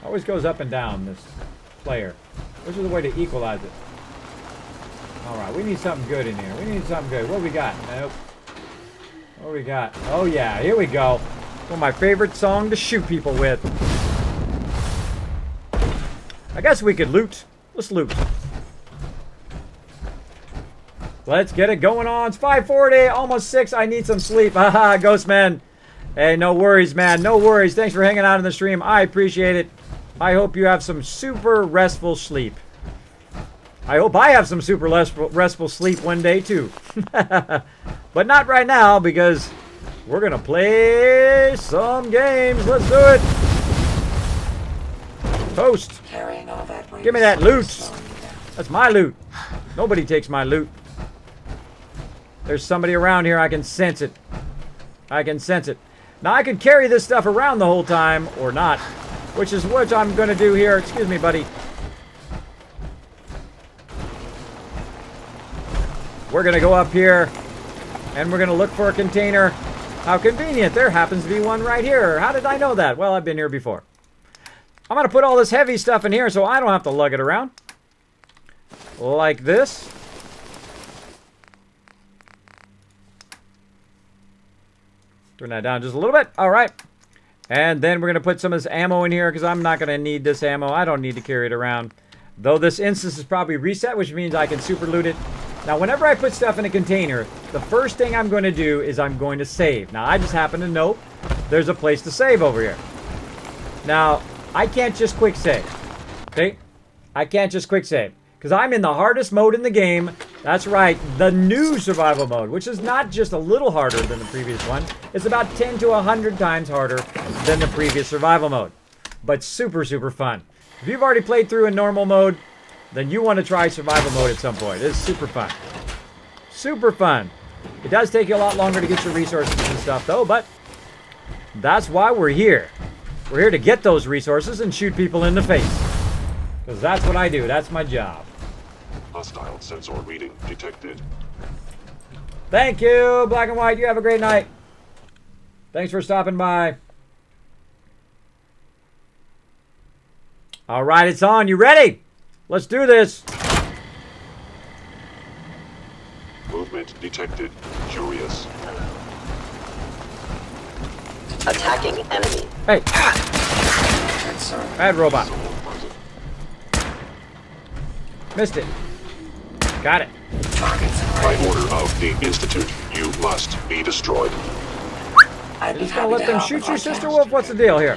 Always goes up and down, this player. Which is the way to equalize it. Alright, we need something good in here. We need something good. What do we got? Nope. What do we got? Oh yeah, here we go. One of my favorite song to shoot people with. I guess we could loot. Let's loot. Let's get it going on. It's 5:40, almost 6. I need some sleep. Haha, Ghostman. Hey, no worries, man. No worries. Thanks for hanging out in the stream. I appreciate it. I hope you have some super restful sleep. I hope I have some super restful sleep one day, too. But not right now, because we're going to play some games. Let's do it. Toast. Give me that loot. That's my loot. Nobody takes my loot. There's somebody around here. I can sense it. I can sense it. Now, I could carry this stuff around the whole time, or not, which is what I'm going to do here. Excuse me, buddy. We're going to go up here, and we're going to look for a container. How convenient. There happens to be one right here. How did I know that? Well, I've been here before. I'm going to put all this heavy stuff in here so I don't have to lug it around. Like this. Turn that down just a little bit. All right. And then we're going to put some of this ammo in here because I'm not going to need this ammo. I don't need to carry it around. Though this instance is probably reset, which means I can super loot it. Now, whenever I put stuff in a container, the first thing I'm going to do is I'm going to save. Now, I just happen to know there's a place to save over here. Now, I can't just quick save. Okay? I can't just quick save. Because I'm in the hardest mode in the game. That's right, the new survival mode, which is not just a little harder than the previous one. It's about 10 to 100 times harder than the previous survival mode. But super, super fun. If you've already played through in normal mode, then you want to try survival mode at some point. It's super fun. Super fun. It does take you a lot longer to get your resources and stuff, though, but that's why we're here. We're here to get those resources and shoot people in the face. Because that's what I do. That's my job. Hostile sensor reading detected. Thank you, Black and White. You have a great night. Thanks for stopping by. All right, it's on. You ready? Let's do this. Movement detected. Curious. Attacking enemy. Hey. Bad robot. Missed it. Got it. By order of the Institute, you must be destroyed. You're just gonna let them shoot you, Sister Wolf? What's the deal here?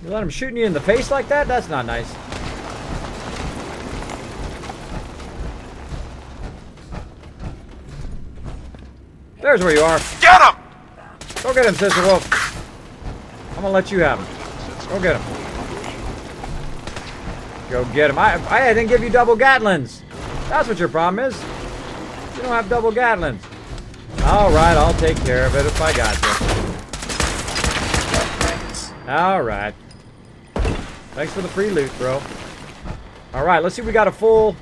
You let them shooting you in the face like that? That's not nice. There's where you are. Get him! Go get him, Sister Wolf. I'm gonna let you have him. Go get him. Go get him. I didn't give you double Gatlins. That's what your problem is. You don't have double Gatlins. Alright, I'll take care of it if I got to. Alright. Thanks for the free loot, bro. Alright, let's see if we got a full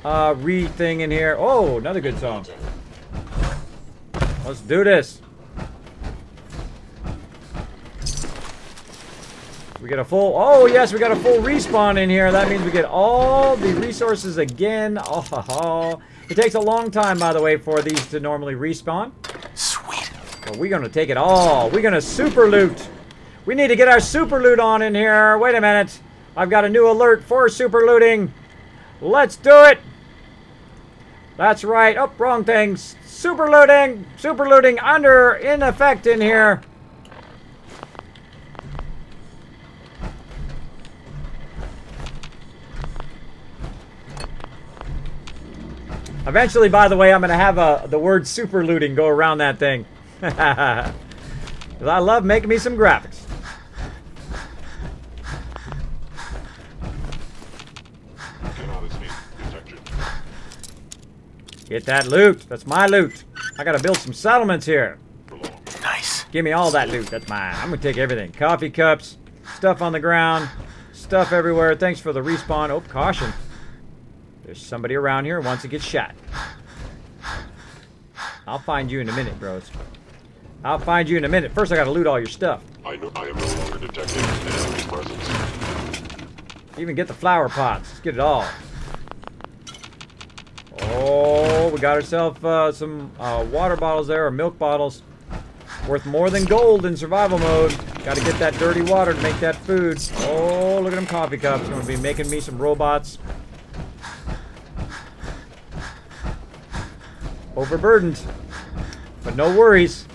thing in here. Oh, another good song. Let's do this. We get a full... Oh, yes, we got a full respawn in here. That means we get all the resources again. Oh, it takes a long time, by the way, for these to normally respawn. Sweet. But we're going to take it all. We're going to super loot. We need to get our super loot on in here. Wait a minute. I've got a new alert for super looting. Let's do it. That's right. Oh, wrong things. Super looting. Super looting in effect in here. Eventually, by the way, I'm going to have the word super looting go around that thing. Because I love making me some graphics. Get that loot. That's my loot. I got to build some settlements here. Nice. Give me all that loot. That's mine. I'm going to take everything. Coffee cups, stuff on the ground, stuff everywhere. Thanks for the respawn. Oh, caution. There's somebody around here who wants to get shot. I'll find you in a minute, bros. I'll find you in a minute. First, I got to loot all your stuff. I am no longer detecting an enemy's presence. Even get the flower pots. Let's get it all. Oh, we got ourselves some water bottles there, or milk bottles. Worth more than gold in survival mode. Got to get that dirty water to make that food. Oh, look at them coffee cups. Going to be making me some robots. Overburdened. But no worries.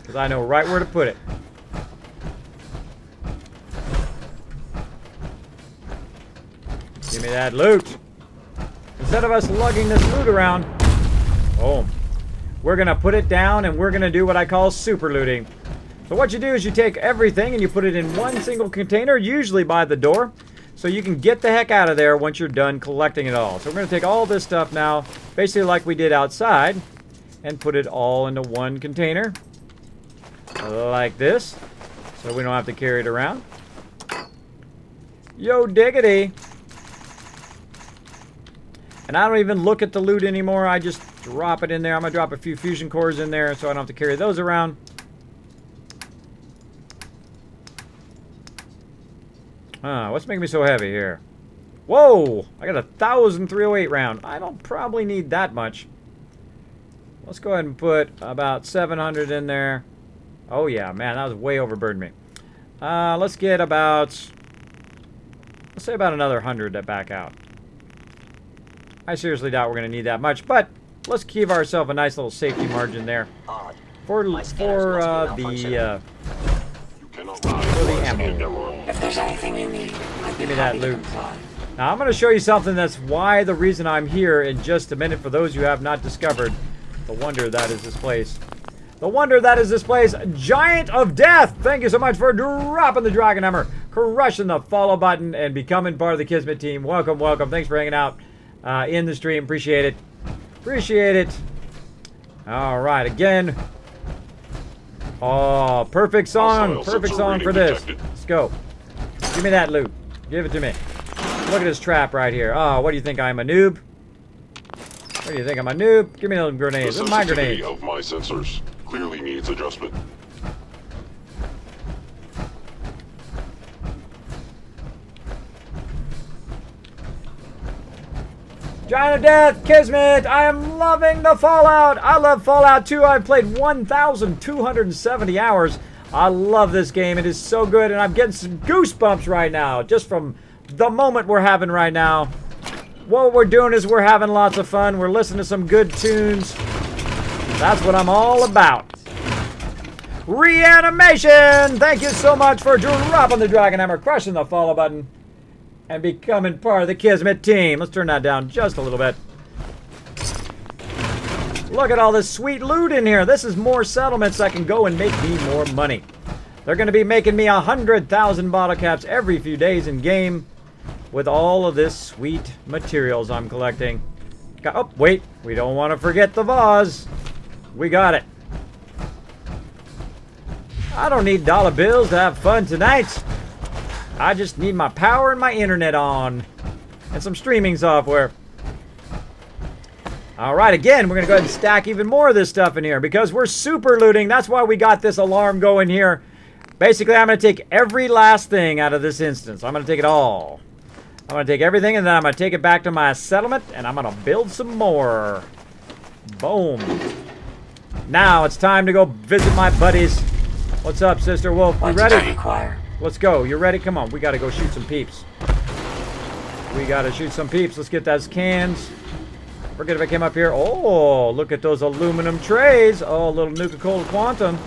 Because I know right where to put it. Give me that loot. Instead of us lugging this loot around, boom, we're going to put it down and we're going to do what I call super looting. So what you do is you take everything and you put it in one single container, usually by the door, so you can get the heck out of there once you're done collecting it all. So we're going to take all this stuff now, basically like we did outside, and put it all into one container, like this, so we don't have to carry it around. Yo diggity! And I don't even look at the loot anymore. I just drop it in there. I'm going to drop a few fusion cores in there so I don't have to carry those around. What's making me so heavy here? Whoa! I got 1,308 round. I don't probably need that much. Let's go ahead and put about 700 in there. Oh yeah, man, that was way overburdened me. Let's get about... let's say about another 100 to back out. I seriously doubt we're going to need that much, but let's give ourselves a nice little safety margin there for the ammo. If there's anything you need, give me that loot. Now I'm going to show you something that's why the reason I'm here in just a minute. For those who have not discovered the wonder that is this place. The wonder that is this place, Giant of Death. Thank you so much for dropping the Dragon Hammer, crushing the follow button, and becoming part of the Kismet team. Welcome, welcome. Thanks for hanging out in the stream. Appreciate it. Appreciate it. All right, again. Oh, perfect song. Perfect song for this. Let's go. Give me that loot. Give it to me. Look at this trap right here. Oh, what do you think? I'm a noob? What do you think? I'm a noob? Give me those grenades. Those are my grenades. The sensitivity of my sensors clearly needs adjustment. Giant of Death, Kismet, I am loving the Fallout. I love Fallout 2. I've played 1,270 hours. I love this game. It is so good, and I'm getting some goosebumps right now, just from the moment we're having right now. What we're doing is we're having lots of fun. We're listening to some good tunes. That's what I'm all about. Reanimation! Thank you so much for dropping the Dragon Hammer, crushing the follow button, and becoming part of the Kismet team. Let's turn that down just a little bit. Look at all this sweet loot in here. This is more settlements that can go and make me more money. They're going to be making me 100,000 bottle caps every few days in game with all of this sweet materials I'm collecting. Oh, wait. We don't want to forget the vase. We got it. I don't need dollar bills to have fun tonight. I just need my power and my internet on. And some streaming software. Alright, again, we're going to go ahead and stack even more of this stuff in here because we're super looting. That's why we got this alarm going here. Basically, I'm going to take every last thing out of this instance. I'm going to take it all. I'm going to take everything and then I'm going to take it back to my settlement and I'm going to build some more. Boom. Now it's time to go visit my buddies. What's up, Sister Wolf? You ready? Let's go. You ready? Come on. We got to go shoot some peeps. We got to shoot some peeps. Let's get those cans. Forget if I came up here. Oh, look at those aluminum trays. Oh, a little Nuka-Cola Quantum.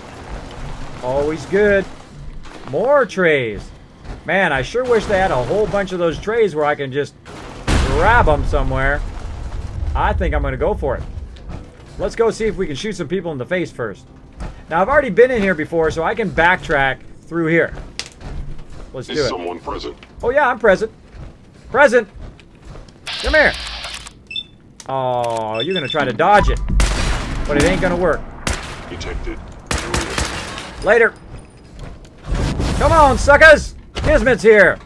Always good. More trays. Man, I sure wish they had a whole bunch of those trays where I can just grab them somewhere. I think I'm going to go for it. Let's go see if we can shoot some people in the face first. Now, I've already been in here before, so I can backtrack through here. Let's do it. Is someone present? Oh, yeah, I'm present. Present! Come here! Oh, you're going to try to dodge it. But it ain't going to work. Detected. Later. Come on, suckers! Kismet's here!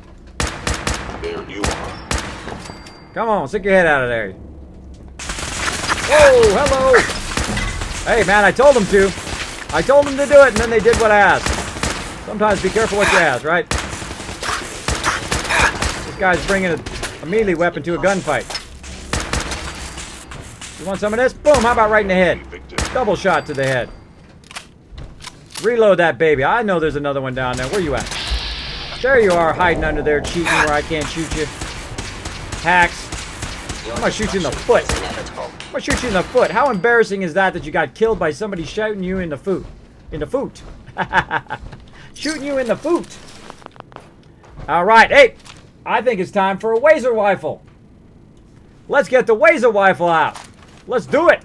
There you are. Come on, stick your head out of there. Whoa, hello! Hey, man, I told them to. I told them to do it, and then they did what I asked. Sometimes be careful what you ask, right? This guy's bringing a melee weapon to a gunfight. You want some of this? Boom, how about right in the head? Double shot to the head. Reload that baby. I know there's another one down there. Where you at? There you are, hiding under there, cheating where I can't shoot you. Hacks. I'm gonna shoot you in the foot. I'm gonna shoot you in the foot. How embarrassing is that you got killed by somebody shooting you in the foot? In the foot. Shooting you in the foot. Alright, hey, I think it's time for a laser rifle. Let's get the laser rifle out. Let's do it.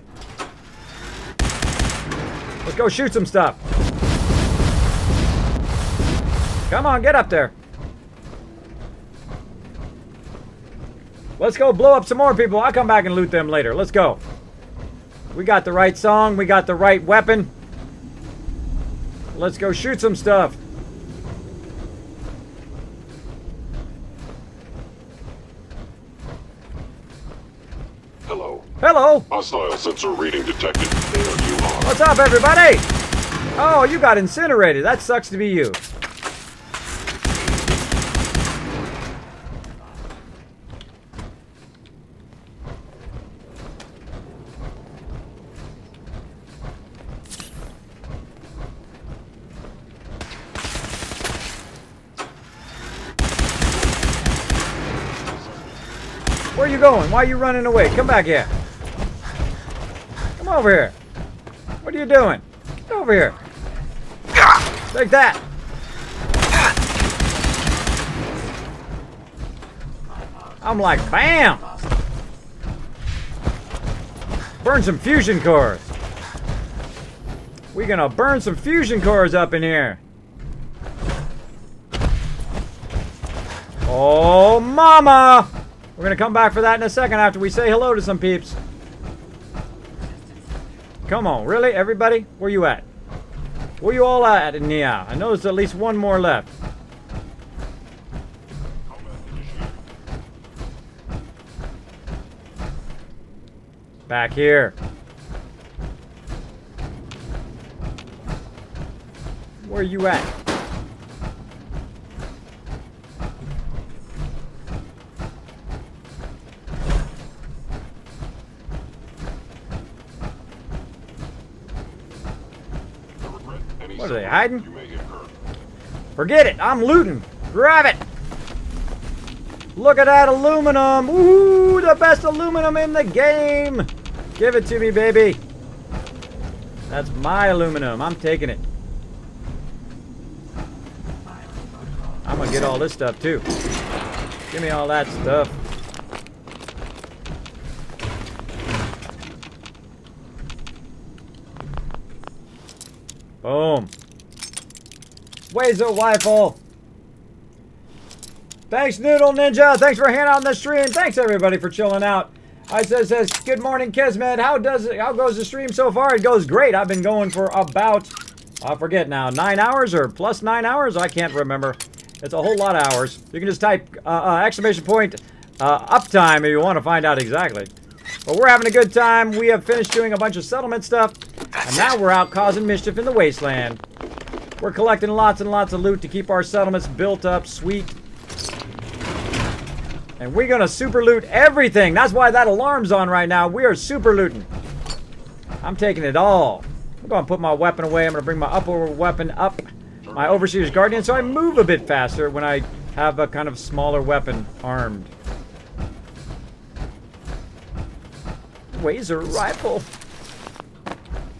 Let's go shoot some stuff. Come on, get up there. Let's go blow up some more people. I'll come back and loot them later. Let's go. We got the right song. We got the right weapon. Let's go shoot some stuff. Hello. Hello. Hostile sensor reading detected. There you are. What's up, everybody? Oh, you got incinerated. That sucks to be you. Where are you going? Why are you running away? Come back here. Come over here. What are you doing? Get over here. Take that. I'm like, bam! Burn some fusion cores. We're gonna burn some fusion cores up in here. Oh, mama! We're gonna come back for that in a second after we say hello to some peeps. Come on, really? Everybody? Where you at? Where you all at in here? I know there's at least one more left. Back here. Where you at? What are they hiding? Forget it. I'm looting. Grab it. Look at that aluminum. Ooh, the best aluminum in the game. Give it to me, baby. That's my aluminum. I'm taking it. I'm gonna get all this stuff too. Give me all that stuff. Boom. Laser rifle. Thanks, Noodle Ninja. Thanks for hanging out on the stream. Thanks, everybody, for chilling out. I says, good morning, Kismet. How goes the stream so far? It goes great. I've been going for about, I forget now, 9 hours or plus 9 hours? I can't remember. It's a whole lot of hours. You can just type exclamation point uptime if you want to find out exactly. But we're having a good time. We have finished doing a bunch of settlement stuff. And now we're out causing mischief in the wasteland. We're collecting lots and lots of loot to keep our settlements built up sweet. And we're gonna super loot everything. That's why that alarm's on right now. We are super looting. I'm taking it all. I'm gonna put my weapon away. I'm gonna bring my upper weapon up. My Overseer's Guardian, so I move a bit faster when I have a kind of smaller weapon armed. Laser rifle.